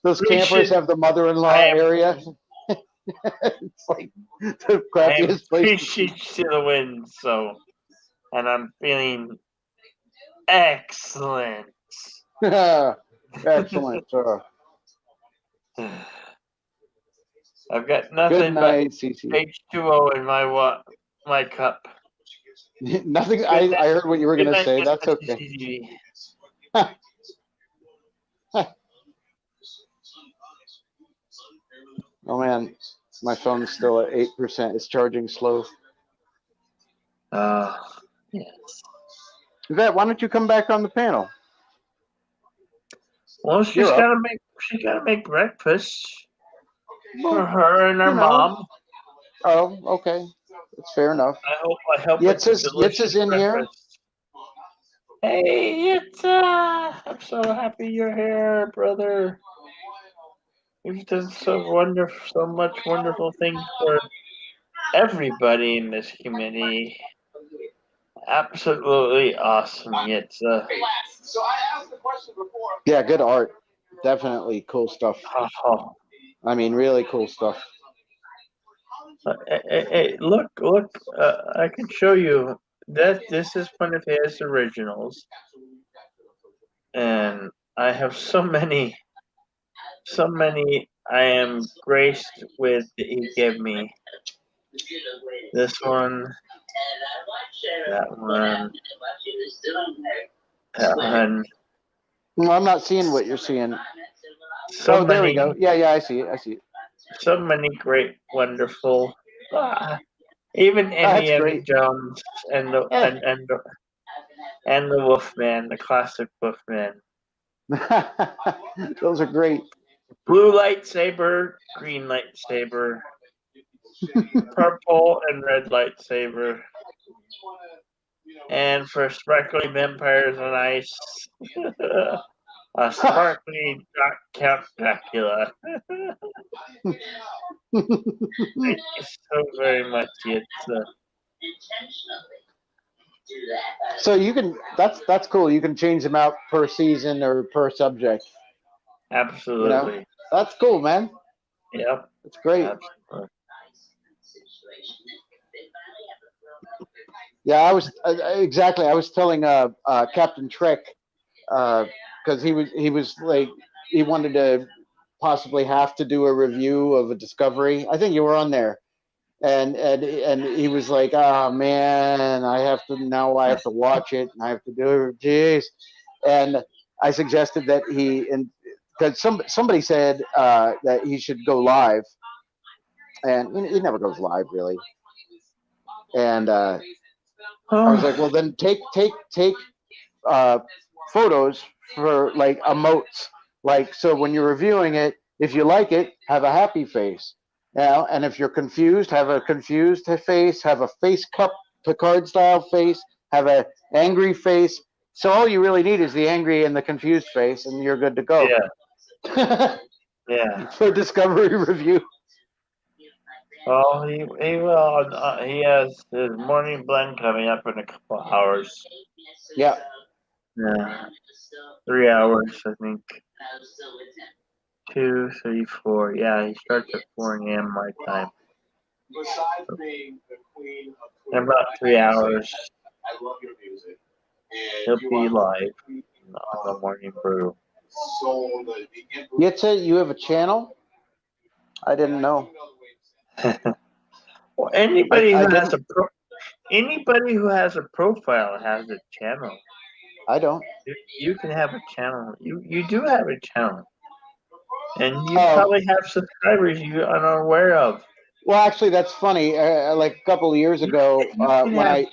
those campers have the mother-in-law area. It's like the crappiest place. To the wind, and I'm feeling excellent. Excellent. I've got nothing Good night, but CC. H2O in my cup. Nothing. I heard what you were going to say. That's okay. Oh man, my phone's still at 8%. It's charging slow. Yes. Yvette, why don't you come back on the panel? Well, she's gotta make breakfast for her and her mom. Oh, okay. That's fair enough. I hope Yitz's in here. Hey, Yitza! I'm so happy you're here, brother. You've done so much wonderful things for everybody in this community. Absolutely awesome. It's Yeah, good art. Definitely cool stuff. I mean, really cool stuff. Hey, look! I can show you that this is one of his originals, and I have so many. I am graced with that he gave me. This one, that one, that one. No, I'm not seeing what you're seeing. So there we many, go. Yeah, I see it. I see it. so many great, wonderful. Even Indiana Jones and the and the Wolfman, the classic Wolfman. Those are great. Blue lightsaber, green lightsaber, purple and red lightsaber. And for sparkly vampires on ice, a sparkly Count Dracula. Thank you so very much. It's so you can that's cool. You can change them out per season or per subject. Absolutely. You know? That's cool, man. Yep. It's great. Absolutely. Yeah, I was exactly. I was telling Captain Trick because he was like he wanted to possibly have to do a review of a Discovery. I think you were on there, and he was like, "Oh man, I have to watch it, and I have to do it." Jeez, and I suggested that because somebody said that he should go live, and he never goes live really, and I was like, well, then take photos for like emotes, like so when you're reviewing it, if you like it, have a happy face, and if you're confused, have a confused face, have a face cup Picard style face, have a angry face. So all you really need is the angry and the confused face, and you're good to go. Yeah. Yeah. For Discovery review. Well, he will. He has his morning blend coming up in a couple hours. Yeah. Yeah. 3 hours, I think. 2, 3, 4. Yeah, he starts at 4 a.m. my time. In about 3 hours, he'll be live on the Morning Brew. Yitza, you have a channel? I didn't know. Well, anybody who has a profile has a channel. I don't. You can have a channel. You do have a channel, and you probably have subscribers you are unaware of. Well, actually, that's funny. Like a couple of years ago, when I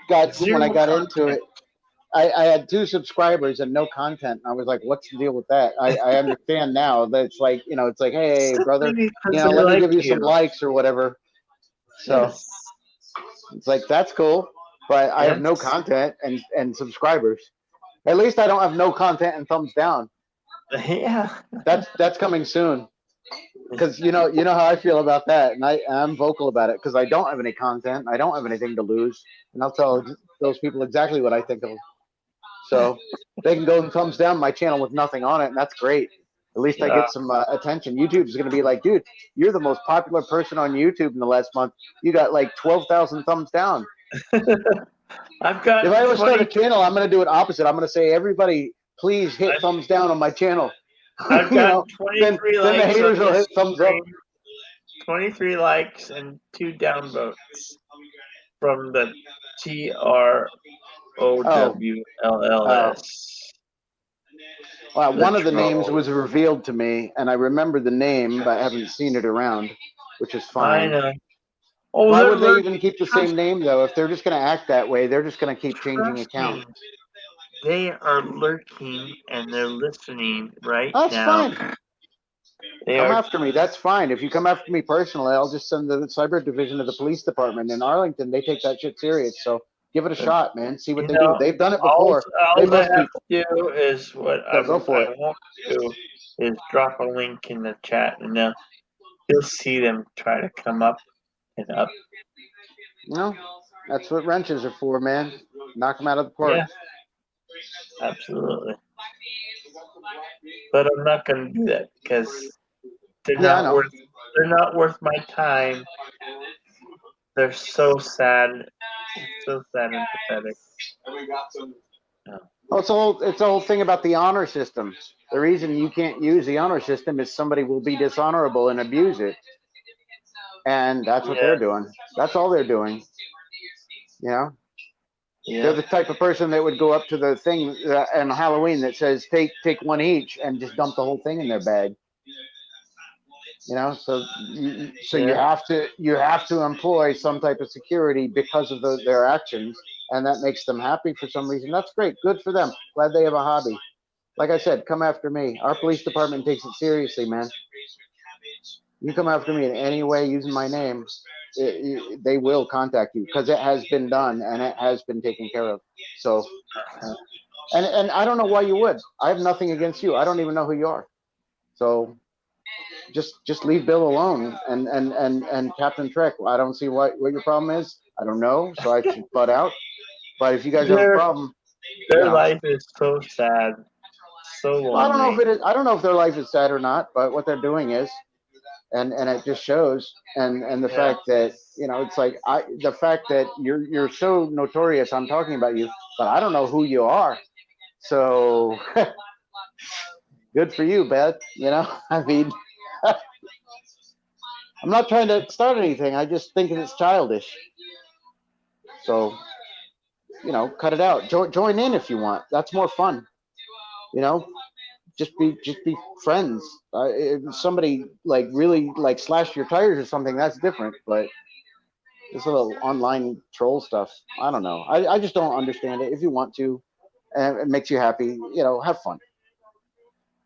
got into it, I had 2 subscribers and no content. I was like, "What's the deal with that?" I understand now that it's like it's like, "Hey, brother, let me give you some likes or whatever." So it's like that's cool, but I have no content and subscribers. At least I don't have no content and thumbs down. Yeah, that's coming soon. Because you know how I feel about that, and I'm vocal about it because I don't have any content, I don't have anything to lose, and I'll tell those people exactly what I think of them. So they can go and thumbs down my channel with nothing on it, and that's great. At least I get some attention. YouTube is going to be like, dude, you're the most popular person on YouTube in the last month. You got like 12,000 thumbs down. I've got. If I ever start a channel, I'm going to do it opposite. I'm going to say, everybody, please hit thumbs down on my channel. I've got 23 likes. Then the haters will hit thumbs up. 23 likes and 2 downvotes from the TROWLLS. Well, one of the names was revealed to me, and I remember the name, but I haven't seen it around, which is fine. I know. Oh, why would they even keep the same name, though? If they're just going to act that way, they're just going to keep changing accounts. They are lurking and they're listening right That's now. Fine. Come after me. That's fine. If you come after me personally, I'll just send the cyber division of the police department in Arlington. They take that shit serious. So give it a shot, man. See what they do. They've done it before. All they have to do is what I go for it. want to do is drop a link in the chat, and now you'll see them try to come up. and up. No, that's what wrenches are for, man. Knock them out of the park. Yeah, absolutely. But I'm not going to do that because they're Yeah, I not know. worth. They're not worth my time. They're so sad, so sad and pathetic. Well, it's the whole thing about the honor system. The reason you can't use the honor system is somebody will be dishonorable and abuse it, and that's what Yeah. they're doing. That's all they're doing. You know, they're the type of person that would go up to the thing on Halloween that says take one each and just dump the whole thing in their bag. You know, so you have to employ some type of security because of their actions, and that makes them happy for some reason. That's great, good for them. Glad they have a hobby. Like I said, come after me. Our police department takes it seriously, man. You come after me in any way using my name, they will contact you because it has been done and it has been taken care of. So, and I don't know why you would. I have nothing against you. I don't even know who you are. So just leave Bill alone and Captain Trek. I don't see what your problem is. I don't know, so I should butt out. But if you guys have a problem, their life is so sad, so lonely. Well, I don't know if it is. I don't know if their life is sad or not, but what they're doing is, and it just shows. And the fact that it's like the fact that you're so notorious. I'm talking about you, but I don't know who you are. So good for you, Beth. I mean, I'm not trying to start anything. I just think it's childish. So cut it out. Join in if you want. That's more fun. Just be friends. If somebody really slash your tires or something, that's different. But this little online troll stuff, I don't know. I just don't understand it. If you want to, and it makes you happy, have fun.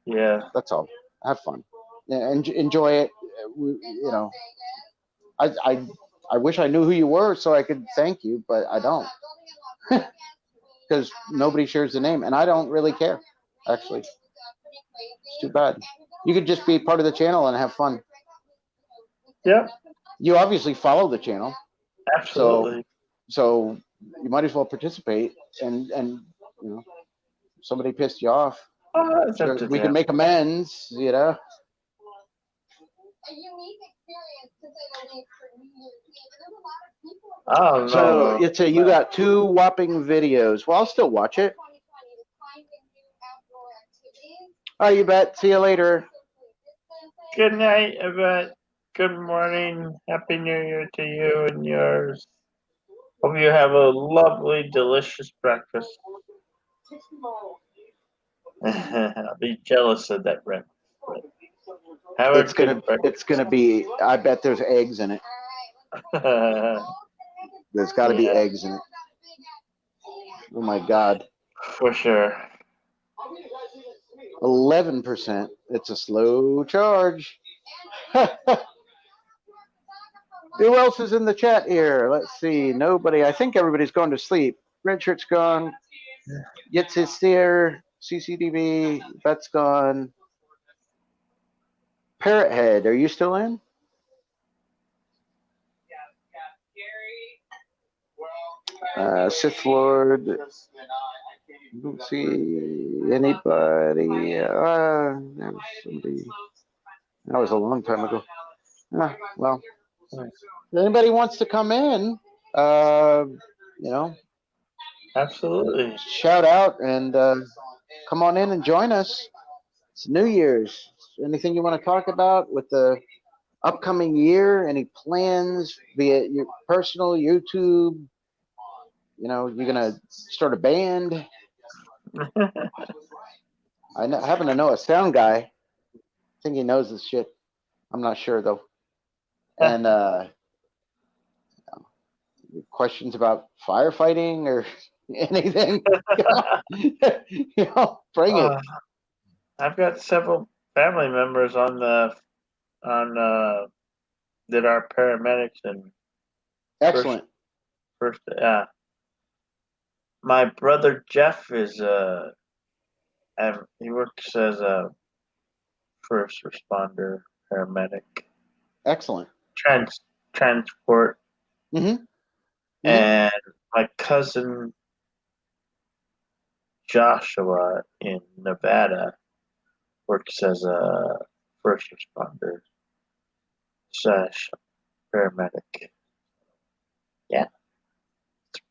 Yeah, that's all. Have fun. And enjoy it. I wish I knew who you were so I could thank you, but I don't. Because nobody shares the name, and I don't really care, actually. It's too bad. You could just be part of the channel and have fun. Yeah. You obviously follow the channel. Absolutely. So you might as well participate, and somebody pissed you off. Oh, that's up to we them. can make amends, Oh, So no. you got 2 whopping videos. Well, I'll still watch it. Oh, you bet. See you later. Good night, Yvette. Good morning. Happy New Year to you and yours. Hope you have a lovely, delicious breakfast. I'll be jealous of that breakfast. Have It's gonna be. I bet there's eggs in it. There's got to be eggs in it. Oh my God. For sure. 11%. It's a slow charge. Who else is in the chat here? Let's see. Nobody. I think everybody's going to sleep. Red shirt's gone. Yitz is here. CCDB. Bet's gone. Parrot Head, are you still in? Sith Lord. Don't see anybody. There was somebody. That was a long time ago. Well, if anybody wants to come in, absolutely shout out and come on in and join us. It's New Year's. Anything you want to talk about with the upcoming year? Any plans, be it your personal, YouTube? You're gonna start a band. I happen to know a sound guy. I think he knows this shit. I'm not sure though. And questions about firefighting or anything? Bring it. I've got several family members that are paramedics and excellent. First, my brother Jeff is he works as a first responder paramedic. Excellent. transport. Mm-hmm. And my cousin Joshua in Nevada works as a first responder / paramedic. Yeah.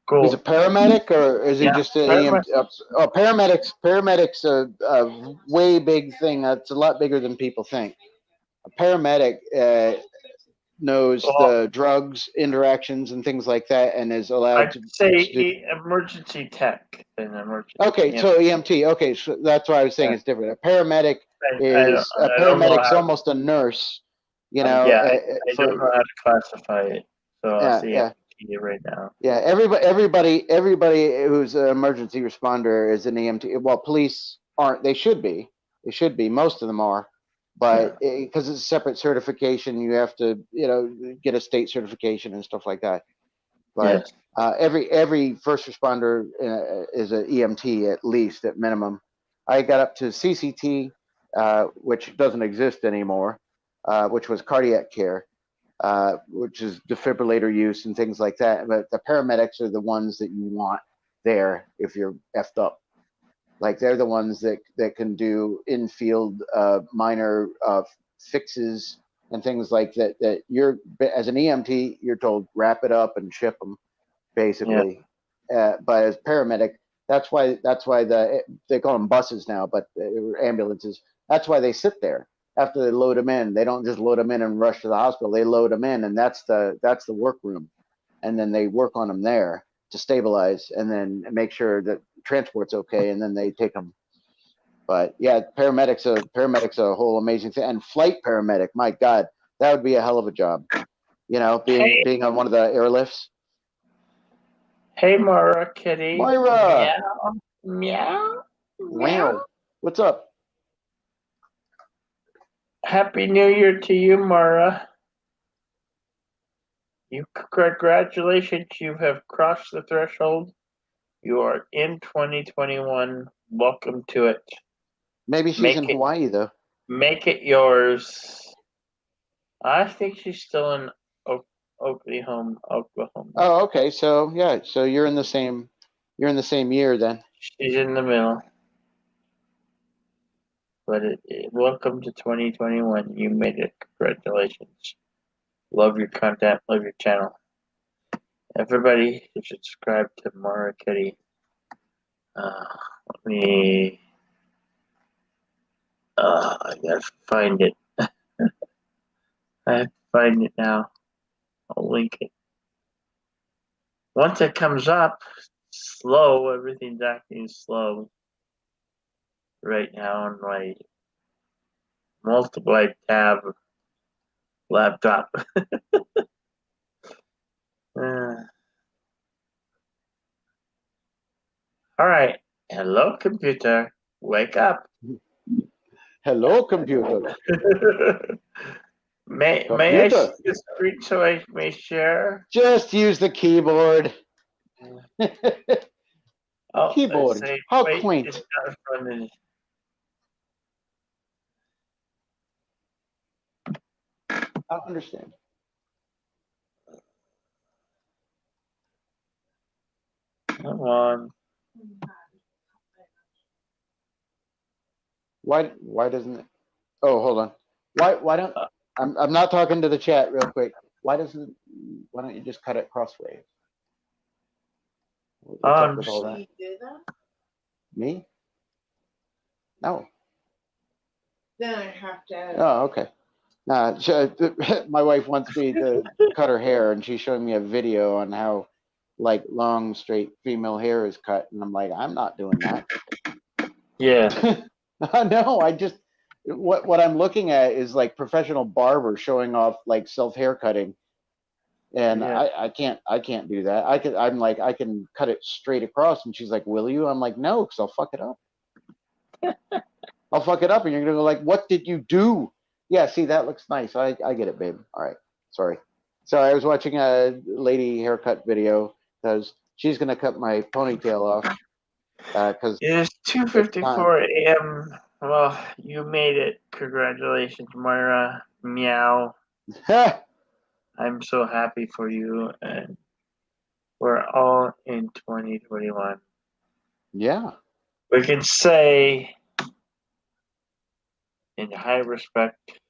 Cool. He's a paramedic, or is he Yeah, just an paramedic. EMT? Paramedics a way big thing. It's a lot bigger than people think. A paramedic knows the drugs interactions and things like that, and is allowed I'd to say emergency tech than emergency. Okay, so EMT. Okay, so that's why I was saying it's different. A paramedic is I don't know paramedic's how- almost a nurse. You know, yeah, I don't know how to classify it, so I'll Yeah, see yeah. it right now. Yeah, everybody who's an emergency responder is an EMT. Well, police aren't. They should be. They should be. Most of them are, but because it's a separate certification, you have to, get a state certification and stuff like that. But every first responder is an EMT at least, at minimum. I got up to CCT, which doesn't exist anymore, which was cardiac care. Which is defibrillator use and things like that. But the paramedics are the ones that you want there if you're effed up. Like they're the ones that can do in-field minor fixes and things like that. That you're, as an EMT, you're told wrap it up and ship them, basically. But as paramedic, that's why they call them buses now, but ambulances. That's why they sit there after they load them in. They don't just load them in and rush to the hospital. They load them in, and that's the workroom, and then they work on them there to stabilize, and then make sure that transport's okay, and then they take them. But yeah, paramedics a whole amazing thing. And flight paramedic, my God, that would be a hell of a job. Being on one of the airlifts. Hey, Mara, kitty. Moira. Meow. Wow. What's up? Happy New Year to you, Mara. Congratulations, you have crossed the threshold. You are in 2021. Welcome to it. Maybe she's in Hawaii, though. Make it yours. I think she's still in Oklahoma. Oh, okay. So yeah, so you're in the same year then. She's in the middle. But welcome to 2021. You made it. Congratulations. Love your content. Love your channel. Everybody should subscribe to Mara Kitty. Let me. I gotta find it. I have to find it now. I'll link it. Once it comes up, slow. Everything's acting slow right now on my multiply tab laptop. All right. Hello, computer. Wake up. Hello, computer. May I see the screen so I may share? Just use the keyboard. Keyboard. How quaint. It's not fun. I understand. Come on. Why doesn't it? Oh, hold on. Why don't I'm not talking to the chat real quick. Why don't you just cut it crossways? What's up with all that? Me? No. Then I have to. Oh, okay. My wife wants me to cut her hair, and she's showing me a video on how, like, long, straight female hair is cut, and I'm like, I'm not doing that. Yeah. No, I just what I'm looking at is like professional barbers showing off like self haircutting, and I can't do that. I can cut it straight across, and she's like, will you? I'm like, no, because I'll fuck it up. I'll fuck it up, and you're gonna go like, what did you do? Yeah, see, that looks nice. I get it, babe. All right, sorry. I was watching a lady haircut video because she's gonna cut my ponytail off. Because it's 2:54 a.m. Well, you made it. Congratulations, Moira. Meow. I'm so happy for you, and we're all in 2021. Yeah. We can say, in high respect.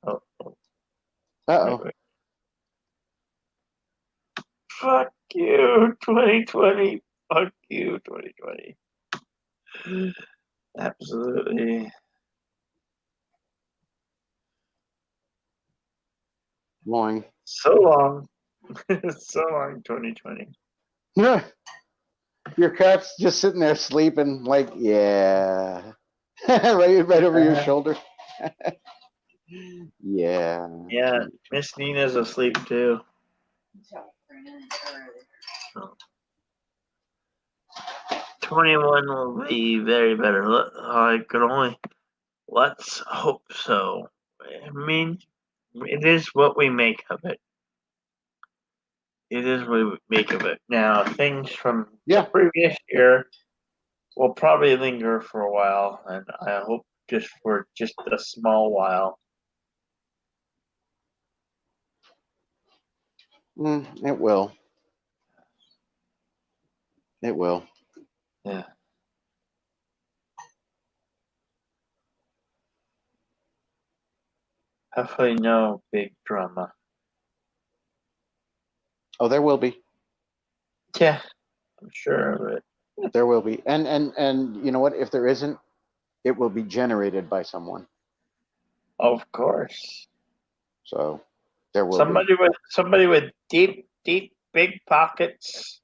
Oh, Uh-oh. Fuck you, 2020. Fuck you, 2020. Absolutely. Boing. So long. So long, 2020. Yeah. Your cat's just sitting there sleeping, like, yeah. right over your shoulder. Yeah. Yeah, Miss Nina's asleep too. So, 21 will be very better. I could only. Let's hope so. I mean, it is what we make of it. It is what we make of it. Now, things from the previous year will probably linger for a while, and I hope just for just a small while. It will. It will. Yeah. Hopefully, no big drama. Oh, there will be. Yeah, I'm sure of it. There will be. And you know what? If there isn't, it will be generated by someone. Of course. So there will be. Somebody with deep, big pockets.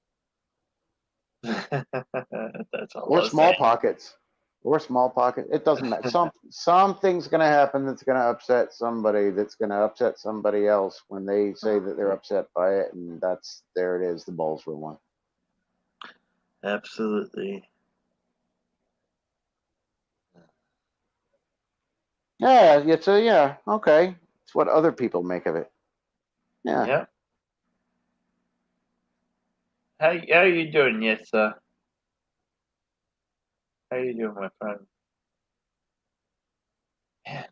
That's all. Or I'll small say. pockets. Or small pocket. It doesn't matter. Something's going to happen that's going to upset somebody. That's going to upset somebody else when they say that they're upset by it, and there it is. The balls were won. Absolutely. Yeah. Yeah. Okay. It's what other people make of it. Yeah. Yep. How you doing, Yitza? How you doing, my friend? Man.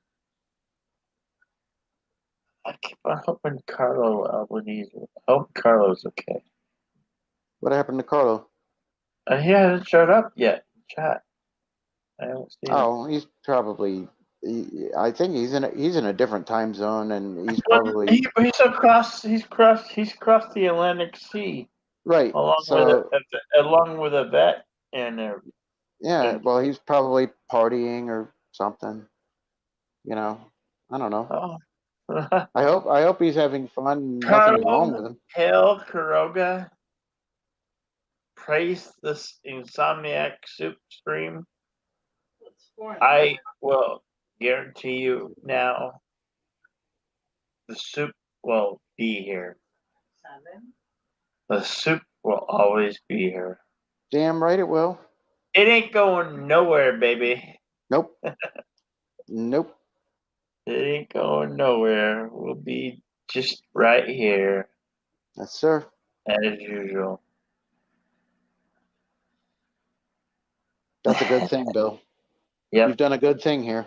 I keep on hoping Carlo Albanese. Hope Carlo's okay. What happened to Carlo? He hasn't showed up yet. Chat. I haven't seen him. Oh, he's probably. I think he's in a different time zone, and he's probably He's across. He's crossed the Atlantic Sea. right. Along with a vet and yeah. Well, he's probably partying or something. I don't know. Oh. I hope he's having fun. Nothing's wrong with him. Hail Kuroga. Praise this Insomniac soup stream. I will guarantee you now the soup will be here. The soup will always be here. Damn right it will. It ain't going nowhere, baby. Nope. Nope. It ain't going nowhere. We'll be just right here. Yes, sir. As usual. That's a good thing, Bill. Yep. You've done a good thing here.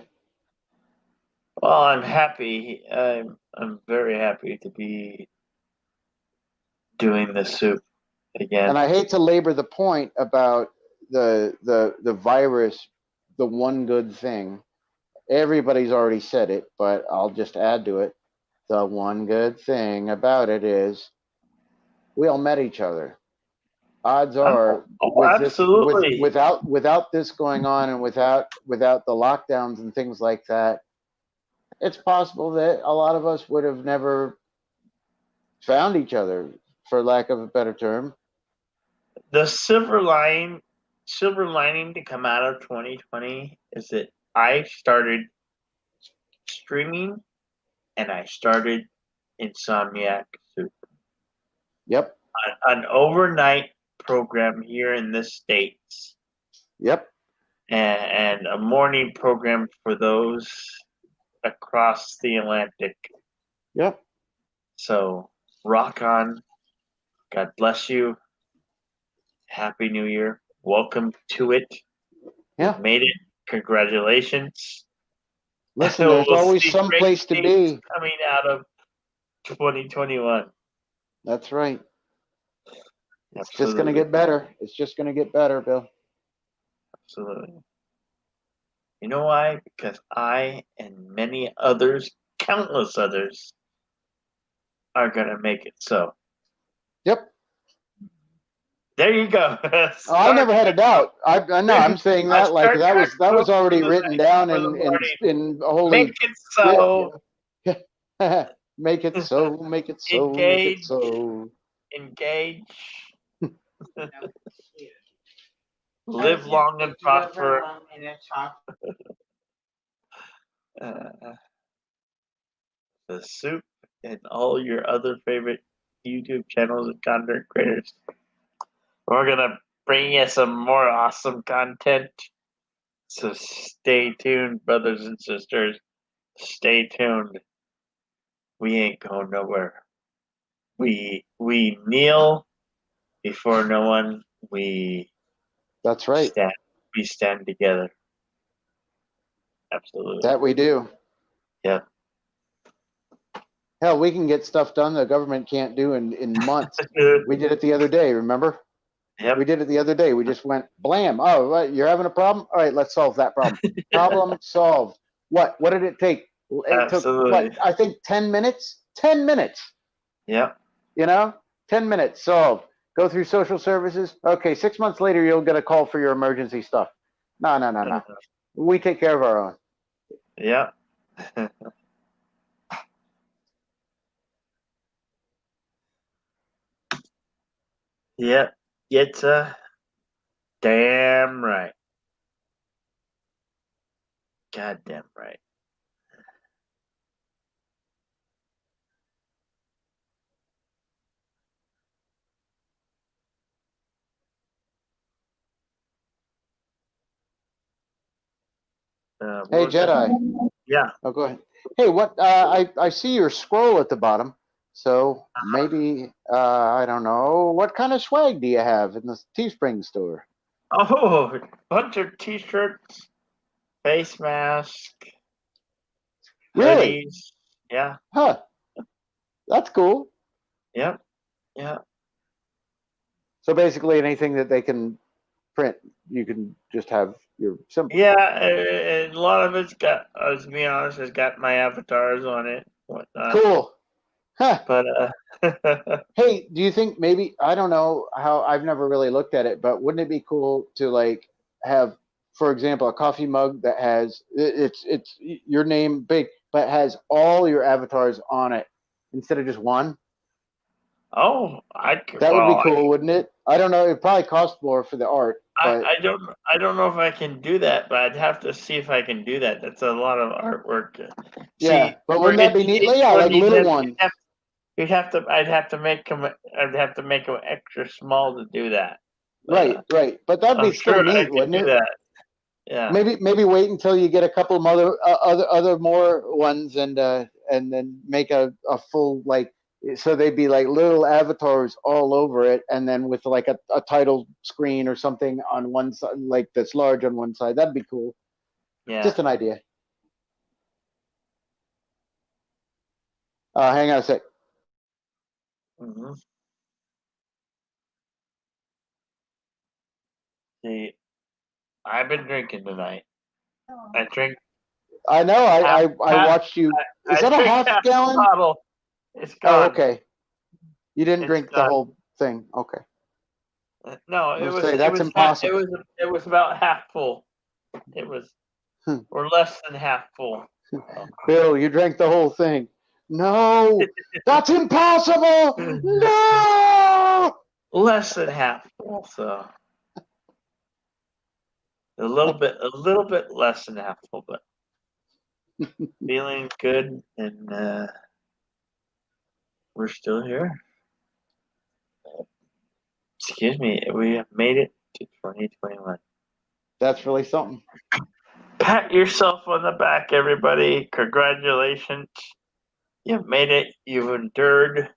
Well, I'm happy. I'm very happy to be doing the soup again. And I hate to labor the point about the virus, the one good thing. Everybody's already said it, but I'll just add to it. The one good thing about it is we all met each other. Odds are, absolutely. without this going on and without the lockdowns and things like that, it's possible that a lot of us would have never found each other, for lack of a better term. The silver lining to come out of 2020 is that I started streaming and I started Insomniac Soup. Yep. An overnight program here in the States. Yep. And a morning program for those across the Atlantic. Yep. So rock on. God bless you. Happy New Year. Welcome to it. Yeah. You made it. Congratulations. Listen, there's always some place to be. Coming out of 2021. That's right. It's just Absolutely. going to get better. It's just going to get better, Bill. Absolutely. You know why? Because I and many others, countless others, are going to make it so. Yep. There you go. Oh, I never had a doubt. I know. I'm saying that like that was already written down in holy. Make it so. Yeah. Make it so. Make it so. Make it so. Engage. Live long and prosper. The Soup and all your other favorite YouTube channels and content creators. We're gonna bring you some more awesome content. So stay tuned, brothers and sisters. Stay tuned. We ain't going nowhere. We kneel before no one. That's right. We stand together. Absolutely. That we do. Yeah. Hell, we can get stuff done the government can't do in months. We did it the other day, remember? Yep. We did it the other day. We just went blam. Oh, right, you're having a problem? All right, let's solve that problem. Problem solved. What did it take? It took what? I think 10 minutes. 10 minutes. Yep. 10 minutes solved. Go through social services. Okay, 6 months later, you'll get a call for your emergency stuff. No. We take care of our own. Yeah. Yep. It's damn right. Goddamn right. Hey, Jedi. Yeah. Oh, go ahead. Hey, what? I see your scroll at the bottom. So maybe I don't know. What kind of swag do you have in the Teespring store? Oh, bunch of t-shirts, face mask, Really? hoodies. Yeah. Huh. That's cool. Yep. Yeah. So basically, anything that they can print, you can just have your symbol. Yeah, and a lot of it's got, to be honest, it's got my avatars on it. Whatnot. Cool. Huh. But hey, do you think maybe I don't know how I've never really looked at it, but wouldn't it be cool to like have, for example, a coffee mug that has it's your name big, but has all your avatars on it instead of just one? Oh, That would be cool, wouldn't it? I don't know. It probably cost more for the art. But I don't know if I can do that, but I'd have to see if I can do that. That's a lot of artwork. Yeah, but wouldn't that be neat? Yeah, like little ones. I'd have to make them extra small to do that. Right. But that'd be still neat, wouldn't it? Yeah. Maybe wait until you get a couple of other more ones and then make a full like, so they'd be like little avatars all over it, and then with like a title screen or something on one side, like that's large on one side. That'd be cool. Yeah. Just an idea. Hang on a sec. Mm-hmm. See, I've been drinking tonight. I drink. I know. I watched you. Is that a half gallon? Bottle. It's gone. Oh, okay. You didn't drink the whole thing. Okay. No, it was. That's impossible. It was about half full. It was, or less than half full. Bill, you drank the whole thing. No, that's impossible. No. Less than half full, so a little bit less than half full, but feeling good, and we're still here. Excuse me, we have made it to 2021. That's really something. Pat yourself on the back, everybody. Congratulations. You've made it. You've endured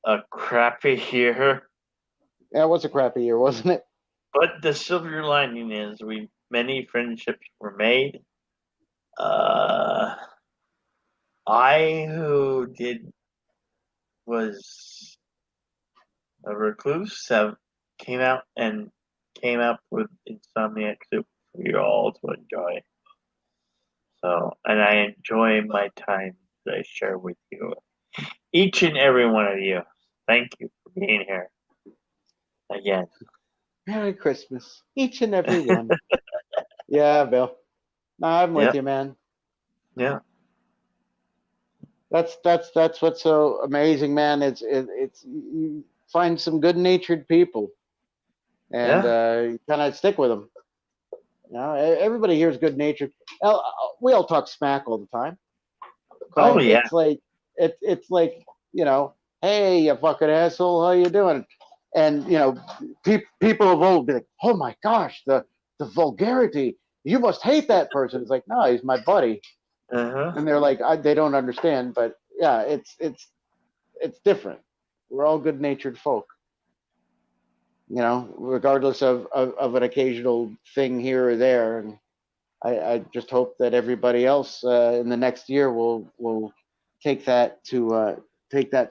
a crappy year. Yeah, it was a crappy year, wasn't it? But the silver lining is many friendships were made. I who did was a recluse, came out with Insomniac Soup for you all to enjoy. So, and I enjoy my time that I share with you, each and every one of you. Thank you for being here again. Merry Christmas, each and every one. Yeah, Bill. No, I'm with Yep. you, man. Yeah. That's what's so amazing, man. It's you find some good-natured people, and you kind of stick with them. You know, everybody here is good-natured. We all talk smack all the time, but Oh, yeah. it's like, you know, hey, you fucking asshole, how you doing? And you know, people of old be like, oh my gosh, the vulgarity. You must hate that person. It's like, no, he's my buddy. And they're like, they don't understand, but yeah, it's different. We're all good-natured folk, you know, regardless of an occasional thing here or there. And I just hope that everybody else in the next year will take that to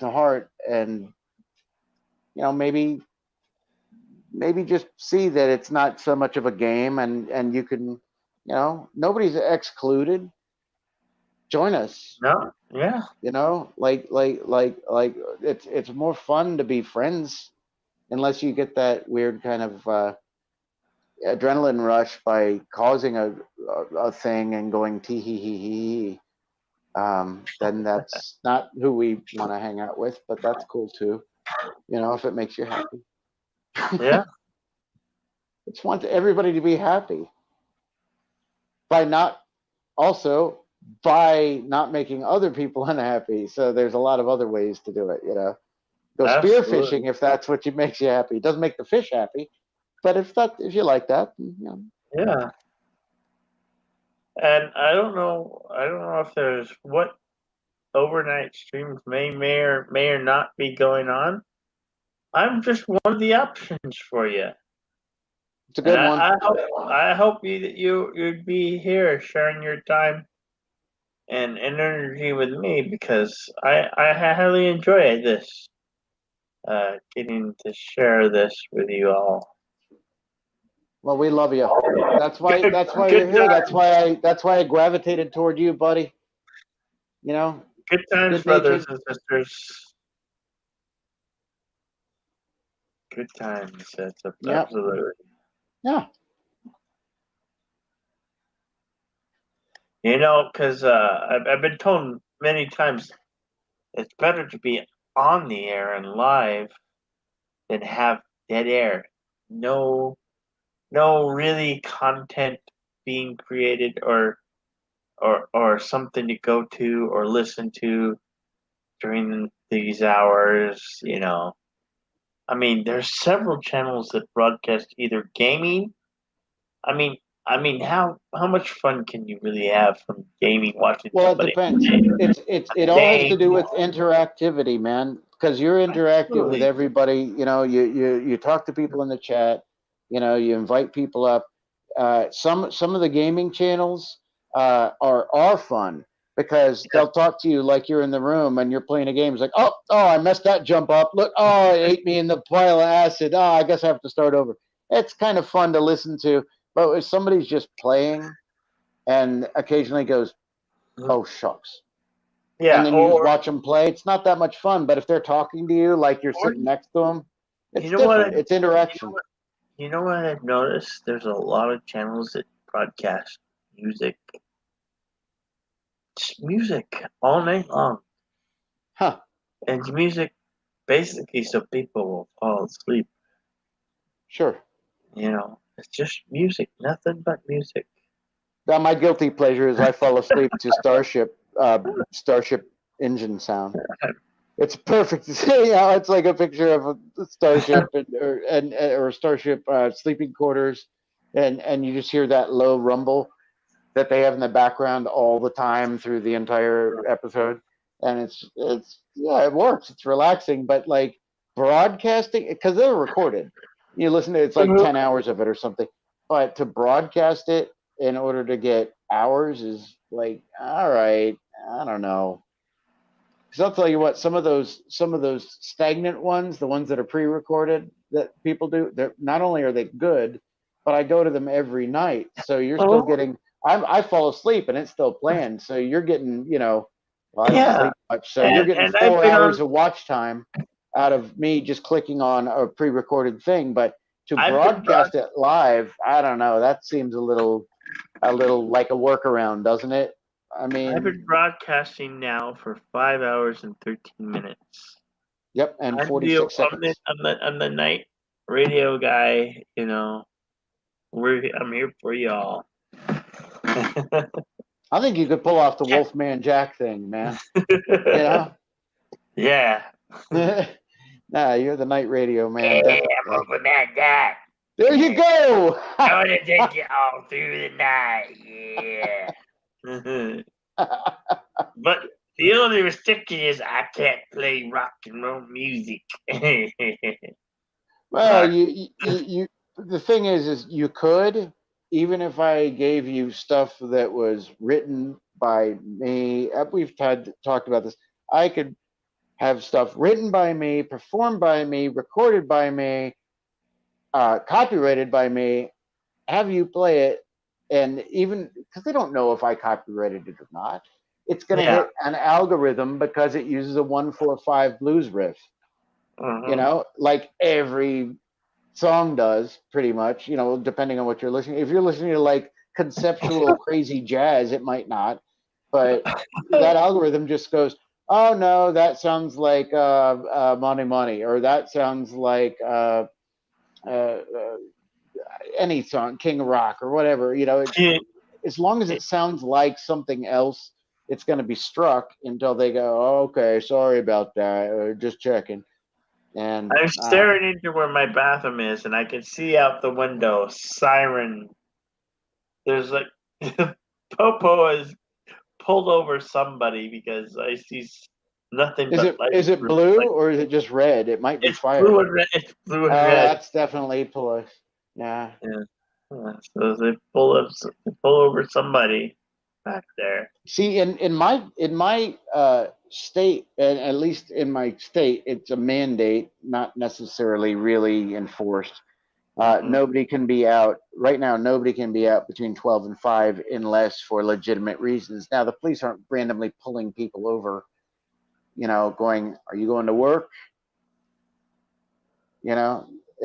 heart, and you know, maybe just see that it's not so much of a game, and you can, you know, nobody's excluded. Join us. No, yeah. You know, like it's more fun to be friends, unless you get that weird kind of adrenaline rush by causing a thing and going tee hee hee hee. Then that's not who we want to hang out with, but that's cool too. You know, if it makes you happy. Yeah. It's want everybody to be happy by not also by not making other people unhappy. So there's a lot of other ways to do it, you know. Go spearfishing if that's what makes you happy. It doesn't make the fish happy, but if you like that, you know. Yeah. And I don't know if there's what overnight streams may or not be going on. I'm just one of the options for you. It's a good one. I hope you'd be here sharing your time and energy with me, because I highly enjoy this. Getting to share this with you all. Well, we love you. That's why you're here. That's why I gravitated toward you, buddy. You know. Good times, brothers and sisters. Good times. That's absolutely. Yeah. You know, because I've been told many times it's better to be on the air and live than have dead air. No really content being created or something to go to or listen to during these hours, you know. I mean, there's several channels that broadcast either gaming. I mean, how much fun can you really have from gaming, watching Well, somebody? it depends. It all has to do with interactivity, man. Because you're interactive with everybody. You know, you talk to people in the chat. You know, you invite people up. Some of the gaming channels are fun because they'll talk to you like you're in the room and you're playing a game. It's like, oh, I messed that jump up. Look, it ate me in the pile of acid. Oh, I guess I have to start over. It's kind of fun to listen to. But if somebody's just playing and occasionally goes, oh, shucks. Yeah, and then you just watch them play, it's not that much fun. But if they're talking to you like you're sitting next to them, it's different. It's interaction. You know what I've noticed? There's a lot of channels that broadcast music. Just music all night long. Huh. And it's music basically so people will fall asleep. Sure. You know, it's just music, nothing but music. Now, my guilty pleasure is I fall asleep to Starship engine sound. It's perfect. You know, it's like a picture of a starship or starship sleeping quarters, and you just hear that low rumble that they have in the background all the time through the entire episode, and it's yeah, it works. It's relaxing, but like broadcasting, because they're recorded, you listen to it's like 10 hours of it or something, but to broadcast it in order to get hours is like, all right, I don't know. I'll tell you what, some of those stagnant ones, the ones that are pre-recorded that people do, they're not only are they good, but I go to them every night. So you're still getting. I fall asleep and it's still playing. So you're getting, well, I don't sleep much, so you're getting 4 hours of watch time out of me just clicking on a pre-recorded thing. But to broadcast it live, I don't know. That seems a little like a workaround, doesn't it? I mean, I've been broadcasting now for 5 hours and 13 minutes. Yep, and I'm 46 seconds. I'm the night radio guy. I'm here for y'all. I think you could pull off the Wolfman Jack thing, man. Yeah. Nah, you're the night radio man. Hey, Definitely. I'm Wolfman Jack. There you go. I want to take you all through the night. Yeah. But the only restriction is I can't play rock and roll music. Well, you the thing is you could, even if I gave you stuff that was written by me. We've talked about this. I could have stuff written by me, performed by me, recorded by me, copyrighted by me, have you play it, and even because they don't know if I copyrighted it or not, it's going to hit an algorithm because it uses a 1/4/5 blues riff. Like every song does, pretty much. Depending on what you're listening. If you're listening to like conceptual crazy jazz, it might not, but that algorithm just goes, oh no, that sounds like Money Money, or that sounds like any song, King of Rock or whatever. As long as it sounds like something else, it's going to be struck until they go, oh, okay, sorry about that, just checking. And I'm staring into where my bathroom is, and I can see out the window siren. There's like Popo has pulled over somebody because I see nothing but light. Is it blue or is it just red? It might be fire. Blue and red. It's blue and red. That's definitely police. Yeah. So they pull over somebody back there. See, in my state, and at least in my state, it's a mandate, not necessarily really enforced. Nobody can be out right now. Nobody can be out between 12 and 5 unless for legitimate reasons. Now, the police aren't randomly pulling people over, going, "Are you going to work?"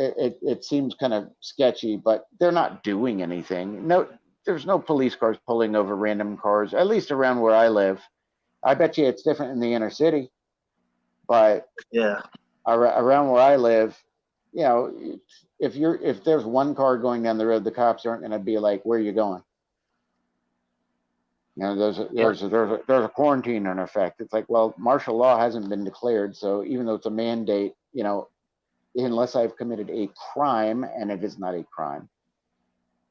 It seems kind of sketchy, but they're not doing anything. No, there's no police cars pulling over random cars, at least around where I live. I bet you it's different in the inner city, but around where I live, if there's one car going down the road, the cops aren't going to be like, "Where are you going?" There's a quarantine in effect. It's like, well, martial law hasn't been declared, so even though it's a mandate, unless I've committed a crime, and it is not a crime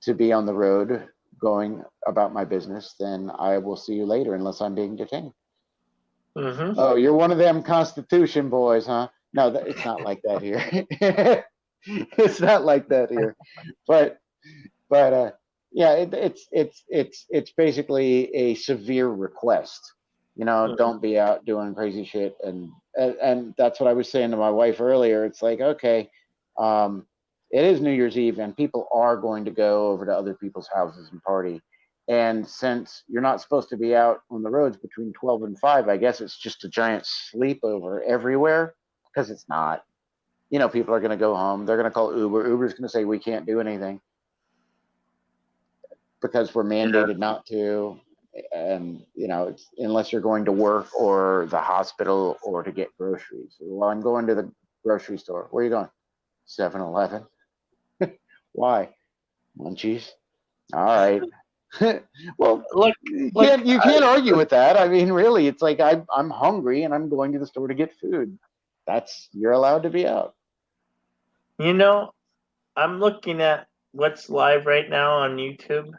to be on the road going about my business, then I will see you later unless I'm being detained. Oh, you're one of them Constitution boys, huh? No, it's not like that here. It's not like that here. But it's basically a severe request. Don't be out doing crazy shit, and that's what I was saying to my wife earlier. It's like, okay, it is New Year's Eve, and people are going to go over to other people's houses and party. And since you're not supposed to be out on the roads between 12 and 5, I guess it's just a giant sleepover everywhere, because it's not. People are going to go home. They're going to call Uber. Uber's going to say we can't do anything because we're mandated not to. And, unless you're going to work or the hospital or to get groceries. Well, I'm going to the grocery store. Where are you going? 7-Eleven. Why? Munchies. All right. Well, look, you can't argue with that. I mean, really, it's like I'm hungry and I'm going to the store to get food. You're allowed to be out. I'm looking at what's live right now on YouTube,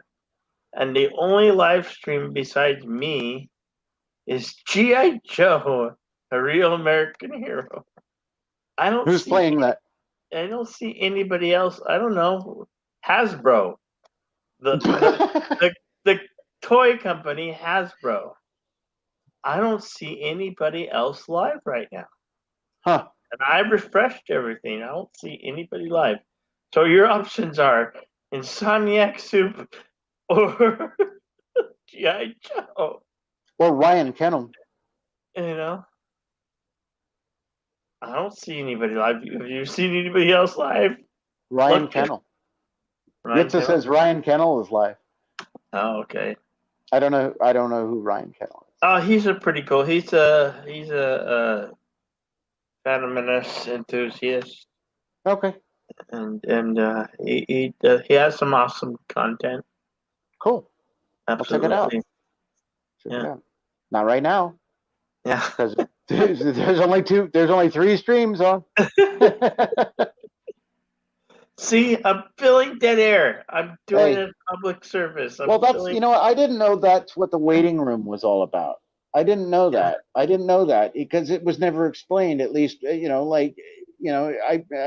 and the only live stream besides me is G.I. Joe, a real American hero. Who's playing that? I don't see anybody else. I don't know. Hasbro. The toy company Hasbro. I don't see anybody else live right now. Huh. And I refreshed everything. I don't see anybody live. So your options are Insomniac Soup or G.I. Joe. Or Ryan Kennel. You know? I don't see anybody live. Have you seen anybody else live? Ryan Look, Kennel. Ryan Yitza Kennel? says Ryan Kennel is live. Oh, okay. I don't know who Ryan Kennel is. Oh, he's a pretty cool. He's a feminist enthusiast. Okay. And he has some awesome content. Cool. Absolutely. I'll check it out. Check it out. Not right now. Yeah. Because there's only 3 streams on. See, I'm filling dead air. I'm doing Hey. a public service. Well, that's I didn't know that's what the waiting room was all about. I didn't know that. I didn't know that because it was never explained. At least I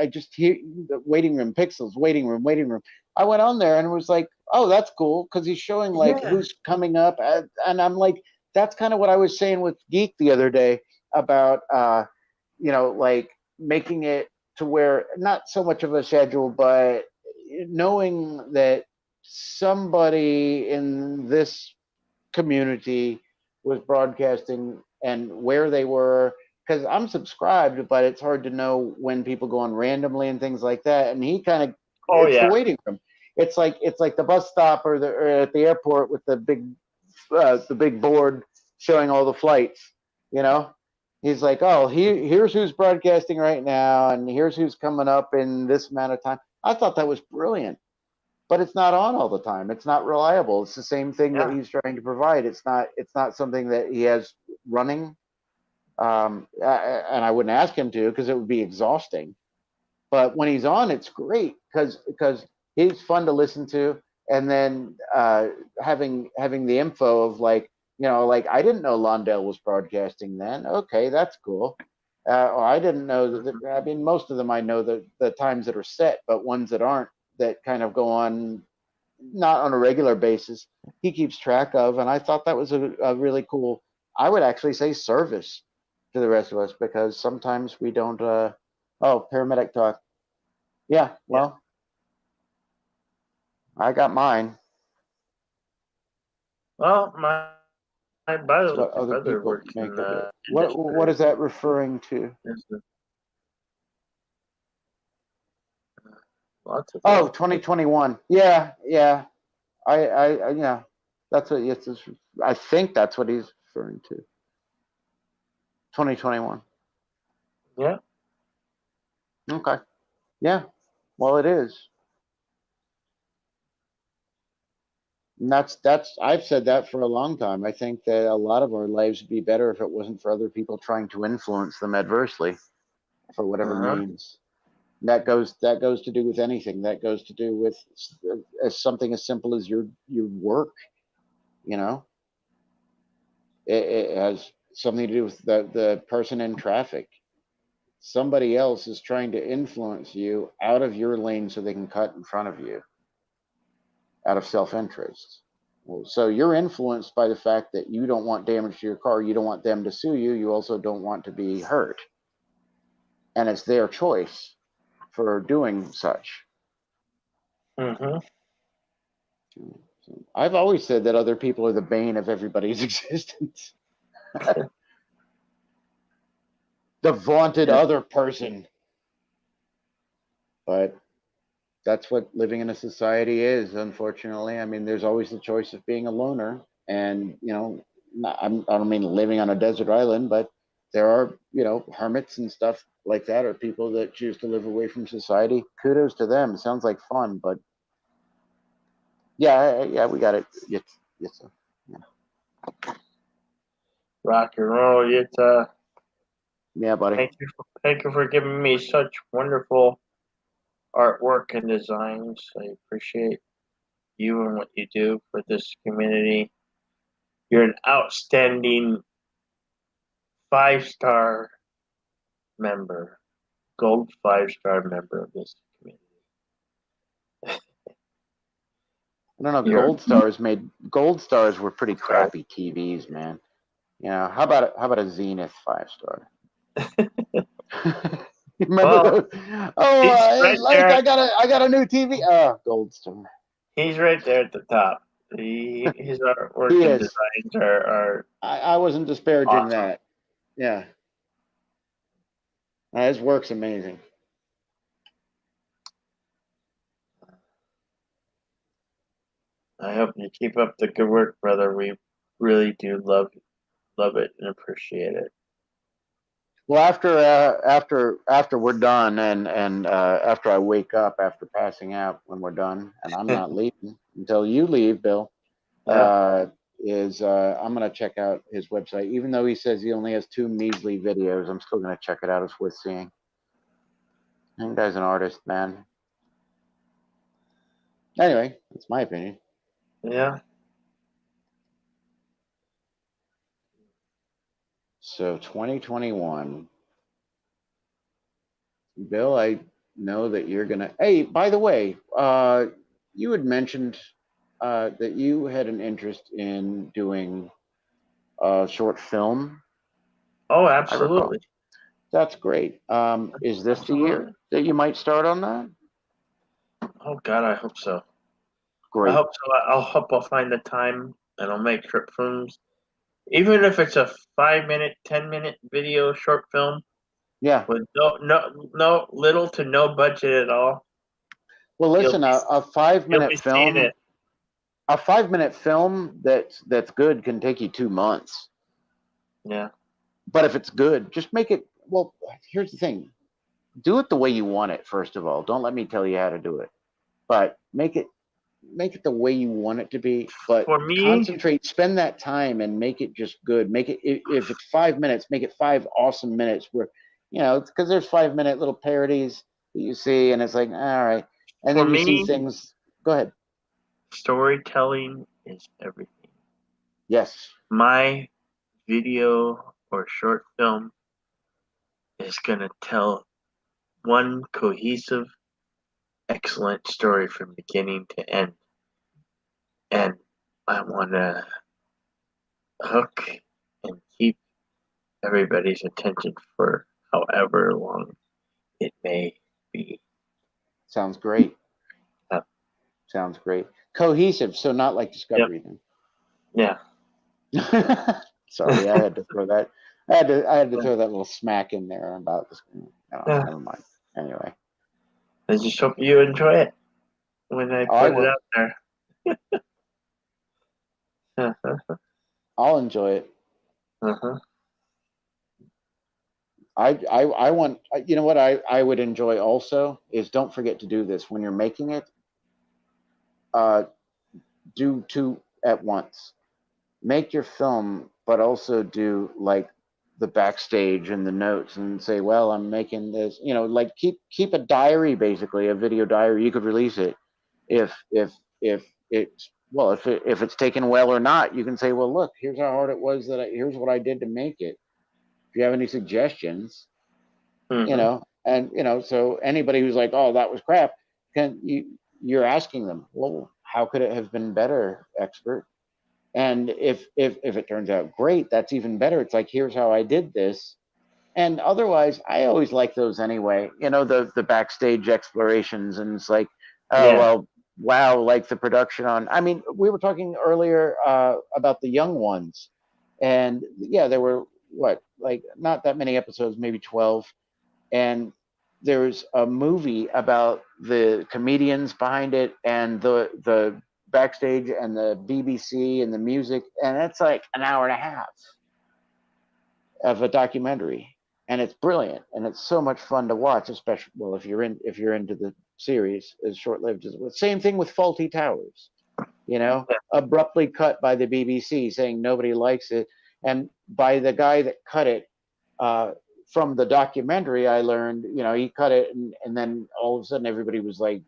just hear the waiting room, Pixels, waiting room. I went on there and was like, oh, that's cool because he's showing who's coming up, and I'm like, that's kind of what I was saying with Geek the other day about making it to where not so much of a schedule, but knowing that somebody in this community was broadcasting and where they were, because I'm subscribed, but it's hard to know when people go on randomly and things like that. And he kind of the waiting room. It's like the bus stop or at the airport with the big board showing all the flights. He's like, oh, here's who's broadcasting right now, and here's who's coming up in this amount of time. I thought that was brilliant. But it's not on all the time. It's not reliable. It's the same thing that he's trying to provide. It's not something that he has running. And I wouldn't ask him to because it would be exhausting. But when he's on, it's great because he's fun to listen to. And then having the info of I didn't know Londell was broadcasting then. Okay, that's cool. Or I didn't know that. I mean, most of them I know the times that are set, but ones that aren't, that kind of go on not on a regular basis, he keeps track of. And I thought that was a really cool, I would actually say, service to the rest of us, because sometimes we don't paramedic talk. Yeah, well, I got mine. Well, my brother, What other people works make in of it. the What is that referring to? Lots of 2021. Yeah. I that's what I think that's what he's referring to. 2021. Yeah. Okay. Yeah. Well, it is. And that's I've said that for a long time. I think that a lot of our lives would be better if it wasn't for other people trying to influence them adversely for whatever means. That goes to do with anything. That goes to do with something as simple as your work. It has something to do with the person in traffic. Somebody else is trying to influence you out of your lane so they can cut in front of you out of self-interest. So you're influenced by the fact that you don't want damage to your car. You don't want them to sue you. You also don't want to be hurt. And it's their choice for doing such. Mm-hmm. I've always said that other people are the bane of everybody's existence. The vaunted other person. But that's what living in a society is, unfortunately. I mean, there's always the choice of being a loner. And, I don't mean living on a desert island, but there are, hermits and stuff like that, or people that choose to live away from society. Kudos to them. It sounds like fun, but yeah, we got it. Yes, sir. Yeah. Rock and roll. Yeah, buddy. Thank you for giving me such wonderful artwork and designs. I appreciate you and what you do for this community. You're an outstanding 5-star member, gold 5-star member of this community. I don't know. Gold stars were pretty crappy TVs, man. You know, how about a Zenith 5-star? Remember Well, those? Oh, he's hey, right Lake, there. I got a new TV. Oh, Gold Star. He's right there at the top. His artwork He and is. designs are I wasn't disparaging awesome. that. Yeah. His work's amazing. I hope you keep up the good work, brother. We really do love it and appreciate it. Well, after we're done, and after I wake up after passing out when we're done, and I'm not leaving until you leave, Bill. Yeah. I'm gonna check out his website, even though he says he only has 2 measly videos. I'm still gonna check it out. It's worth seeing. That guy's an artist, man. Anyway, that's my opinion. Yeah. So 2021, Bill, I know that you're gonna. Hey, by the way, you had mentioned that you had an interest in doing a short film. Oh, I recall. absolutely. That's great. Is this the Absolutely. year that you might start on that? Oh God, I hope so. Great. I hope so. I'll hope I'll find the time and I'll make short films. Even if it's a 5-minute, 10-minute video short film. Yeah. With no little to no budget at all. Well, listen, a you'll 5-minute be seeing film. it. A 5-minute film that's good can take you 2 months. Yeah. But if it's good, just make it. Well, here's the thing: do it the way you want it. First of all, don't let me tell you how to do it, but make it the way you want it to be. But For me, concentrate, spend that time, and make it just good. Make it if it's 5 minutes, make it 5 awesome minutes. Where because there's 5-minute little parodies that you see, and it's like all right, and For then you see me, things. Go ahead. storytelling is everything. Yes. My video or short film is gonna tell one cohesive, excellent story from beginning to end. And I want to hook and keep everybody's attention for however long it may be. Sounds great. Sounds great. Cohesive, so not like Discovery then. Yeah. Sorry, I had to throw that. I had to throw that little smack in there about this. Never mind. Anyway, I just hope you enjoy it when I put it out there. I'll enjoy it. Uh-huh. I want. You know what I would enjoy also is, don't forget to do this when you're making it. Do 2 at once. Make your film, but also do like the backstage and the notes, and say, well, I'm making this. Like keep a diary, basically a video diary. You could release it if it's taken well or not. You can say, well, look, here's how hard it was. Here's what I did to make it. If you have any suggestions, so anybody who's like, oh, that was crap, you're asking them, well, how could it have been better, expert? And if it turns out great, that's even better. It's like, here's how I did this. And otherwise, I always like those anyway. The backstage explorations, and it's like, well, wow, like the production on. I mean, we were talking earlier about the young ones, and yeah, there were not that many episodes, maybe 12, and there's a movie about the comedians behind it and the backstage and the BBC and the music, and it's like an hour and a half of a documentary, and it's brilliant, and it's so much fun to watch, especially if you're into the series as short-lived as well. Same thing with Faulty Towers, abruptly cut by the BBC saying nobody likes it, and by the guy that cut it. From the documentary, I learned, he cut it, and then all of a sudden everybody was like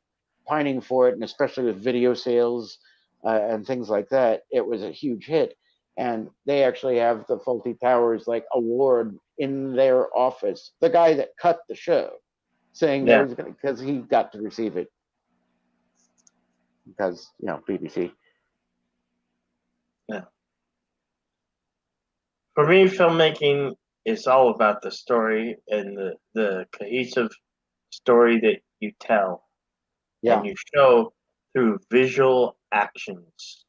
pining for it, and especially with video sales and things like that, it was a huge hit. And they actually have the Faulty Towers award in their office. The guy that cut the show, saying that was because he got to receive it because BBC. Yeah. For me, filmmaking is all about the story and the cohesive story that you tell Yeah. and you show through visual actions.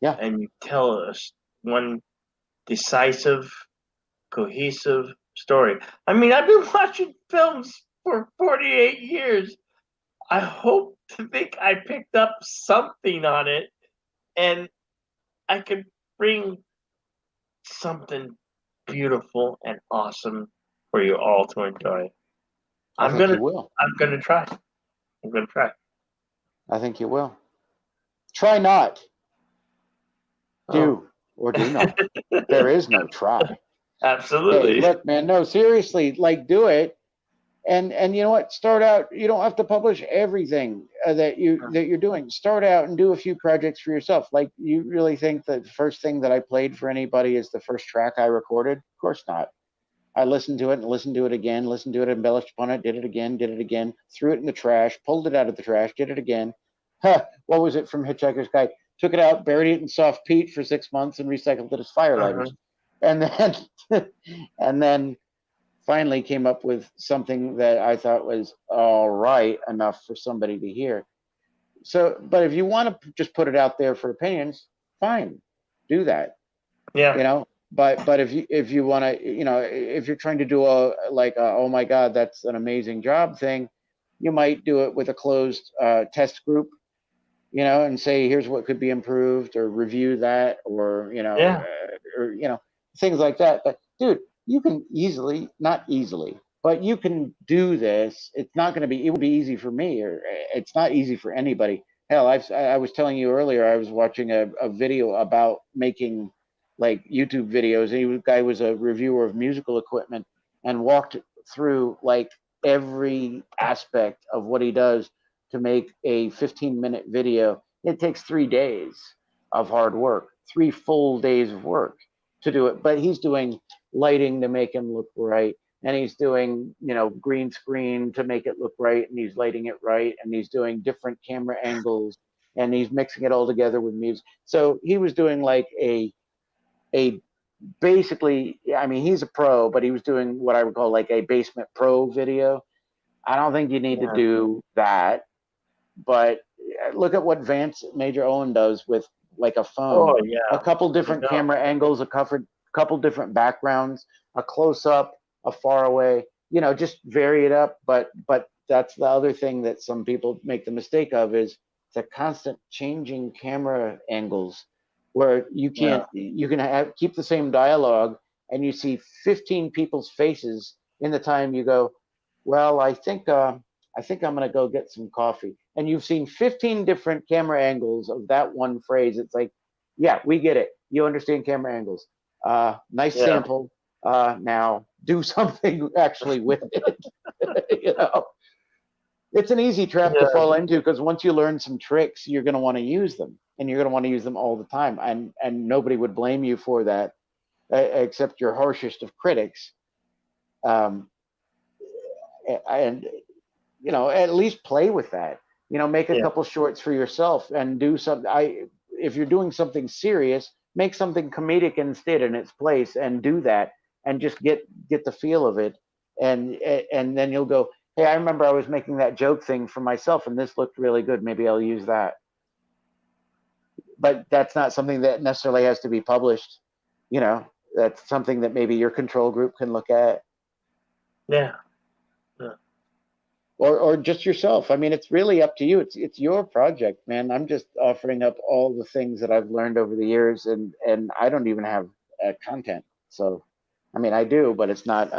Yeah. And you tell us one decisive, cohesive story. I mean, I've been watching films for 48 years. I hope to think I picked up something on it and I could bring something beautiful and awesome for you all to enjoy. I think you will. I'm gonna try. I'm gonna try. I think you will. Try not. Do or do not. There is no try. Absolutely. Hey, look, man, no, seriously, like do it. And you know what? Start out. You don't have to publish everything that you're doing. Start out and do a few projects for yourself. Like, you really think that the first thing that I played for anybody is the first track I recorded? Of course not. I listened to it and listened to it again, listened to it, embellished upon it, did it again, threw it in the trash, pulled it out of the trash, did it again. Huh, what was it from Hitchhiker's Guide? Took it out, buried it in soft peat for 6 months, and recycled it as firelighters. And then, and then finally came up with something that I thought was all right enough for somebody to hear. So, but if you want to just put it out there for opinions, fine, do that. Yeah. You know, but if you want to, you know, if you're trying to do a oh my God, that's an amazing job thing, you might do it with a closed test group, you know, and say here's what could be improved, or review that, or or things like that. But dude, you can easily, not easily, but you can do this. It's not going to be. It would be easy for me, or it's not easy for anybody. Hell, I was telling you earlier, I was watching a video about making like YouTube videos. And the guy was a reviewer of musical equipment and walked through like every aspect of what he does to make a 15-minute video. It takes 3 days of hard work, 3 full days of work to do it. But he's doing lighting to make him look right. And he's doing, green screen to make it look right. And he's lighting it right. And he's doing different camera angles. And he's mixing it all together with music. So he was doing like a basically, I mean, he's a pro, but he was doing what I would call like a basement pro video. I don't think you need to do that, but look at what Vance Major Owen does with like a phone. Oh yeah. A couple different camera angles, a couple different backgrounds, a close up, a far away, just vary it up. But that's the other thing that some people make the mistake of, is the constant changing camera angles, where you can keep the same dialogue and you see 15 people's faces in the time you go, well, I think I'm going to go get some coffee. And you've seen 15 different camera angles of that one phrase. It's like, yeah, we get it. You understand camera angles. Nice sample. Now do something actually with it. It's an easy trap to fall into, because once you learn some tricks, you're going to want to use them, and you're going to want to use them all the time. And nobody would blame you for that, except your harshest of critics. And at least play with that. Make a couple shorts for yourself and do something. If you're doing something serious, make something comedic instead in its place, and do that, and just get the feel of it. And then you'll go, hey, I remember I was making that joke thing for myself, and this looked really good. Maybe I'll use that. But that's not something that necessarily has to be published. That's something that maybe your control group can look at. Yeah. Or just yourself. I mean, it's really up to you. It's your project, man. I'm just offering up all the things that I've learned over the years, and I don't even have content. So, I mean, I do, but it's not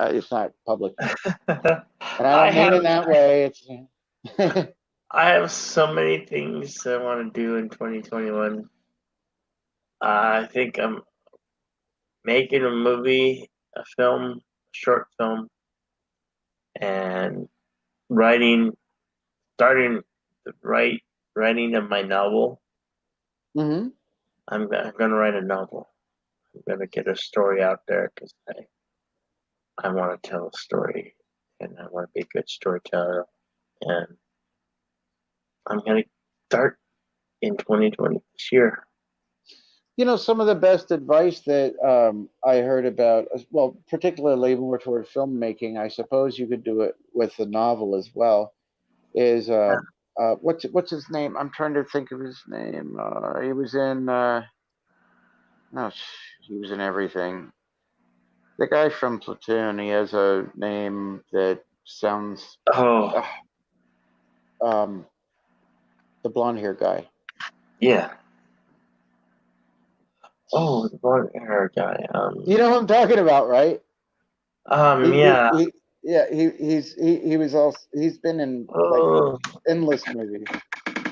public. And I don't mean in that way. It's I have so many things I want to do in 2021. I think I'm making a movie, a film, a short film, and starting the writing of my novel. Mm-hmm. I'm going to write a novel. I'm going to get a story out there, because I want to tell a story, and I want to be a good storyteller. And I'm going to start in 2020 this year. You know, some of the best advice that I heard about, well, particularly more toward filmmaking, I suppose you could do it with the novel as well, is what's his name? I'm trying to think of his name. He was in no, he was in everything. The guy from Platoon. He has a name that sounds. Oh, The blonde hair guy. yeah. Oh, the blonde hair guy. You know who I'm talking about, right? Yeah. He was also he's been in like Oh, endless movies.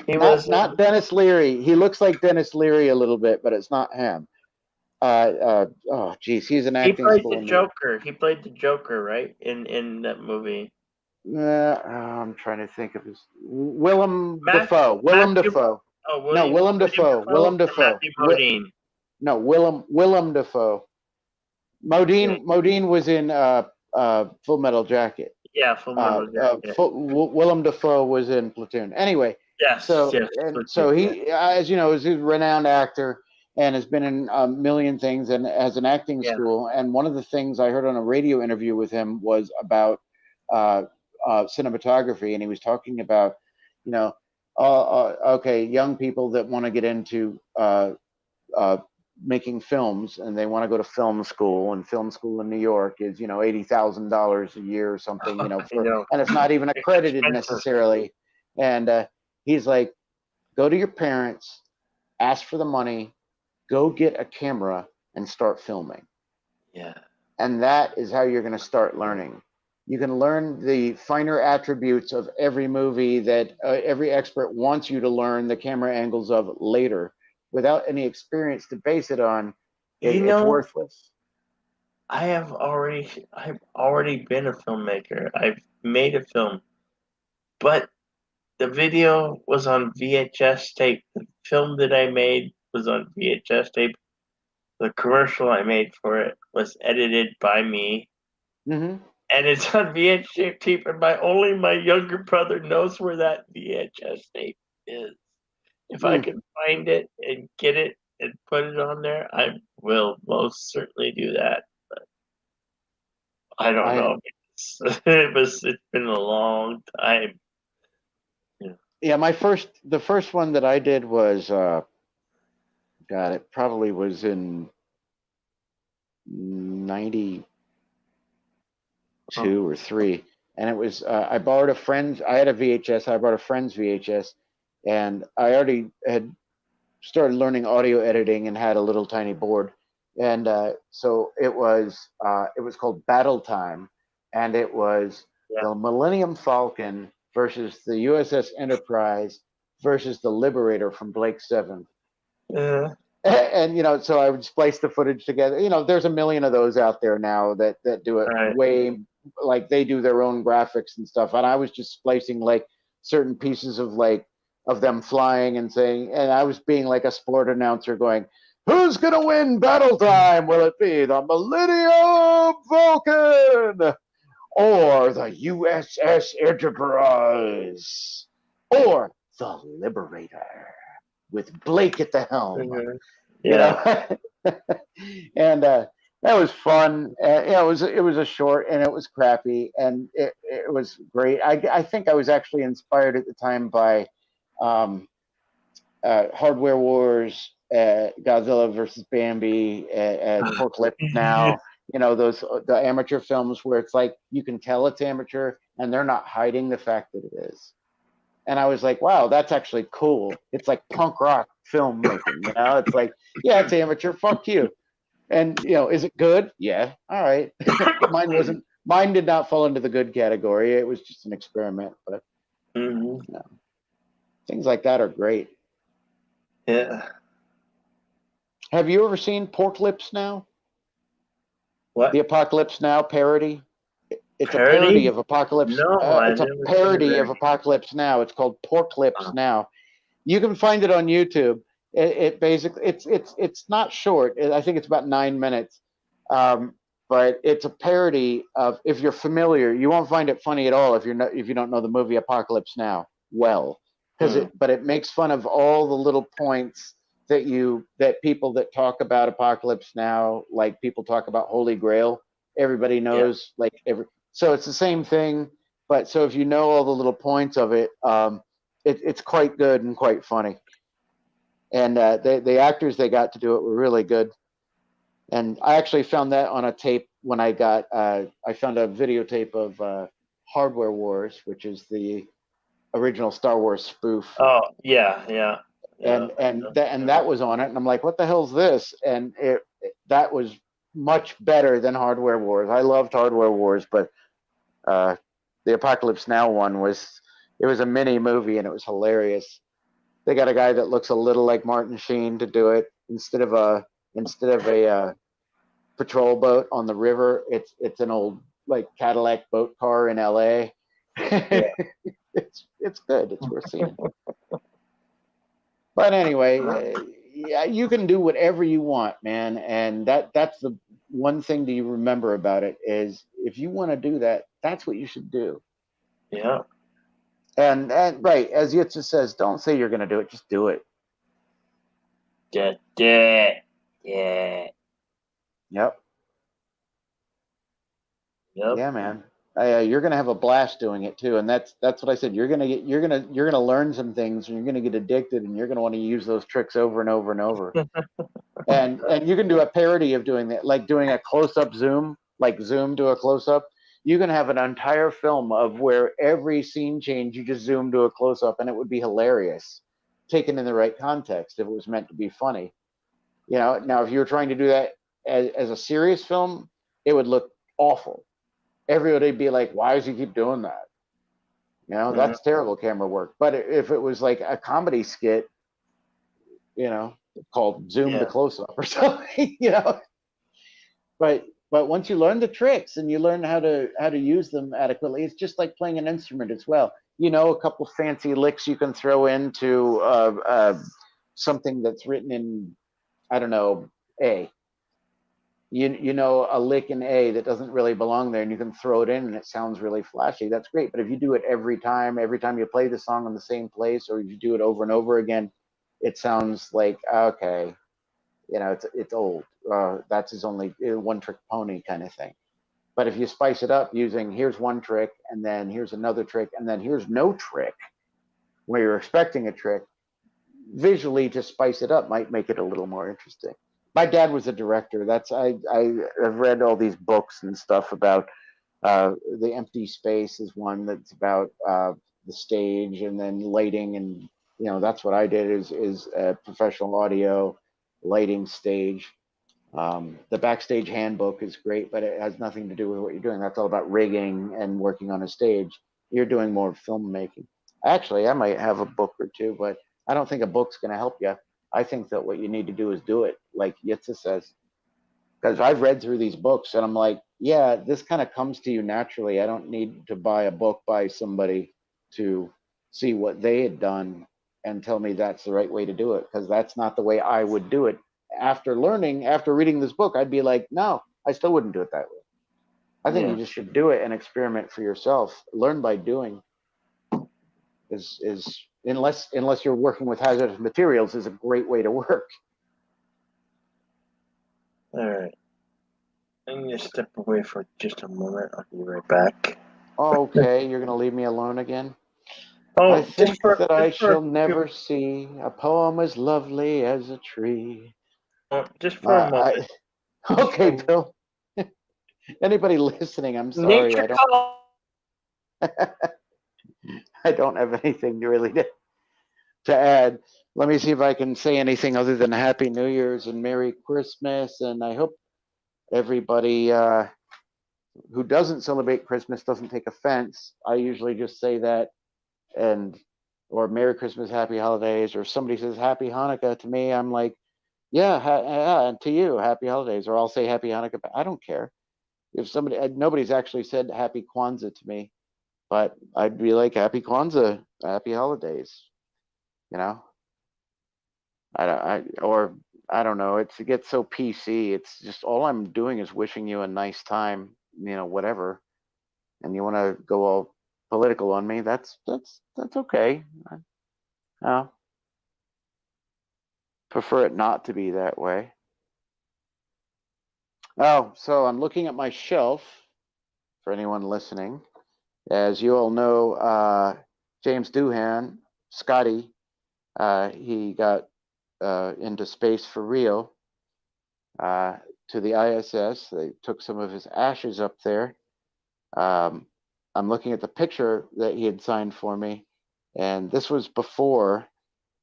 he Not was. not Dennis Leary. He looks like Dennis Leary a little bit, but it's not him. Oh geez, he's an He acting played school the in New York. Joker. He played the Joker, right? In that movie. I'm trying to think of his Willem Matthew, Dafoe. Willem Matthew, Dafoe. oh, No, William Willem Dafoe. Willem or Dafoe. Matthew Modine. No, Willem Dafoe. Modine was in Full Metal Jacket. Yeah, Full Metal Jacket. Willem Dafoe was in Platoon. Anyway, Yes, so yes. so he, as you know, is a renowned actor and has been in a million things and has an acting Yeah. school. And one of the things I heard on a radio interview with him was about cinematography, and he was talking about, you know, okay, young people that want to get into making films and they want to go to film school, and film school in New York is, you know, $80,000 a year or something, you know, and it's not even accredited necessarily. And he's like, go to your parents, ask for the money, go get a camera and start filming. Yeah. And that is how you're going to start learning. You can learn the finer attributes of every movie that every expert wants you to learn the camera angles of later. Without any experience to base it on, it's worthless. I've already been a filmmaker. I've made a film, but the video was on VHS tape. The film that I made was on VHS tape. The commercial I made for it was edited by me. Mm-hmm. And it's on VHS tape, and only my younger brother knows where that VHS tape is. If I can find it and get it and put it on there, I will most certainly do that. But I don't know. It's been a long time. Yeah, the first one that I did was God, it probably was in 92 or 3, and it was I borrowed a friend's. I had a VHS. I borrowed a friend's VHS, and I already had started learning audio editing and had a little tiny board, and so it was called Battle Time, and it was the Millennium Falcon versus the USS Enterprise versus the Liberator from Blake 7th. And you know, so I would splice the footage together. You know, there's a million of those out there now that do it way, like they do their own graphics and stuff. And I was just splicing like certain pieces of them flying and saying, and I was being like a sport announcer going, "Who's gonna win Battle Time? Will it be the Millennium Falcon or the USS Enterprise or the Liberator with Blake at the helm?" You know, and that was fun. It was a short, and it was crappy, and it was great. I think I was actually inspired at the time by Hardware Wars, Godzilla versus Bambi, Pork Lip Now. You know, the amateur films where it's like you can tell it's amateur, and they're not hiding the fact that it is. And I was like, wow, that's actually cool. It's like punk rock filmmaking, you know? It's like, yeah, it's amateur, fuck you. And, you know, is it good? Yeah, all right. Mine did not fall into the good category. It was just an experiment, but you know, things like that are great. Yeah. Have you ever seen Pork Lips Now? What? The Apocalypse Now parody? It's Parody? a parody of Apocalypse. No, It's a parody of Apocalypse Now. It's called Pork Lips Now. You can find it on YouTube. It basically it's not short. I think it's about 9 minutes, but it's a parody of. If you're familiar, you won't find it funny at all if you don't know the movie Apocalypse Now well, but it makes fun of all the little points that people that talk about Apocalypse Now, like people talk about Holy Grail, everybody knows so it's the same thing, but so if you know all the little points of it, it's quite good and quite funny. And the actors they got to do it were really good. And I actually found that on a tape when I found a videotape of Hardware Wars, which is the original Star Wars spoof. Oh yeah. And that was on it, and I'm like, what the hell's this? And that was much better than Hardware Wars. I loved Hardware Wars, but the Apocalypse Now one was a mini movie, and it was hilarious. They got a guy that looks a little like Martin Sheen to do it instead of a patrol boat on the river. It's an old like Cadillac boat car in L.A. It's good. It's worth seeing. But anyway, yeah, you can do whatever you want, man, and that's the one thing to remember about it is if you want to do that, that's what you should do. Yeah. And right, as Yitsa says, don't say you're going to do it, just do it. Just do it. Yeah. Yep. Yep. Yeah, man. You're gonna have a blast doing it too, and that's what I said. You're gonna learn some things, and you're gonna get addicted, and you're gonna want to use those tricks over and over and over. and you can do a parody of doing that, like doing a close-up zoom, like zoom to a close-up. You can have an entire film of where every scene change you just zoom to a close-up, and it would be hilarious, taken in the right context if it was meant to be funny. You know, now if you were trying to do that as a serious film, it would look awful. Everybody would be like, why does he keep doing that? You know, that's terrible camera work. But if it was like a comedy skit, you know, called zoom to close up or something, you know. But once you learn the tricks and you learn how to use them adequately, it's just like playing an instrument as well. You know, a couple fancy licks you can throw into something that's written in, I don't know, A. You know a lick in A that doesn't really belong there, and you can throw it in, and it sounds really flashy. That's great. But if you do it every time you play the song in the same place, or you do it over and over again, it sounds like okay, you know, it's old. That's his only one trick pony kind of thing. But if you spice it up using here's one trick, and then here's another trick, and then here's no trick, where you're expecting a trick, visually to spice it up might make it a little more interesting. My dad was a director. I've read all these books and stuff about The Empty Space is one that's about the stage and then lighting, and you know that's what I did is professional audio, lighting, stage. The Backstage Handbook is great, but it has nothing to do with what you're doing. That's all about rigging and working on a stage. You're doing more filmmaking. Actually, I might have a book or two, but I don't think a book's going to help you. I think that what you need to do is do it, like Yitsa says. Because I've read through these books and I'm like, yeah, this kind of comes to you naturally. I don't need to buy a book by somebody to see what they had done and tell me that's the right way to do it, because that's not the way I would do it. After reading this book, I'd be like, no, I still wouldn't do it that way. I think you just should do it and experiment for yourself. Learn by doing. Is unless you're working with hazardous materials, is a great way to work. All right. I'm gonna step away for just a moment. I'll be right back. Okay, you're gonna leave me alone again? Oh, I think that I shall never see a poem as lovely as a tree. Just for a moment. Okay, Bill. Anybody listening, I'm sorry. Nature I don't have anything really to add. Let me see if I can say anything other than Happy New Year's and Merry Christmas. And I hope everybody who doesn't celebrate Christmas doesn't take offense. I usually just say that, or Merry Christmas, Happy Holidays, or if somebody says Happy Hanukkah to me, I'm like, yeah, and to you, Happy Holidays, or I'll say Happy Hanukkah. I don't care. If nobody's actually said Happy Kwanzaa to me, but I'd be like, Happy Kwanzaa, Happy Holidays, you know. I don't know. It gets so PC. It's just all I'm doing is wishing you a nice time, you know, whatever. And you want to go all political on me? That's okay. No. prefer it not to be that way. Oh, so I'm looking at my shelf for anyone listening. As you all know, James Doohan, Scotty, he got into space for real to the ISS. They took some of his ashes up there. I'm looking at the picture that he had signed for me, and this was before,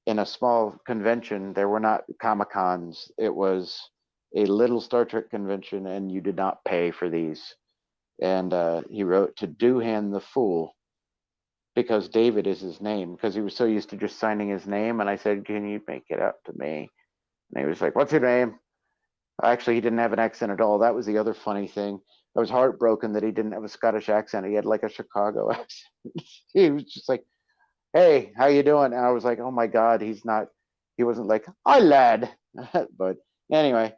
in a small convention. There were not Comic-Cons. It was a little Star Trek convention, and you did not pay for these. And he wrote to Doohan the Fool, because David is his name, because he was so used to just signing his name. And I said, can you make it up to me? And he was like, what's your name? Actually, he didn't have an accent at all. That was the other funny thing. I was heartbroken that he didn't have a Scottish accent. He had like a Chicago accent. He was just like, hey, how you doing? And I was like, oh my God, he wasn't like, hi lad. But anyway,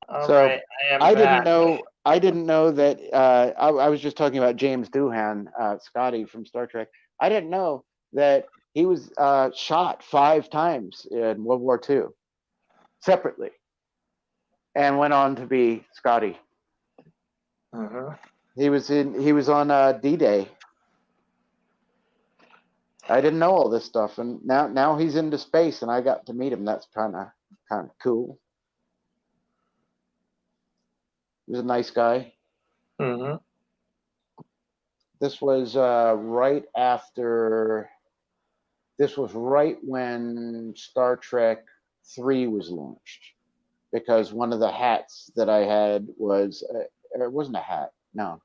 All so right, I am back. I didn't know that. I was just talking about James Doohan, Scotty from Star Trek. I didn't know that he was shot 5 times in World War II, separately, and went on to be Scotty. He was on D-Day. I didn't know all this stuff, and now he's into space, and I got to meet him. That's kind of cool. He was a nice guy. This was right after. This was right when Star Trek 3 was launched, because one of the hats that I had was it wasn't a hat. No,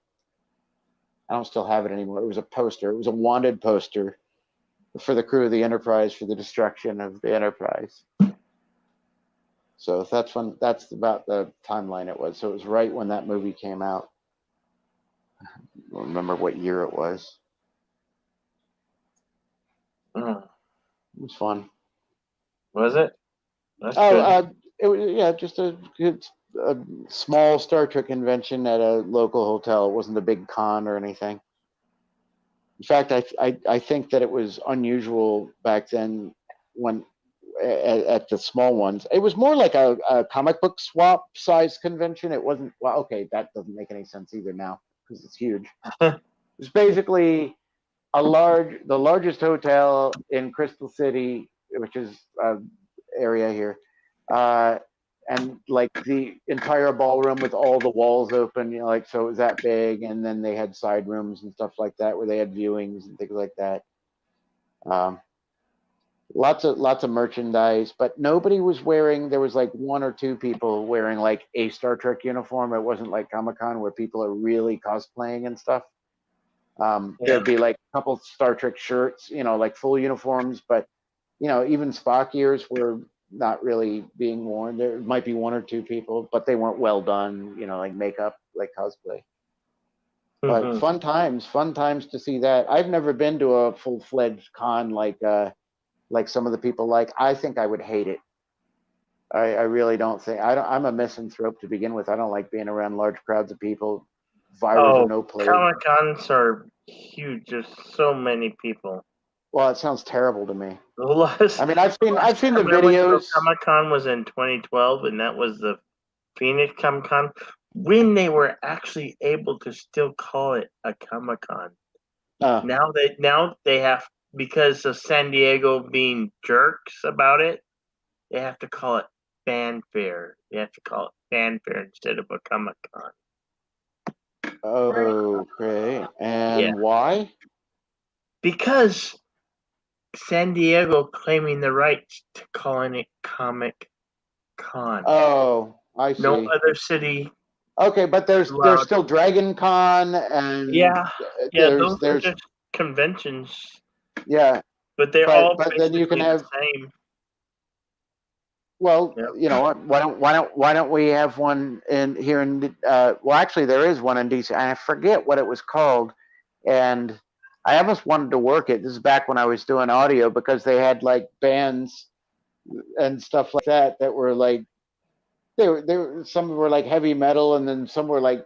I don't still have it anymore. It was a poster. It was a wanted poster for the crew of the Enterprise for the destruction of the Enterprise. So that's about the timeline it was. So it was right when that movie came out. I don't remember what year it was. It was fun. Was it? That's it was just a small Star Trek convention at a local hotel. It wasn't a big con or anything. In fact, I think that it was unusual back then when at the small ones. It was more like a comic book swap size convention. It wasn't, well, okay, that doesn't make any sense either now because it's huge. It's basically the largest hotel in Crystal City, which is area here, and like the entire ballroom with all the walls open, like, so it was that big. And then they had side rooms and stuff like that where they had viewings and things like that. Lots of merchandise, but nobody was wearing. There was like 1 or 2 people wearing like a Star Trek uniform. It wasn't like Comic-Con where people are really cosplaying and stuff. There'd be like a couple Star Trek shirts, like full uniforms, but even Spock ears were not really being worn. There might be 1 or 2 people, but they weren't well done, like makeup, like cosplay. But fun times to see that. I've never been to a full-fledged con like some of the people like. I think I would hate it. I really don't think. I'm a misanthrope to begin with. I don't like being around large crowds of people, virus or no plague. Comic-Cons are huge. There's so many people. Well, it sounds terrible to me. I've seen the videos. Comic-Con was in 2012, and that was the Phoenix Comic-Con, when they were actually able to still call it a Comic-Con. Now they have, because of San Diego being jerks about it, they have to call it fanfare. They have to call it fanfare instead of a Comic-Con. Okay, and why? Because San Diego claiming the rights to calling it Comic-Con. Oh, I see. No other city. Okay, but there's still Dragon Con and those are just conventions. Yeah, but they're all but then you can have the same. Well, why don't we have one here in? Well, actually, there is one in DC, and I forget what it was called, and I almost wanted to work it. This is back when I was doing audio, because they had like bands and stuff like that were like some were like heavy metal, and then some were like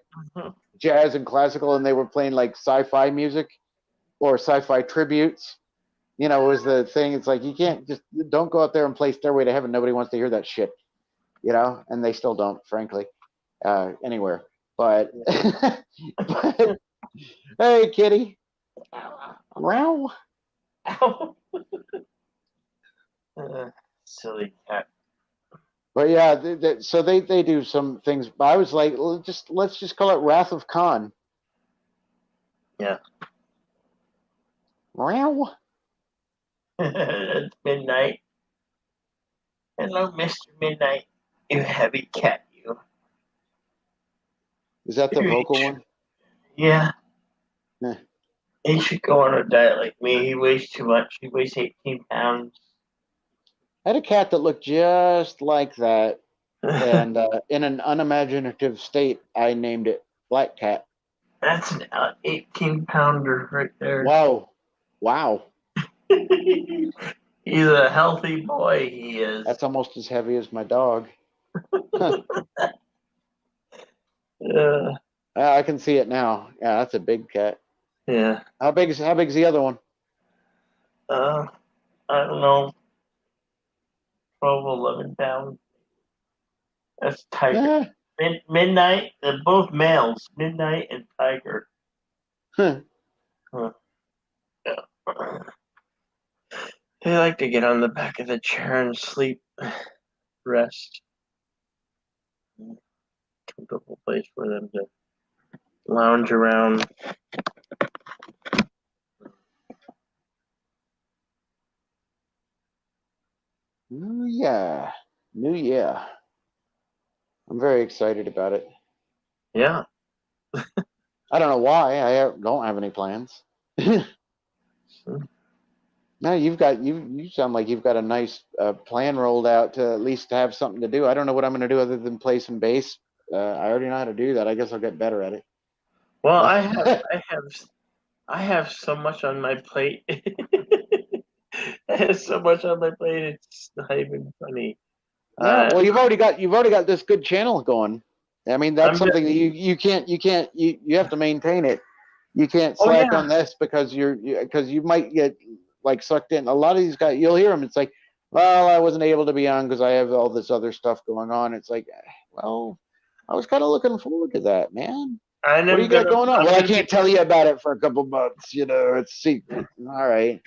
jazz and classical, and they were playing like sci-fi music or sci-fi tributes. was the thing. It's like you can't just don't go out there and play Stairway to Heaven. Nobody wants to hear that shit, and they still don't, frankly, anywhere. But, but hey, kitty, meow. Silly cat. But yeah, so they do some things. But I was like, let's just call it Wrath of Khan. Yeah. Meow. It's midnight. Hello, Mr. Midnight. You heavy cat, you. Is that the vocal one? Yeah. Eh. He should go on a diet like me. He weighs too much. He weighs 18 pounds. I had a cat that looked just like that, and in an unimaginative state, I named it Black Cat. That's an 18-pounder right there. Wow. He's a healthy boy, he is. That's almost as heavy as my dog. I can see it now. Yeah, that's a big cat. Yeah. How big's the other one? I don't know. 12, 11 pounds. That's Tiger. Midnight, they're both males. Midnight and Tiger. Huh. Yeah. They like to get on the back of the chair and sleep, rest. Comfortable place for them to lounge around. New Year. I'm very excited about it. Yeah. I don't know why. I don't have any plans. No, you sound like you've got a nice plan rolled out to at least have something to do. I don't know what I'm going to do other than play some bass. I already know how to do that. I guess I'll get better at it. Well, I have so much on my plate. I have so much on my plate. It's not even funny. Yeah, well, you've already got this good channel going. I mean, that's something that you have to maintain it. You can't slack on this because you might get like sucked in. A lot of these guys, you'll hear them. It's like, well, I wasn't able to be on because I have all this other stuff going on. It's like, well, I was kind of looking forward to that, man. What do you got going on? Well, I can't tell you about it for a couple months. It's secret. All right.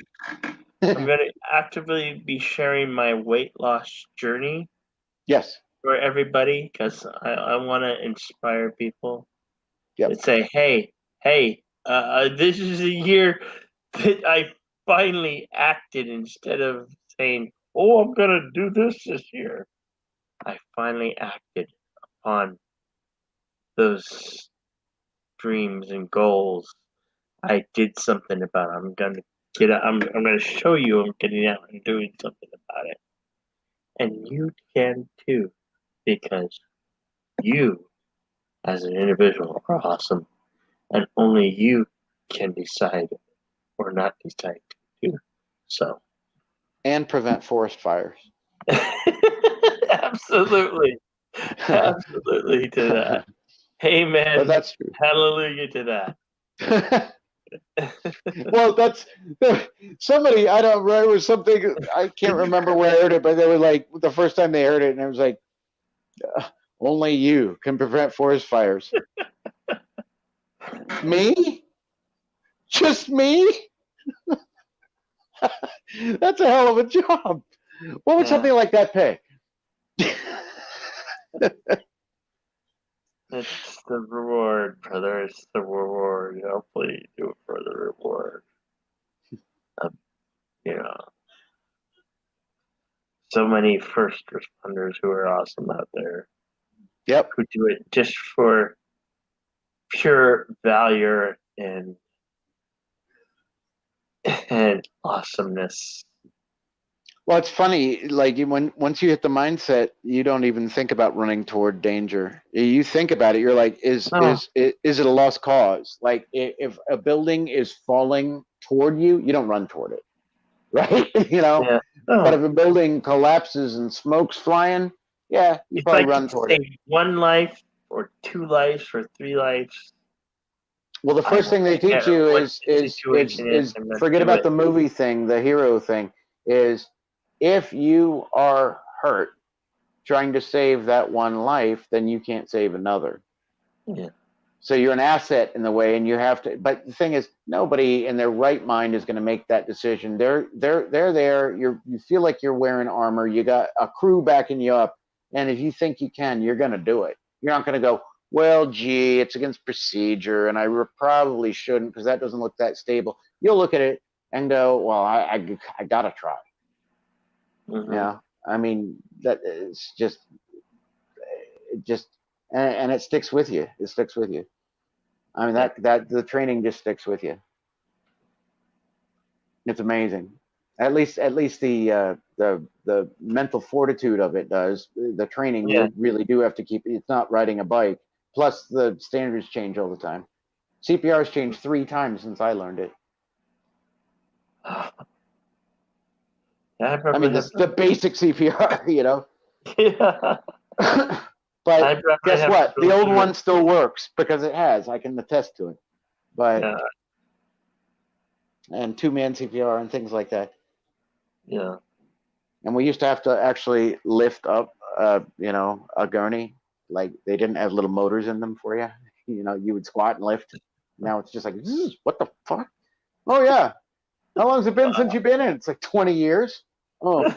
I'm going to actively be sharing my weight loss journey. Yes. For everybody, because I want to inspire people. Yep. To say, hey, this is the year that I finally acted instead of saying, oh, I'm going to do this year. I finally acted upon those dreams and goals. I did something about it. I'm going to show you I'm getting out and doing something about it. And you can too, because you as an individual are awesome, and only you can decide or not decide to do so. And prevent forest fires. Absolutely to that. Amen. Well, that's true. Hallelujah to that. Well, that's somebody. I don't remember. It was something. I can't remember where I heard it, but they were like the first time they heard it, and it was like, only you can prevent forest fires. Me? Just me? That's a hell of a job. What would something like that pay? It's the reward, brother. It's the reward. Hopefully, you do it for the reward. So many first responders who are awesome out there. Yep. Who do it just for pure value and awesomeness. Well, it's funny. Like once you hit the mindset, you don't even think about running toward danger. You think about it. You're like, is it a lost cause? Like if a building is falling toward you, you don't run toward it, right? Yeah. But if a building collapses and smoke's flying, yeah, you probably run toward it. One life, or two lives, or three lives. Well, the first thing they teach you is and forget do about it. the movie thing, the hero thing. Is if you are hurt trying to save that one life, then you can't save another. Yeah. So you're an asset in the way, and you have to. But the thing is, nobody in their right mind is going to make that decision. They're there. You feel like you're wearing armor. You got a crew backing you up, and if you think you can, you're going to do it. You're not going to go, well, gee, it's against procedure, and I probably shouldn't because that doesn't look that stable. You'll look at it and go, well, I gotta try. Mm-hmm. Yeah, I mean that is just and it sticks with you. It sticks with you. I mean that the training just sticks with you. It's amazing. At least the mental fortitude of it does. The training Yeah. you really do have to keep. It's not riding a bike. Plus the standards change all the time. CPR has changed 3 times since I learned it. I mean the basic CPR, you know. Yeah. But guess what? The old one still works because it has. I can attest to it. But and 2-man CPR and things like that. Yeah. And we used to have to actually lift up, a gurney. Like they didn't have little motors in them for you. You know, you would squat and lift. Now it's just like, what the fuck? Oh yeah. How long has it been since you've been in? It's like 20 years. Oh.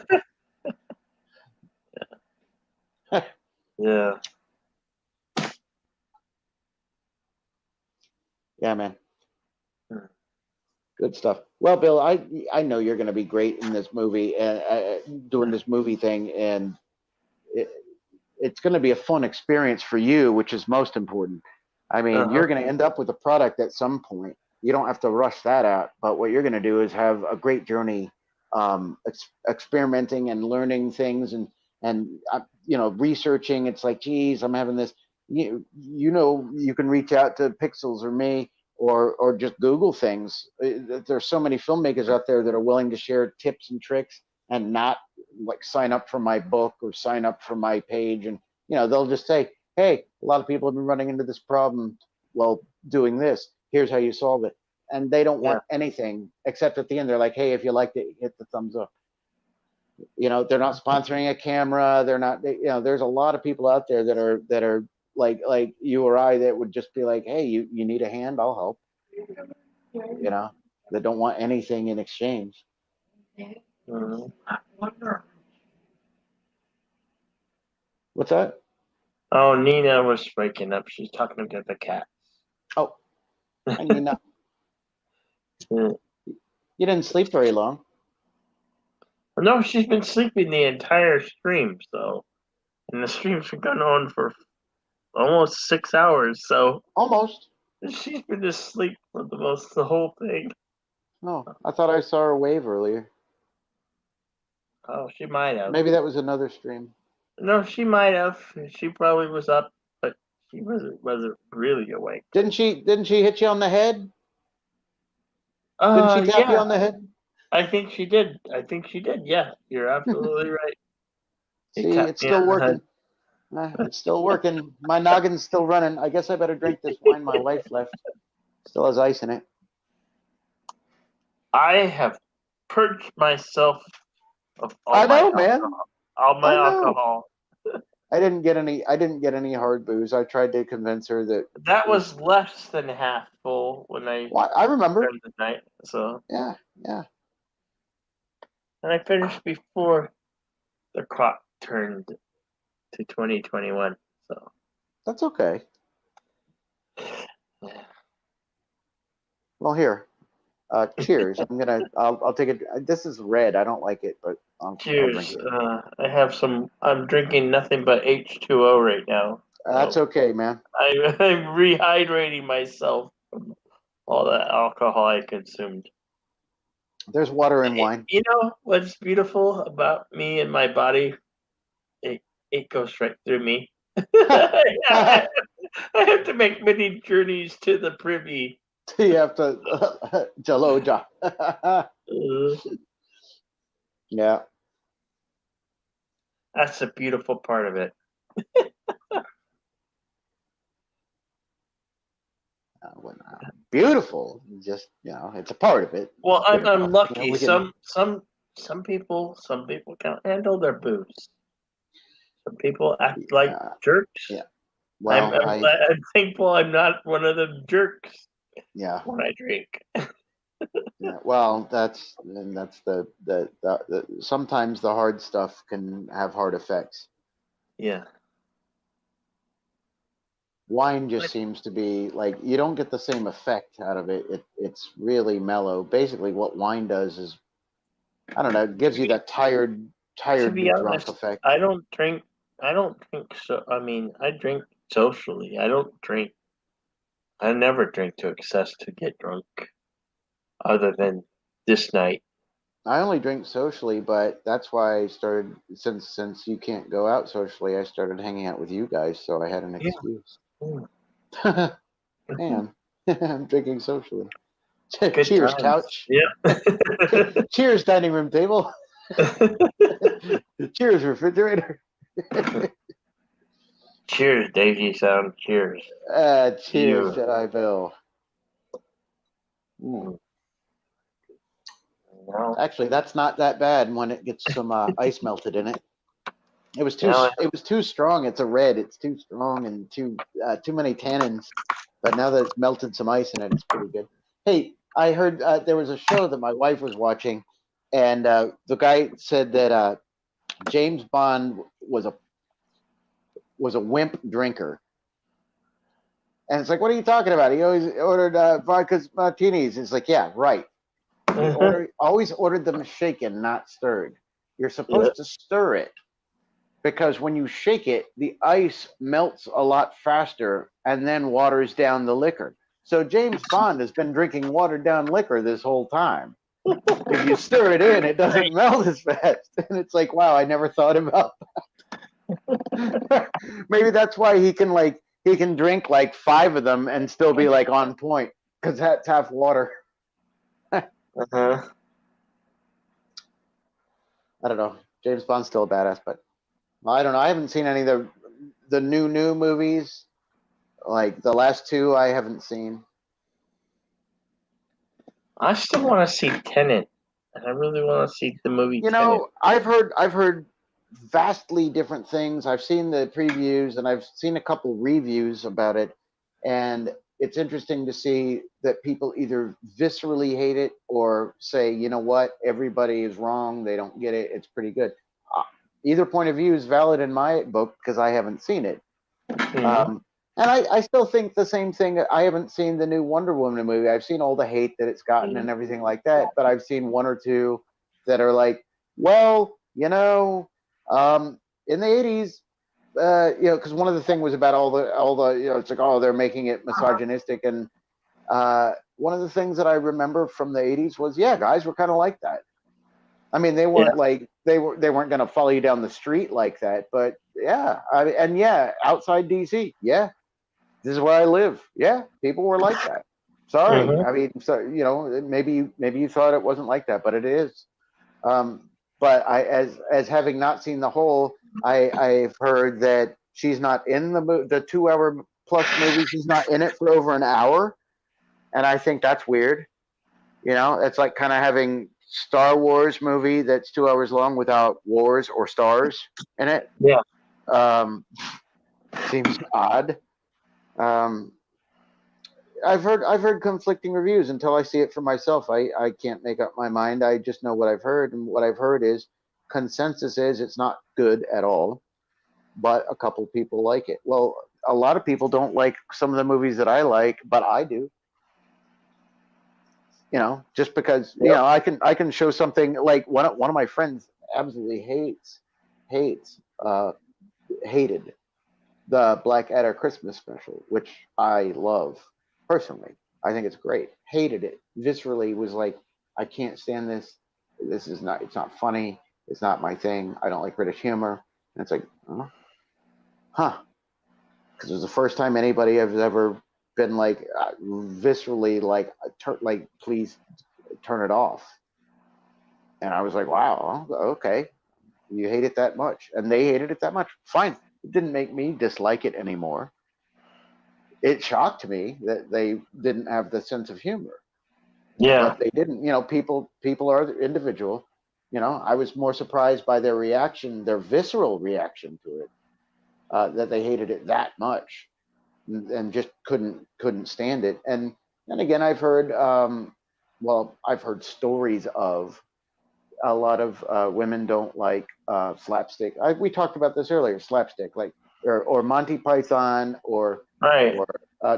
Yeah. Yeah, man. Good stuff. Well, Bill, I know you're going to be great in this movie and doing this movie thing, and it's going to be a fun experience for you, which is most important. I mean, you're going to end up with a product at some point. You don't have to rush that out, but what you're going to do is have a great journey, experimenting and learning things and researching. It's like, geez, I'm having this. You can reach out to Pixels or me or just Google things. There's so many filmmakers out there that are willing to share tips and tricks and not like sign up for my book or sign up for my page. And, they'll just say, hey, a lot of people have been running into this problem while doing this. Here's how you solve it. And they don't want anything except at the end. They're like, hey, if you liked it, hit the thumbs up. They're not sponsoring a camera. They're not, there's a lot of people out there that are like you or I that would just be like, hey, you need a hand, I'll help. That don't want anything in exchange. What's that? Oh, Nina was waking up. She's talking to the cat. Oh, hi, Nina. You didn't sleep very long. No, she's been sleeping the entire stream, and the stream's been going on for almost 6 hours, so almost. She's been asleep for the whole thing. Oh, I thought I saw her wave earlier. Oh, she might have. Maybe that was another stream. No, she might have. She probably was up, but she wasn't really awake. Didn't she hit you on the head? Didn't she tap you on the head? I think she did. Yeah, you're absolutely right. See, it's still working. It's still working. My noggin's still running. I guess I better drink this wine my wife left. Still has ice in it. I have purged myself of all I know, my man. alcohol. I didn't get any hard booze. I tried to convince her that that was less than half full when I remember the night. So yeah. And I finished before the clock turned to 2021. So that's okay. Well, here. Cheers. I'll take it. This is red. I don't like it, but cheers. I have some. I'm drinking nothing but H2O right now. So that's okay, man. I'm rehydrating myself from all that alcohol I consumed. There's water in wine. You know what's beautiful about me and my body? It goes right through me. I have to make many journeys to the privy. You have to Jaloja. Yeah. That's the beautiful part of it. beautiful. Just it's a part of it. Well, I'm lucky. we can- Some people can't handle their booze. Some people act like jerks. Yeah. Well, I'm thankful I'm not one of them jerks. Yeah. When I drink. Yeah, well, that's the sometimes the hard stuff can have hard effects. Yeah. Wine just seems to be like you don't get the same effect out of it. It's really mellow. Basically, what wine does is, I don't know, it gives you that tired To be drunk honest, effect. I don't drink. So. I mean, I drink socially. I don't drink. I never drink to excess to get drunk. Other than this night. I only drink socially, but that's why I started since you can't go out socially. I started hanging out with you guys, so I had an excuse. Yeah. Man, I'm drinking socially. Good Cheers, times. couch. Yeah. Cheers, dining room table. Cheers, refrigerator. Cheers, Daisy Sound. Cheers. Cheers, You. Jedi Bill. Actually, that's not that bad when it gets some ice melted in it. It was too strong. It's a red. It's too strong and too many tannins. But now that it's melted some ice in it, it's pretty good. Hey, I heard there was a show that my wife was watching, and the guy said that James Bond was a wimp drinker. And it's like, what are you talking about? He always ordered vodka martinis. It's like, yeah, right. Always ordered them shaken, not stirred. You're supposed to stir it because when you shake it, the ice melts a lot faster and then waters down the liquor. So James Bond has been drinking watered down liquor this whole time. If you stir it in, it doesn't melt as fast. And it's like, wow, I never thought about that. Maybe that's why he can drink like 5 of them and still be like on point because that's half water. Uh-huh. I don't know. James Bond's still a badass, but I don't know. I haven't seen any of the new movies. Like the last 2, I haven't seen. I still want to see Tenet, and I really want to see the movie. You know, I've heard vastly different things. I've seen the previews and I've seen a couple reviews about it, and it's interesting to see that people either viscerally hate it or say, you know what, everybody is wrong. They don't get it. It's pretty good. Either point of view is valid in my book because I haven't seen it. Mm-hmm. And I still think the same thing. I haven't seen the new Wonder Woman movie. I've seen all the hate that it's gotten and everything like that, but I've seen 1 or 2 that are like, well, in the 80s, because one of the things was about all the, it's like, oh, they're making it misogynistic, and one of the things that I remember from the 80s was, yeah, guys were kind of like that. I mean, they weren't like they weren't going to follow you down the street like that, but yeah, outside DC, yeah, this is where I live. Yeah, people were like that. Sorry, I mean, so maybe you thought it wasn't like that, but it is. But as having not seen the whole, I've heard that she's not in the 2-hour plus movie. She's not in it for over an hour, and I think that's weird. It's like kind of having Star Wars movie that's 2 hours long without wars or stars in it. Yeah. Seems odd. I've heard conflicting reviews until I see it for myself. I can't make up my mind. I just know what I've heard, and what I've heard is consensus is it's not good at all, but a couple people like it. Well, a lot of people don't like some of the movies that I like, but I do. Just because I can show something like one of my friends absolutely hated the Blackadder Christmas special, which I love personally. I think it's great. Hated it viscerally. Was like, I can't stand this. It's not funny. It's not my thing. I don't like British humor. And it's like, huh? Because it was the first time anybody has ever been like viscerally like please turn it off. And I was like, wow, okay, you hate it that much, and they hated it that much. Fine, it didn't make me dislike it anymore. it shocked me that they didn't have the sense of humor. Yeah. But they didn't. People are individual. I was more surprised by their reaction, their visceral reaction to it, that they hated it that much and just couldn't stand it. And again, I've heard I've heard stories of a lot of women don't like slapstick. We talked about this earlier, slapstick, like or Monty Python or Right. or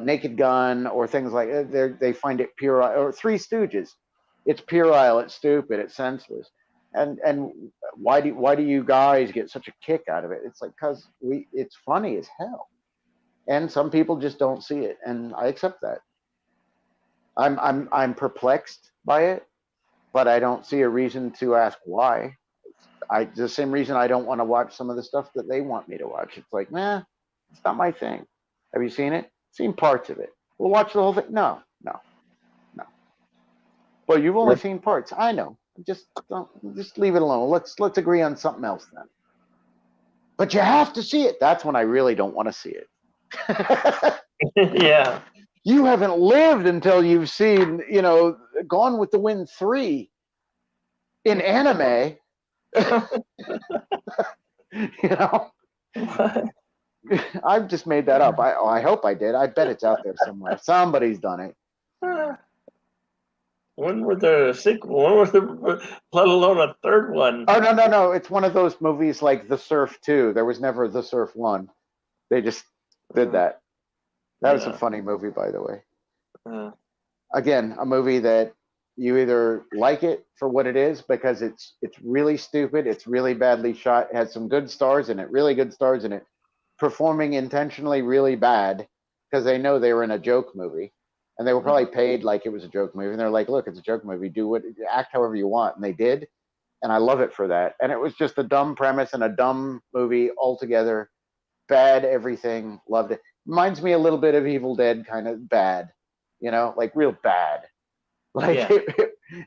Naked Gun or things like that. They find it puerile. Or Three Stooges, it's puerile, it's stupid, it's senseless. And why do you guys get such a kick out of it? It's like because it's funny as hell, and some people just don't see it, and I accept that. I'm perplexed by it, but I don't see a reason to ask why. The same reason I don't want to watch some of the stuff that they want me to watch. It's like, nah, it's not my thing. Have you seen it? Seen parts of it. We'll watch the whole thing. No. Well, you've only seen parts. I know. Just leave it alone. Let's agree on something else then. But you have to see it. That's when I really don't want to see it. Yeah. You haven't lived until you've seen, Gone with the Wind 3 in anime. I've just made that up. I hope I did. I bet it's out there somewhere. Somebody's done it. When was there a sequel? When was there, let alone a third one? Oh, no. It's one of those movies like The Surf 2. There was never The Surf 1. They just did that. That was a funny movie, by the way. Again, a movie that you either like it for what it is because it's really stupid, it's really badly shot, it has some good stars in it, really good stars in it, performing intentionally really bad because they know they were in a joke movie. And they were probably paid like it was a joke movie. And they're like, look, it's a joke movie. Act however you want. And they did. And I love it for that. And it was just a dumb premise and a dumb movie altogether. Bad everything. Loved it. Reminds me a little bit of Evil Dead, kind of bad. Like real bad. Like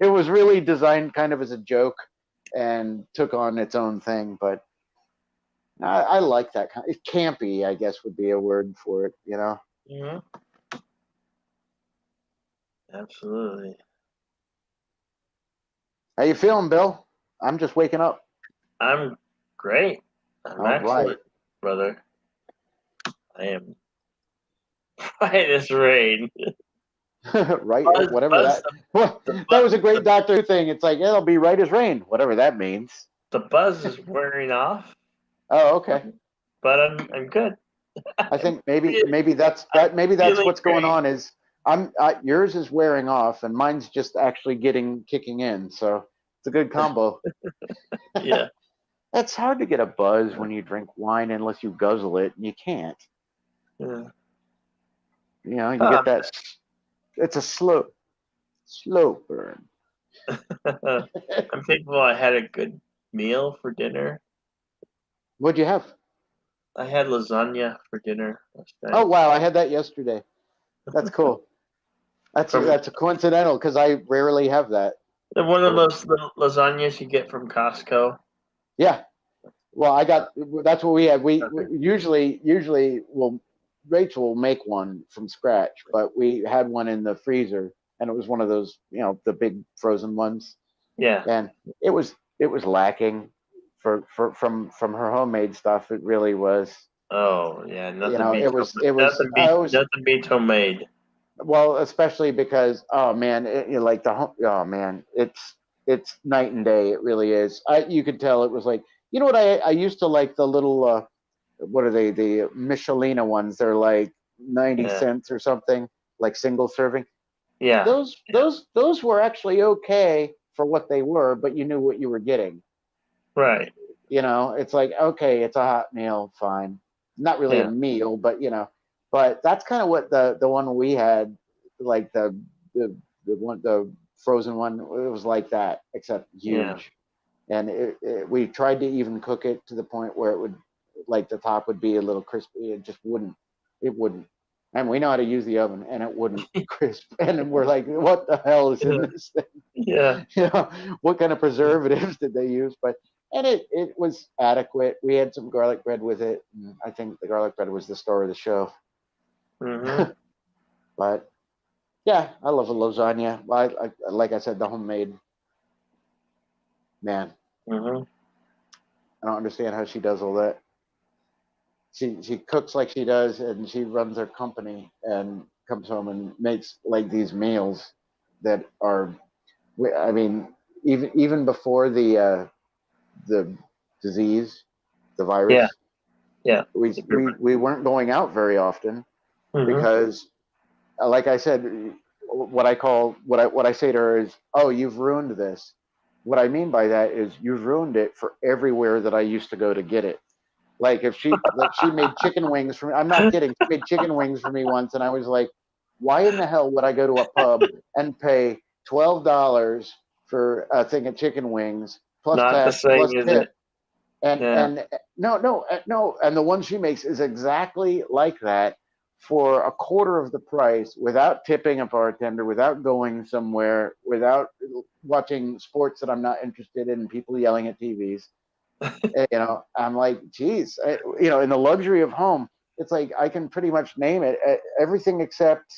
it was really designed kind of as a joke and took on its own thing. But I like that kind of campy, I guess would be a word for it, Mm-hmm. Absolutely. How you feeling, Bill? I'm just waking up. I'm great. I'm All excellent, right. brother. I am right as rain. Right, whatever that. That was a great Doctor Who thing. It's like it'll be right as rain, whatever that means. The buzz is wearing off. Oh, okay. But I'm good. I think maybe that's what's going on. Is yours is wearing off and mine's just actually kicking in. So it's a good combo. Yeah. It's hard to get a buzz when you drink wine unless you guzzle it, and you can't. Yeah. You get that. It's a slow burn. I'm thankful I had a good meal for dinner. What'd you have? I had lasagna for dinner last night. Oh wow, I had that yesterday. That's cool. That's a coincidental because I rarely have that. One of those little lasagnas you get from Costco. Yeah. Well, that's what we had. We usually Rachel will make one from scratch, but we had one in the freezer, and it was one of those, the big frozen ones. Yeah. And it was lacking from her homemade stuff. It really was. Oh yeah, nothing beats homemade. Well, especially because it's night and day. It really is. You could tell it was like, what I used to like the little what are they, the Michelina ones? They're like 90 cents or something, like single serving. Yeah. Those were actually okay for what they were, but you knew what you were getting. Right. It's like, okay, it's a hot meal, fine. Not really a meal, but but that's kind of what the one we had, like the frozen one, it was like that, except huge. Yeah. And we tried to even cook it to the point where it would, like the top would be a little crispy. It just wouldn't. And we know how to use the oven, and it wouldn't crisp. And we're like, what the hell is in this thing? Yeah. What kind of preservatives did they use? And it was adequate. We had some garlic bread with it. And I think the garlic bread was the star of the show. Mm-hmm. But yeah, I love a lasagna. I like I said, the homemade. Man, Mm-hmm. I don't understand how she does all that. She cooks like she does, and she runs her company and comes home and makes like these meals that are. I mean, even before the disease, the Yeah. virus, Yeah. we weren't going out very often Mm-hmm. because, like I said, what I say to her is, "Oh, you've ruined this." What I mean by that is you've ruined it for everywhere that I used to go to get it. Like if she made chicken wings for me. I'm not kidding. She made chicken wings for me once, and I was like, "Why in the hell would I go to a pub and pay $12 for a thing of chicken wings plus Not the tax same, plus is tip?" it? And Yeah. no, and the one she makes is exactly like that for a quarter of the price, without tipping a bartender, without going somewhere, without watching sports that I'm not interested in, people yelling at TVs. I'm like, geez, in the luxury of home, it's like I can pretty much name it, everything except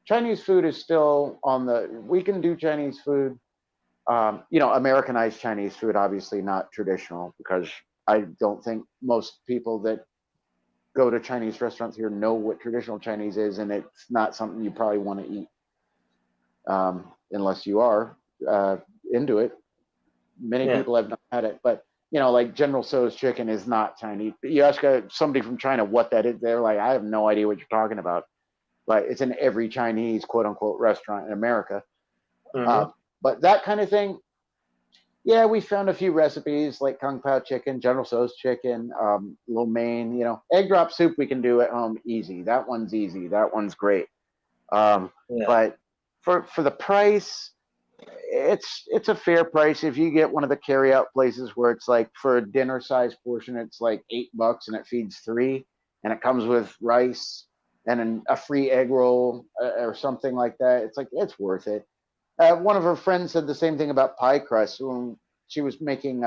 Chinese food is still on the. We can do Chinese food. Americanized Chinese food, obviously not traditional, because I don't think most people that go to Chinese restaurants here know what traditional Chinese is, and it's not something you probably want to eat unless you are into it. Many Yeah. people have not had it, but like General Tso's chicken is not Chinese. You ask somebody from China what that is, they're like, I have no idea what you're talking about. But it's in every Chinese quote unquote restaurant in America. Mm-hmm. But that kind of thing, yeah, we found a few recipes like Kung Pao chicken, General Tso's chicken, lo mein, egg drop soup we can do at home easy. That one's easy. That one's great. Yeah. But for the price, it's a fair price. If you get one of the carry out places where it's like for a dinner size portion, it's like $8 and it feeds three, and it comes with rice and a free egg roll or something like that. It's like it's worth it. One of her friends said the same thing about pie crust when she was making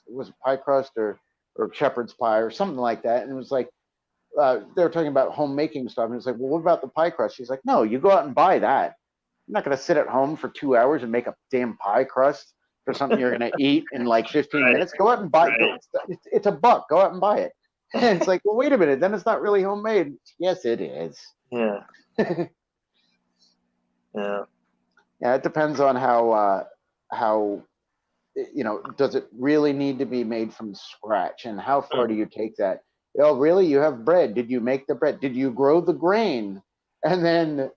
was it pie crust or shepherd's pie or something like that, and it was like they were talking about homemaking stuff, and it's like, well, what about the pie crust? She's like, no, you go out and buy that. I'm not going to sit at home for 2 hours and make a damn pie crust for something you're going to eat in like 15 minutes. Go out and buy it. It's $1. Go out and buy it. And it's like, well, wait a minute. Then it's not really homemade. Yes, it is. Yeah. Yeah. Yeah, it depends on how does it really need to be made from scratch, and how far do you take that? Oh, really? You have bread. Did you make the bread? Did you grow the grain and then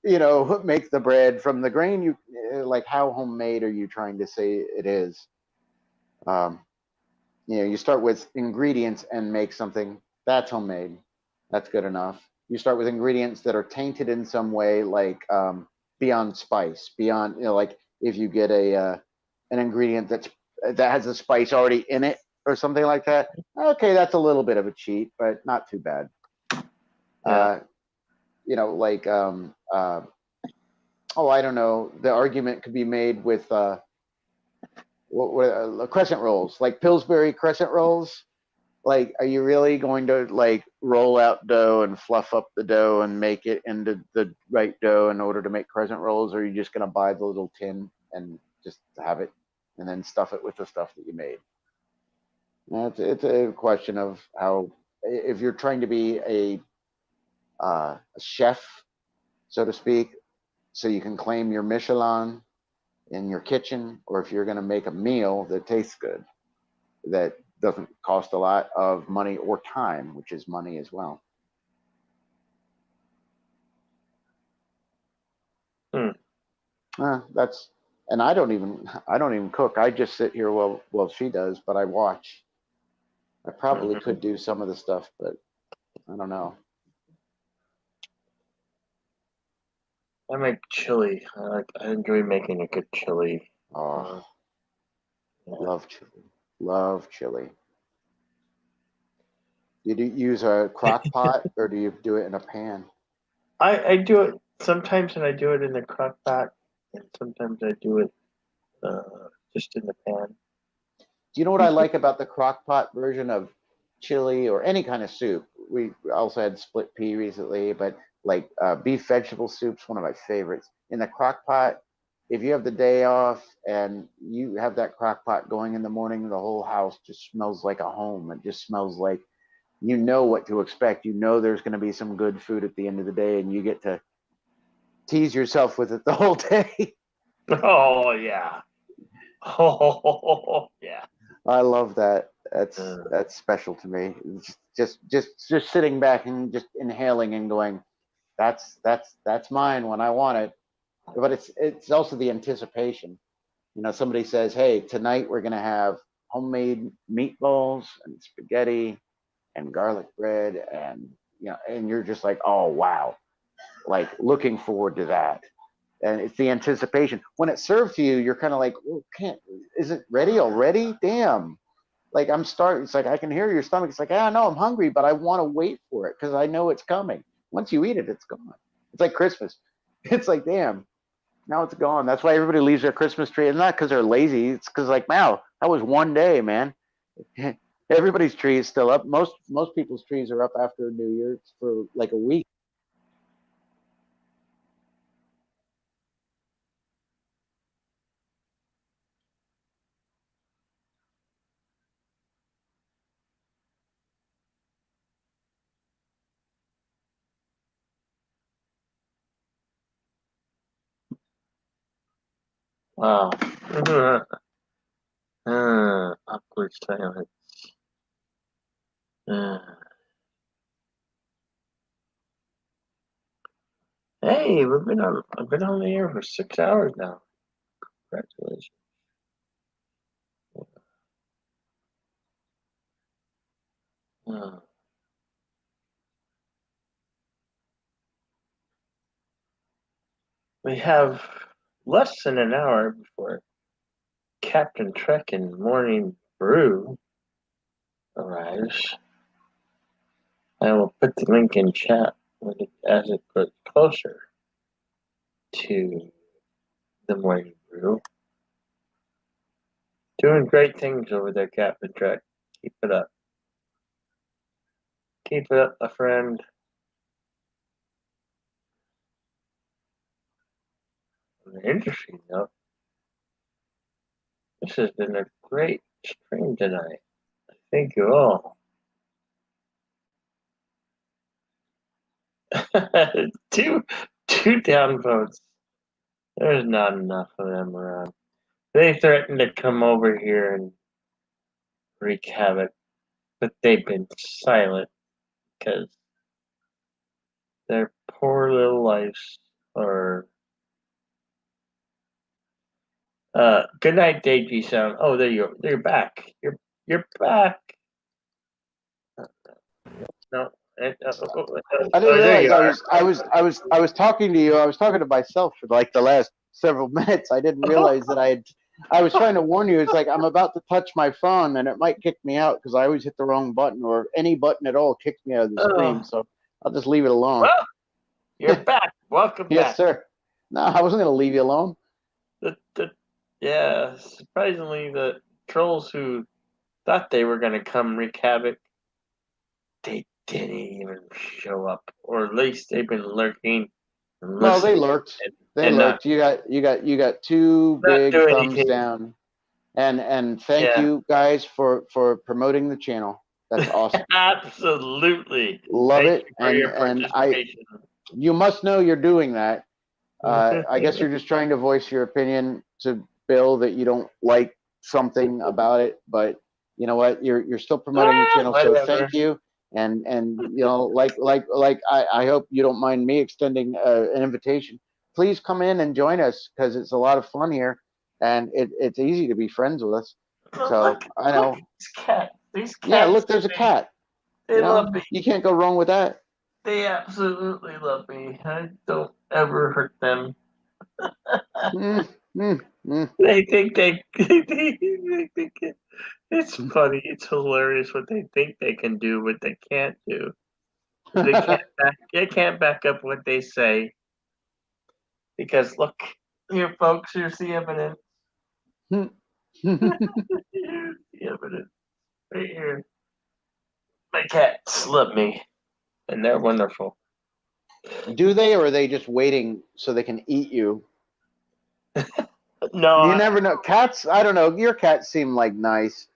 make the bread from the grain? You like, how homemade are you trying to say it is? You start with ingredients and make something that's homemade. That's good enough. You start with ingredients that are tainted in some way, like beyond spice, beyond like if you get an ingredient that has a spice already in it or something like that. Okay, that's a little bit of a cheat, but not too bad. Yeah. Like I don't know. The argument could be made with crescent rolls, like Pillsbury crescent rolls. Like, are you really going to like roll out dough and fluff up the dough and make it into the right dough in order to make crescent rolls, or are you just going to buy the little tin and just have it and then stuff it with the stuff that you made? It's a question of how, if you're trying to be a chef, so to speak, so you can claim your Michelin in your kitchen, or if you're going to make a meal that tastes good, that doesn't cost a lot of money or time, which is money as well. That's, and I don't even cook. I just sit here while she does, but I watch. I probably could do some of the stuff, but I don't know. I make chili. I enjoy making a good chili. Oh, love chili. Love chili. Do you use a crock pot or do you do it in a pan? I do it sometimes, and I do it in the crock pot, and sometimes I do it just in the pan. Do you know what I like about the crock pot version of chili or any kind of soup? we also had split pea recently, but like beef vegetable soup's one of my favorites. In the crock pot, if you have the day off and you have that crock pot going in the morning, the whole house just smells like a home. It just smells like you know what to expect. You know there's going to be some good food at the end of the day, and you get to tease yourself with it the whole day. Oh yeah. Oh yeah. I love that. That's special to me. Just sitting back and just inhaling and going, that's mine when I want it. But it's also the anticipation. You know, somebody says, "Hey, tonight we're gonna have homemade meatballs and spaghetti and garlic bread," and and you're just like, "Oh wow!" Like looking forward to that. And it's the anticipation. When it's served to you, you're kind of like, oh, is it ready already? Damn. Like I'm starting. It's like I can hear your stomach. It's like, no, I'm hungry, but I want to wait for it because I know it's coming. Once you eat it, it's gone. It's like Christmas. It's like, damn, now it's gone. That's why everybody leaves their Christmas tree. And not because they're lazy. It's because like, wow, that was one day, man. Everybody's tree is still up. Most people's trees are up after New Year's for like a week. Wow. Awkward silence. Hey, I've been on the air for 6 hours now. Congratulations. We have less than an hour before Captain Trek and Morning Brew arrives. I will put the link in chat as it gets closer to the Morning Brew. Doing great things over there, Captain Trek. Keep it up. Keep it up, my friend. On the interesting note, this has been a great stream tonight. Thank you all. two downvotes. There's not enough of them around. They threatened to come over here and wreak havoc, but they've been silent because their poor little lives are. Good night, Daisy Sound. Oh, there you are. You're back. You're back. No. I didn't realize I was talking to you. I was talking to myself for like the last several minutes. I didn't realize that I was trying to warn you. It's like I'm about to touch my phone and it might kick me out because I always hit the wrong button or any button at all kicks me out of the stream. So I'll just leave it alone. Well, you're back. Welcome back. Yes, sir. No, I wasn't going to leave you alone. Yeah, surprisingly, the trolls who thought they were going to come wreak havoc, they didn't even show up, or at least they've been lurking. Well, they lurked. They lurked. You got two big thumbs down, and thank you guys for promoting the channel. That's awesome. Absolutely, love thank it, you for your participation. You must know you're doing that. I guess you're just trying to voice your opinion to Bill that you don't like something about it, but you know what? You're still promoting the channel, so thank you. And you know, like I hope you don't mind me extending an invitation. Please come in and join us because it's a lot of fun here, and it's easy to be friends with us. So I know. These cats. Yeah, look, there's a cat. They love me. You can't go wrong with that. They absolutely love me. I don't ever hurt them. They think they think it's funny. It's hilarious what they think they can do, what they can't do. They can't back up what they say. Because look, here, folks, here's the evidence. Here's the evidence right here. My cats love me. and they're wonderful. Do they, or are they just waiting so they can eat you? No, You never know. Cats, I don't know. Your cats seem like nice.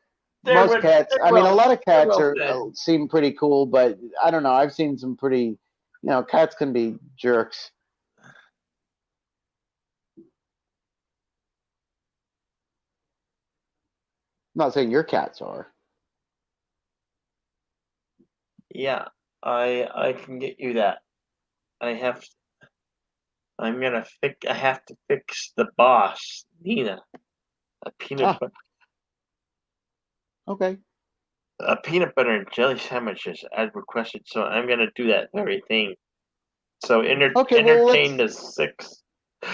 They're Most well- cats, they're I mean, a well- lot of they're cats well are fed. seem pretty cool, but I don't know. I've seen some pretty, cats can be jerks. I'm not saying your cats are. Yeah, I can get you that. I have. I'm gonna fix. I have to fix the boss, Nina. A peanut butter. Okay. A peanut butter and jelly sandwiches as requested. So I'm gonna do that very thing. So Okay, well, entertain the 6.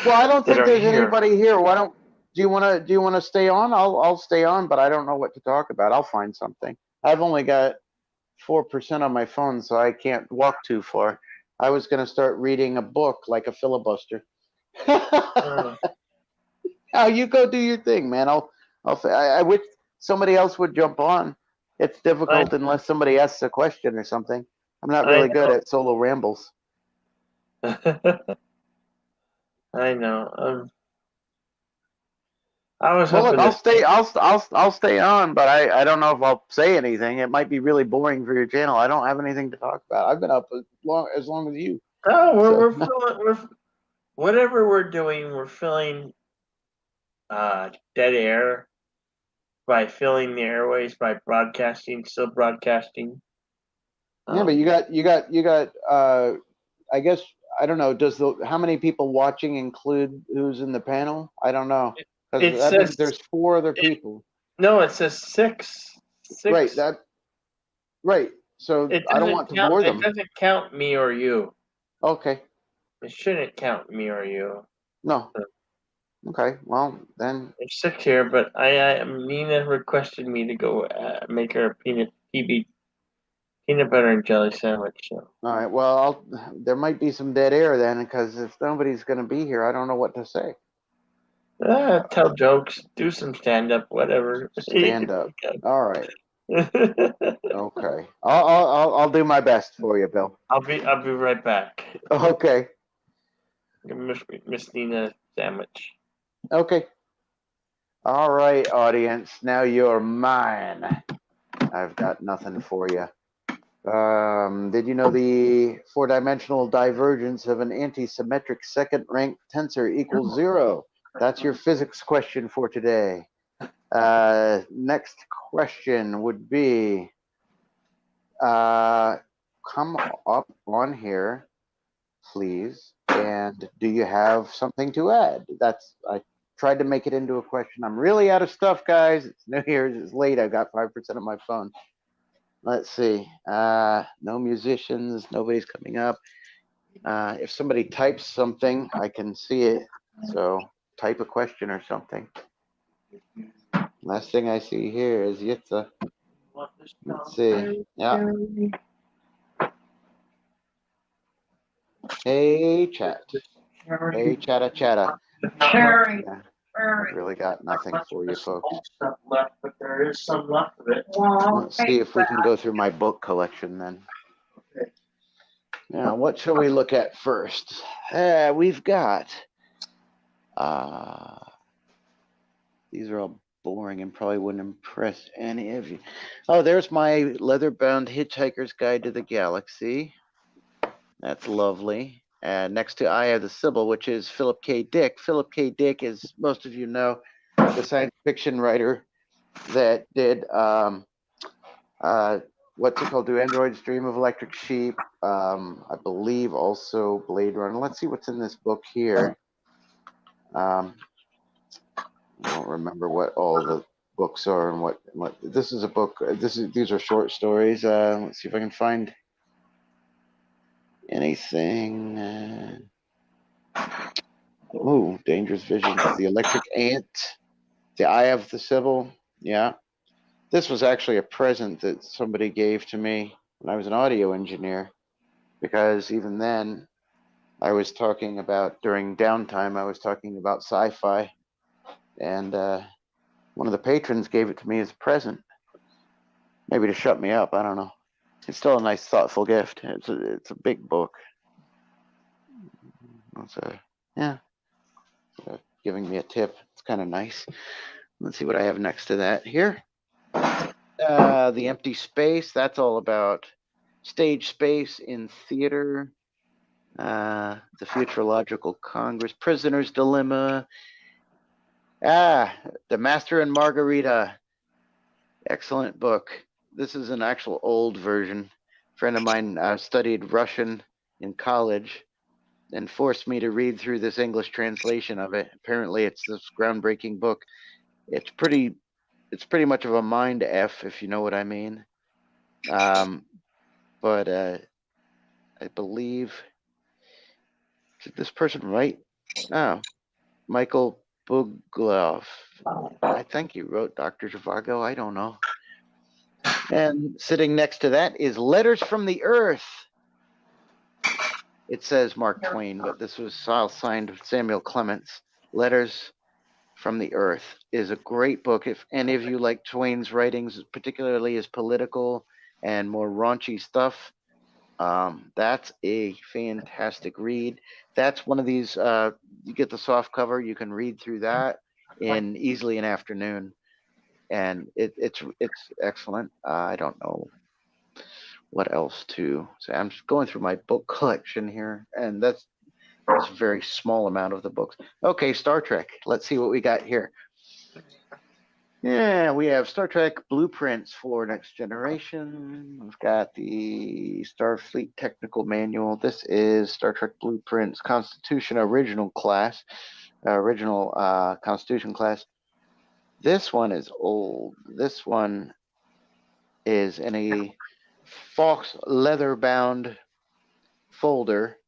Well, I don't that think are there's here. anybody here. Why don't do you want to stay on? I'll stay on, but I don't know what to talk about. I'll find something. I've only got 4% on my phone, so I can't walk too far. I was going to start reading a book like a filibuster. Oh, you go do your thing, man. I wish somebody else would jump on. It's difficult unless somebody asks a question or something. I'm not really good at solo rambles. I know. I was Well, look, hoping I'll to stay. I'll stay on, but I don't know if I'll say anything. It might be really boring for your channel. I don't have anything to talk about. I've been up as long as you. No, we're So- filling. Whatever we're doing, we're filling dead air by filling the airways by broadcasting, still broadcasting. Yeah, but you got. I guess I don't know. How many people watching include who's in the panel? I don't know, It because that says- means there's 4 other people. No, it says 6. 6. Right. Right. So It I don't doesn't want to count. bore It them. doesn't count me or you. Okay. It shouldn't count me or you. No. Okay. Well, then. There's 6 here, but Nina requested me to go make her a peanut butter and jelly sandwich. So. All right. Well, there might be some dead air then, because if nobody's going to be here, I don't know what to say. Tell jokes, do some stand up, whatever. Stand up. All right. Okay. I'll do my best for you, Bill. I'll be right back. Okay. Miss Nina sandwich. Okay. All right, audience. Now you're mine. I've got nothing for you. Did you know the 4-dimensional divergence of an anti-symmetric second-ranked tensor equals 0? That's your physics question for today. Next question would be, come up on here, please, and do you have something to add? I tried to make it into a question. I'm really out of stuff, guys. It's New Year's. It's late. I got 5% of my phone. Let's see. No musicians. Nobody's coming up. If somebody types something, I can see it. So type a question or something. Last thing I see here is Yitza. Let's see. Yeah. Hey, chat. Hey, chatta. Cherry. Yeah. I've really got nothing for you folks. Left, but there is some left of it. Let's see if we can go through my book collection then. Now, what shall we look at first? We've got. These are all boring and probably wouldn't impress any of you. Oh, there's my leather-bound Hitchhiker's Guide to the Galaxy. That's lovely. Next to Eye of the Sybil, which is Philip K. Dick. Philip K. Dick is, most of you know, the science fiction writer that did what's it called? Do Androids Dream of Electric Sheep? I believe also Blade Runner. Let's see what's in this book here. I don't remember what all the books are and what this is a book. These are short stories. Let's see if I can find anything. Oh, Dangerous Visions, The Electric Ant, The Eye of the Sybil. Yeah. This was actually a present that somebody gave to me when I was an audio engineer, because even then I was talking about, during downtime, I was talking about sci-fi, and one of the patrons gave it to me as a present. Maybe to shut me up, I don't know. It's still a nice, thoughtful gift. It's a big book. Giving me a tip. It's kind of nice. Let's see what I have next to that here. The Empty Space. That's all about stage space in theater. The Futurological Congress. Prisoner's Dilemma. The Master and Margarita. Excellent book. This is an actual old version. A friend of mine studied Russian in college and forced me to read through this English translation of it. Apparently, it's this groundbreaking book. It's pretty much of a mind F, if you know what I mean. But I believe, did this person write? Oh, Michael Bugloff. I think he wrote Dr. Zhivago. I don't know. And sitting next to that is Letters from the Earth. It says Mark Twain, but this was signed Samuel Clements. Letters from the Earth is a great book. If any of you like Twain's writings, particularly his political and more raunchy stuff, that's a fantastic read. That's one of these, you get the soft cover, you can read through that in easily an afternoon. And it's excellent. I don't know what else to say. I'm just going through my book collection here, and that's a very small amount of the books. Okay, Star Trek. Let's see what we got here. Yeah, we have Star Trek Blueprints for Next Generation. We've got the Starfleet Technical Manual. This is Star Trek Blueprints Constitution Original Class, Constitution Class. This one is old. This one is in a Fox leather-bound folder,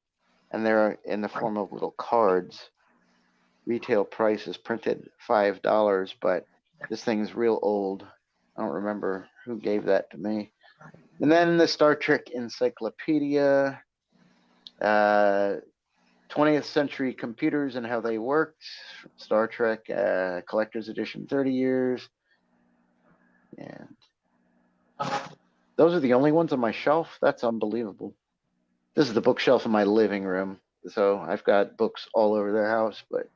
and they're in the form of little cards. Retail price is printed $5, but this thing's real old. I don't remember who gave that to me. And then the Star Trek Encyclopedia, 20th Century Computers and How They Worked, Star Trek Collector's Edition, 30 years. And those are the only ones on my shelf. That's unbelievable. This is the bookshelf in my living room. So I've got books all over the house, but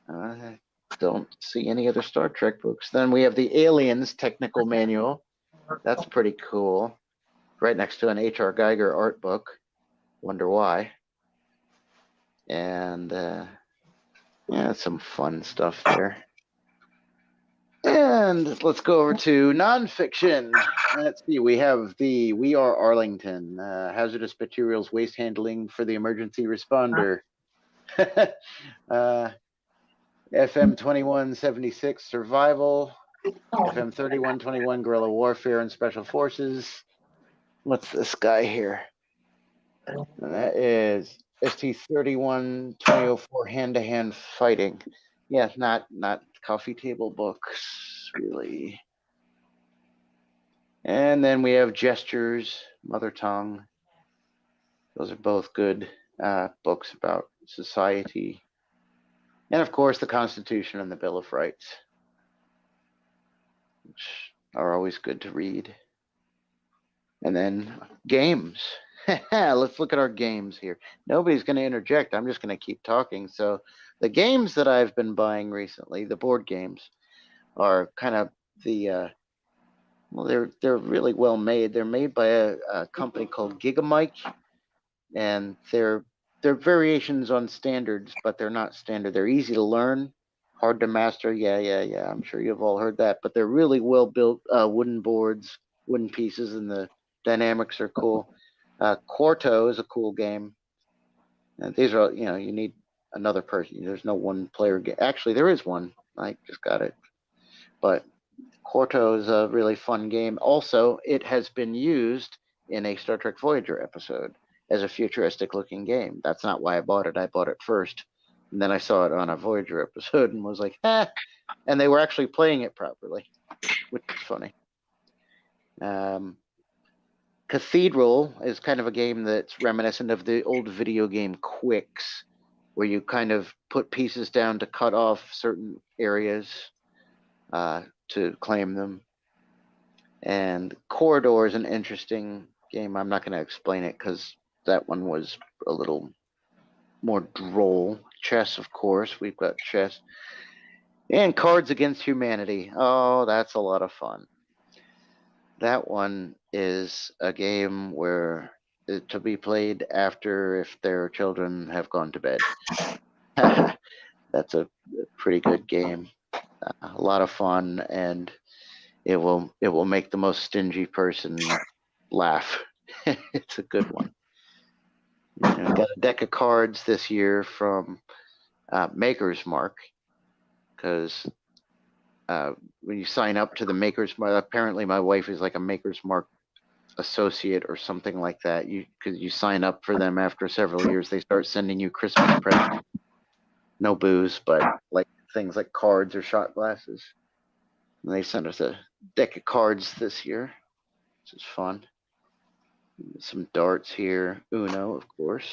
I don't see any other Star Trek books. Then we have the Aliens Technical Manual. That's pretty cool. Right next to an H.R. Geiger art book. Wonder why. And yeah, some fun stuff there. And let's go over to nonfiction. Let's see. We have the We Are Arlington, hazardous materials waste handling for the emergency responder. FM 2176 survival. FM 3121 guerrilla warfare and special forces. What's this guy here? And that is ST 31 2004 hand-to-hand fighting. Yeah, not coffee table books, really. And then we have Gestures, Mother Tongue. Those are both good books about society. And of course, the Constitution and the Bill of Rights, which are always good to read. And then games. Let's look at our games here. Nobody's going to interject. I'm just going to keep talking. So the games that I've been buying recently, the board games, are kind of the well, they're really well made. They're made by a company called Gigamike, and they're variations on standards, but they're not standard. They're easy to learn, hard to master. Yeah. I'm sure you've all heard that, but they're really well built wooden boards, wooden pieces, and the dynamics are cool. Quarto is a cool game. And these are, you need another person. There's no one player game. Actually, there is one. I just got it. But Quarto is a really fun game. Also, it has been used in a Star Trek Voyager episode as a futuristic looking game. That's not why I bought it. I bought it first. And then I saw it on a Voyager episode and was like, and they were actually playing it properly, which is funny. Cathedral is kind of a game that's reminiscent of the old video game Quicks, where you kind of put pieces down to cut off certain areas to claim them. And Corridor is an interesting game. I'm not going to explain it because that one was a little more droll. Chess, of course. We've got chess. And Cards Against Humanity. Oh, that's a lot of fun. That one is a game where to be played after if their children have gone to bed. That's a pretty good game. A lot of fun, and it will make the most stingy person laugh. It's a good one. I got a deck of cards this year from Maker's Mark, because when you sign up to the Maker's Mark, apparently my wife is like a Maker's Mark associate or something like that. Because you sign up for them after several years, they start sending you Christmas presents. No booze, but like things like cards or shot glasses. And they sent us a deck of cards this year, which is fun. Some darts here. Uno, of course.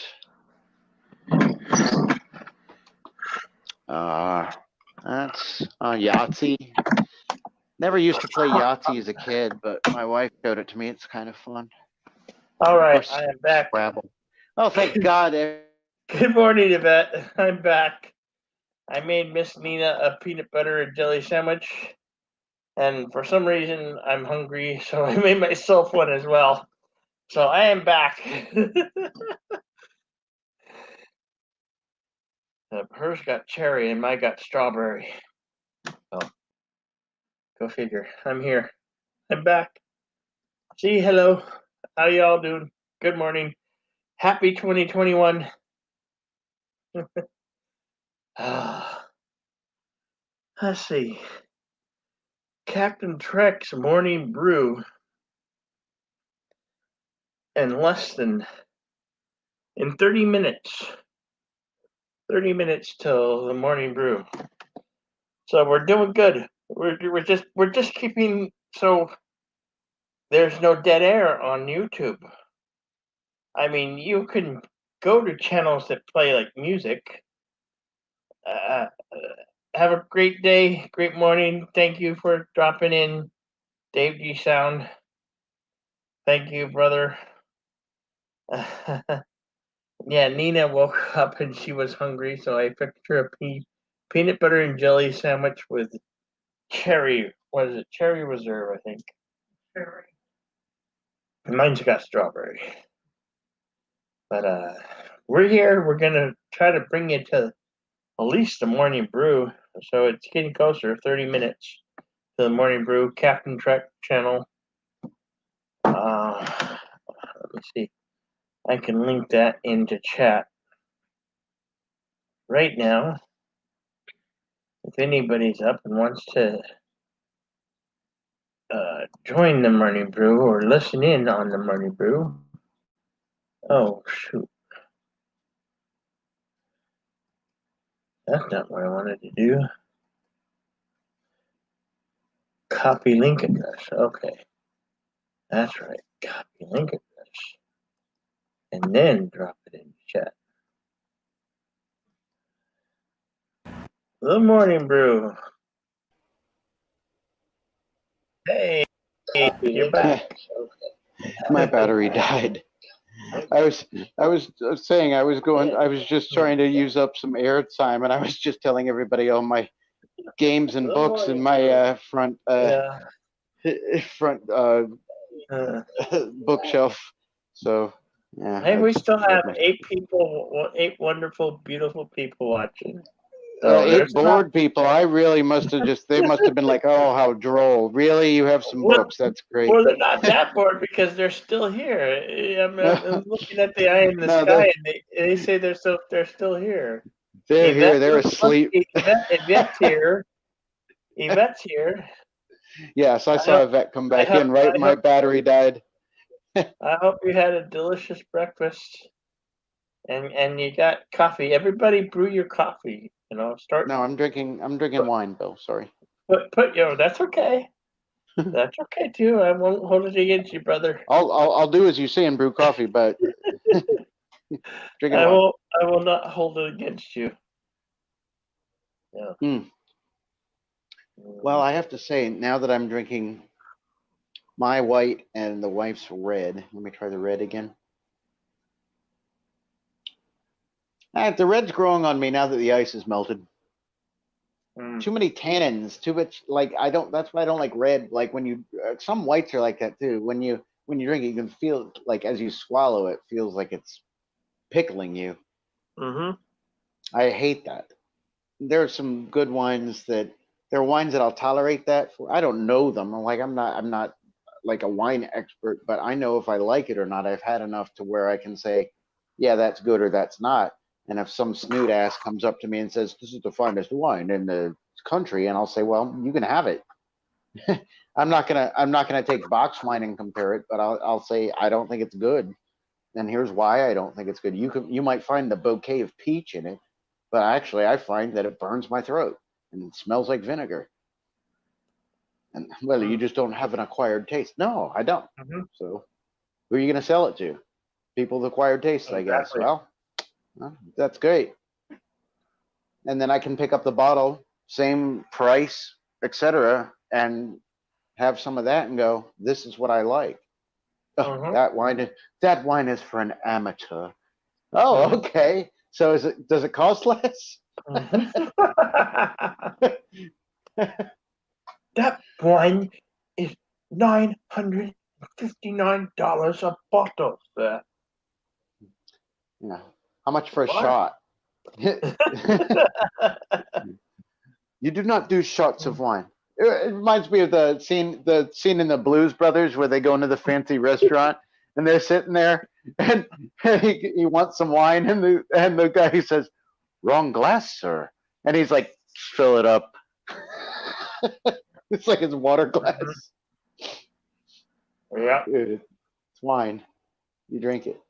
That's Yahtzee. Never used to play Yahtzee as a kid, but my wife showed it to me. It's kind of fun. All right, I am back. Scrabble. Oh, thank God. Good morning, Yvette. I'm back. I made Miss Nina a peanut butter and jelly sandwich, and for some reason I'm hungry, so I made myself one as well. So I am back. Hers got cherry and mine got strawberry. Oh, go figure. I'm here. I'm back. See, hello. How y'all doing? Good morning. Happy 2021. Let's see. Captain Trek's morning brew in 30 minutes. 30 minutes till the morning brew. So we're doing good. We're just keeping so there's no dead air on YouTube. I mean, you can go to channels that play like music. Have a great day, great morning. Thank you for dropping in, Dave G Sound. Thank you, brother. Yeah, Nina woke up and she was hungry, so I picked her a peanut butter and jelly sandwich with cherry. What is it? Cherry Reserve, I think. Cherry. Mine's got strawberry. But we're here. We're gonna try to bring you to at least the morning brew. So it's getting closer. 30 minutes to the morning brew. Captain Trek channel. Let me see. I can link that into chat right now. If anybody's up and wants to join the morning brew or listen in on the morning brew. Oh, shoot. That's not what I wanted to do. Copy link address. Okay. That's right. Copy link address. And then drop it in chat. The morning brew. Hey, you're back. My battery died. I was saying I was just trying to use up some air time, and I was just telling everybody all my games and books in my front bookshelf. So yeah. Hey, we still have 8 people, 8 wonderful, beautiful people watching. So 8 bored people. I really must have they must have been like, oh, how droll. Really? You have some books. That's great. Well, they're not that bored because they're still here. I'm looking at the eye in the sky, and they say they're still here. They're here. They're asleep. Yvette's here. Yvette's here. Yes, I saw Yvette come back in right when my battery died. I hope you had a delicious breakfast, and you got coffee. Everybody brew your coffee. Start. No, I'm drinking wine, Bill. Sorry. That's okay. That's okay too. I won't hold it against you, brother. I'll do as you say and brew coffee, but drinking wine. I will not hold it against you. Yeah. Well, I have to say, now that I'm drinking my white and the wife's red. Let me try the red again. The red's growing on me now that the ice is melted. Too many tannins, too much. Like I don't. That's why I don't like red. Like when you, some whites are like that too. When you drink it, you can feel like as you swallow it, feels like it's pickling you. Mm-hmm. I hate that. There are some good wines that there are wines that I'll tolerate that for. I don't know them. I'm not like a wine expert, but I know if I like it or not. I've had enough to where I can say, yeah, that's good or that's not. And if some snoot ass comes up to me and says, this is the finest wine in the country, and I'll say, well, you can have it. I'm not gonna take box wine and compare it, but I'll say I don't think it's good. And here's why I don't think it's good. You might find the bouquet of peach in it, but actually I find that it burns my throat and it smells like vinegar. And well, you just don't have an acquired taste. No, I don't. So who are you gonna sell it to? People with acquired taste, I guess. Exactly. Well, that's great. And then I can pick up the bottle, same price, etc., and have some of that and go, this is what I like. Oh, that wine is for an amateur. Oh, okay. So does it cost less? That wine is $959 a bottle, sir. Yeah. How much for a shot? You do not do shots of wine. It reminds me of the scene in the Blues Brothers where they go into the fancy restaurant and they're sitting there and he wants some wine and the guy says, "Wrong glass, sir," and he's like, "Fill it up." It's like his water glass. Yeah, it's wine. You drink it.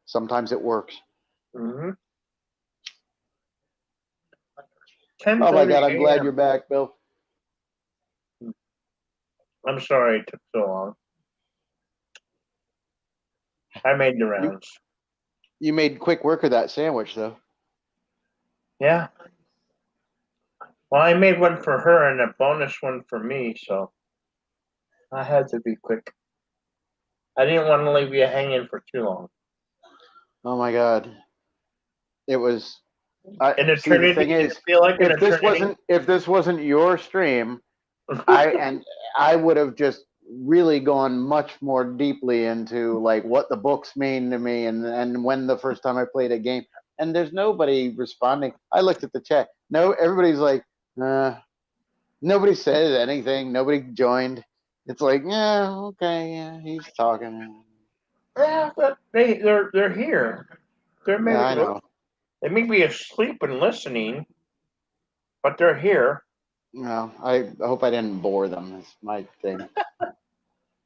Sometimes it works. Mm-hmm. Oh my God! I'm glad you're back, Bill. I'm sorry it took so long. I made the rounds. You made quick work of that sandwich, though. Yeah. Well, I made one for her and a bonus one for me, so I had to be quick. I didn't want to leave you hanging for too long. Oh my God! It was. An See, the eternity. thing is, Feel like an if this wasn't your stream, I would have just really gone much more deeply into like what the books mean to me and when the first time I played a game. And there's nobody responding. I looked at the chat. No, everybody's like, nobody says anything. Nobody joined. It's like, yeah, okay, yeah, he's talking. Yeah, but they're here. They're maybe Yeah, I know. they may be asleep and listening, but they're here. No, I hope I didn't bore them. That's my thing.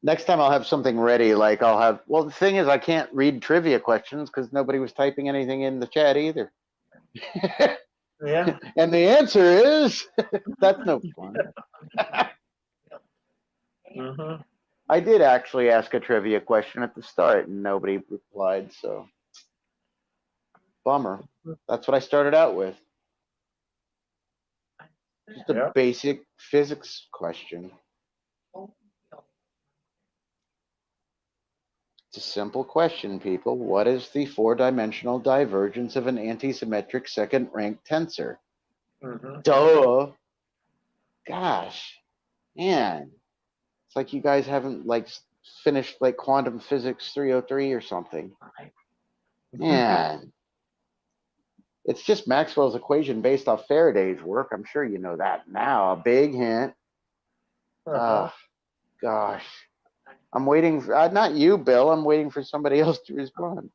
Next time I'll have something ready. Like I'll have. Well, the thing is, I can't read trivia questions because nobody was typing anything in the chat either. Yeah. And the answer is that's no fun. Mm-hmm. I did actually ask a trivia question at the start, and nobody replied. So bummer. That's what I started out with. Just a basic physics question. It's a simple question, people. What is the four-dimensional divergence of an antisymmetric second-rank tensor? Mm-hmm. Duh. Gosh, man. It's like you guys haven't like finished like quantum physics 303 or something. Man. It's just Maxwell's equation based off Faraday's work. I'm sure you know that now. A big hint. Gosh. I'm waiting for, not you, Bill. I'm waiting for somebody else to respond.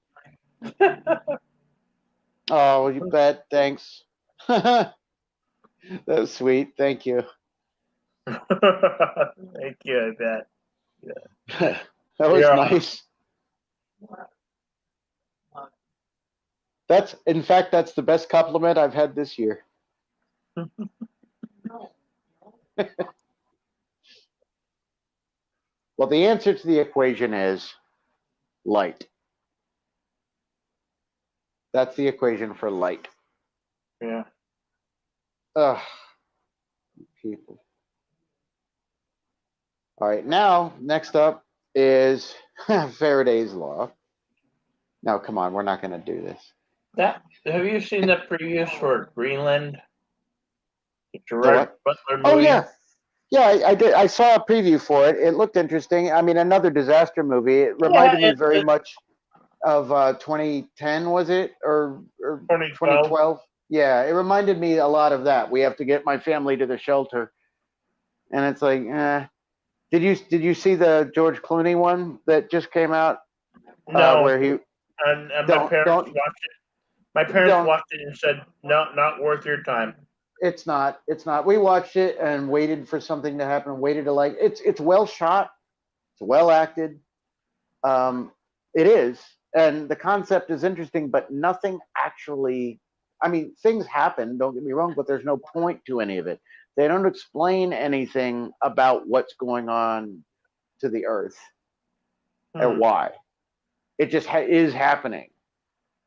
Oh, you bet. Thanks. That was sweet. Thank you. Thank you, I bet. Yeah. That was nice. In fact, that's the best compliment I've had this year. Well, the answer to the equation is light. That's the equation for light. Yeah. Ugh. People. All right, now next up is Faraday's law. Now, come on, we're not going to do this. Have you seen the previews for Greenland? The The Gerard what? Butler Oh movie? yeah, I did. I saw a preview for it. It looked interesting. I mean, another disaster movie. It reminded me very much of 2010, was it, or 2012? Yeah, it reminded me a lot of that. We have to get my family to the shelter, and it's like, Did you see the George Clooney one that just came out? No, Where he and my don't parents don't watched it. My parents don't. watched it and said, "No, not worth your time." It's not. It's not. We watched it and waited for something to happen. Waited to like. It's well shot. It's well acted. Um, it is, and the concept is interesting, but nothing actually. I mean, things happen. Don't get me wrong, but there's no point to any of it. They don't explain anything about what's going on to the Earth or why. It just is happening.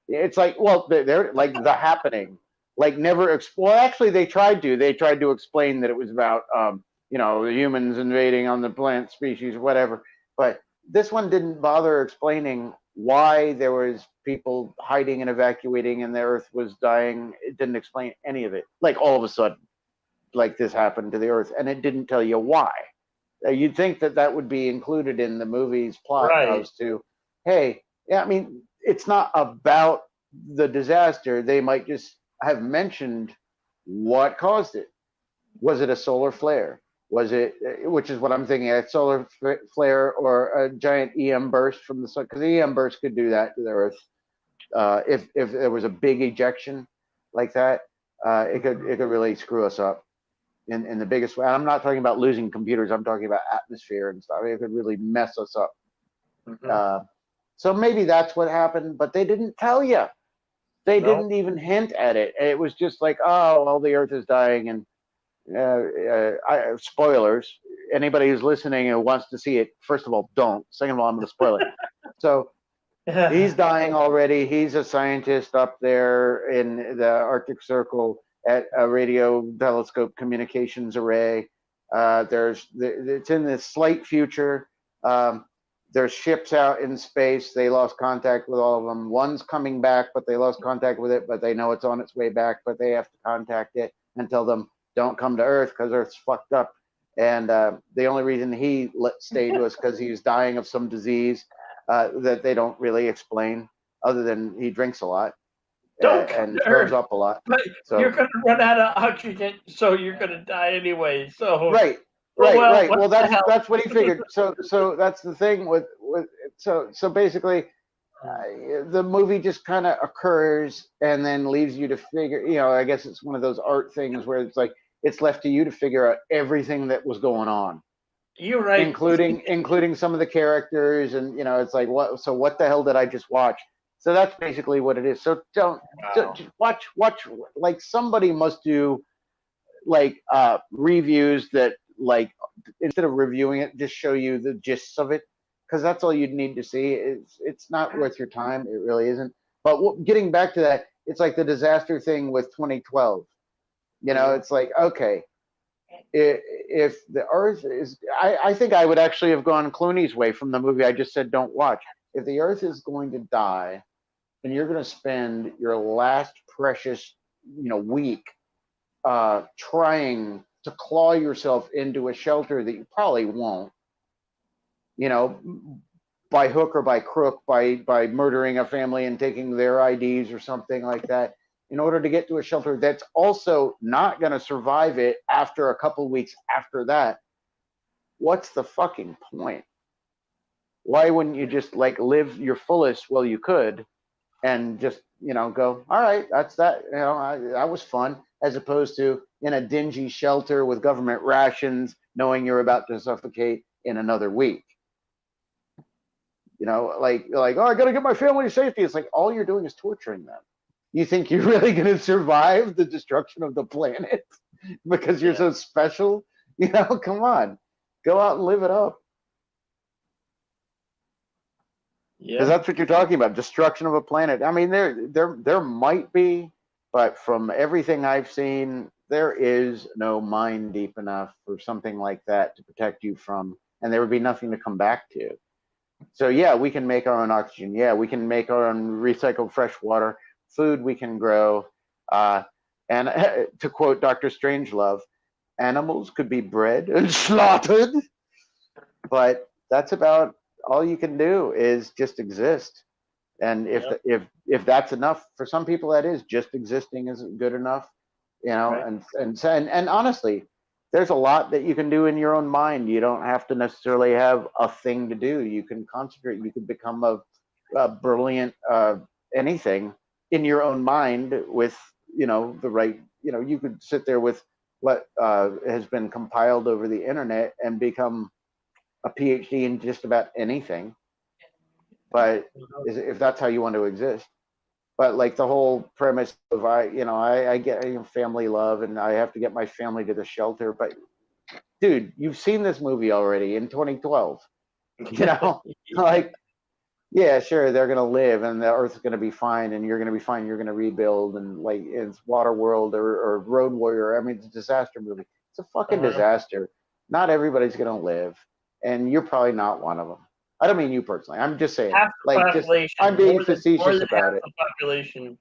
It's like, well, they're like the happening, like never. Well, actually, they tried to. They tried to explain that it was about, the humans invading on the plant species, or whatever. But this one didn't bother explaining why there was people hiding and evacuating, and the Earth was dying. It didn't explain any of it. Like all of a sudden, like this happened to the Earth, and it didn't tell you why. You'd think that that would be included in the movie's plot Right. as to, hey, yeah, I mean, it's not about the disaster. They might just have mentioned what caused it. Was it a solar flare? Was it, which is what I'm thinking, a solar flare or a giant EM burst from the sun? Because the EM burst could do that to the Earth. If there was a big ejection like that, it could really screw us up in the biggest way. I'm not talking about losing computers. I'm talking about atmosphere and stuff. It could really mess us up. So maybe that's what happened, but they didn't tell you. They didn't even hint at it. It was just like, oh, well, the Earth is dying, and spoilers. Anybody who's listening and wants to see it, first of all, don't. Second of all, I'm going to spoil it. So he's dying already. He's a scientist up there in the Arctic Circle at a radio telescope communications array. It's in this slight future. There's ships out in space. They lost contact with all of them. One's coming back, but they lost contact with it, but they know it's on its way back, but they have to contact it and tell them, don't come to Earth because Earth's fucked up. And the only reason he stayed was because he was dying of some disease that they don't really explain, other than he drinks a lot and throws up a lot. But so you're going to run out of oxygen, so you're going to die anyway. So right. Well, that's what he figured. So that's the thing with so basically, the movie just kind of occurs and then leaves you to figure. I guess it's one of those art things where it's like it's left to you to figure out everything that was going on. You're right. Including some of the characters, and it's like what the hell did I just watch? So that's basically what it is. So don't watch like somebody must do like reviews that like instead of reviewing it, just show you the gists of it, because that's all you'd need to see. It's not worth your time. It really isn't. But getting back to that, it's like the disaster thing with 2012. It's like, okay, if the Earth is, I think I would actually have gone Clooney's way from the movie I just said don't watch. If the Earth is going to die, and you're going to spend your last precious, week trying to claw yourself into a shelter that you probably won't, by hook or by crook, by murdering a family and taking their IDs or something like that, in order to get to a shelter that's also not going to survive it after a couple of weeks after that, what's the fucking point? Why wouldn't you just like live your fullest while you could and just, go, all right, that's that, that was fun, as opposed to in a dingy shelter with government rations, knowing you're about to suffocate in another week. Like, oh, I got to get my family to safety. It's like all you're doing is torturing them. You think you're really going to survive the destruction of the planet because you're so special? Come on, go out and live it up. Because that's what you're talking about, destruction of a planet. I mean, there might be, but from everything I've seen, there is no mine deep enough for something like that to protect you from and there would be nothing to come back to. So yeah, we can make our own oxygen. Yeah, we can make our own recycled fresh water. Food we can grow. And to quote Dr. Strangelove, animals could be bred and slaughtered, but that's about all you can do is just exist. And if that's enough for some people, that is just existing is good enough, you know. Right. And honestly, there's a lot that you can do in your own mind. You don't have to necessarily have a thing to do. You can concentrate. You can become a brilliant anything in your own mind with, you know, the right, you know, you could sit there with what has been compiled over the internet and become a PhD in just about anything. But if that's how you want to exist. But like the whole premise of I get family love and I have to get my family to the shelter. But dude, you've seen this movie already in 2012. You know, like, yeah, sure, they're gonna live and the Earth's gonna be fine and you're gonna be fine. You're gonna rebuild and like it's Waterworld or Road Warrior. I mean, it's a disaster movie. It's a fucking disaster. Not everybody's gonna live, and you're probably not one of them. I don't mean you personally. I'm just saying, half the like, population, I'm being more facetious than about it. half the population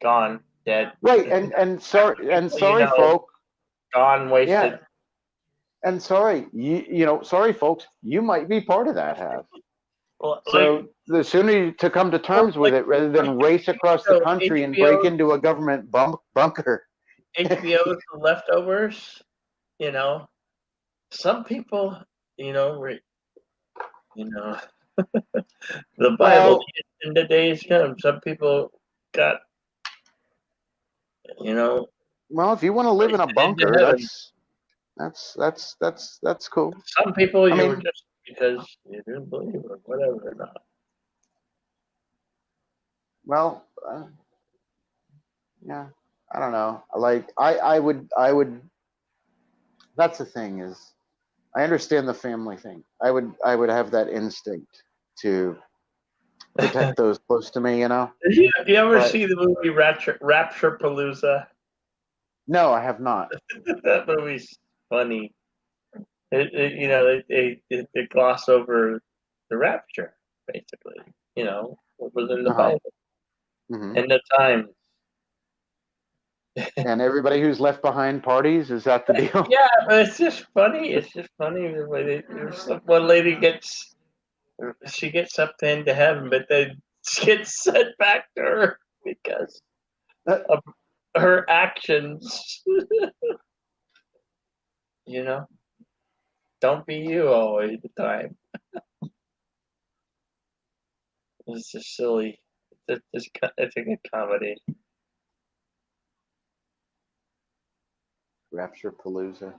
gone, dead. Right, and sorry, folk. Gone, wasted. Yeah. And sorry, sorry, folks, you might be part of that half. Well, so the sooner you to come to terms with it, rather than race across the country and break into a government bunker. HBO's The Leftovers, you know, some people, you know, the Bible in the days come. Some people got, you know. Well, if you want to live in a bunker, that's cool. Some people were just because you didn't believe or whatever or not. Well, yeah, I don't know. Like I would. That's the thing is, I understand the family thing. I would have that instinct to protect those close to me. You know. Did you ever see the movie Rapture Palooza? No, I have not. That movie's funny. They gloss over the rapture, basically. You know, what was in the Bible. Mm-hmm. And the time. And everybody who's left behind parties, is that the deal? Yeah, but it's just funny. It's just funny the way one lady gets up into heaven, but then she gets sent back to Earth because of her actions. You know, don't be you all the time. It's just silly. It's a good comedy. Rapture Palooza.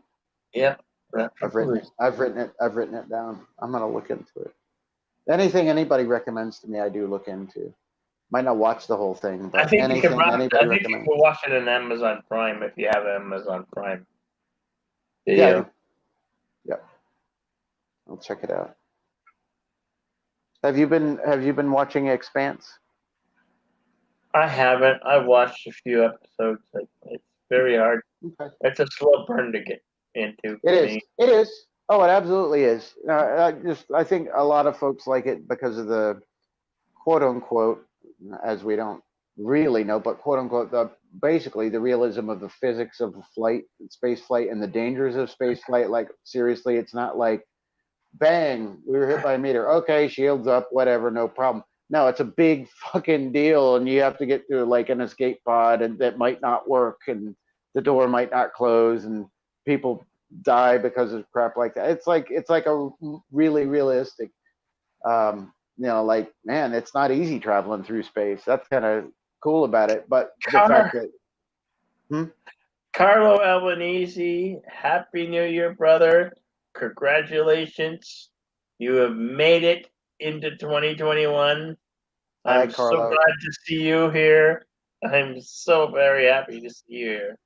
Yeah, I've written it down. I'm gonna look into it. Anything anybody recommends to me, I do look into. Might not watch the whole thing, but anything anybody recommends. You can watch it on Amazon Prime if you have Amazon Prime. Yeah. Yep. I'll check it out. Have you been watching Expanse? I haven't. I watched a few episodes. It's very hard. Okay. It's a slow burn to get into. It is. Oh, it absolutely is. I think a lot of folks like it because of the quote unquote, as we don't really know, but quote unquote, basically the realism of the physics of flight, space flight, and the dangers of space flight. Like seriously, it's not like bang, we were hit by a meteor. Okay, shields up, whatever, no problem. No, it's a big fucking deal, and you have to get through like an escape pod, and that might not work, and the door might not close, and people die because of crap like that. It's like a really realistic, like, man, it's not easy traveling through space. That's kind of cool about it. But the fact that Carlo Albanese, Happy New Year, brother. Congratulations. You have made it into 2021. I'm so glad to see you here. I'm so very happy to see you here.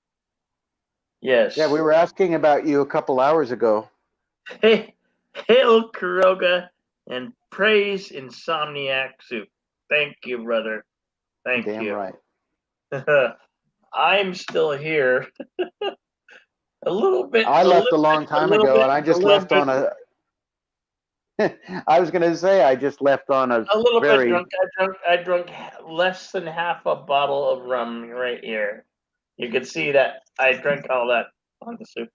Yes. Yeah, we were asking about you a couple hours ago. Hey, hail Kuroga and praise Insomniac Soup. Thank you, brother. Thank you. Damn right. I'm still here. A little bit. I left a long time ago, and I just left on a I was gonna say I just left on a little very bit drunk. I drunk less than half a bottle of rum right here. You can see that I drank all that on the soup,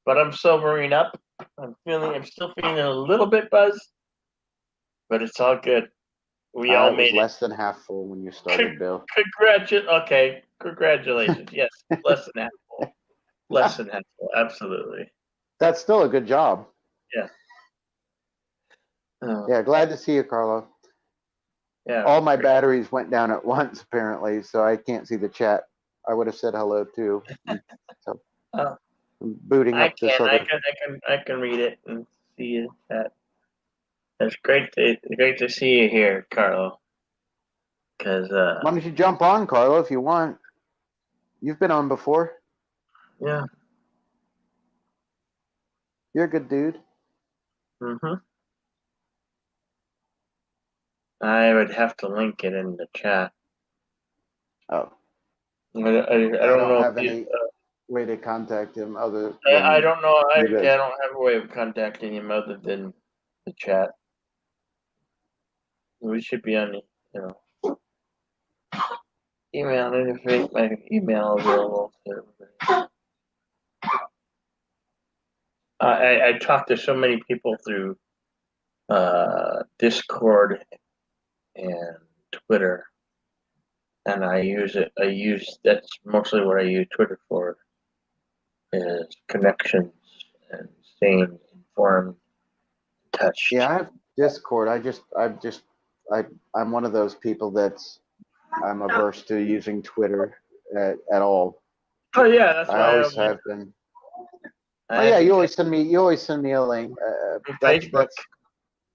but I'm sobering up. I'm still feeling a little bit buzzed, but it's all good. We all it was made it. less than half full when you started, Bill. Congratulations. Yes, less than half full. Less than half full. Absolutely. That's still a good job. Yeah. Yeah, glad to see you, Carlo. Yeah. All my batteries went down at once, apparently, so I can't see the chat. I would have said hello too. So I'm booting up this other. I can read it and see it. It's great to see you here, Carlo. Because Why don't you jump on, Carlo, if you want? You've been on before. Yeah. You're a good dude. I would have to link it in the chat. Oh. I don't know have if any way to contact him other I than don't know. I you guys. don't have a way of contacting him other than the chat. We should be on, email. I need to make my email available to everybody. I talked to so many people through Discord and Twitter, and that's mostly what I use Twitter for, is connections and staying informed, touched. Yeah, I have Discord. I'm one of those people I'm averse to using Twitter at all. Oh yeah, that's why I always have been. I Oh yeah, have you always send me a link. Facebook.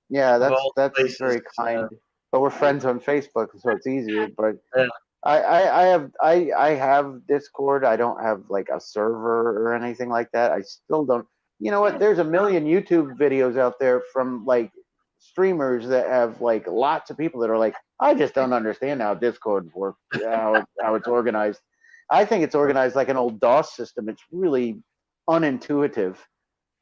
That's very kind. But we're friends on Facebook, so it's easier. But Yeah. I have Discord. I don't have like a server or anything like that. I still don't. You know what? There's a million YouTube videos out there from like streamers that have like lots of people that are like, I just don't understand how Discord works, how it's organized. I think it's organized like an old DOS system. It's really unintuitive.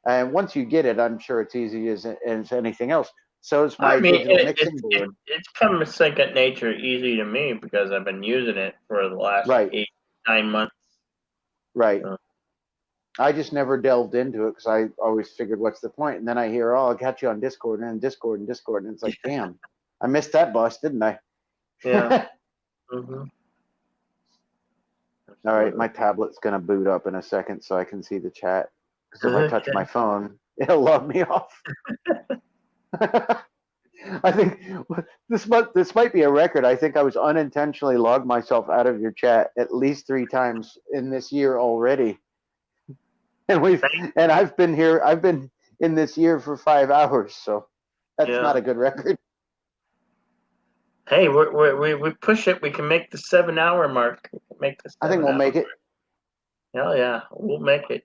And once you get it, I'm sure it's easy as anything else. So it's my digital mixing board. It's come as second nature, easy to me because I've been using it for the last 8-9 months. Right. I just never delved into it because I always figured, what's the point? And then I hear, oh, I'll catch you on Discord and Discord, and it's like, damn, I missed that bus, didn't I? Yeah. All right, my tablet's gonna boot up in a second so I can see the chat. Because if I touch my phone, it'll log me off. I think this might be a record. I think I was unintentionally logged myself out of your chat at least 3 times in this year already. And I've been in this year for 5 hours, so that's not a good record. Hey, we push it. We can make the 7-hour mark. I think we'll make it. Hell yeah, we'll make it.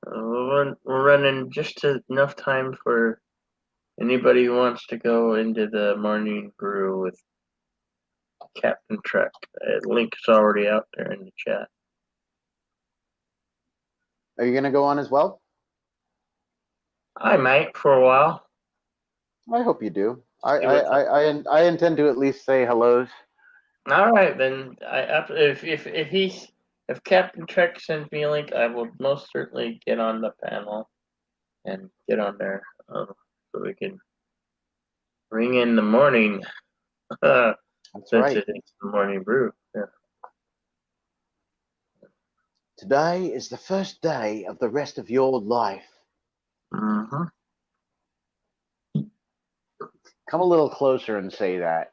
We're running just enough time for anybody who wants to go into the morning brew with Captain Trek. Link's already out there in the chat. Are you gonna go on as well? I might for a while. I hope you do. I intend to at least say hellos. All right, then. If Captain Trek sends me a link, I will most certainly get on the panel and get on there so we can ring in the morning. That's right. It's the morning brew. Yeah. Today is the first day of the rest of your life. Mm-hmm. Come a little closer and say that.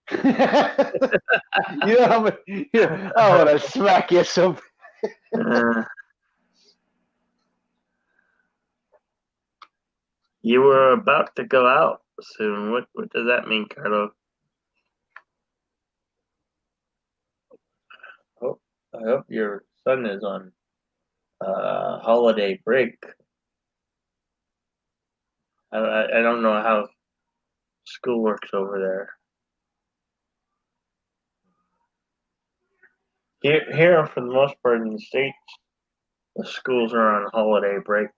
I want to smack you so. You were about to go out soon. What does that mean, Carlo? I hope your son is on holiday break. I don't know how school works over there. Here, for the most part in the States, the schools are on holiday break.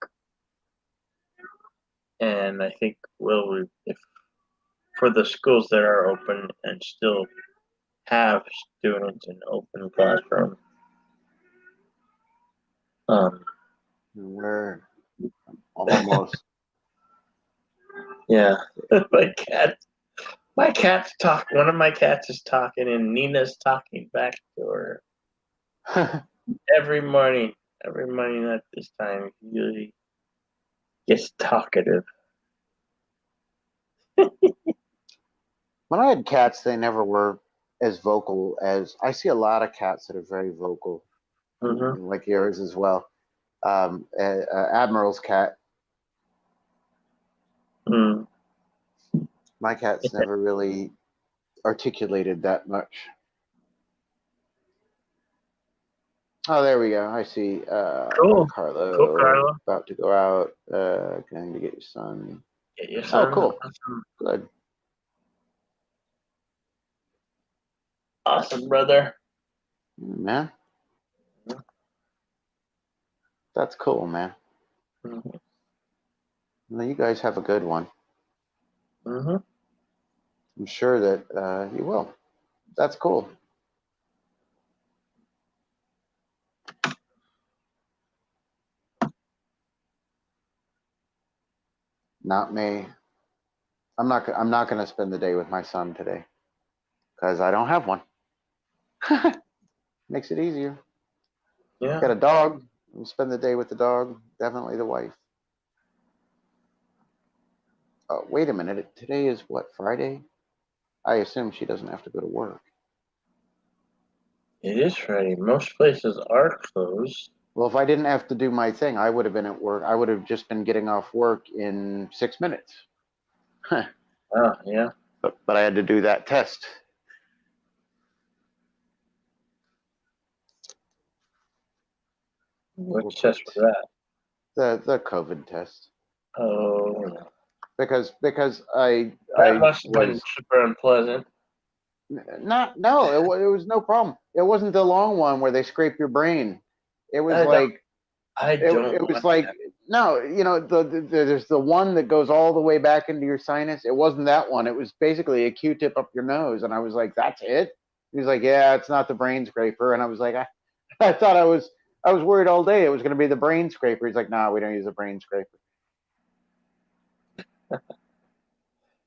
And I think if for the schools that are open and still have students in open classroom. We're almost. Yeah, my cat's talk. One of my cats is talking, and Nina's talking back to her every morning. Every morning at this time, he usually gets talkative. When I had cats, they never were as vocal as I see a lot of cats that are very vocal, like yours as well. Admiral's cat. My cat's never really articulated that much. Oh, there we go. I see. Cool. Carlo. Cool, Carlo. About to go out. Going to get your son. Get your son. Oh, cool. Awesome. Good. Awesome, brother. Man. That's cool, man. Well, you guys have a good one. I'm sure that you will. That's cool. Not me. I'm not going to spend the day with my son today because I don't have one. Makes it easier. Yeah. Got a dog. We'll spend the day with the dog. Definitely the wife. Oh, wait a minute. Today is what, Friday? I assume she doesn't have to go to work. It is Friday. Most places are closed. Well, if I didn't have to do my thing, I would have been at work. I would have just been getting off work in 6 minutes. Oh, yeah. But I had to do that test. What test was that? The COVID test. Oh. Because That I must have been super unpleasant. No, it was no problem. It wasn't the long one where they scrape your brain. It was no, you know, there's the one that goes all the way back into your sinus. It wasn't that one. It was basically a Q-tip up your nose, and I was like, "That's it." He was like, "Yeah, it's not the brain scraper," and I was like, I thought I was worried all day it was going to be the brain scraper. He's like, "No, we don't use a brain scraper."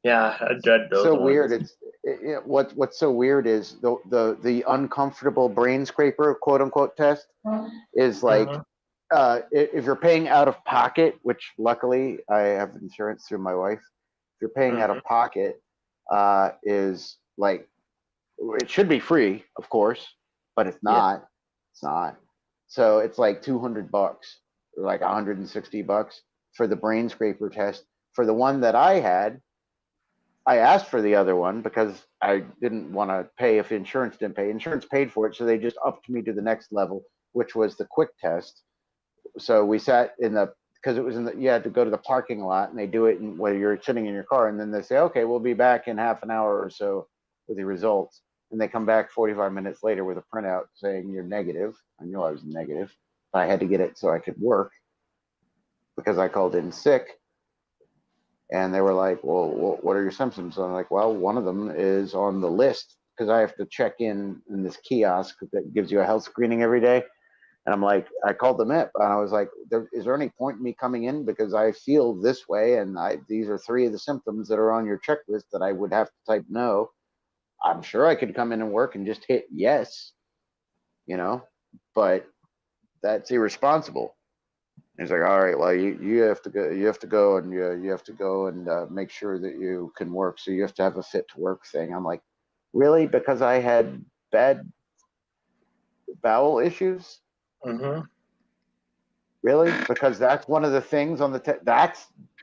Yeah, I dread those. So ones. weird. What's so weird is the uncomfortable brain scraper quote unquote test is like if you're paying out of pocket, which luckily I have insurance through my wife. If you're paying out of pocket, is like it should be free, of course, but it's not. Yeah. It's not. So it's like $200 or like $160 for the brain scraper test. For the one that I had, I asked for the other one because I didn't want to pay if insurance didn't pay. Insurance paid for it, so they just upped me to the next level, which was the quick test. So we sat because it was you had to go to the parking lot, and they do it where you're sitting in your car, and then they say, okay, we'll be back in half an hour or so with the results. And they come back 45 minutes later with a printout saying you're negative. I knew I was negative. I had to get it so I could work because I called in sick. And they were like, well, what are your symptoms? And I'm like, well, one of them is on the list because I have to check in this kiosk that gives you a health screening every day. And I'm like, I called them up and I was like, is there any point in me coming in? Because I feel this way. And these are 3 of the symptoms that are on your checklist that I would have to type no. I'm sure I could come in and work and just hit yes, but that's irresponsible. He's like, all right, well, you have to go and you have to go and make sure that you can work. So you have to have a fit to work thing. I'm like, really? Because I had bad bowel issues? Really? Because that's one of the things on the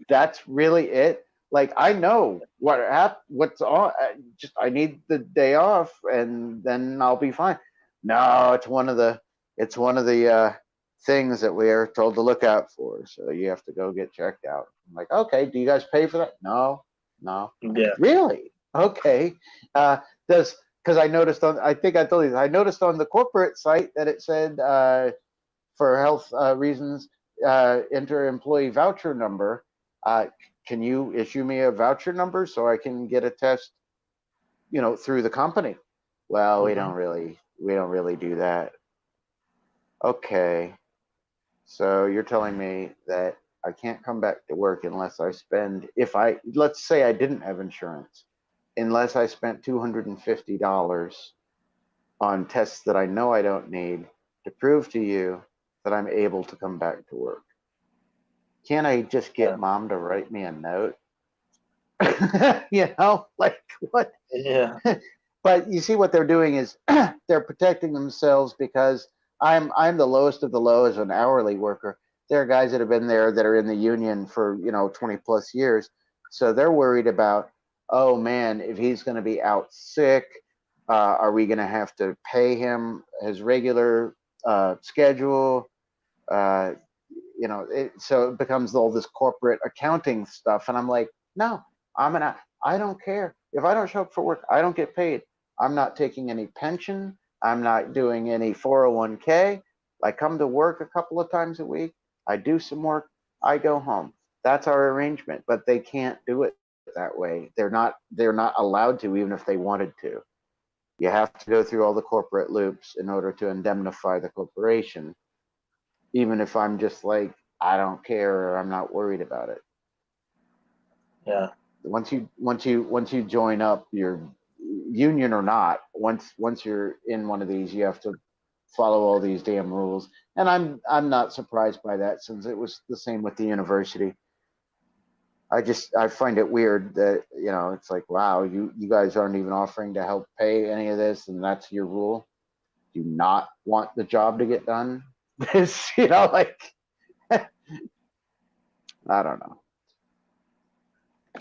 that's really it. Like I know what's on. I need the day off and then I'll be fine. No, it's one of the things that we are told to look out for. So you have to go get checked out. I'm like, okay, do you guys pay for that? No. Yeah. Really? Okay. Because I noticed I think I told you, I noticed on the corporate site that it said for health reasons, enter employee voucher number. can you issue me a voucher number so I can get a test, through the company? Well, we don't really do that. Okay. So you're telling me that I can't come back to work unless I spend, let's say I didn't have insurance, unless I spent $250 on tests that I know I don't need to prove to you that I'm able to come back to work. Can't I just get mom to write me a note? Like what? Yeah. But you see what they're doing is they're protecting themselves because I'm the lowest of the low as an hourly worker. There are guys that have been there that are in the union for 20 plus years, so they're worried about, oh man, if he's going to be out sick, are we going to have to pay him his regular schedule? So it becomes all this corporate accounting stuff, and I'm like, no, I don't care if I don't show up for work. I don't get paid. I'm not taking any pension. I'm not doing any 401k. I come to work a couple of times a week. I do some work. I go home. That's our arrangement. But they can't do it that way. They're not allowed to, even if they wanted to. You have to go through all the corporate loops in order to indemnify the corporation. Even if I'm just like, I don't care or I'm not worried about it. Yeah. Once you join up, your union or not, once you're in one of these, you have to follow all these damn rules. And I'm not surprised by that, since it was the same with the university. I find it weird that it's like, wow, you guys aren't even offering to help pay any of this, and that's your rule. Do you not want the job to get done? Like I don't know.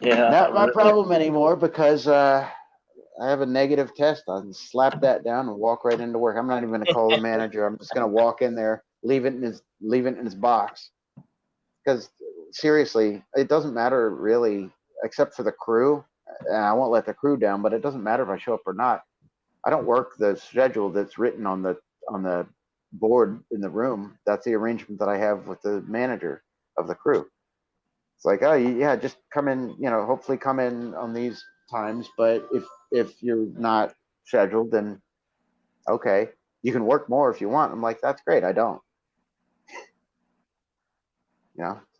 Yeah. Not my problem anymore, because I have a negative test. I can slap that down and walk right into work. I'm not even going to call the manager. I'm just going to walk in there, leave it in his box. Because seriously, it doesn't matter really, except for the crew. And I won't let the crew down, but it doesn't matter if I show up or not. I don't work the schedule that's written on the board in the room. That's the arrangement that I have with the manager of the crew. It's like, oh yeah, just come in, hopefully come in on these times. But if you're not scheduled, then okay, you can work more if you want. I'm like, that's great. I don't.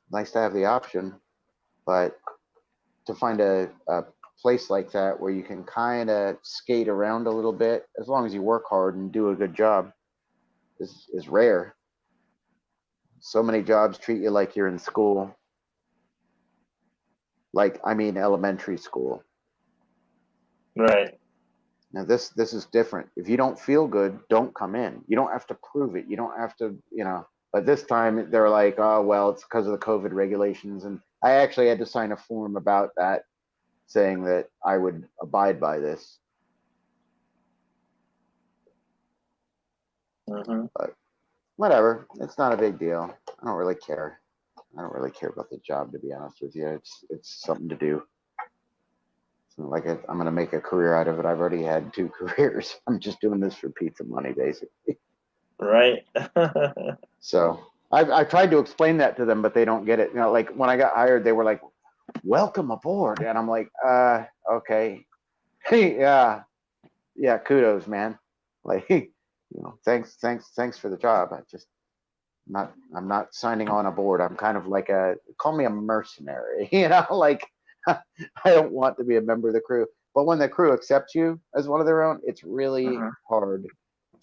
Nice to have the option, but to find a place like that where you can kind of skate around a little bit, as long as you work hard and do a good job, is rare. So many jobs treat you like you're in school. Like, I mean, elementary school. Right. Now this is different. If you don't feel good, don't come in. You don't have to prove it. You don't have to, But this time they're like, oh well, it's because of the COVID regulations, and I actually had to sign a form about that, saying that I would abide by this. Mm-hmm. But whatever, it's not a big deal. I don't really care. I don't really care about the job, to be honest with you. It's something to do. It's not like I'm going to make a career out of it. I've already had 2 careers. I'm just doing this for pizza money, basically. Right. So I tried to explain that to them, but they don't get it. Like when I got hired, they were like, "Welcome aboard," and I'm like, okay, hey, yeah, kudos, man. Like, thanks for the job. I'm not signing on a board. I'm kind of like call me a mercenary, like I don't want to be a member of the crew. But when the crew accepts you as one of their own, it's really hard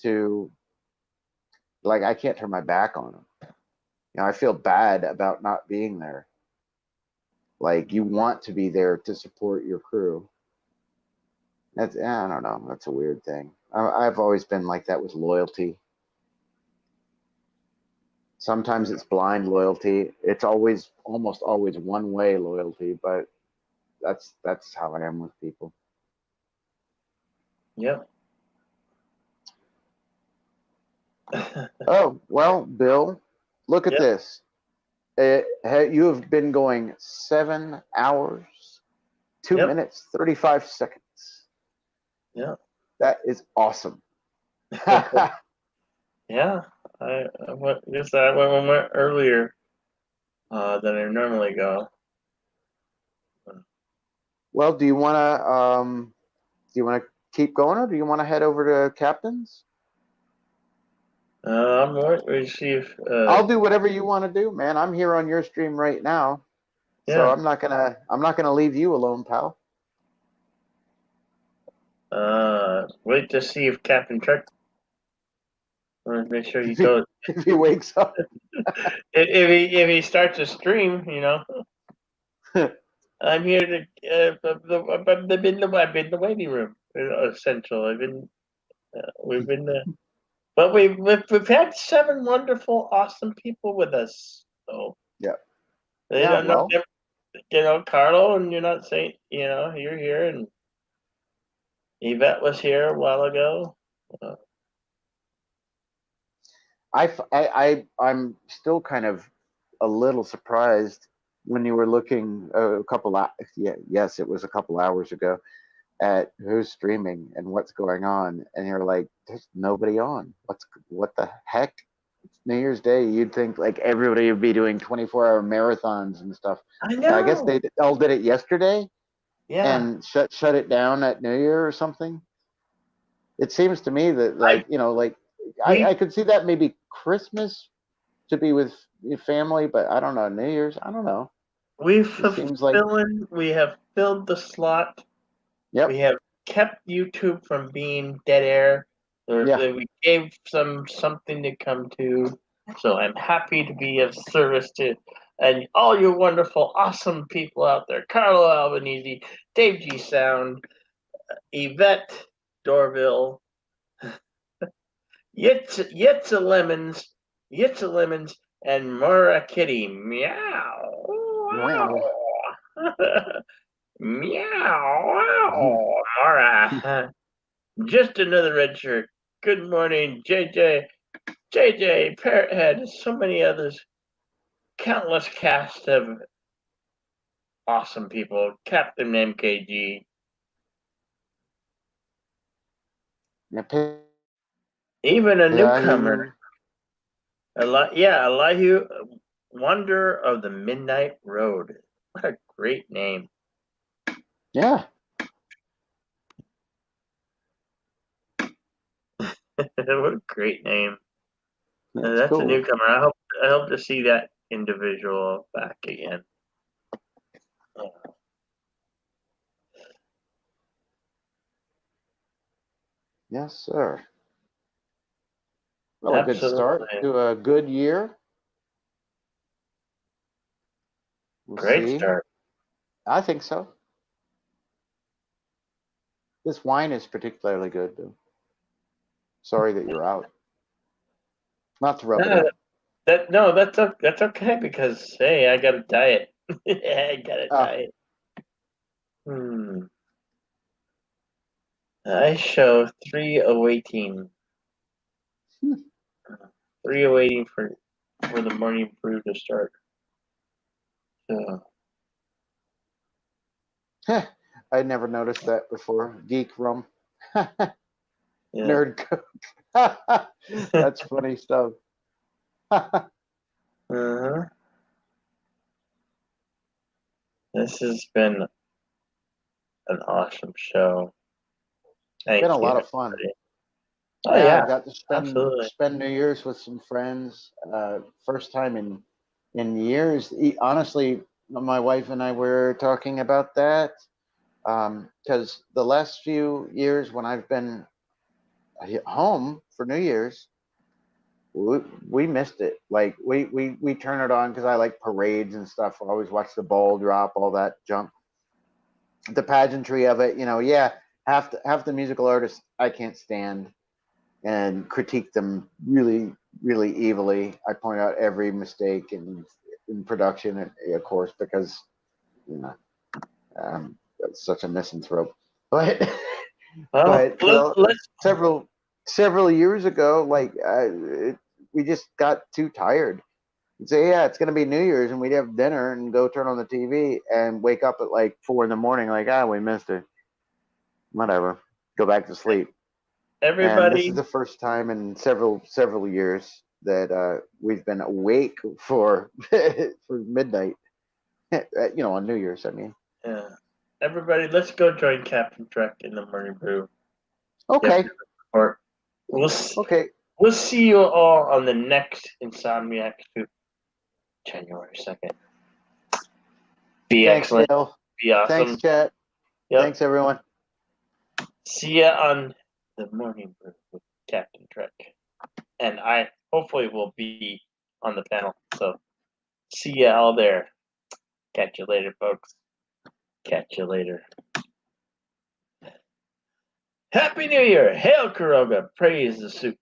to, like, I can't turn my back on them. I feel bad about not being there. Like, you want to be there to support your crew. I don't know. That's a weird thing. I've always been like that with loyalty. Sometimes it's blind loyalty. It's almost always one-way loyalty, but that's how I am with people. Yep. Oh, well, Bill, look at this. You have been going 7 hours, 2 minutes, 35 seconds. Yeah. That is awesome. Yeah. I went earlier than I normally go. Well, do you want to keep going, or do you want to head over to Captain's? I'm going to see if. I'll do whatever you want to do, man. I'm here on your stream right now, so Yeah. I'm not gonna leave you alone, pal. Wait to see if Captain Truck. I want to make sure he goes. If he wakes up. if he starts a stream, I'm here to. I've been in the waiting room. Essential. We've been. But we've had 7 wonderful, awesome people with us. So yeah. They Yeah, don't know, well. Carlo, and you're not saying, you're here, and Yvette was here a while ago. I'm still kind of a little surprised when you were looking yes, it was a couple hours ago at who's streaming and what's going on, and you're like, there's nobody on. What the heck? It's New Year's Day. You'd think like everybody would be doing 24-hour marathons and stuff. I know. I guess they all did it yesterday. Yeah. And shut it down at New Year or something. It seems to me that I could see that maybe Christmas to be with your family, but I don't know, New Year's, I don't know. We have filled the slot. Yep. We have kept YouTube from being dead air. We gave them something to come to. So I'm happy to be of service to and all you wonderful, awesome people out there. Carlo Albanese, Dave G Sound, Yvette Dorville, Yitza Lemons, and Mara Kitty. Meow. Meow. Mara. Just another red shirt. Good morning, JJ, Parrothead, so many others. Countless cast of awesome people. Captain MKG. Even a newcomer. Elihu, Wonder of the Midnight Road. What a great name. Yeah. What a great name. That's cool. a newcomer. I hope to see that individual back again. Yes, sir. Well, Absolutely. a good start to a good year. Great start. I think so. This wine is particularly good, though. Sorry that you're out. Not to rub it in. That's okay because hey, I got a diet. I got a diet. I show 3:18. 3:18 for the morning brew to start. So. I never noticed that before. Geek rum. Nerd coke. That's funny stuff. This has been an awesome show. It's been a lot of fun. Oh yeah, I got to spend New Year's with some friends. First time in years. Honestly, my wife and I were talking about that because the last few years when I've been home for New Year's, we missed it. Like we turn it on because I like parades and stuff. I always watch the ball drop, all that junk. The pageantry of it, half the musical artists I can't stand and critique them really, really evilly. I point out every mistake in production, of course, because that's such a misanthrope. But several years ago, we just got too tired. We'd say, yeah, it's going to be New Year's, and we'd have dinner and go turn on the TV and wake up at like 4 a.m. like, we missed it. Whatever, go back to sleep. And this is the first time in several years that we've been awake for midnight. On New Year's, I mean. Yeah. everybody, let's go join Captain Trek in the Morning Brew. Okay. Or we'll see you all on the next Insomniac 2, January 2nd. Be Thanks, excellent. Dale. Be awesome. Thanks, chat. Yep. Thanks, everyone. See ya on the Morning Brew with Captain Trek. And I hopefully will be on the panel. So see ya all there. Catch you later, folks. Catch you later. Happy New Year! Hail Kuroga! Praise the soup.